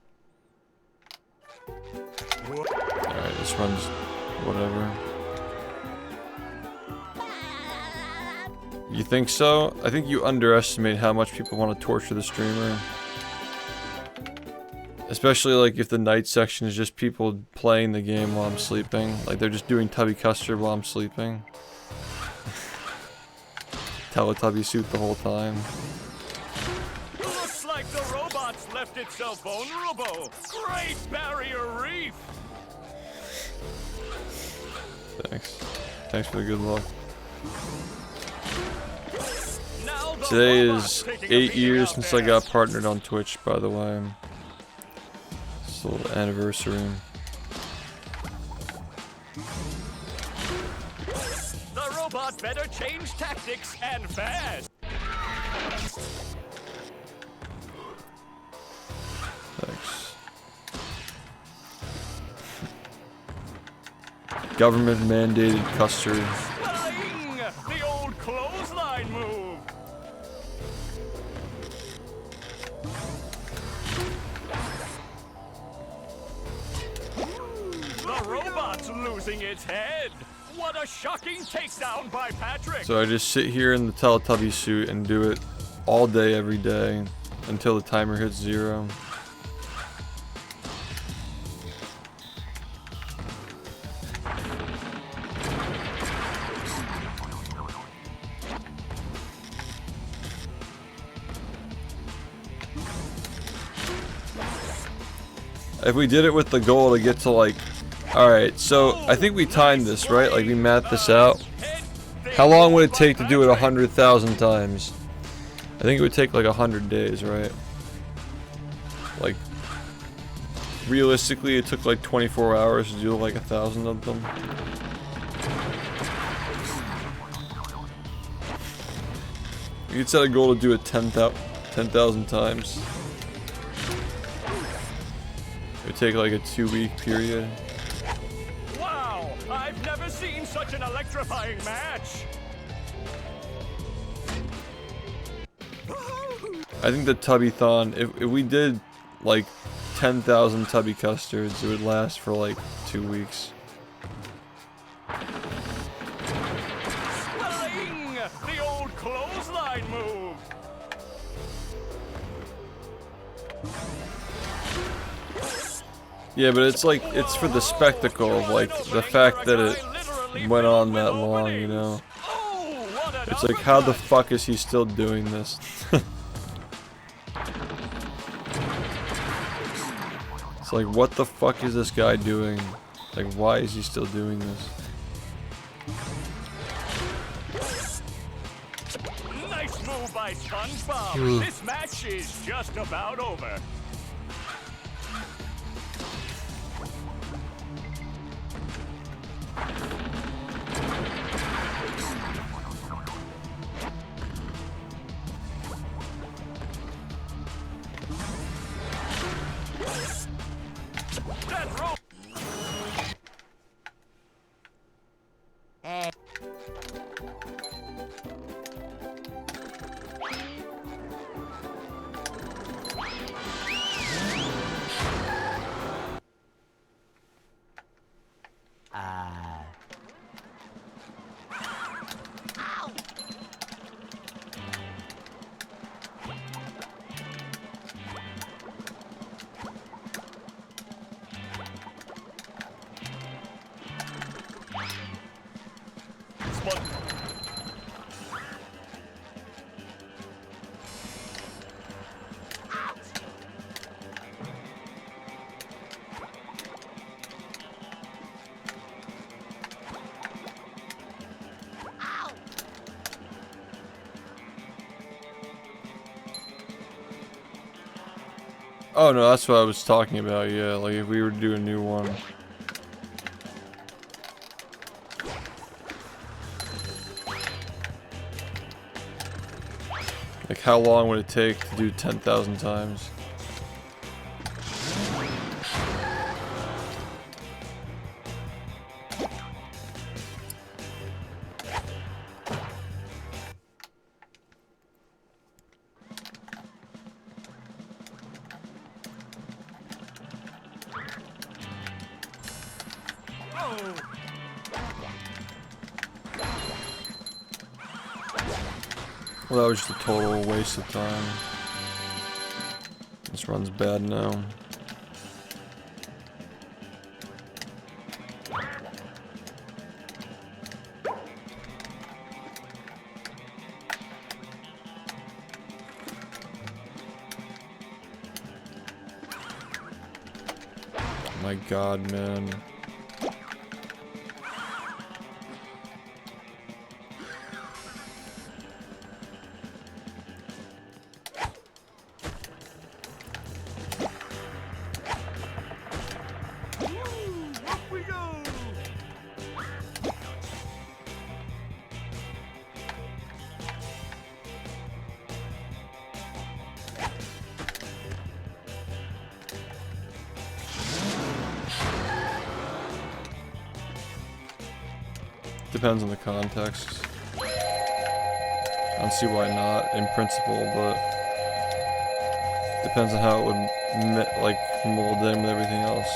Alright, this runs whatever. You think so? I think you underestimate how much people want to torture the streamer. Especially like if the night section is just people playing the game while I'm sleeping. Like they're just doing Tubby Custard while I'm sleeping. Teletubby suit the whole time. Looks like the robots left itself vulnerable. Great barrier reef. Thanks. Thanks for the good luck. Today is 8 years since I got partnered on Twitch, by the way. It's a little anniversary. Robot better change tactics and fast. Thanks. Government mandated custard. The old clothesline move. The robot's losing its head. What a shocking takedown by Patrick! So I just sit here in the Teletubby suit and do it all day, every day, until the timer hits 0. If we did it with the goal to get to like... Alright, so I think we timed this, right? Like we mapped this out. How long would it take to do it 100,000 times? I think it would take like 100 days, right? Like, realistically it took like 24 hours to do like 1,000 of them. You could set a goal to do it 10,000 times. It would take like a 2-week period. Wow, I've never seen such an electrifying match. I think the Tubby-thon, if we did like 10,000 tubby custards, it would last for like 2 weeks. Swelling! The old clothesline move! Yeah, but it's like, it's for the spectacle of like the fact that it went on that long, you know? Oh, what an It's like, how the fuck is he still doing this? It's like, what the fuck is this guy doing? Like, why is he still doing this? nice move by SpongeBob. This match is just about over. That rope. Hey. Oh no, that's what I was talking about, yeah, like if we were to do a new one. Like how long would it take to do 10,000 times? Well, that was just a total waste of time. This run's bad now. My God, man. Depends on the context. I don't see why not, in principle, but depends on how it would like mold in with everything else.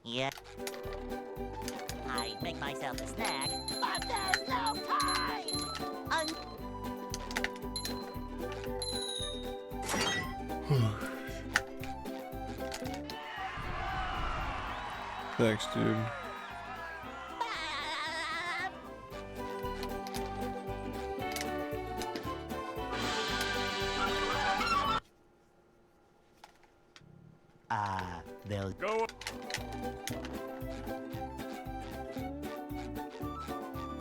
Yeah. I'd make myself a snack, but there's no time! Thanks, dude. They'll Go.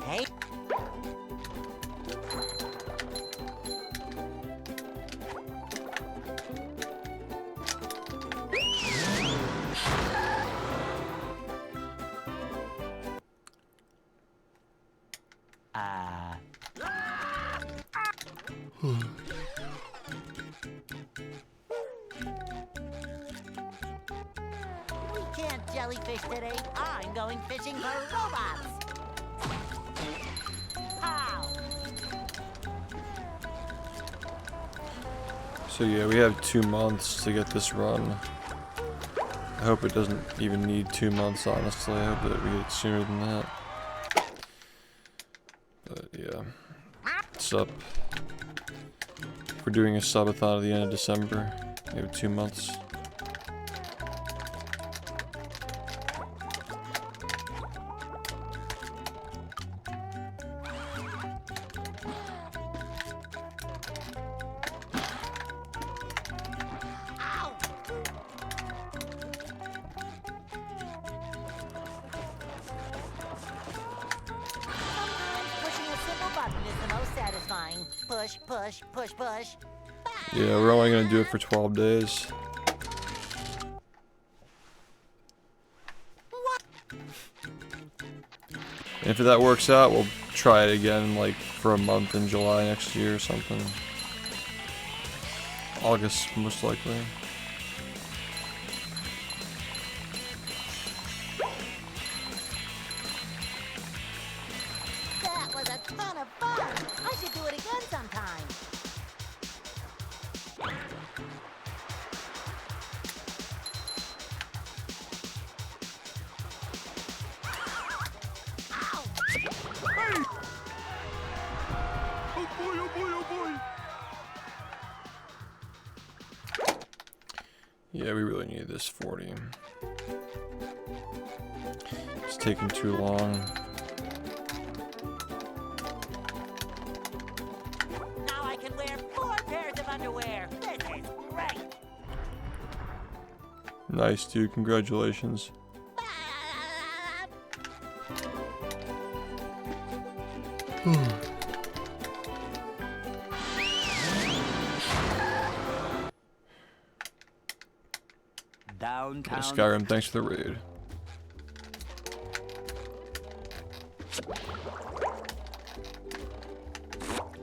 Hey, we can't jellyfish today. I'm going fishing for robots. Pow! So yeah, we have 2 months to get this run. I hope it doesn't even need 2 months, honestly. I hope that we get it sooner than that. But yeah, sup. We're doing a subathon at the end of December. We have 2 months. Sometimes pushing a simple button is the most satisfying. Push, push, push, push. Yeah, we're only gonna do it for 12 days. And if that works out, we'll try it again, like, for a month in July next year or something. August, most likely. That was a ton of fun. I should do it again sometime. Oh boy, oh boy, oh boy. Yeah, we really need this 40. It's taking too long. Now I can wear 4 pairs of underwear. This is great. Nice, dude. Congratulations. downtown. Okay, Skyrim, thanks for the raid.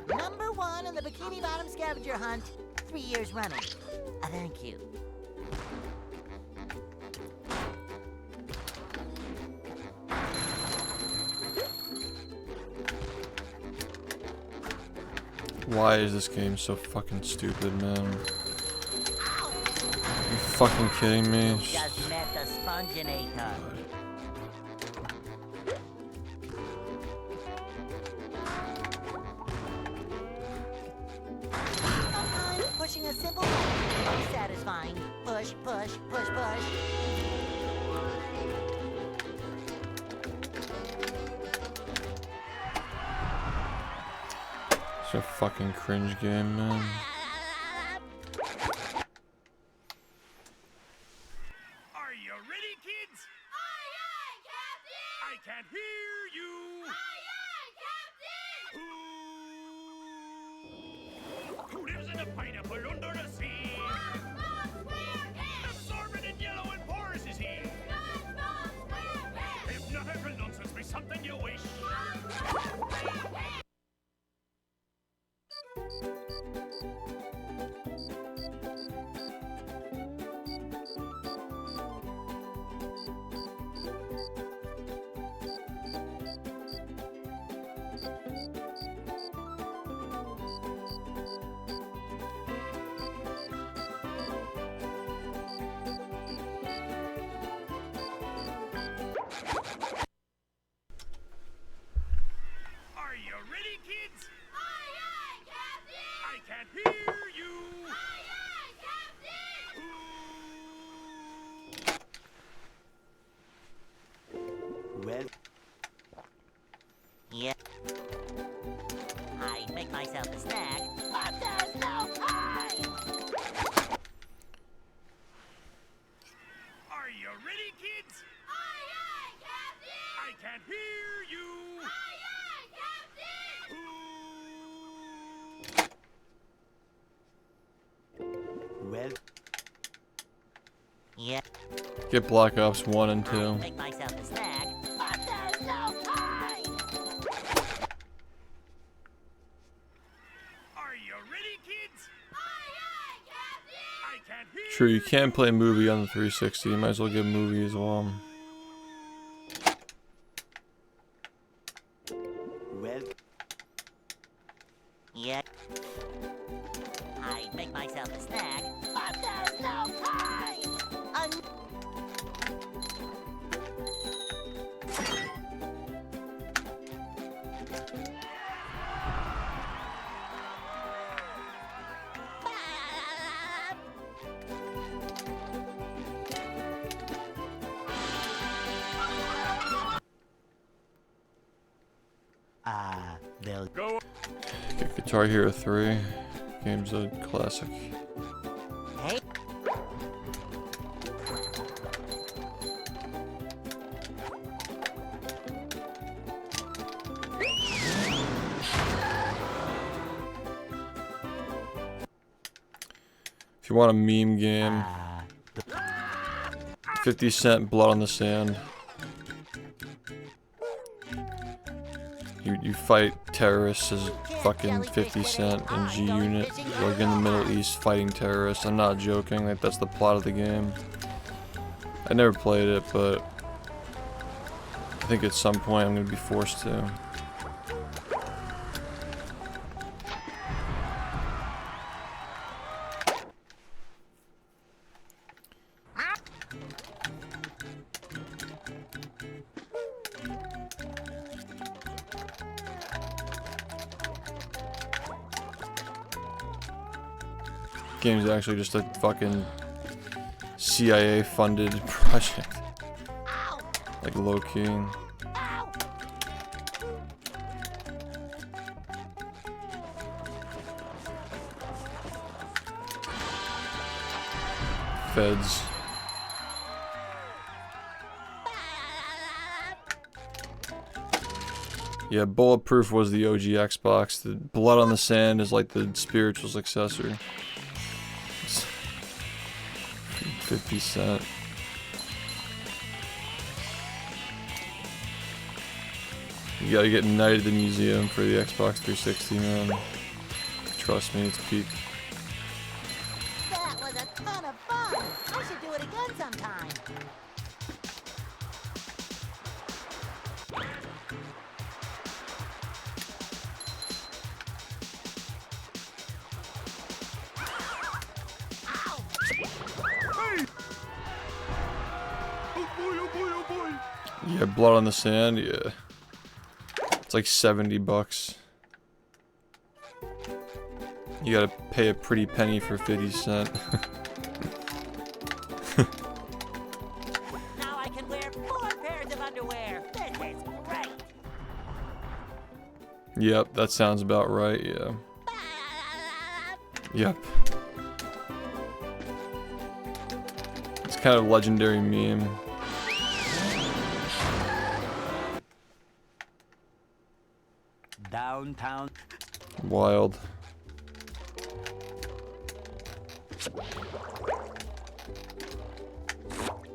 Number 1 in the Bikini Bottom scavenger hunt, 3 years running. Thank you. Why is this game so fucking stupid, man? Are you fucking kidding me? Just met the sponginator. Sometimes pushing a simple button is the most satisfying. Push, push, push, push. It's a fucking cringe game, man. Are you ready, kids? Aye, aye, Captain! I can't hear you. Aye, aye, Captain! Who lives in a pineapple under the sea? SpongeBob SquarePants! Absorbent and yellow and porous is he. SpongeBob SquarePants! Hypnotical nonsense be something you wish. SpongeBob SquarePants! Yeah. I make myself a snack, but there's no time! Are you ready, kids? Aye, aye, Captain! I can't hear you! Aye, aye, Captain! Well, Yeah. Get Black Ops 1 and 2. Make myself a snack, but there's no time! Are you ready, kids? Aye, aye, Captain! I can't hear True, you can play a movie on the 360. You might as well get a movie as well. well, Yeah. I make myself a snack, but there's no time! they'll Go. Get Guitar Hero 3. Game's a classic. Hey. If you want a meme game, 50 Cent Blood on the Sand. You fight terrorists as fucking 50 Cent and G Unit, like in the Middle East fighting terrorists. I'm not joking, like that's the plot of the game. I never played it, but I think at some point I'm gonna be forced to. Game's actually just a fucking CIA funded project. Like low-key. Feds. Yeah, Bulletproof was the OG Xbox. The Blood on the Sand is like the spiritual successor. 50 Cent. You gotta get Night at the Museum for the Xbox 360, man. Trust me, it's peak. That was a ton of fun. I should do it again sometime. Oh boy, oh boy, oh boy. Yeah, Blood on the Sand, yeah. It's like $70. You gotta pay a pretty penny for 50 Cent. Now I can wear 4 pairs of underwear. This is great. Yep, that sounds about right, yeah. Yep. It's kind of a legendary meme. downtown. Wild.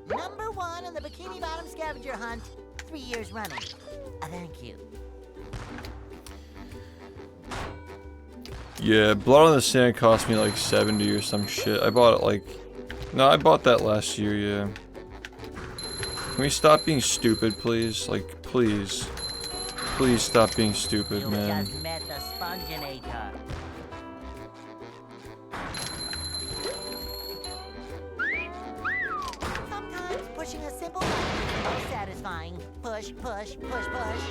Number 1 in the Bikini Bottom scavenger hunt, 3 years running. Thank you. Yeah, Blood on the Sand cost me like 70 or some shit. I bought it like... No, I bought that last year, yeah. Can we stop being stupid, please? Like, please. Please stop being stupid, You man. just met the Sponginator. Sometimes pushing a simple button is most satisfying. Push, push, push, push.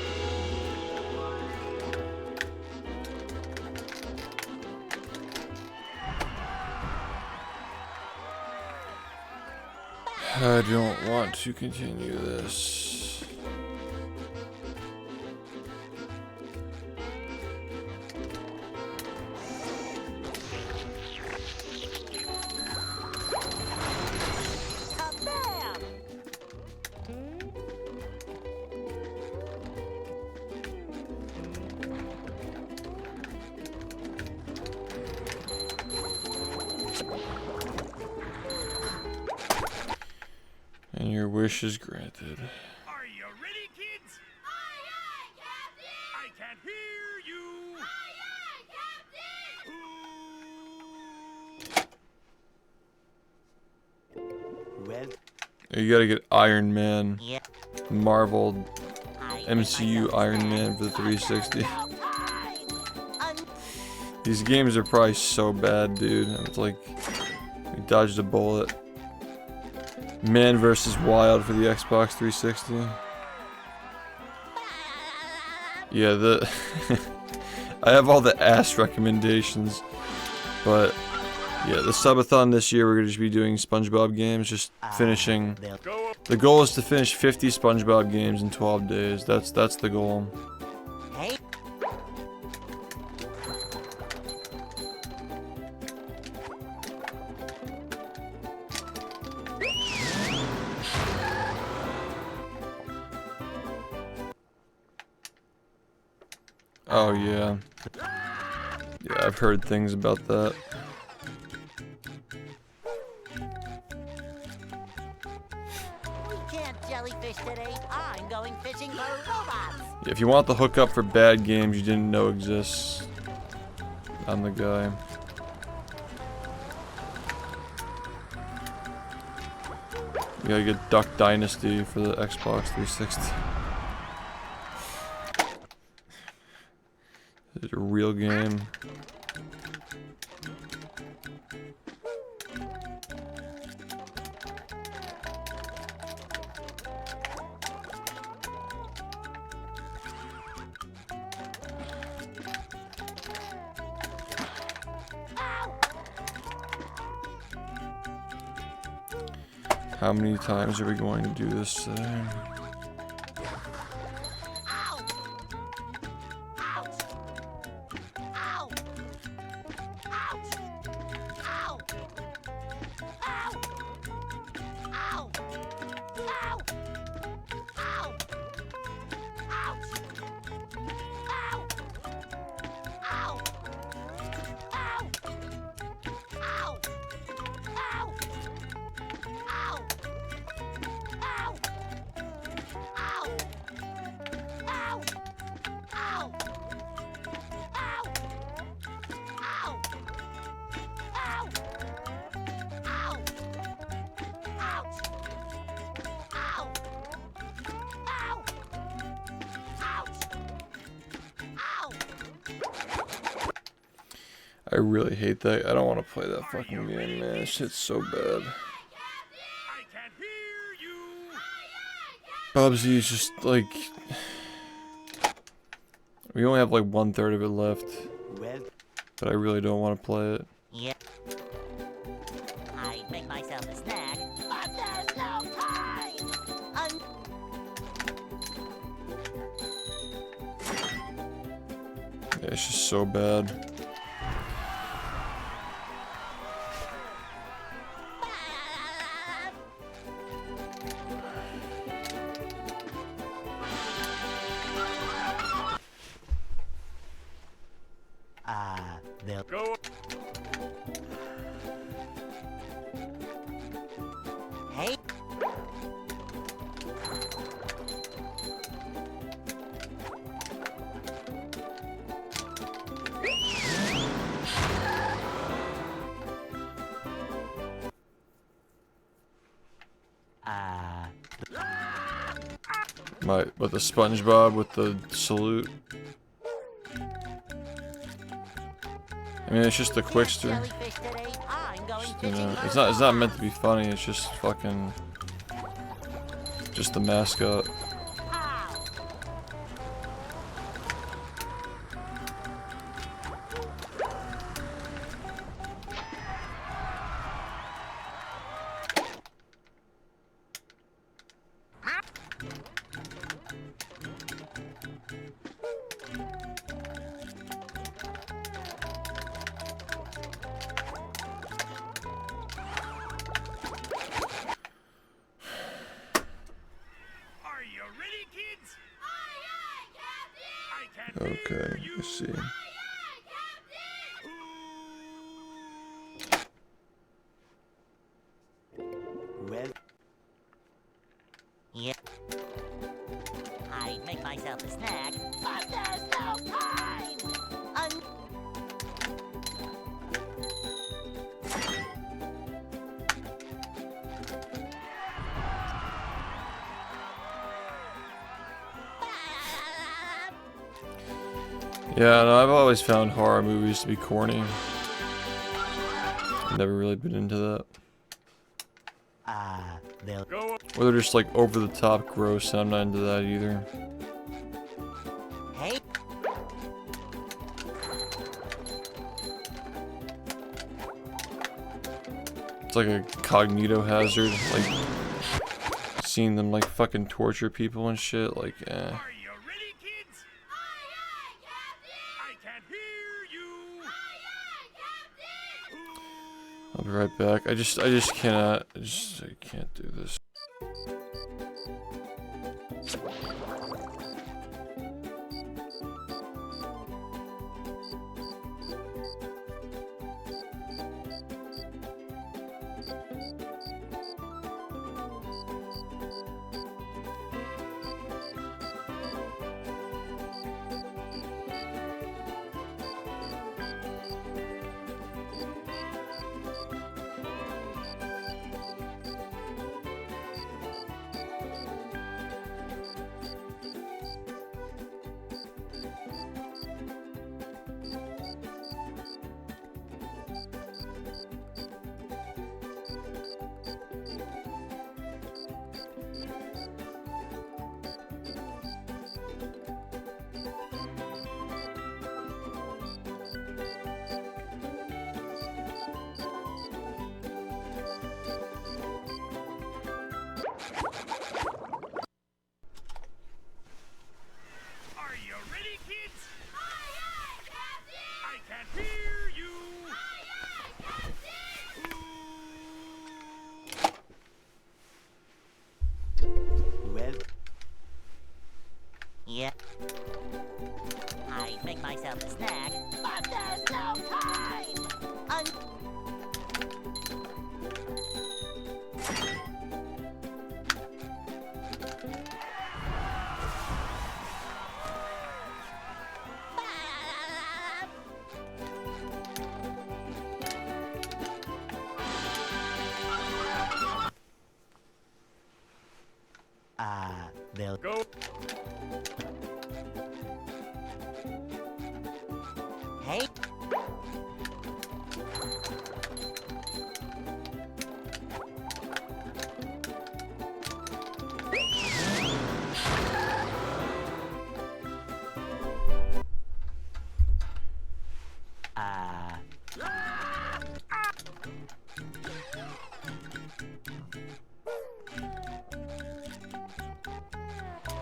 I don't want to continue this. Wish is granted. Are you ready, kids? Aye, aye, Captain! I can't hear you. Aye, aye, Captain! Well, You gotta get Iron Man, Yeah. Marvel I make MCU myself a Iron snack. Man for the 360. Now time. These games are probably so bad, dude. It's like we dodged a bullet. Man vs. Wild for the Xbox 360. Yeah, the I have all the ass recommendations, but yeah, the subathon this year we're gonna just be doing SpongeBob games, just finishing. Go. The goal is to finish 50 SpongeBob games in 12 days. That's the goal. Hey. Oh yeah. Yeah, I've heard things about that. We can't jellyfish today. I'm going fishing for robots. Yeah, if you want the hookup for bad games you didn't know exists, I'm the guy. You gotta get Duck Dynasty for the Xbox 360. It's a real game. How many times are we going to do this today? Ow! Ouch! Ow! Ouch! Ow! Ow! Ow! Ow! Ow! Ouch! Ow! Ow! Ow! Ow! Ow! Ow! Ow! Ow! Ow! Ow! Ow! Ow! Ow! Ow! Ouch! Ow! Ow! Ouch! Ow! I really hate that. I don't want to play that fucking game, man. This shit's so bad. I can't hear you. Bubsy is just like... We only have like 1/3 of it left, well, but I really don't want to play it. Yeah. I make myself a snack, but there's no time. Yeah, it's just so bad. they'll Go. Hey. With the SpongeBob with the salute. I mean, it's just a quickster. Jellyfish today. I'm going You fishing know, for it's not meant to be robots. funny. It's just fucking, just the mascot. Ow. Are you ready, kids? I can't Okay, hear you. let's see. well, I make myself a snack, but there's no time! Yeah, no, I've always found horror movies to be corny. Never really been into that. They'll Go. Or they're just like over the top gross, and I'm not into that either. Hey, It's like a cognito hazard, like seeing them like fucking torture people and shit, like eh. Are you ready, kids? Aye, aye, Captain! I can hear you. Aye, aye, Captain! I'll be right back. I cannot, I can't do this. Are you ready, kids? Aye, aye, Captain! I can hear you. Aye, aye, Captain! well yeah. I make myself a snack, but there's no time! they'll Go. Hey,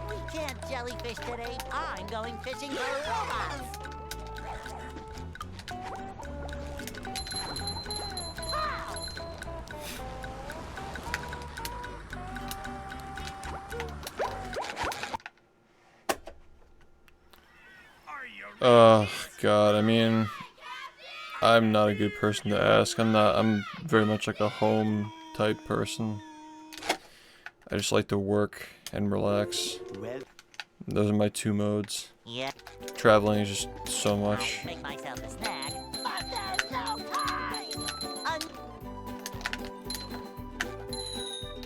We can't jellyfish today. I'm going fishing for robots. Wow! Are you ready? Oh god, I mean, I'm not a good person to ask. I'm very much like a home type person. I just like to work and relax. well Those are my two modes. yeah. Traveling is just so I much. make myself a snack, but there's no time!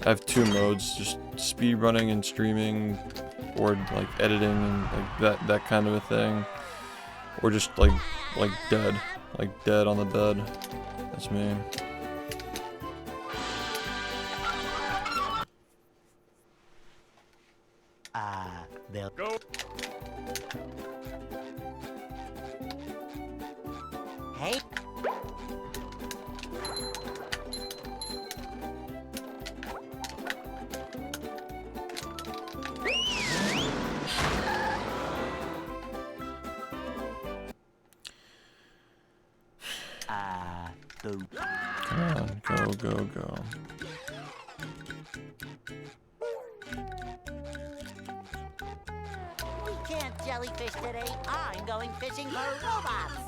I have two modes, just speedrunning and streaming, or like editing and like that kind of a thing. Or just like dead on the bed. That's me. they'll Go. Hey, go Come on, go. We can't jellyfish today. I'm going fishing for robots.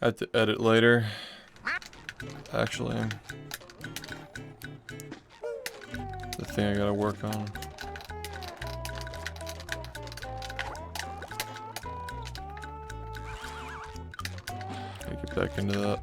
I have to edit later. Actually, the thing I gotta work on. Gotta get back into that.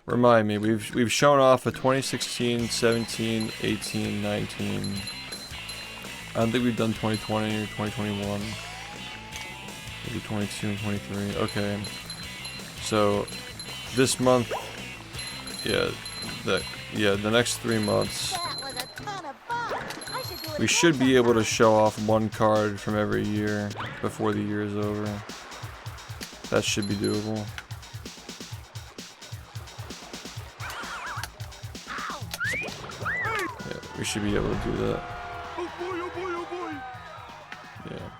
Remind me, we've shown off a 2016, 17, 18, 19. I don't think we've done 2020 or 2021. Maybe 22 and 23. Okay. So this month, the next 3 months, That was a ton of fun. I should do it we should be able to show off one card from every year before the year is over. That should be doable. Yeah, we should be able to do that. Oh boy, oh boy, oh boy. Yeah.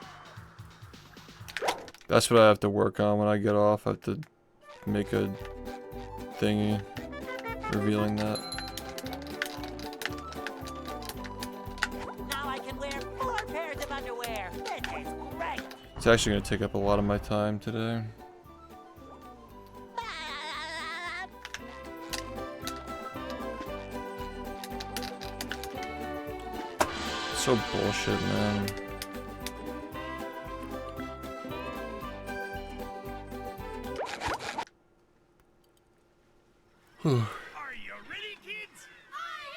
That's what I have to work on when I get off. I have to make a thingy revealing that. Now I can wear 4 pairs of underwear. This is great. It's actually going to take up a lot of my time today. So bullshit, man. Are you ready, kids?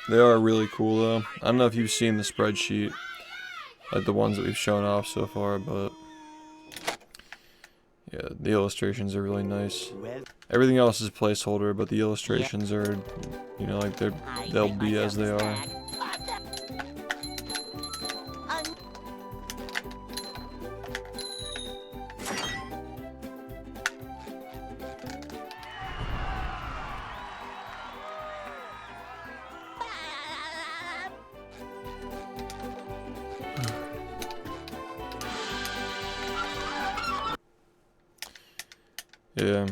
They are really cool though. I don't know if you've seen the spreadsheet, like the ones that we've shown off so far, but yeah, the illustrations are really nice. Everything else is placeholder, but the illustrations are, you know, like they'll be as they are. Yeah.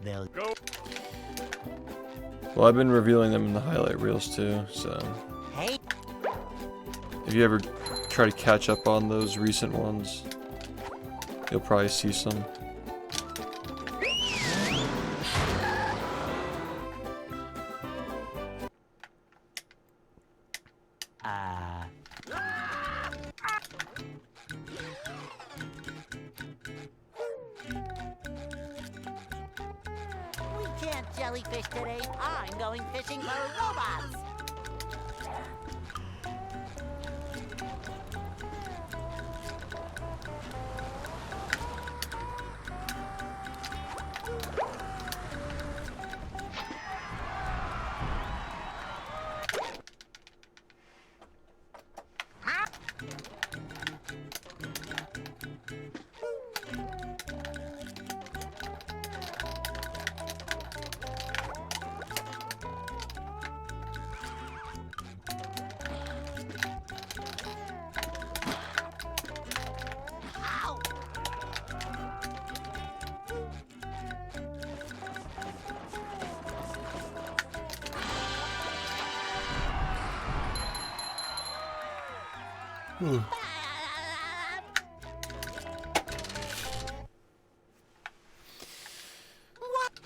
They'll Go. Well, I've been revealing them in the highlight reels too, so Hey, if you ever try to catch up on those recent ones, you'll probably see some. we can't jellyfish today. I'm going fishing for robots.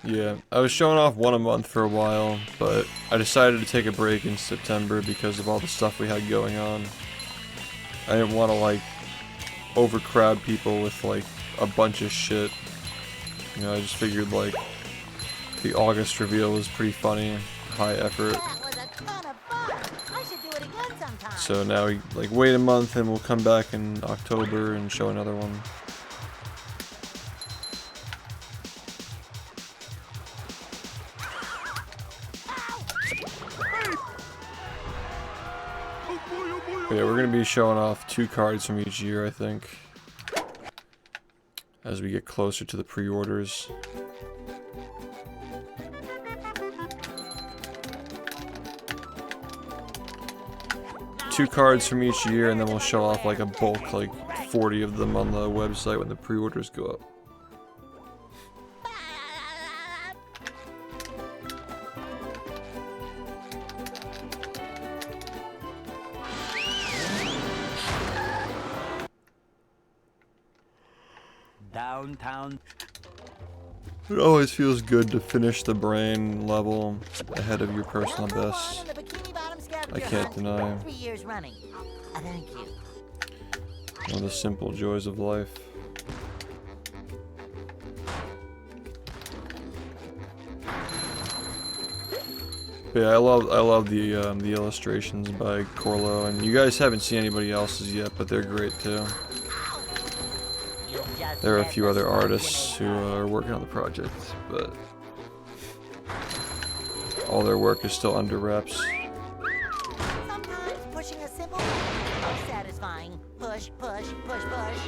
Yeah, I was showing off one a month for a while, but I decided to take a break in September because of all the stuff we had going on. I didn't want to, like, overcrowd people with, like, a bunch of shit. You know, I just figured, like, the August reveal was pretty funny, high effort. That was a ton of fun. I should do it again sometime. So now we, like, wait a month and we'll come back in October and show another one. Oh boy, oh boy, But yeah, we're gonna be showing off 2 cards from each year, I think, as we get closer to the pre-orders. Now 2 cards from each year, and then we'll show off like a bulk, like 40 of them on the website when the pre-orders go up. Downtown. It always feels good to finish the brain level ahead of your personal Number best. one on the Bikini Bottom scavenger I can't hunt, deny. 3 years running. Thank you. One of the simple joys of life. But yeah, I love the illustrations by Corlo, and you guys haven't seen anybody else's yet, but they're great too. There are a few other artists who are working on the project, but all their work is still under wraps. Sometimes pushing a simple button is satisfying. Push, push, push, push.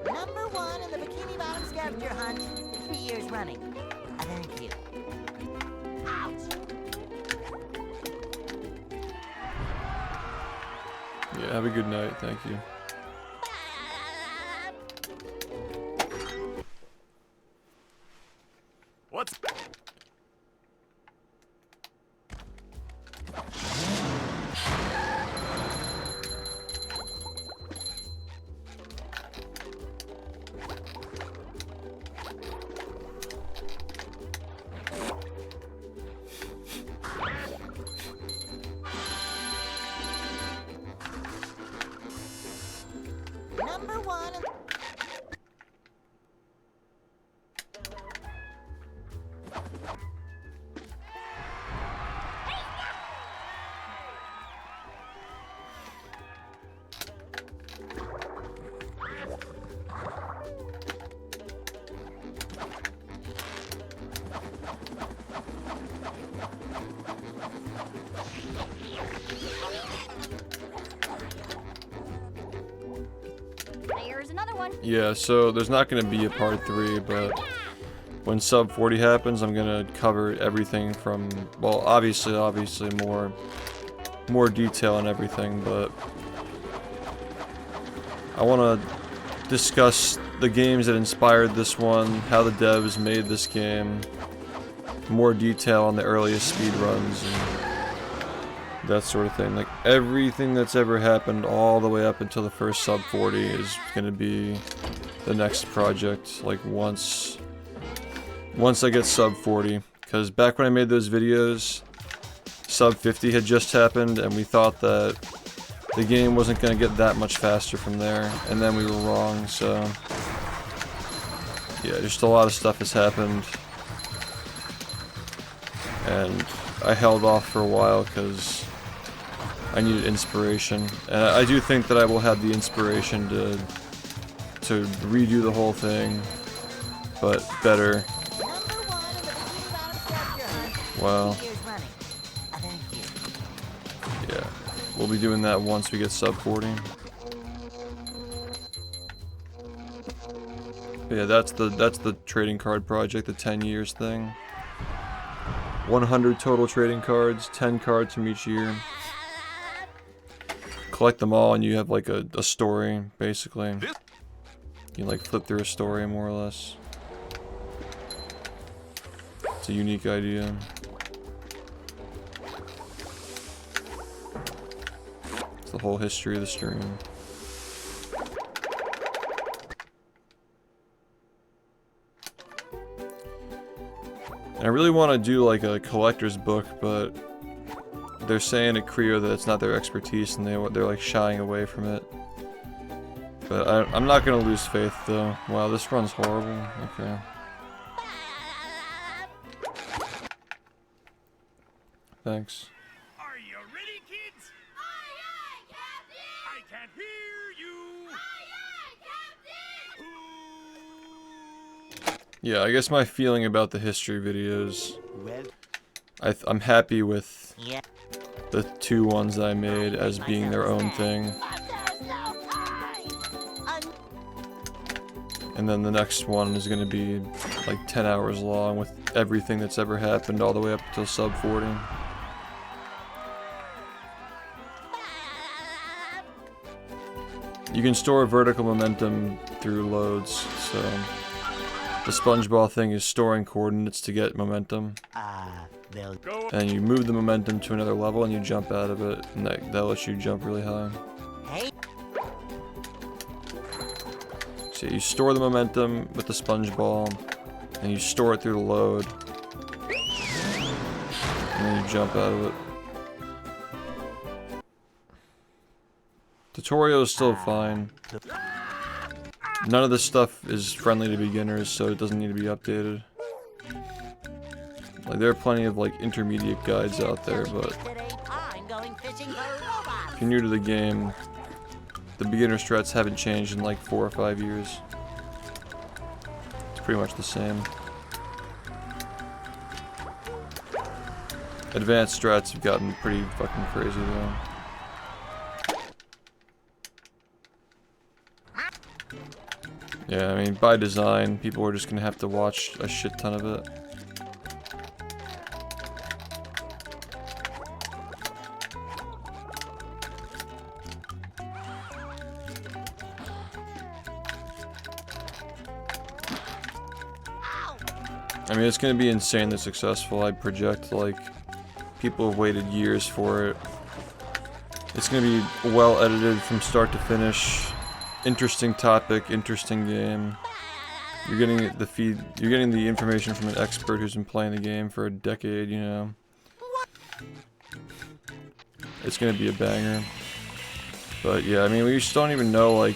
Number one in the Bikini Bottom scavenger hunt, 3 years running. Thank you. Yeah, have a good night. Thank you. What's... Number one in There's another one. Yeah, so there's not going to be a part 3, but when sub 40 happens, I'm going to cover everything from, well, obviously more detail and everything, but I want to discuss the games that inspired this one, how the devs made this game, more detail on the earliest speedruns, and that sort of thing. Like, everything that's ever happened all the way up until the first sub 40 is going to be the next project, like once I get sub 40. Because back when I made those videos, sub 50 had just happened, and we thought that the game wasn't going to get that much faster from there, and then we were wrong, so yeah, just a lot of stuff has happened, and I held off for a while because I needed inspiration, and I do think that I will have the inspiration to redo the whole thing, but better. number one in the Bikini Bottom scavenger hunt, Wow. 3 years running. Thank you. Yeah, we'll be doing that once we get sub 40. But yeah, that's the trading card project, the 10 years thing. 100 total trading cards, 10 cards from each year. Collect them all and you have like a story, basically. You like flip through a story, more or less. It's a unique idea. It's the whole history of the stream. And I really want to do like a collector's book, but they're saying at Creo that it's not their expertise and they're like shying away from it. But I'm not gonna lose faith though. Wow, this run's horrible. Okay. Thanks. Are you ready, kids? Aye, aye, Captain! I can't hear you. Aye, aye, Captain! Yeah, I guess my feeling about the history videos, Well, I'm happy with Yeah. the 2 ones that I made as being their own thing. But there's no time! And then the next one is gonna be like 10 hours long with everything that's ever happened all the way up till sub 40. You can store vertical momentum through loads, so the SpongeBob thing is storing coordinates to get momentum. well, Go. And you move the momentum to another level and you jump out of it, and that lets you jump really high. Hey. So you store the momentum with the SpongeBob, and you store it through the load, and then you jump out of it. Tutorial is still fine. None of this stuff is friendly to beginners, so it doesn't need to be updated. Like, there are plenty of like intermediate guides out there, but Today I'm going fishing for robots. if you're new to the game, the beginner strats haven't changed in like 4 or 5 years. It's pretty much the same. Advanced strats have gotten pretty fucking crazy though. Yeah, I mean, by design, people are just gonna have to watch a shit ton of it. I mean, it's gonna be insanely successful. I project, like, people have waited years for it. It's gonna be well edited from start to finish. Interesting topic, interesting game. You're getting you're getting the information from an expert who's been playing the game for a decade, you know. It's gonna be a banger. But yeah, I mean, we just don't even know, like,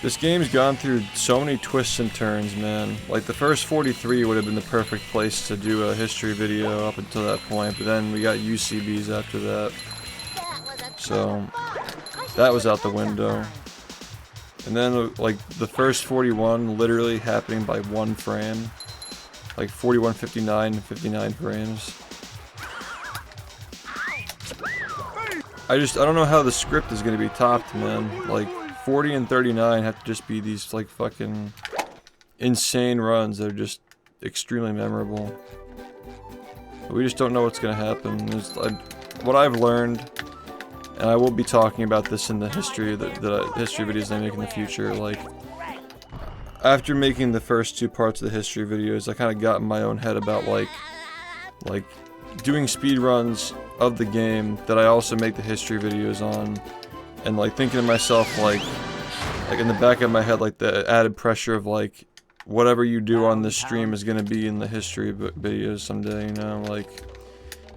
this game's gone through so many twists and turns, man. Like, the first 43 would have been the perfect place to do a history video up until that point, but then we got UCBs after that. So, that was out the window. And then, like, the first 41 literally happening by 1 frame. Like, 41, 59, and 59 frames. I don't know how the script is gonna be topped, man. Like, 40 and 39 have to just be these, like, fucking insane runs that are just extremely memorable. But we just don't know what's gonna happen. What I've learned, and I will be talking about this in the history history videos I make in the future. Like, after making the first 2 parts of the history videos, I kind of got in my own head about like doing speed runs of the game that I also make the history videos on, and like thinking to myself like in the back of my head, like the added pressure of like whatever you do on this stream is gonna be in the history videos someday. You know, like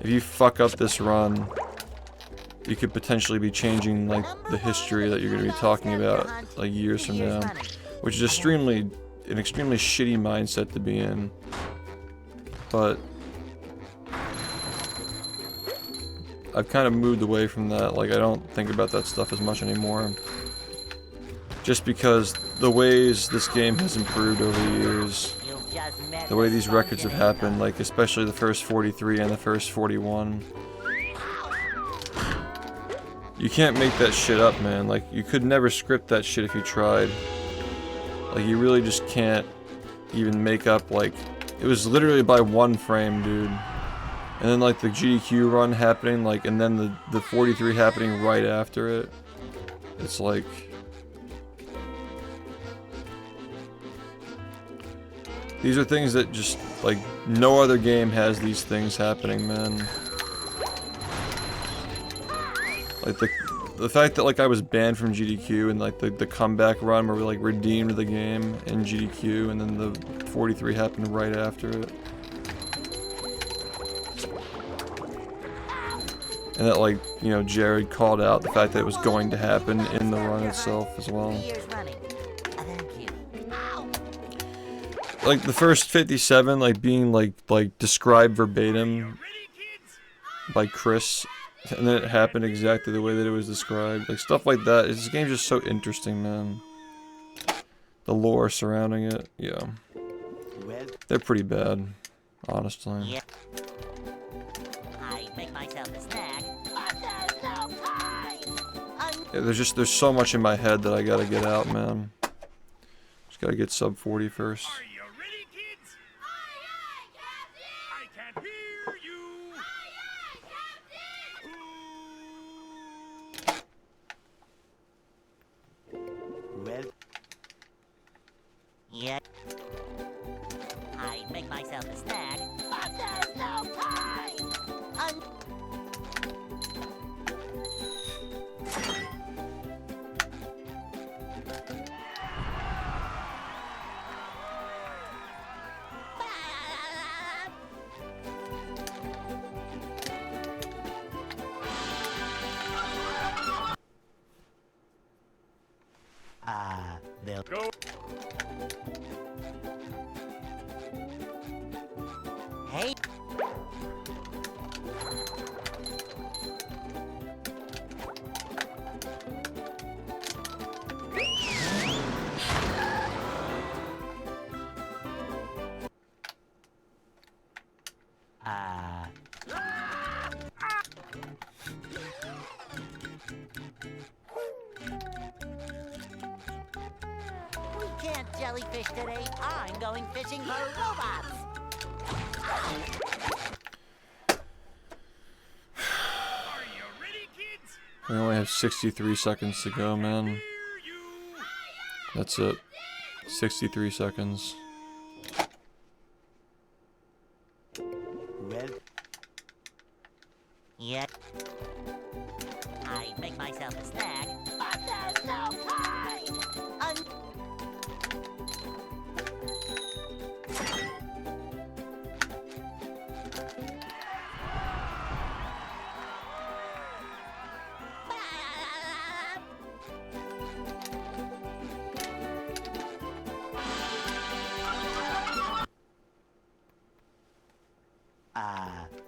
if you fuck up this run, you could potentially be changing like the history that you're going to be talking about like years from now, which is an extremely shitty mindset to be in. But I've kind of moved away from that. Like, I don't think about that stuff as much anymore, just because the ways this game has improved over the years, the way these records have happened, like especially the first 43 and the first 41. You can't make that shit up, man. Like, you could never script that shit if you tried. Like, you really just can't even make up, like, it was literally by 1 frame, dude. And then, like, the GDQ run happening, like, and then the 43 happening right after it. It's like... These are things that just, like, no other game has these things happening, man. Like, the fact that, like, I was banned from GDQ and, like, the comeback run where we, like, redeemed the game in GDQ, and then the 43 happened right after it. And that, like, you know, Jared called out the fact that it was going to happen in the run itself as well. 3 years running. Thank you. Ow! Like, the first 57, like, being, like described verbatim by Chris, and then it happened exactly the way that it was described. Like, stuff like that. This game's just so interesting, man. The lore surrounding it, yeah. They're pretty bad, honestly. Yeah. I make myself a snack, but there's no time. Yeah, there's so much in my head that I gotta get out, man. Just gotta get sub 40 first. Are you ready, kids? I can't hear you. Well, Yeah. I make myself a snack, but there's no time. they'll Go. Hey. We can't jellyfish today. I'm going fishing for robots. Are you ready, kids? We only have 63 seconds to go, man. Hear you. That's it. 63 seconds. well, Yet. I make myself a snack, but there's no time.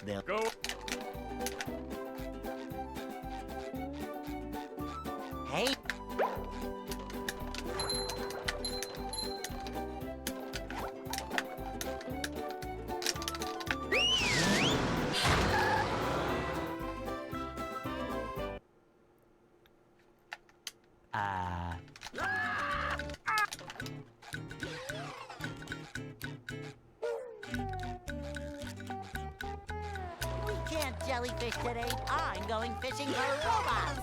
they'll Go. Hey. We can't jellyfish today. I'm going fishing for robots.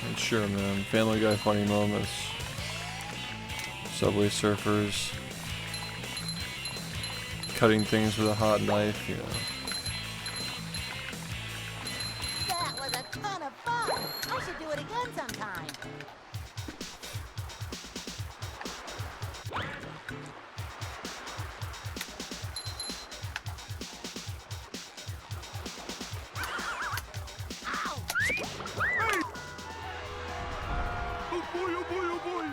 And sure, man. Family Guy funny moments. Subway Surfers. Cutting things with a hot knife, you know. That was a ton of fun. I should do it again sometime. Oh boy, oh boy, oh boy.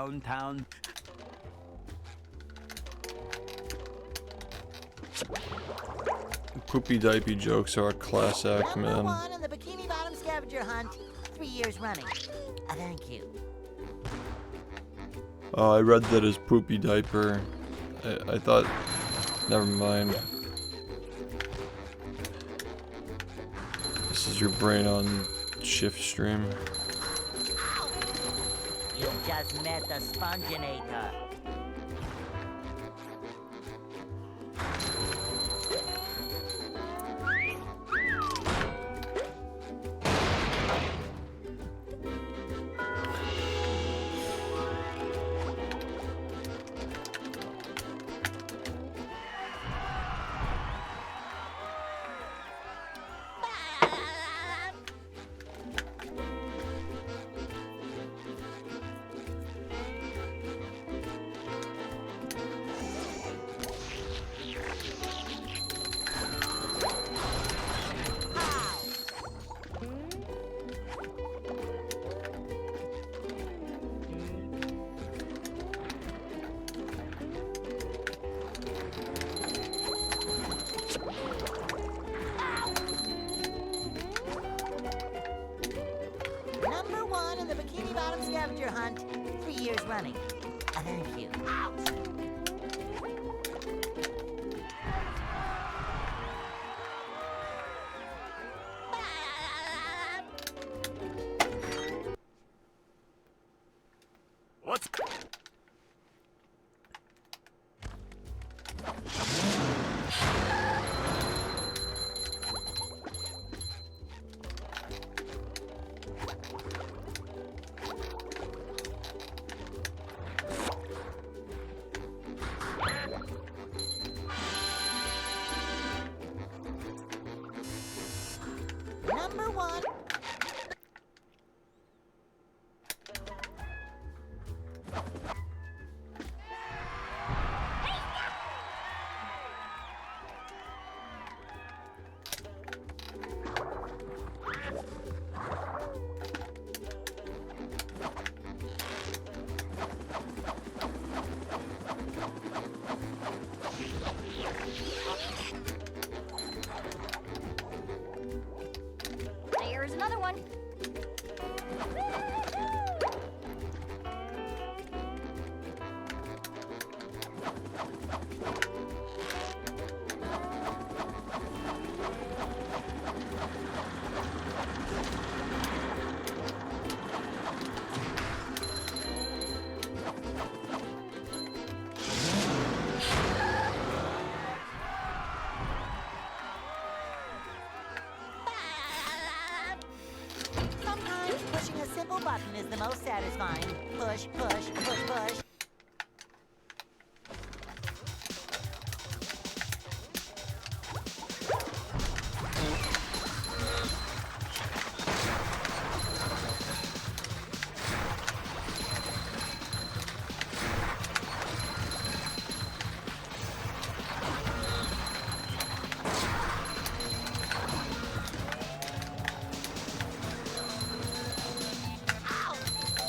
downtown. Poopy diaper jokes are a class act, Number man. one in the bikini bottom scavenger hunt, 3 years running. Thank you. Oh, I read that as poopy diaper. I thought, never mind. This is your brain on SHiFT stream. You just met the Sponginator. Number one in the bikini bottom scavenger hunt, 3 years running. Thank you. What's... Number one. There's another one. Sometimes pushing a simple button is the most satisfying. Push, push, push, push.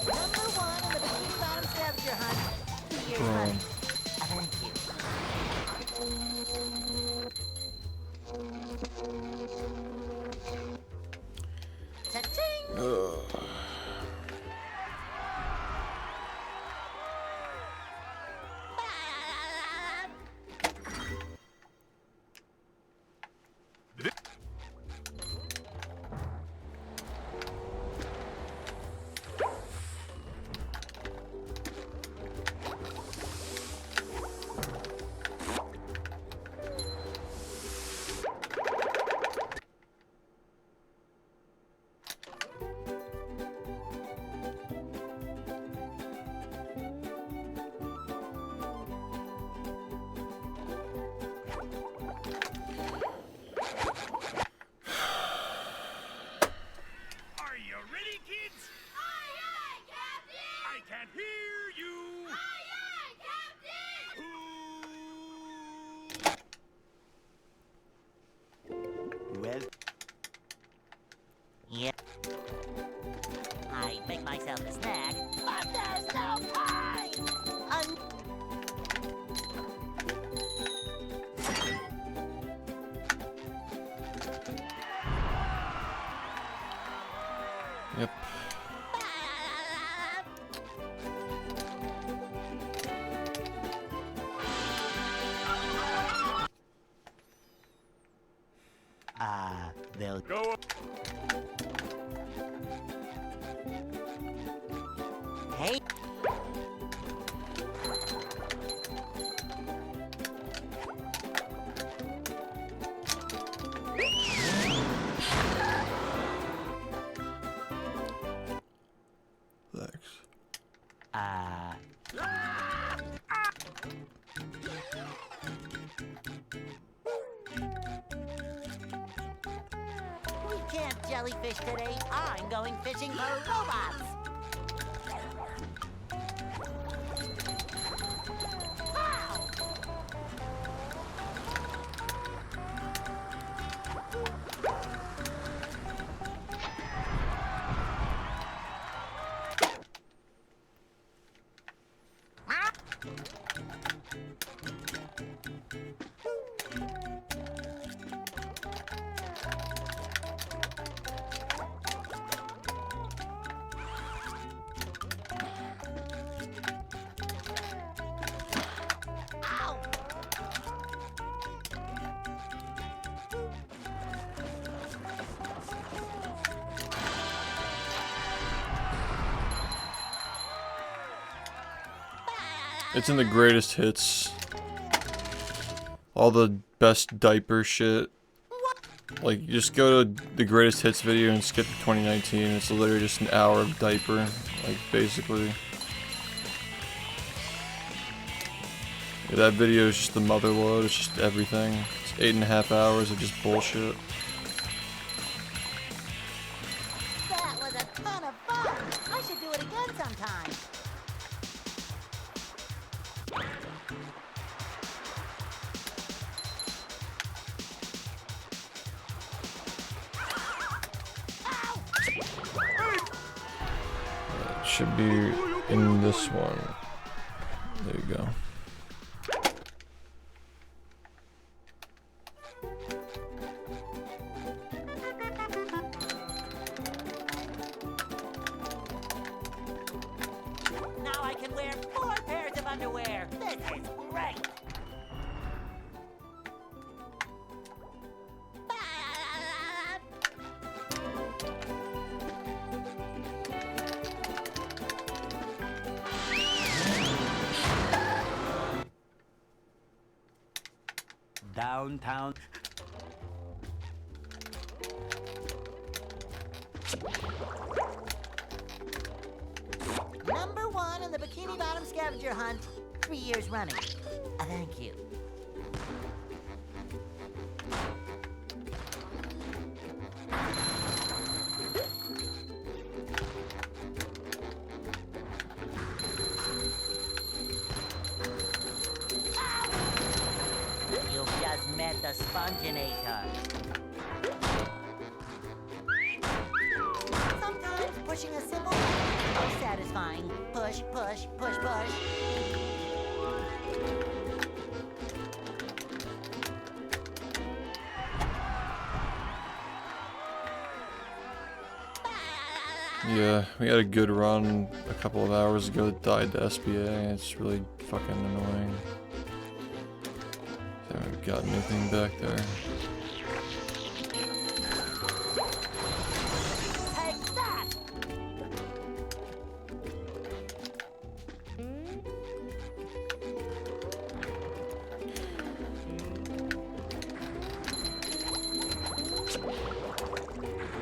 Number one in the bikini bottom scavenger hunt, 2 years running. Thank you. Ta-ting! they'll Go. Hey. Thanks. We can't jellyfish today. I'm going fishing for robots. Pow! Ow! It's in the greatest hits. All the best diaper shit. Like, you just go to the greatest hits video and skip to 2019. It's literally just an hour of diaper. Like, basically. Yeah, that video is just the mother load. It's just everything. It's 8.5 hours of just bullshit. That was a ton of fun. I should do it again sometime. It should be in this one. There you go. Now I can wear 4 pairs of underwear. This is great. downtown. Number 1 in the Bikini Bottom scavenger hunt, 3 years running. Thank you. You've just met the Sponginator. Sometimes pushing a simple button is satisfying. Push, push, push, push. Yeah, we had a good run a couple of hours ago that died to SBA. It's really fucking annoying. Haven't gotten anything back there. Take that!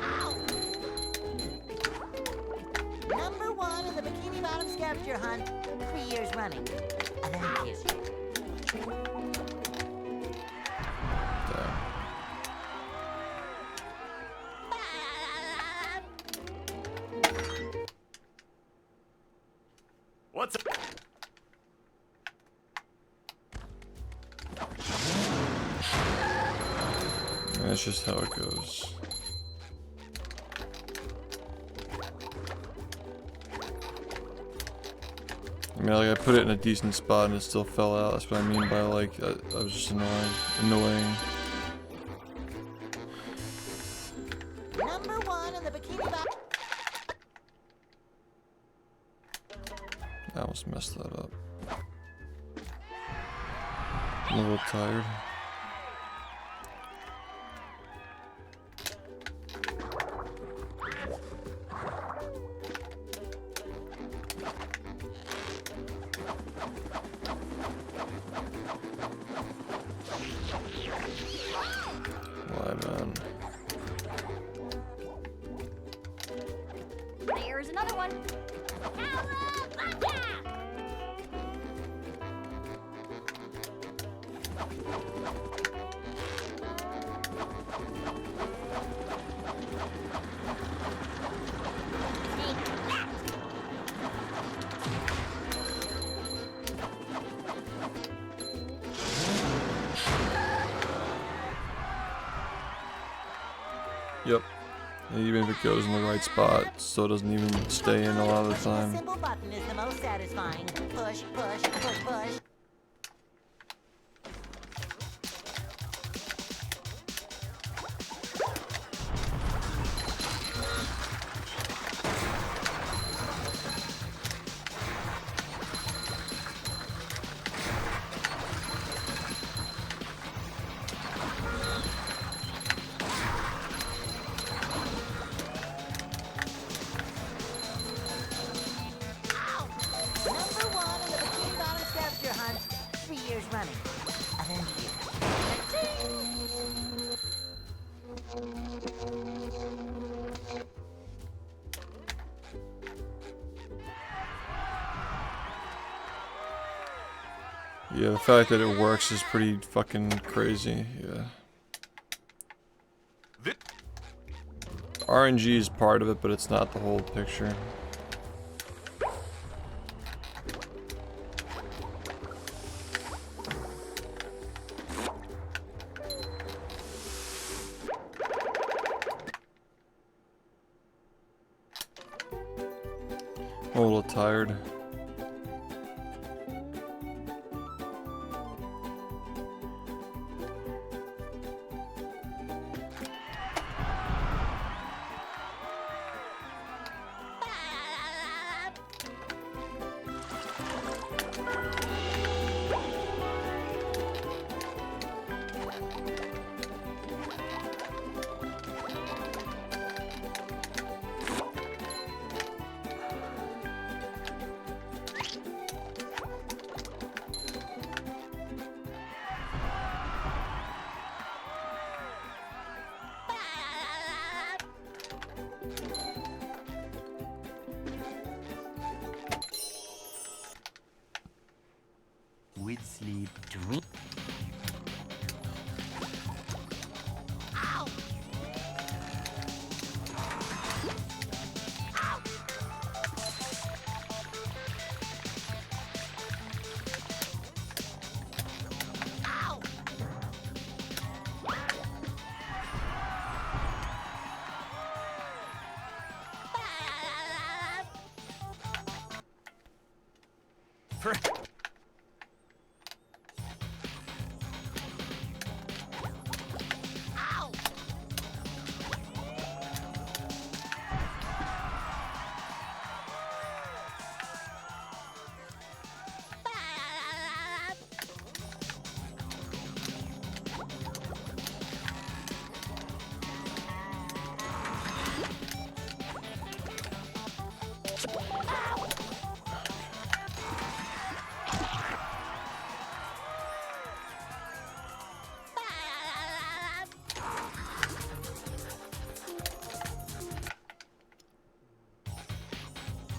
Ow! Number 1 in the Bikini Bottom scavenger hunt, 3 years running. Thank you. Damn. What's up? That's just how it goes. I mean, like, I put it in a decent spot and it still fell out. That's what I mean by, like, I was just annoying. Number 1 in the Bikini Bottom. I almost messed that up. I'm a little tired. Yep. Even if it goes in the right spot, it still doesn't even stay in a lot of the Pushing a time. simple button is the most satisfying. Push, push, push, push. Number 1 in the Bikini Bottom scavenger hunt, 3 years running. Thank you. Yeah, the fact that it works is pretty fucking crazy. Yeah. RNG is part of it, but it's not the whole picture. I'm a little tired. With sleep, drink.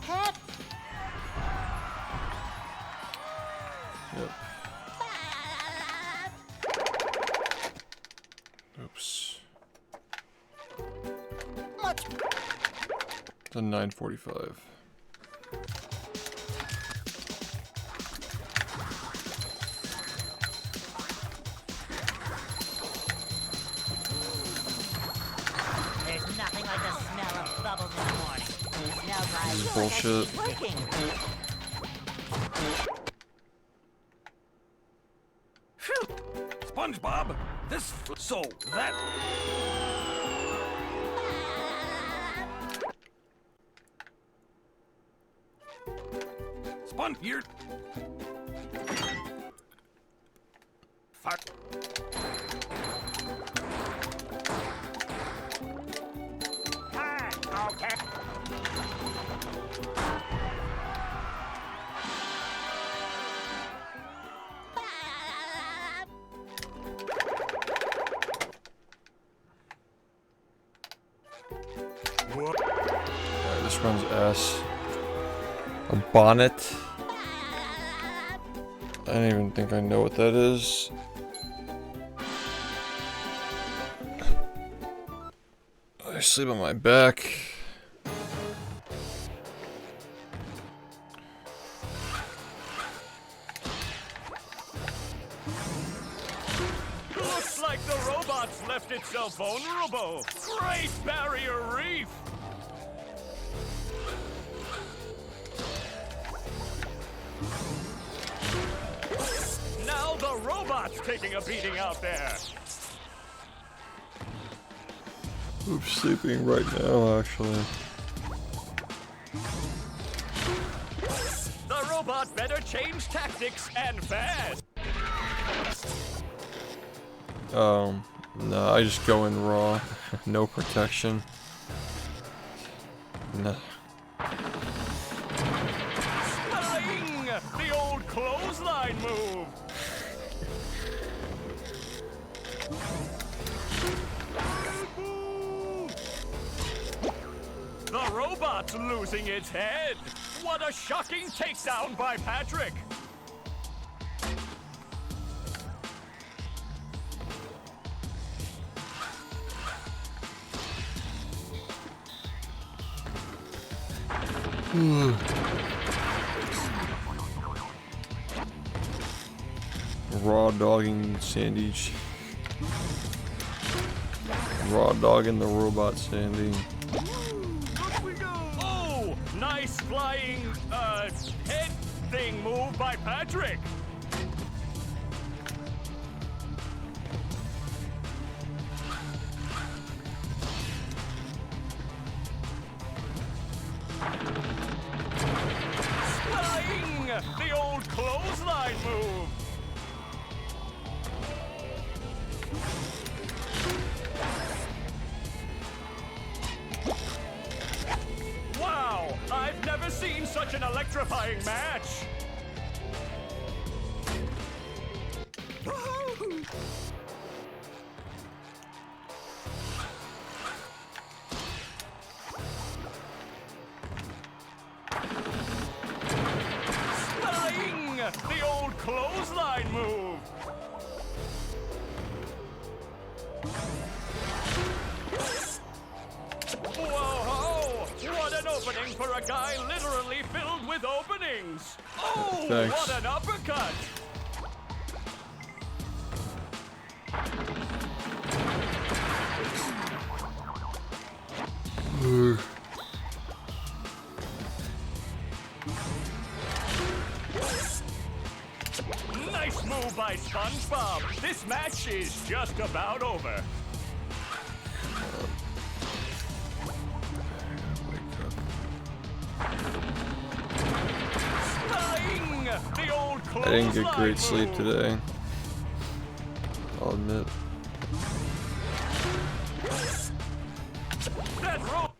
Heck, Yep. Oops. much. It's a 9:45. There's nothing like the smell of bubbles in the morning. It smells like Bullshit. working. SpongeBob, so that. You're. Fuck. Okay. Alright, this runs ass. A bonnet. I don't even think I know what that is. I sleep on my back. Looks like the robot robot's left itself vulnerable. Great barrier reef. Now the robot's taking a beating out there. I'm sleeping right now, actually. The robot better change tactics and fast. No, I just go in raw. No protection. No. Spelling! The old clothesline move. The robot's losing its head. What a shocking takedown by Patrick. Raw dogging Sandy. Raw dogging the robot Sandy. Oh, nice flying, head thing move by Patrick. Flying! The old clothesline move. Wow! I've never seen such an electrifying match! Flying! The old clothesline move! Whoa! What an opening for a guy literally filled with openings! Oh, Thanks. what an uppercut! Nice move by SpongeBob. This match is just about over. Flying! The old I didn't get great clothesline sleep move. today. I'll admit. That rope.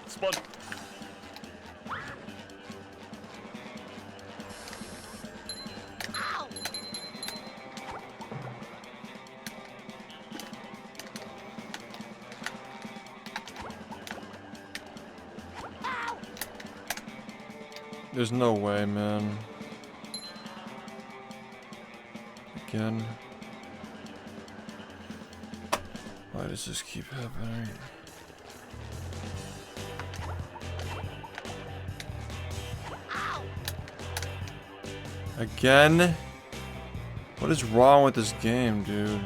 Spon- There's no way, man. Again. Why does this keep happening? Again? What is wrong with this game, dude?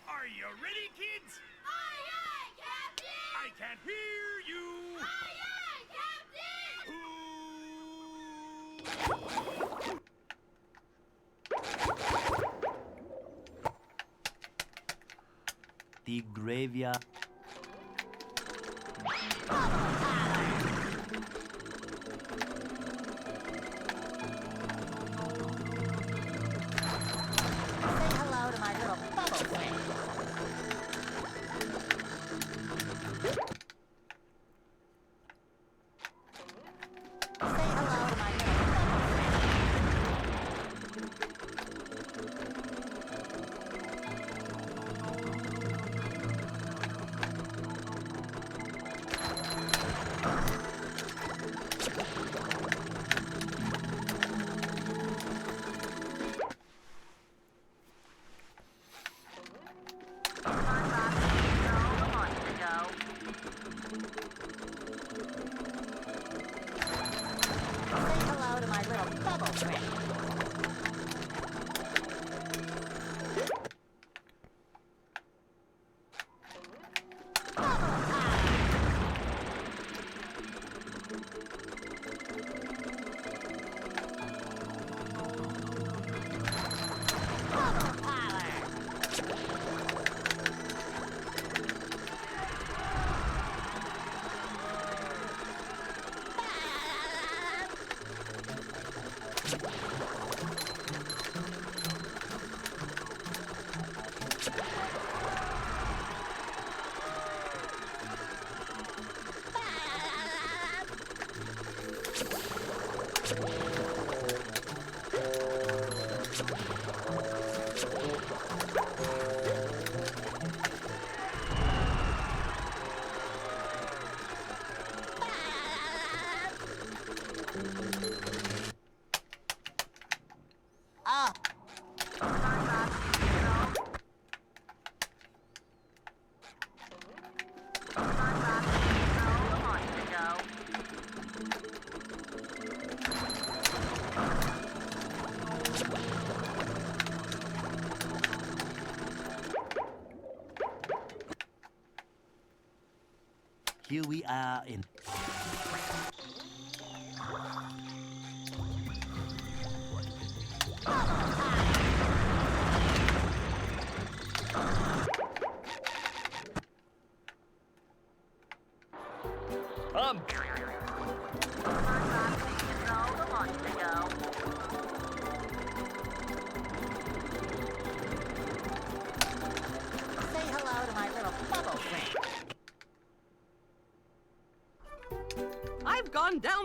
Are you ready, kids? Aye, aye, Captain! I can't hear you. Aye, aye, Captain! empty graveyard. Say hello to my little bubble friend. Say hello to my little bubble friend. Say hello to my little bubble friend. Ah. Here we are in Say hello to my little bubble friend. I've gone down.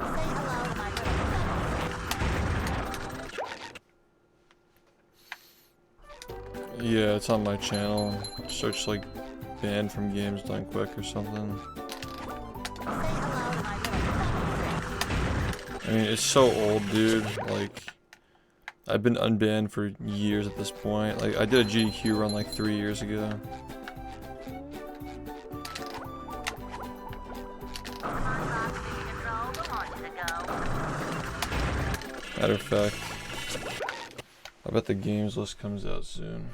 hello to my little Yeah, it's on my channel. Search like banned from games done quick or something. I mean, it's so old, dude. Like, I've been unbanned for years at this point. Like, I did a GDQ run like 3 years ago. Matter of fact, I bet the games list comes out soon.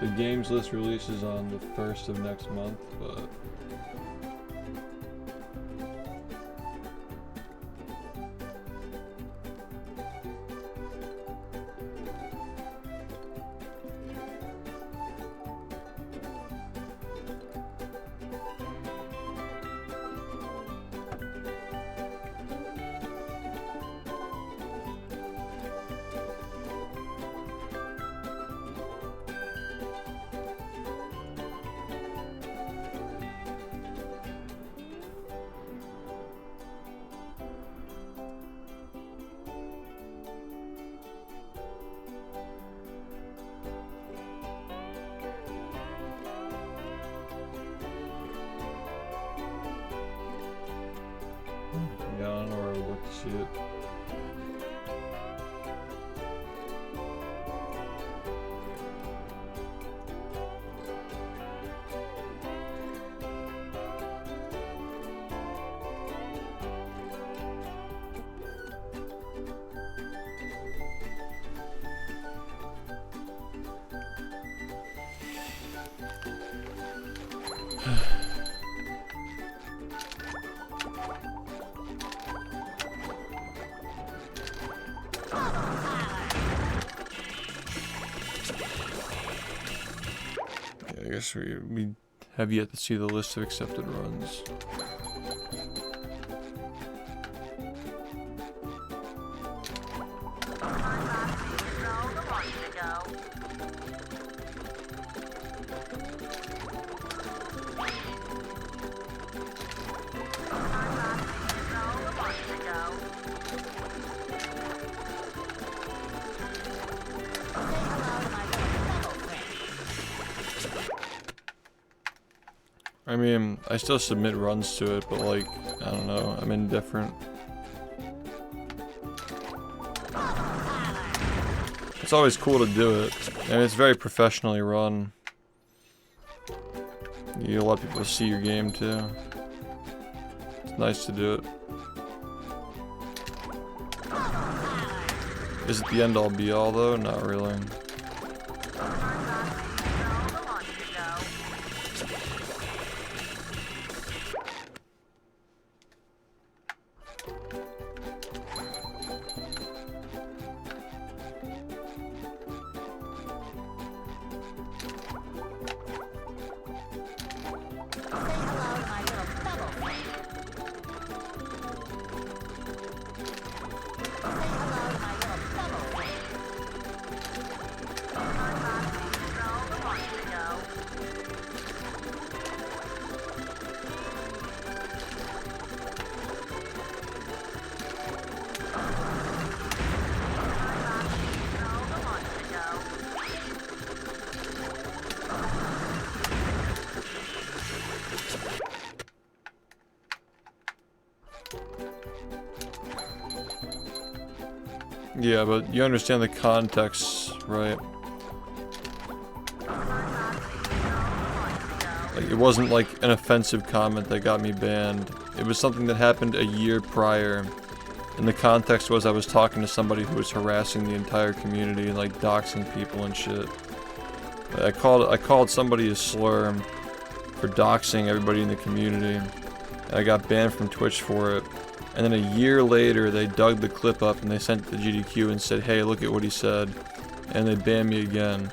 The games list releases on the 1st of next month, but yeah, I don't know where I would look to see it. I guess we have yet to see the list of accepted runs. I mean, I still submit runs to it, but like, I don't know, I'm indifferent. It's always cool to do it, and it's very professionally run. You let people see your game too. It's nice to do it. Is it the end all be all though? Not really. Yeah, but you understand the context, right? Like, it wasn't like an offensive comment that got me banned. It was something that happened a year prior. And the context was I was talking to somebody who was harassing the entire community and like doxing people and shit. I called somebody a slur for doxing everybody in the community. And I got banned from Twitch for it. And then a year later, they dug the clip up and they sent it to GDQ and said, hey, look at what he said. And they banned me again.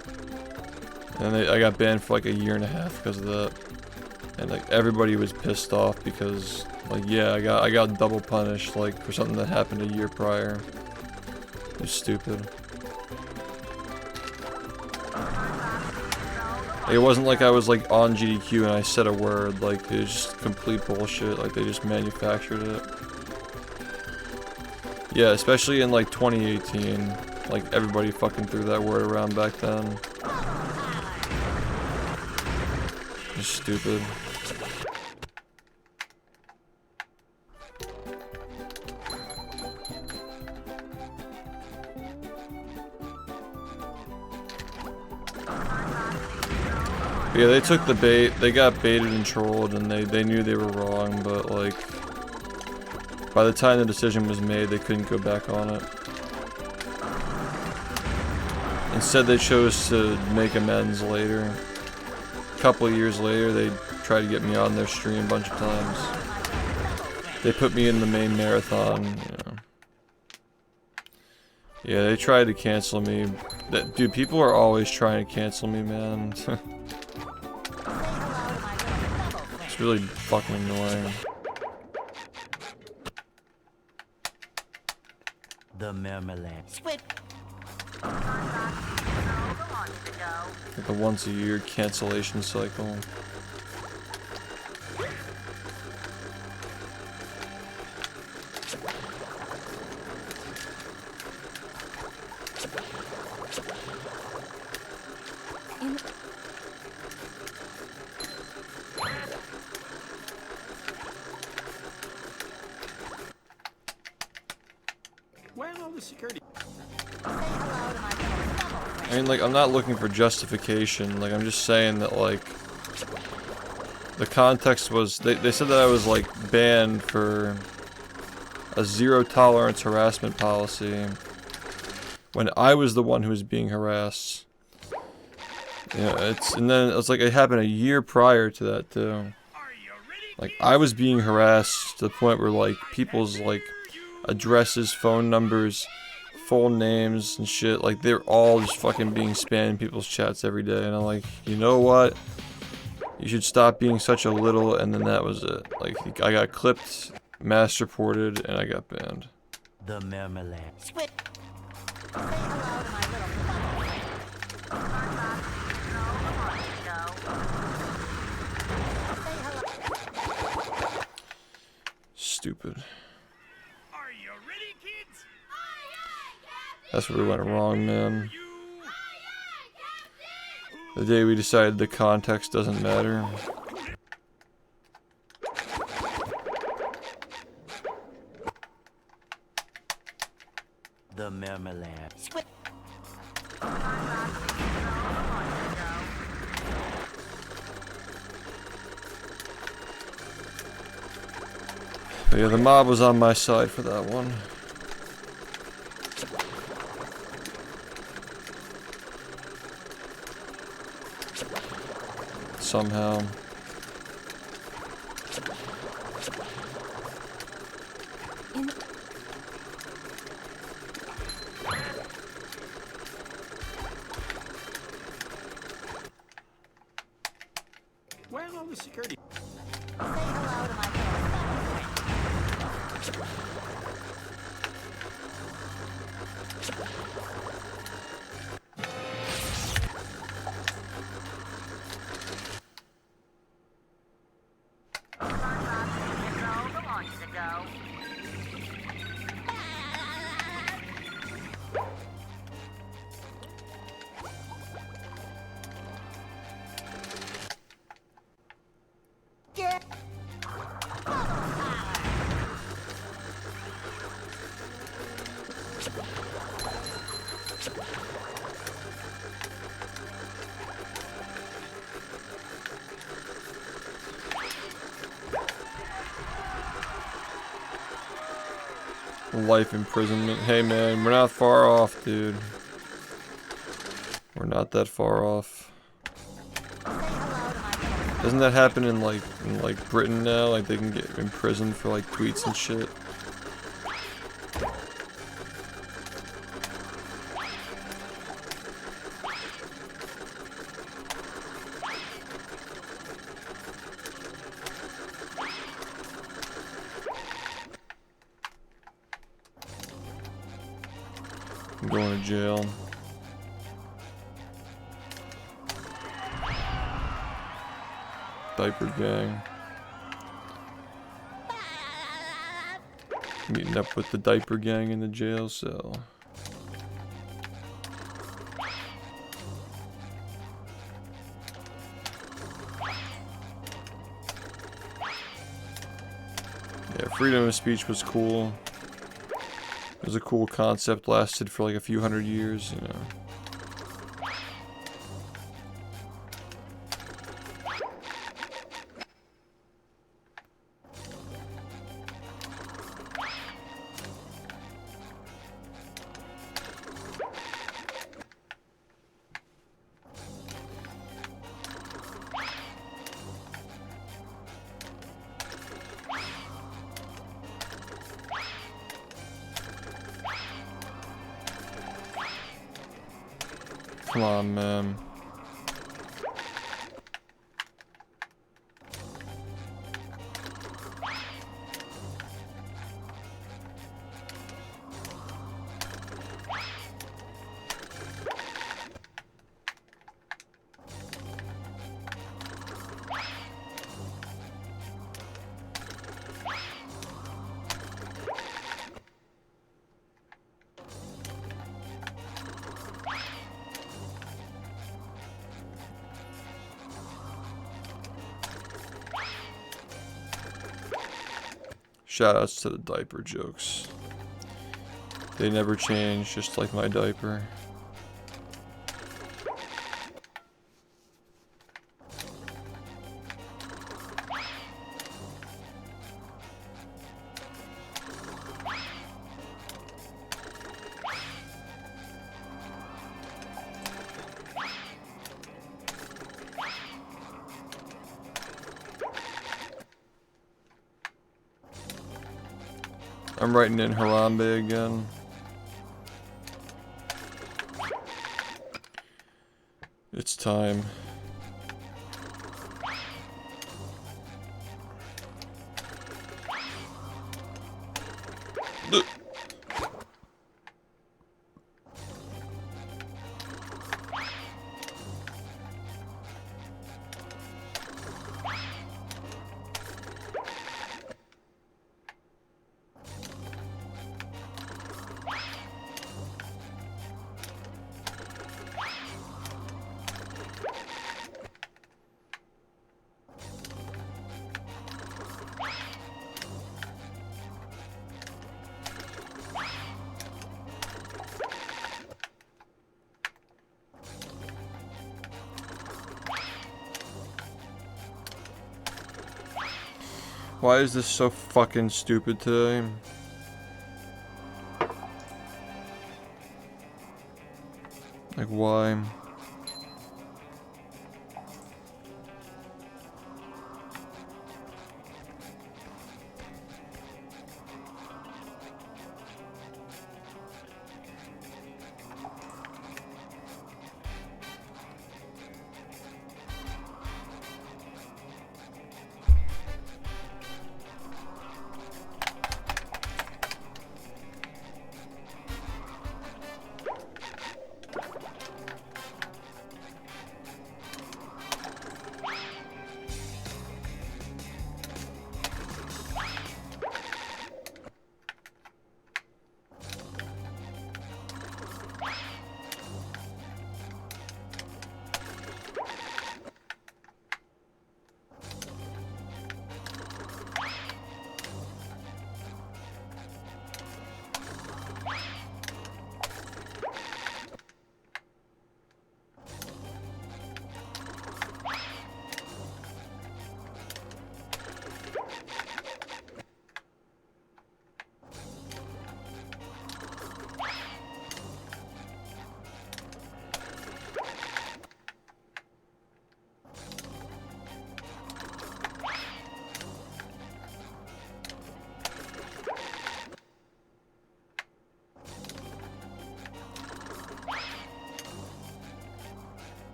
And I got banned for like a year and a half because of that. And like everybody was pissed off because like yeah, I got double punished like for something that happened a year prior. It was stupid. It wasn't like I was like on GDQ and I said a word, like it was just complete bullshit, like they just manufactured it. Yeah, especially in like 2018, like everybody fucking threw that word around back then. It's stupid. Yeah, they took the bait, they got baited and trolled, and they knew they were wrong, but like, by the time the decision was made, they couldn't go back on it. Instead, they chose to make amends later. A couple of years later, they tried to get me on their stream a bunch of times. They put me in the main marathon, you know. Yeah, they tried to cancel me. Dude, people are always trying to cancel me, man. It's really fucking annoying. The marmalade. Like a once a year cancellation cycle. I mean, like, I'm not looking for justification, like, I'm just saying that, like, the context was, they said that I was, like, banned for a zero tolerance harassment policy, when I was the one who was being harassed. Yeah, and then it's like, it happened a year prior to that, too. Like, I was being harassed to the point where, like, people's, like, addresses, phone numbers, full names and shit, like they're all just fucking being spammed in people's chats every day, and I'm like, you know what? You should stop being such a little, and then that was it. Like, I got clipped, mass reported, and I got banned. The marmalade. Stupid. That's where we went wrong, man. The day we decided the context doesn't matter. The marmalade. But yeah, the mob was on my side for that one. Somehow. Where are all the security? Life imprisonment. Hey man, we're not far off, dude. We're not that far off. Doesn't that happen in like Britain now? Like they can get imprisoned for like tweets and shit. I'm going to jail. Diaper gang. Meeting up with the diaper gang in the jail cell. Yeah, freedom of speech was cool. It was a cool concept, lasted for like a few hundred years, you know. Come on, man. Shoutouts to the diaper jokes. They never change, just like my diaper. I'm writing in Harambe again. It's time. Why is this so fucking stupid today? Like, why?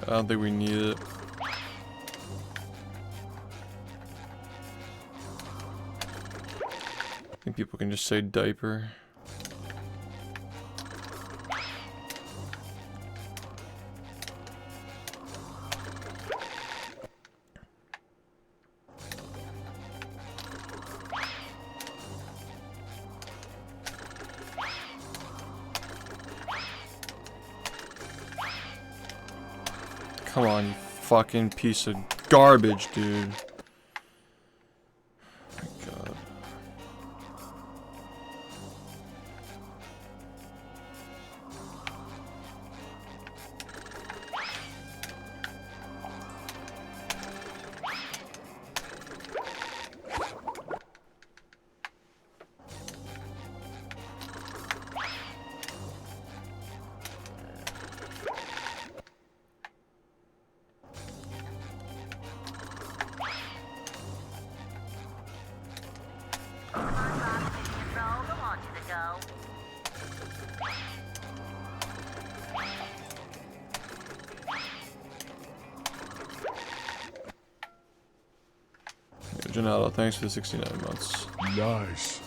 I don't think we need it. I think people can just say diaper. Come on, you fucking piece of garbage, dude. Oh my god. Janado, thanks for the 69 months. Nice.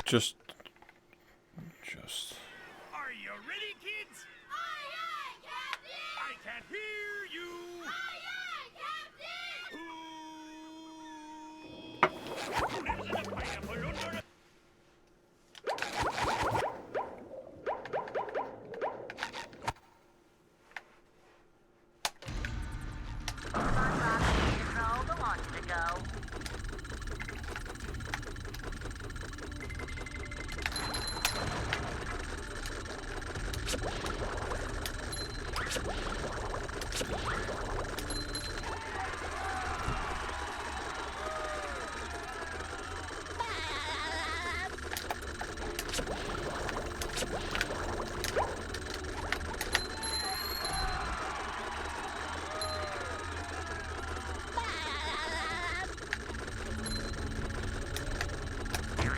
Just. Are you ready, kids? Aye, aye, Captain! I can't hear you. Aye, aye, Captain! Control, go on to the go.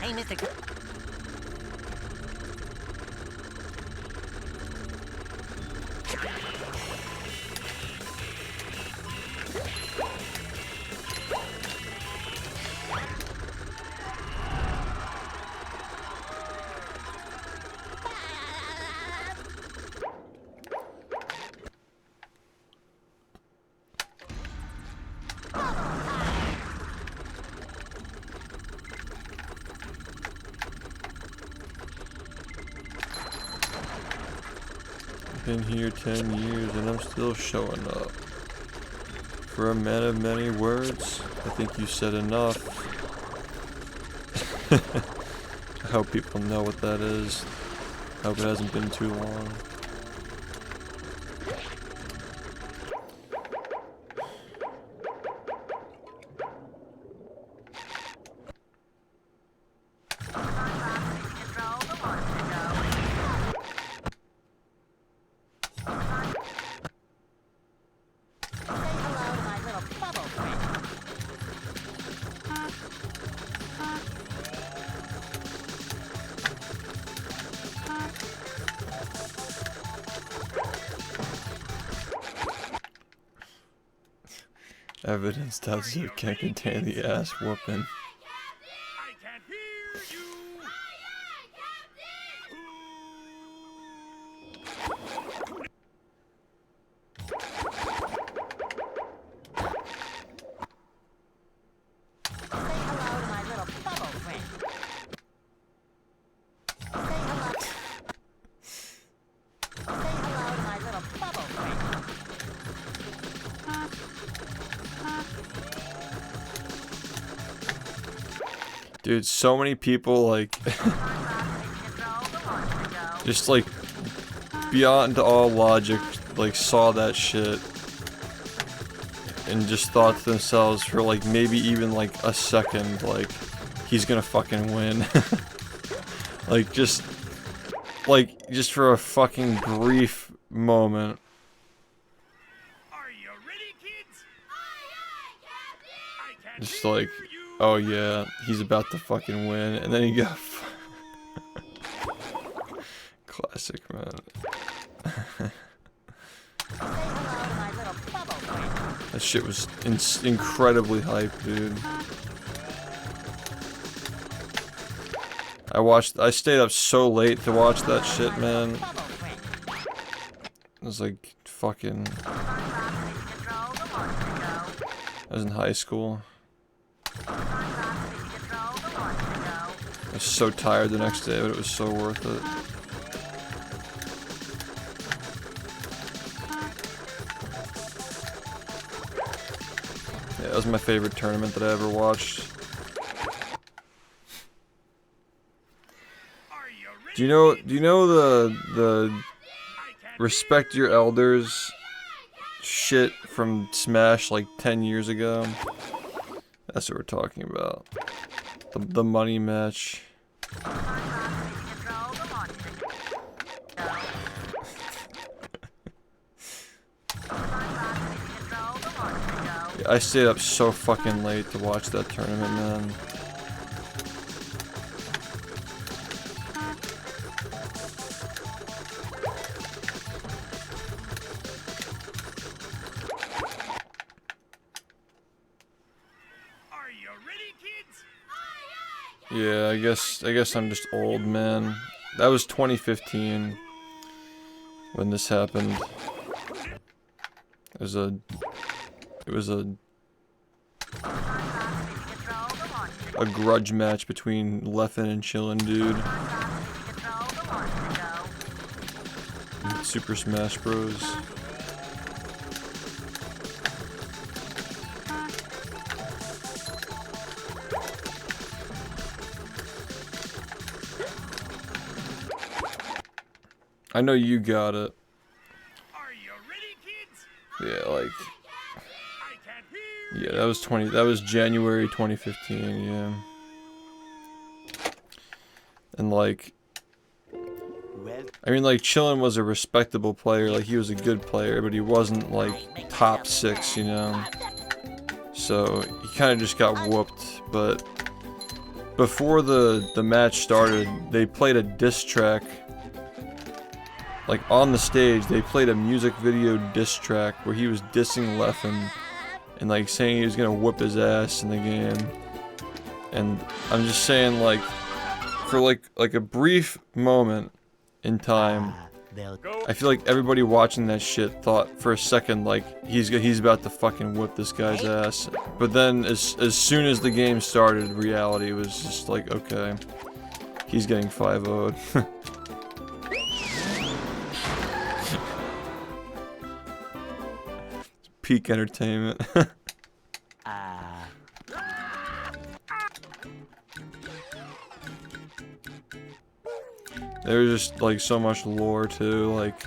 Hey, Mr. Been here 10 years and I'm still showing up. For a man of many words, I think you said enough. I hope people know what that is. I hope it hasn't been too long. Evidence that it can't contain the ass whooping. I can't hear you. Say hello to my little bubble friend. Say hello. Say hello to my little bubble friend. Dude, so many people like just like beyond all logic like saw that shit and just thought to themselves for like maybe even like a second like he's gonna fucking win. like just for a fucking brief moment. Are you ready, kids? I can't Just hear like, you. oh yeah, he's about to fucking win, and then he got classic, man. That shit was incredibly hype, dude. I stayed up so late to watch that shit, man. It was like fucking. I was in high school. I was so tired the next day, but it was so worth it. Yeah, that was my favorite tournament that I ever watched. Do you know the respect your elders shit from Smash like 10 years ago? That's what we're talking about. The money match. Yeah, I stayed up so fucking late to watch that tournament, man. Yeah, I guess I'm just old, man. That was 2015 when this happened. It was a grudge match between Leffen and Chillin', dude. Super Smash Bros. I know you got it. Are you ready, kids? Yeah, like. Yeah, that was January 2015, yeah. And like, I mean, like, Chillin' was a respectable player, like, he was a good player, but he wasn't, like, top 6, you know? So, he kind of just got whooped, but before the match started, they played a diss track. Like, on the stage, they played a music video diss track where he was dissing Leffen and, like, saying he was gonna whoop his ass in the game. And I'm just saying, like, for, like a brief moment in time, I feel like everybody watching that shit thought for a second, like, he's about to fucking whip this guy's ass. But then, as soon as the game started, reality was just like, okay, he's getting 5-0'd. Peak entertainment. There was just like so much lore too, like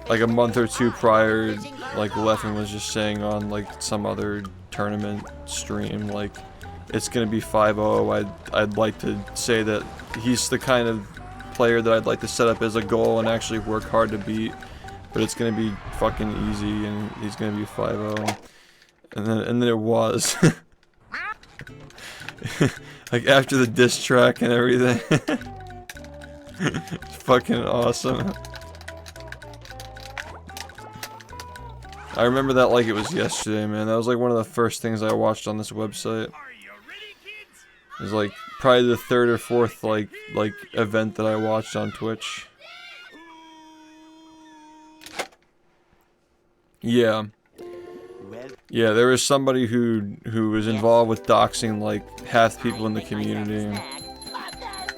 a month or two prior, like Leffen was just saying on like some other tournament stream, like it's gonna be 5-0. I'd like to say that he's the kind of player that I'd like to set up as a goal and actually work hard to beat. But it's gonna be fucking easy, and he's gonna be 5-0, and then it was, like after the diss track and everything, it's fucking awesome. I remember that like it was yesterday, man. That was like one of the first things I watched on this website. It was like probably the third or fourth like event that I watched on Twitch. Yeah. Yeah, there was somebody who was involved with doxing like half the people in the community.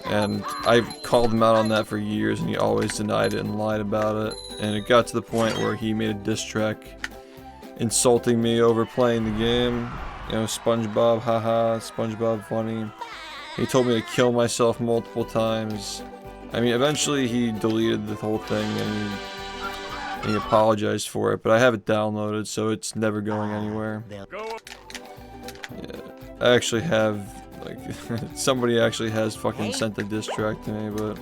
And I called him out on that for years, and he always denied it and lied about it. And it got to the point where he made a diss track insulting me over playing the game. You know, SpongeBob, haha, SpongeBob funny. He told me to kill myself multiple times. I mean, eventually he deleted the whole thing and he apologized for it, but I have it downloaded, so it's never going anywhere. Yeah, I actually have, like, somebody actually has fucking sent the diss track to me, but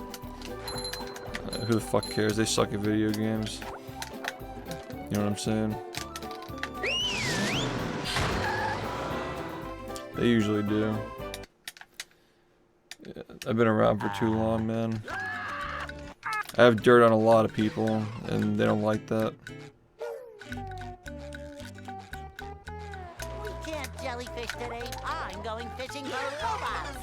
who the fuck cares? They suck at video games. You know what I'm saying? They usually do. Yeah, I've been around for too long, man. I have dirt on a lot of people, and they don't like that. We can't jellyfish today. I'm going fishing for robots.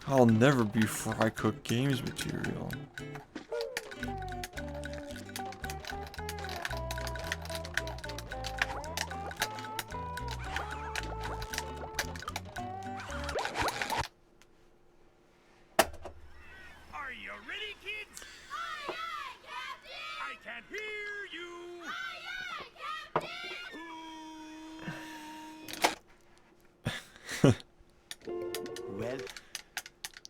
I'll never be fry cook games material. Are you ready, kids? Aye, aye, Captain! I can't hear you. Aye, aye, Captain! Well,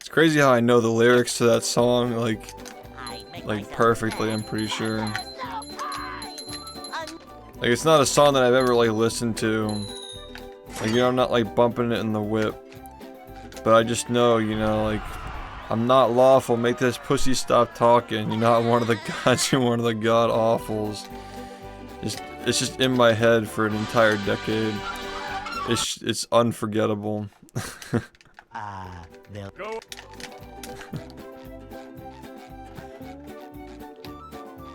It's crazy how I know the lyrics to that song, like myself perfectly, I'm pretty sure. There's no pie! Like, it's not a song that I've ever, like, listened to. Like, you know, I'm not, like, bumping it in the whip. But I just know, you know, like, I'm not lawful, make this pussy stop talking. You're not one of the gods, you're one of the god-awfuls. It's just in my head for an entire decade. It's unforgettable. they'll Go.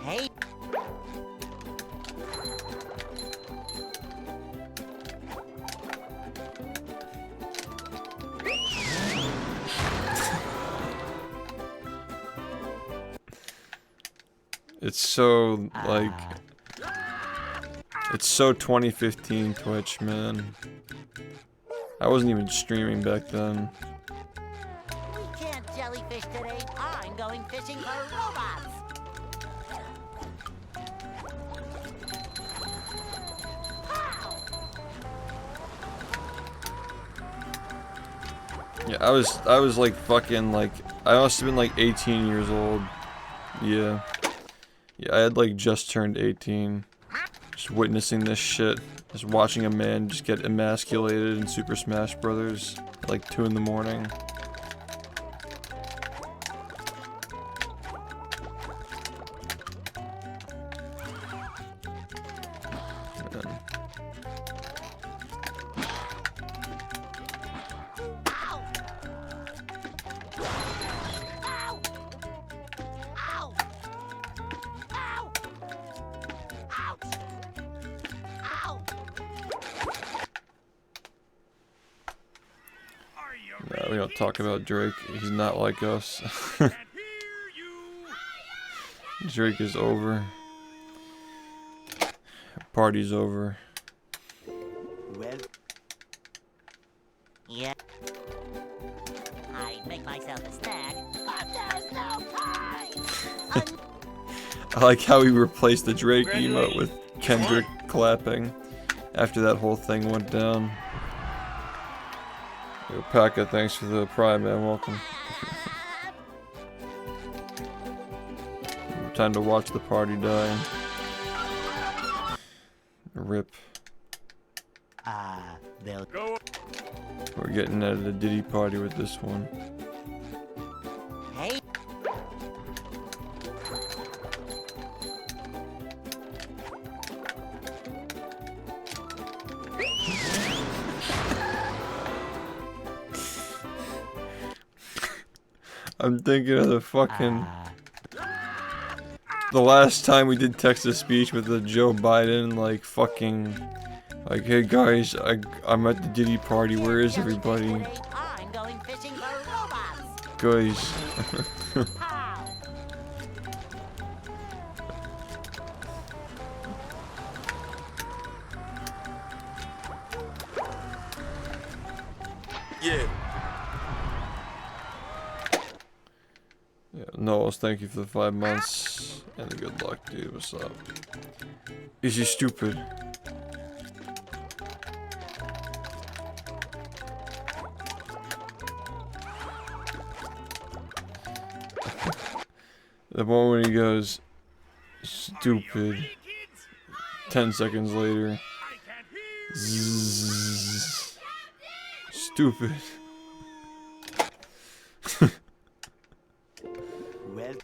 Hey. It's so, like... It's so 2015 Twitch, man. I wasn't even streaming back then. We can't jellyfish today. I'm going fishing for robots. Yeah, I was like fucking like, I must have been like 18 years old. Yeah. Yeah, I had like just turned 18. Just witnessing this shit. Just watching a man just get emasculated in Super Smash Brothers at like 2 in the morning. Man. No, we don't talk about Drake. He's not like us. Drake is over. Party's over. well, Yeah. I make myself a snack, but there's no pie. I like how he replaced the Drake emote with Kendrick clapping after that whole thing went down. Yo, Paka, thanks for the prime, man. Welcome. Time to watch the party die. Rip. they'll Go. We're getting at a Diddy party with this one. Hey. I'm thinking of the fucking... The last time we did text-to-speech with the Joe Biden, like, fucking... Like, hey guys, I'm at the Diddy party, where is everybody? I'm going fishing for robots. Guys. Pow. Yeah. Yeah, Knowles, thank you for the 5 months. And the good luck, dude. What's up? Is he stupid? The moment he goes, stupid. 10 seconds later. Zzz, stupid. Well,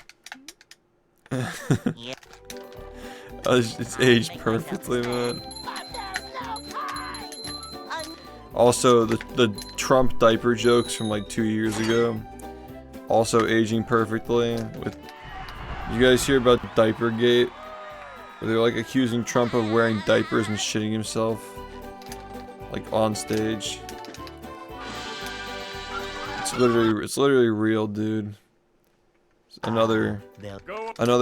It's aged perfectly, man. Also, the Trump diaper jokes from like 2 years ago, also aging perfectly. With you guys hear about Diapergate, where they're like accusing Trump of wearing diapers and shitting himself, like on stage. It's literally real, dude. Another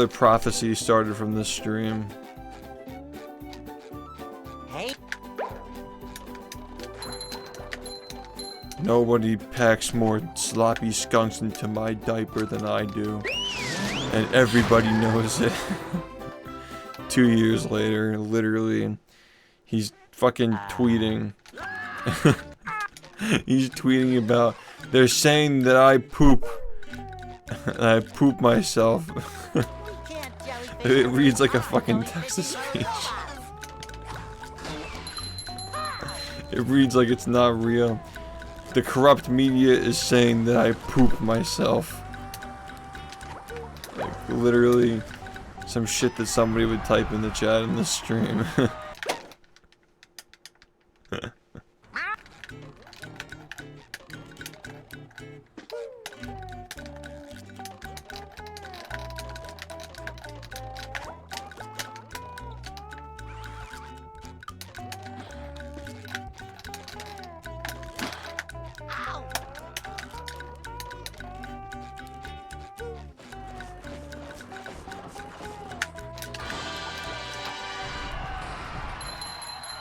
prophecy started from this stream. Hey. Nobody packs more sloppy skunks into my diaper than I do. And everybody knows it. 2 years later, literally, he's fucking tweeting. He's tweeting about, they're saying that I poop. And I poop myself. It reads like a fucking text-to-speech. It reads like it's not real. The corrupt media is saying that I poop myself. Like, literally, some shit that somebody would type in the chat in the stream.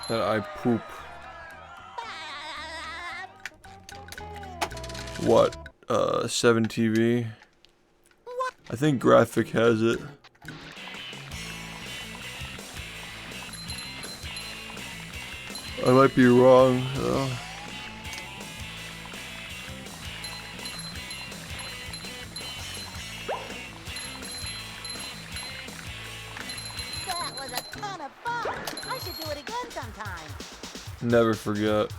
That I poop. What? 7TV? I think Graphic has it. I might be wrong, though. That was a ton of fun. I should do it again sometime. Never forget.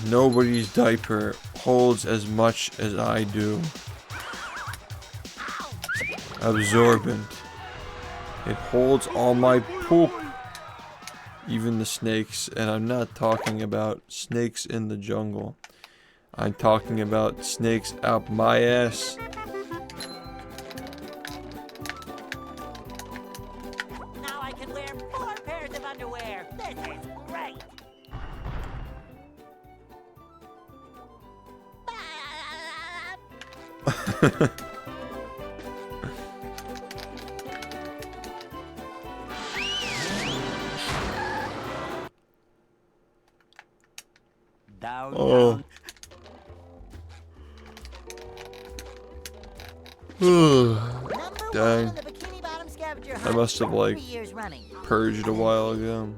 Nobody's diaper holds as much as I do. Absorbent. It holds all my poop. Even the snakes, and I'm not talking about snakes in the jungle. I'm talking about snakes out my ass. Now I can wear 4 pairs of underwear. This is great. down, Oh. Dang. I must have like purged a while ago.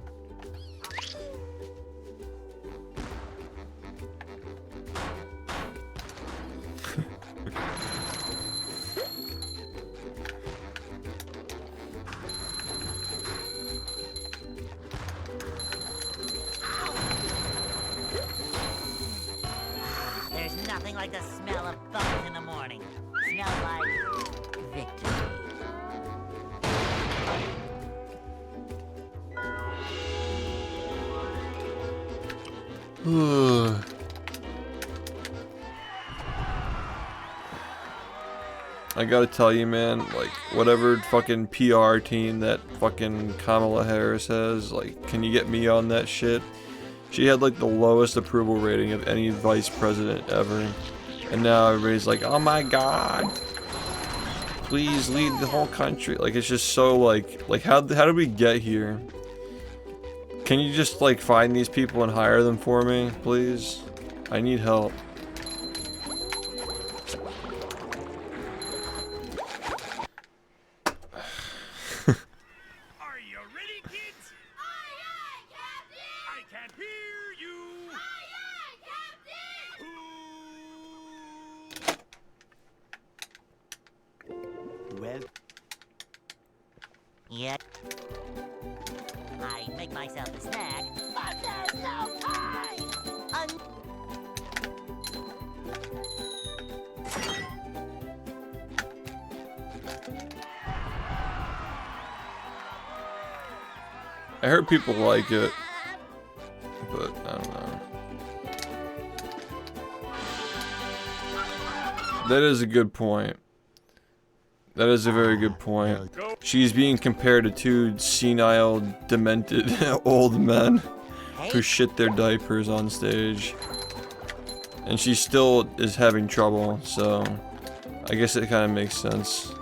There's nothing like the smell of bubbles in the morning. Smells like victory. I gotta tell you, man, like, whatever fucking PR team that fucking Kamala Harris has, like, can you get me on that shit? She had, like, the lowest approval rating of any vice president ever. And now everybody's like, oh my god, please lead the whole country. Like, it's just so, like, how did we get here? Can you just, like, find these people and hire them for me, please? I need help. Are you ready, kids? Aye, aye, Captain! I can't hear you. Aye, aye, Captain! Well, Yet. I make myself a snack. But there's no time! I heard people like it, but I don't know. That is a good point. That is a very good point. She's being compared to two senile, demented old men who shit their diapers on stage. And she still is having trouble, so I guess it kind of makes sense.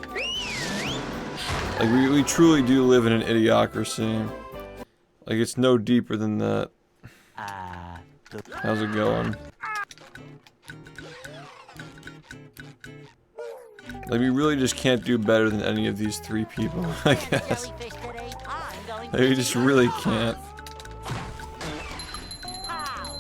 Like, we truly do live in an idiocracy. Like, it's no deeper than that. How's it going? Like, we really just can't do better than any of these three people, I guess. Jellyfish today. I'm going Like, we just really can't. Pow!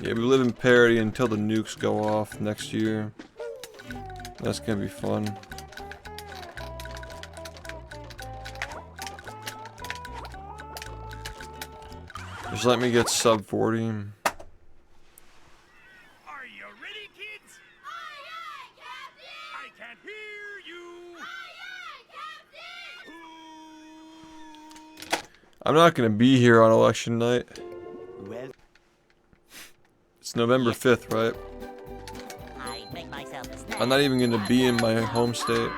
Yeah, we live in parity until the nukes go off next year. That's gonna be fun. Just let me get sub 40. Are you ready, kids? Aye, aye, Captain! I can't hear you. Aye, aye, Captain! I'm not gonna be here on election night. well, It's November 5th, right? I make myself a snack. I'm not even gonna be in my home state.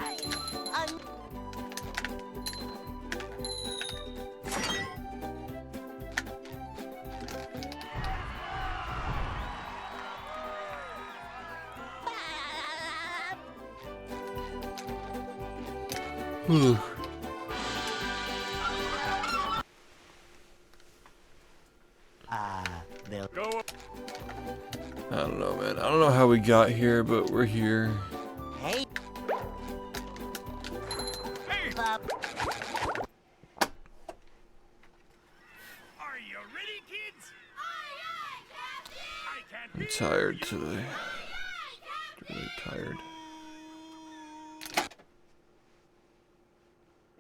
Whew. they'll Go. I don't know, man. I don't know how we got here, but we're here. Hey, Hey, Bob. are you ready, kids? Aye, aye, Captain! I can't I'm hear tired you. today. Really tired.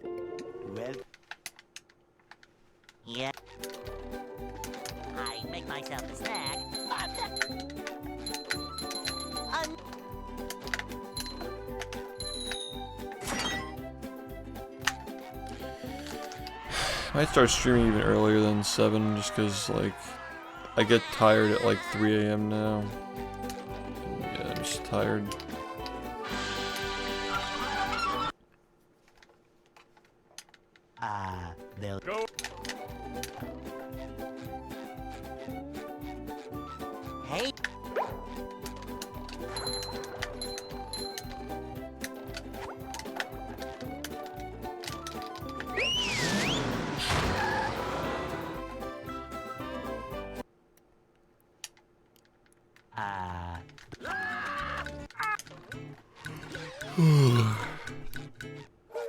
well, Yeah. I make myself a snack. I might start streaming even earlier than 7 just because, like, I get tired at like 3 AM now. Yeah, I'm just tired. they'll Go. Hey,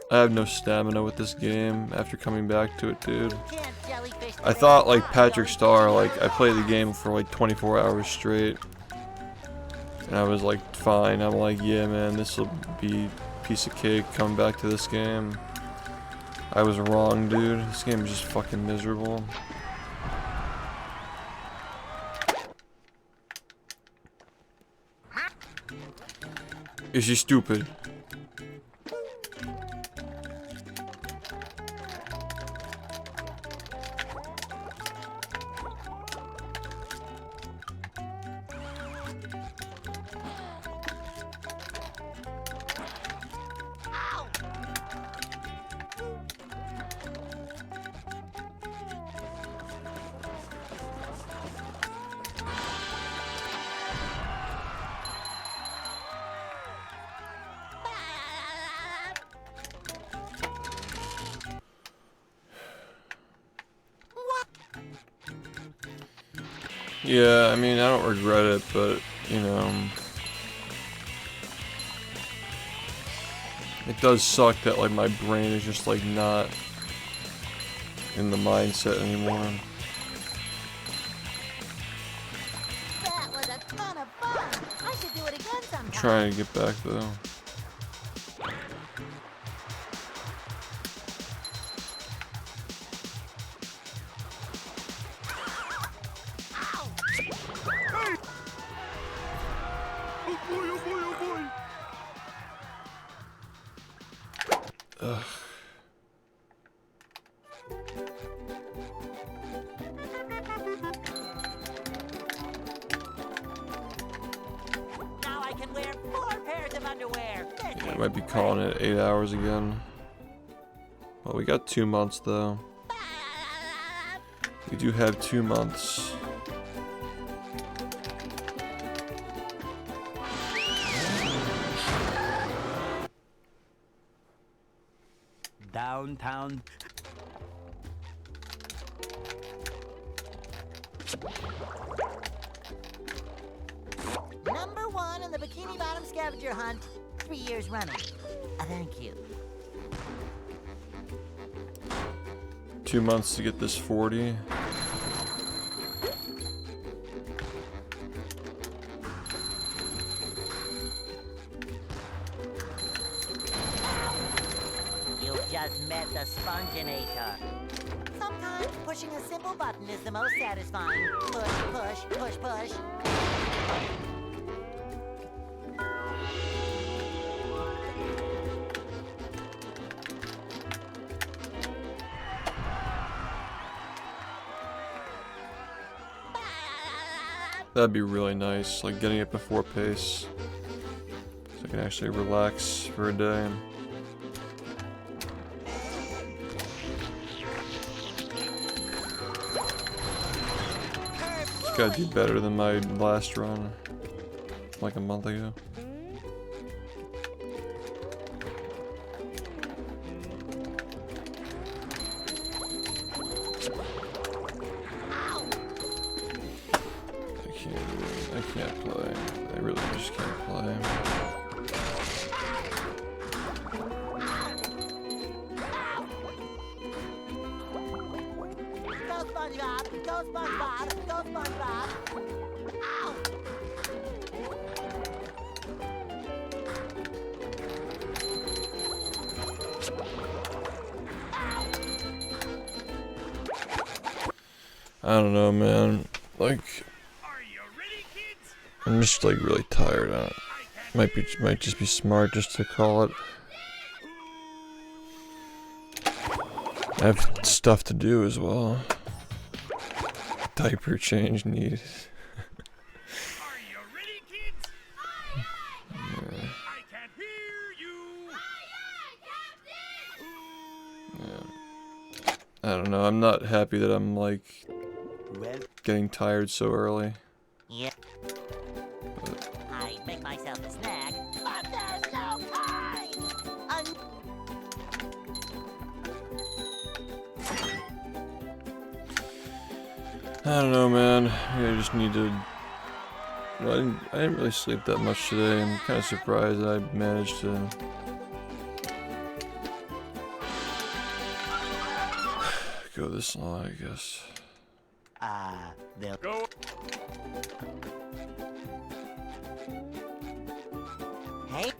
I have no stamina with this game after coming back to it, dude. can't jellyfish I today. thought, like, I'm Patrick going Star, to like, I played the game for like 24 hours straight. And I was like, fine. I'm like, yeah, man, this will be a piece of cake coming back to this game. I was wrong, dude. This game is just fucking miserable. Is she stupid? Yeah, I mean, I don't regret it, but, you know, it does suck that, like, my brain is just, like, not in the mindset anymore. That was a ton of fun. I should do it again sometime. I'm trying to get back, though. Oh boy, oh boy, oh boy. Ugh. Now I can wear 4 pairs of underwear. I might be calling it 8 hours again. Well, we got 2 months, though. We do have 2 months. Downtown. Number 1 in the Bikini Bottom scavenger hunt, 3 years running. Thank you. 2 months to get this 40. You've just met the Sponginator. Sometimes pushing a simple button is the most satisfying. Push, push, push, push. That'd be really nice, like getting it before pace. So I can actually relax for a day. Just gotta do better than my last run, like a month ago. I can't play. I really just can't play. Go SpongeBob! Go SpongeBob! Go SpongeBob! Ow! I don't know, man. Like, I'm just like really tired. Might just be smart just to call it. I have stuff to do as well. Diaper change needed. I don't know. I'm not happy that I'm like getting tired so early. Yep. I make myself a snack. But there's no time! I don't know, man. Maybe I just need to. Well, I didn't really sleep that much today. I'm kind of surprised I managed to. Go this long, I guess. They'll Go. Hey?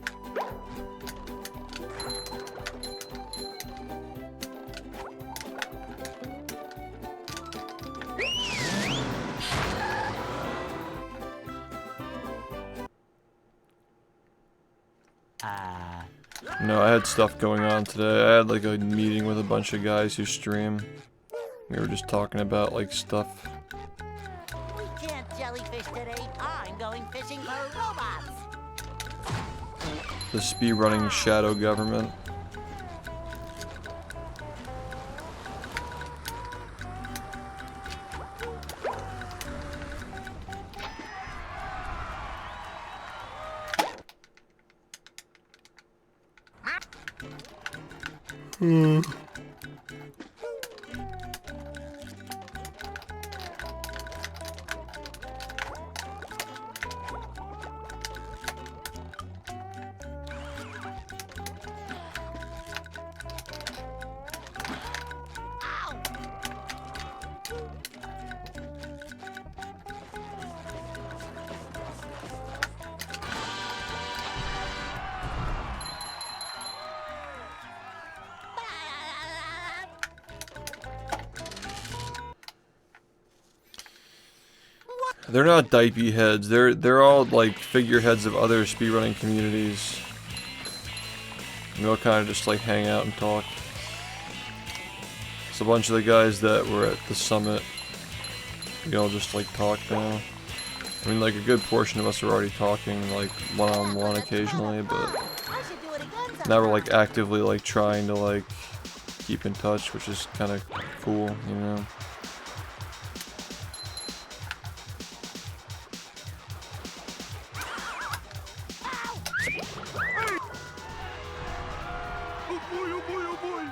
No, I had stuff going on today. I had like a meeting with a bunch of guys who stream. We were just talking about like stuff. We can't jellyfish today. I'm going fishing for robots. The speedrunning shadow government. They're not dipey heads. They're all like figureheads of other speedrunning communities. And they'll kind of just like hang out and talk. It's a bunch of the guys that were at the summit. We all just like talk now. I mean, like a good portion of us are already talking like one-on-one occasionally, but now we're like actively like trying to like keep in touch, which is kind of cool, you know. Oh boy, oh boy, oh boy.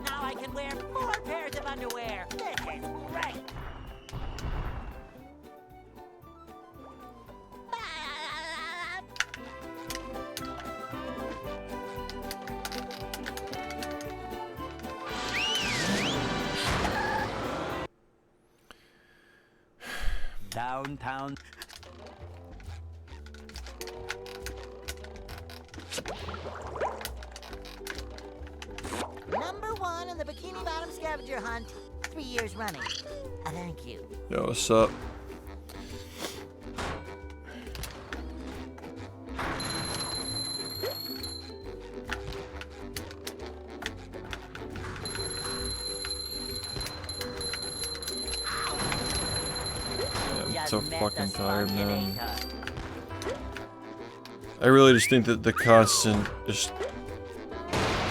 Now I can wear 4 pairs of underwear. This is great. Downtown. Number 1 in the Bikini Bottom scavenger hunt, 3 years running. Thank you. Yo, what's up? Yeah, I'm so fucking tired, man. I really just think that the constant just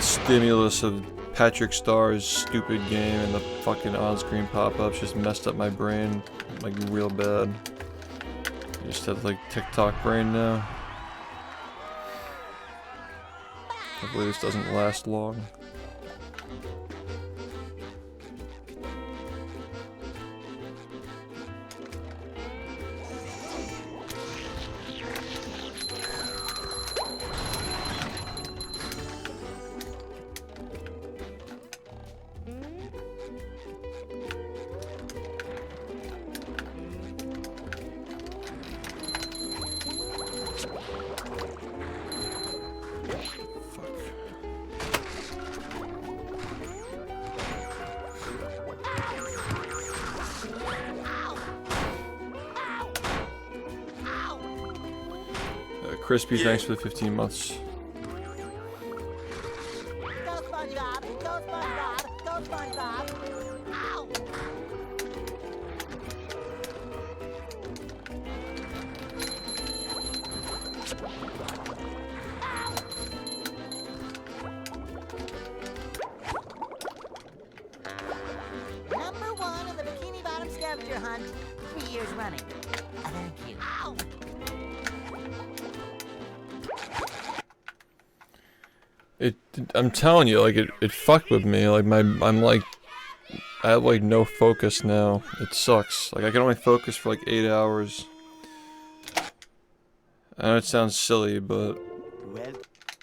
stimulus of Patrick Starr's stupid game and the fucking on-screen pop-ups just messed up my brain like real bad. I just have like TikTok brain now. Hopefully this doesn't last long. Crispy, thanks for the 15 months. Go SpongeBob! Go SpongeBob! Go SpongeBob! Ow! Number 1 in the Bikini Bottom scavenger hunt, 3 years running. Thank you. Ow! I'm telling you, like it fucked with me. Like I have like no focus now. It sucks. Like I can only focus for like 8 hours. I know it sounds silly, but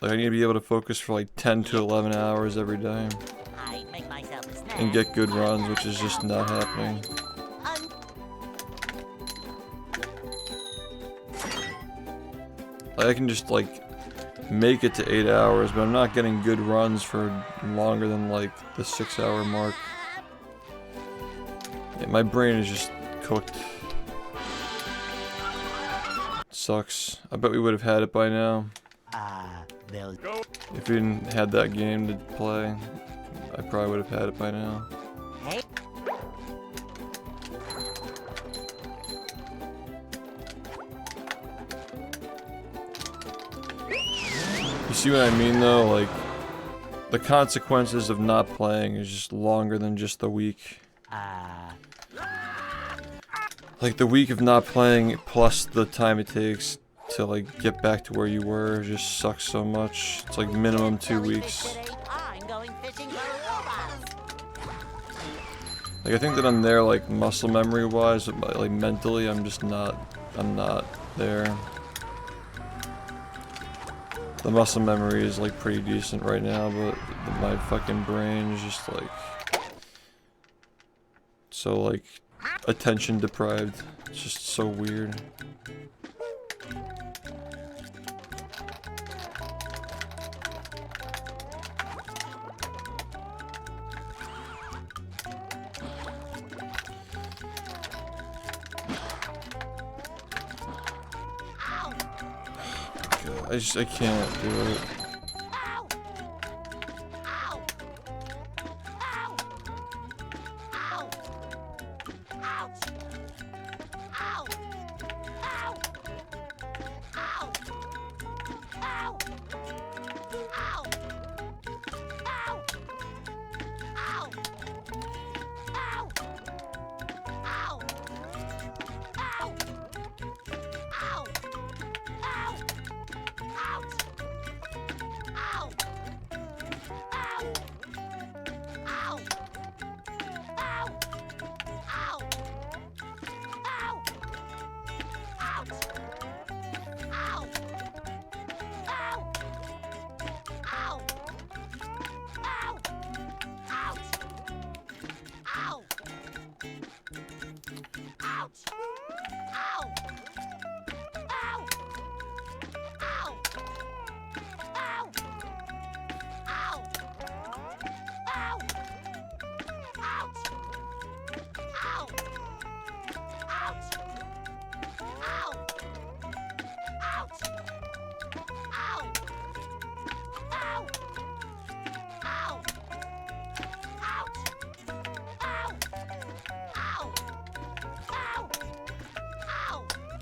like I need to be able to focus for like 10 to 11 hours every day I make myself a snack. and get good runs, which is just not happening. Like I can just like make it to 8 hours, but I'm not getting good runs for longer than like the 6-hour mark. Yeah, my brain is just cooked. Sucks. I bet we would have had it by now. They'll If we didn't have that game to play, I probably would have had it by now. Hey. You see what I mean though? Like, the consequences of not playing is just longer than just the week. Like, the week of not playing plus the time it takes to, like, get back to where you were just sucks so much. It's like minimum 2 weeks. I'm going fishing for robots. Like, I think that I'm there, like, muscle memory wise, but, like, mentally, I'm not there. The muscle memory is like pretty decent right now, but my fucking brain is just like so like attention deprived. It's just so weird. God, I can't do it.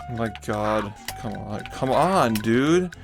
Oh my God, come on, dude.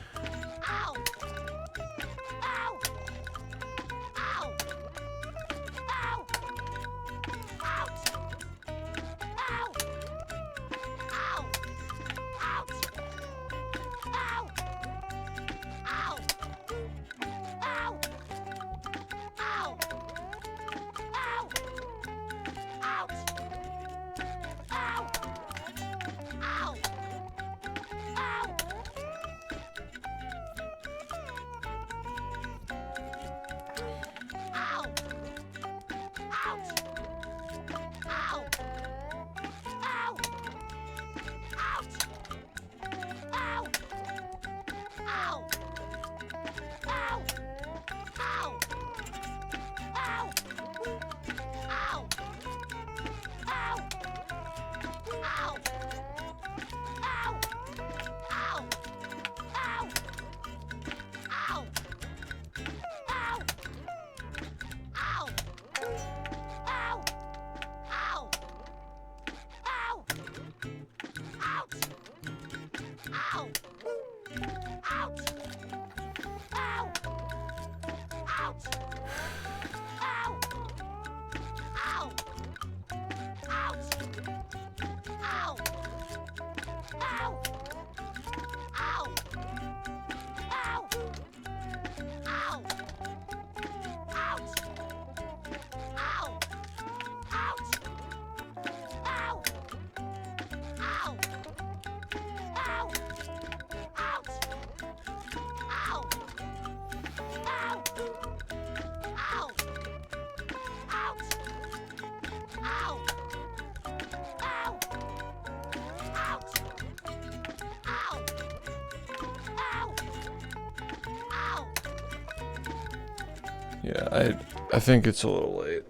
Yeah, I think it's a little late.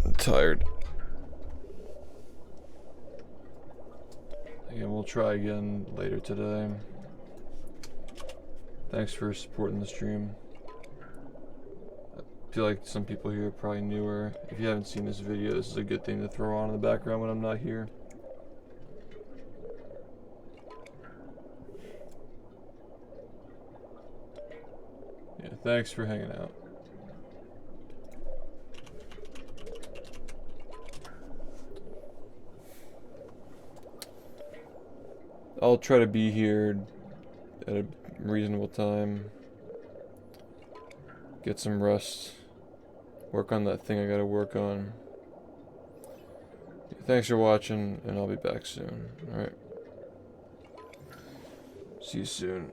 I'm tired. Again, we'll try again later today. Thanks for supporting the stream. I feel like some people here are probably newer. If you haven't seen this video, this is a good thing to throw on in the background when I'm not here. Yeah, thanks for hanging out. I'll try to be here at a reasonable time. Get some rest. Work on that thing I gotta work on. Thanks for watching, and I'll be back soon. Alright. See you soon.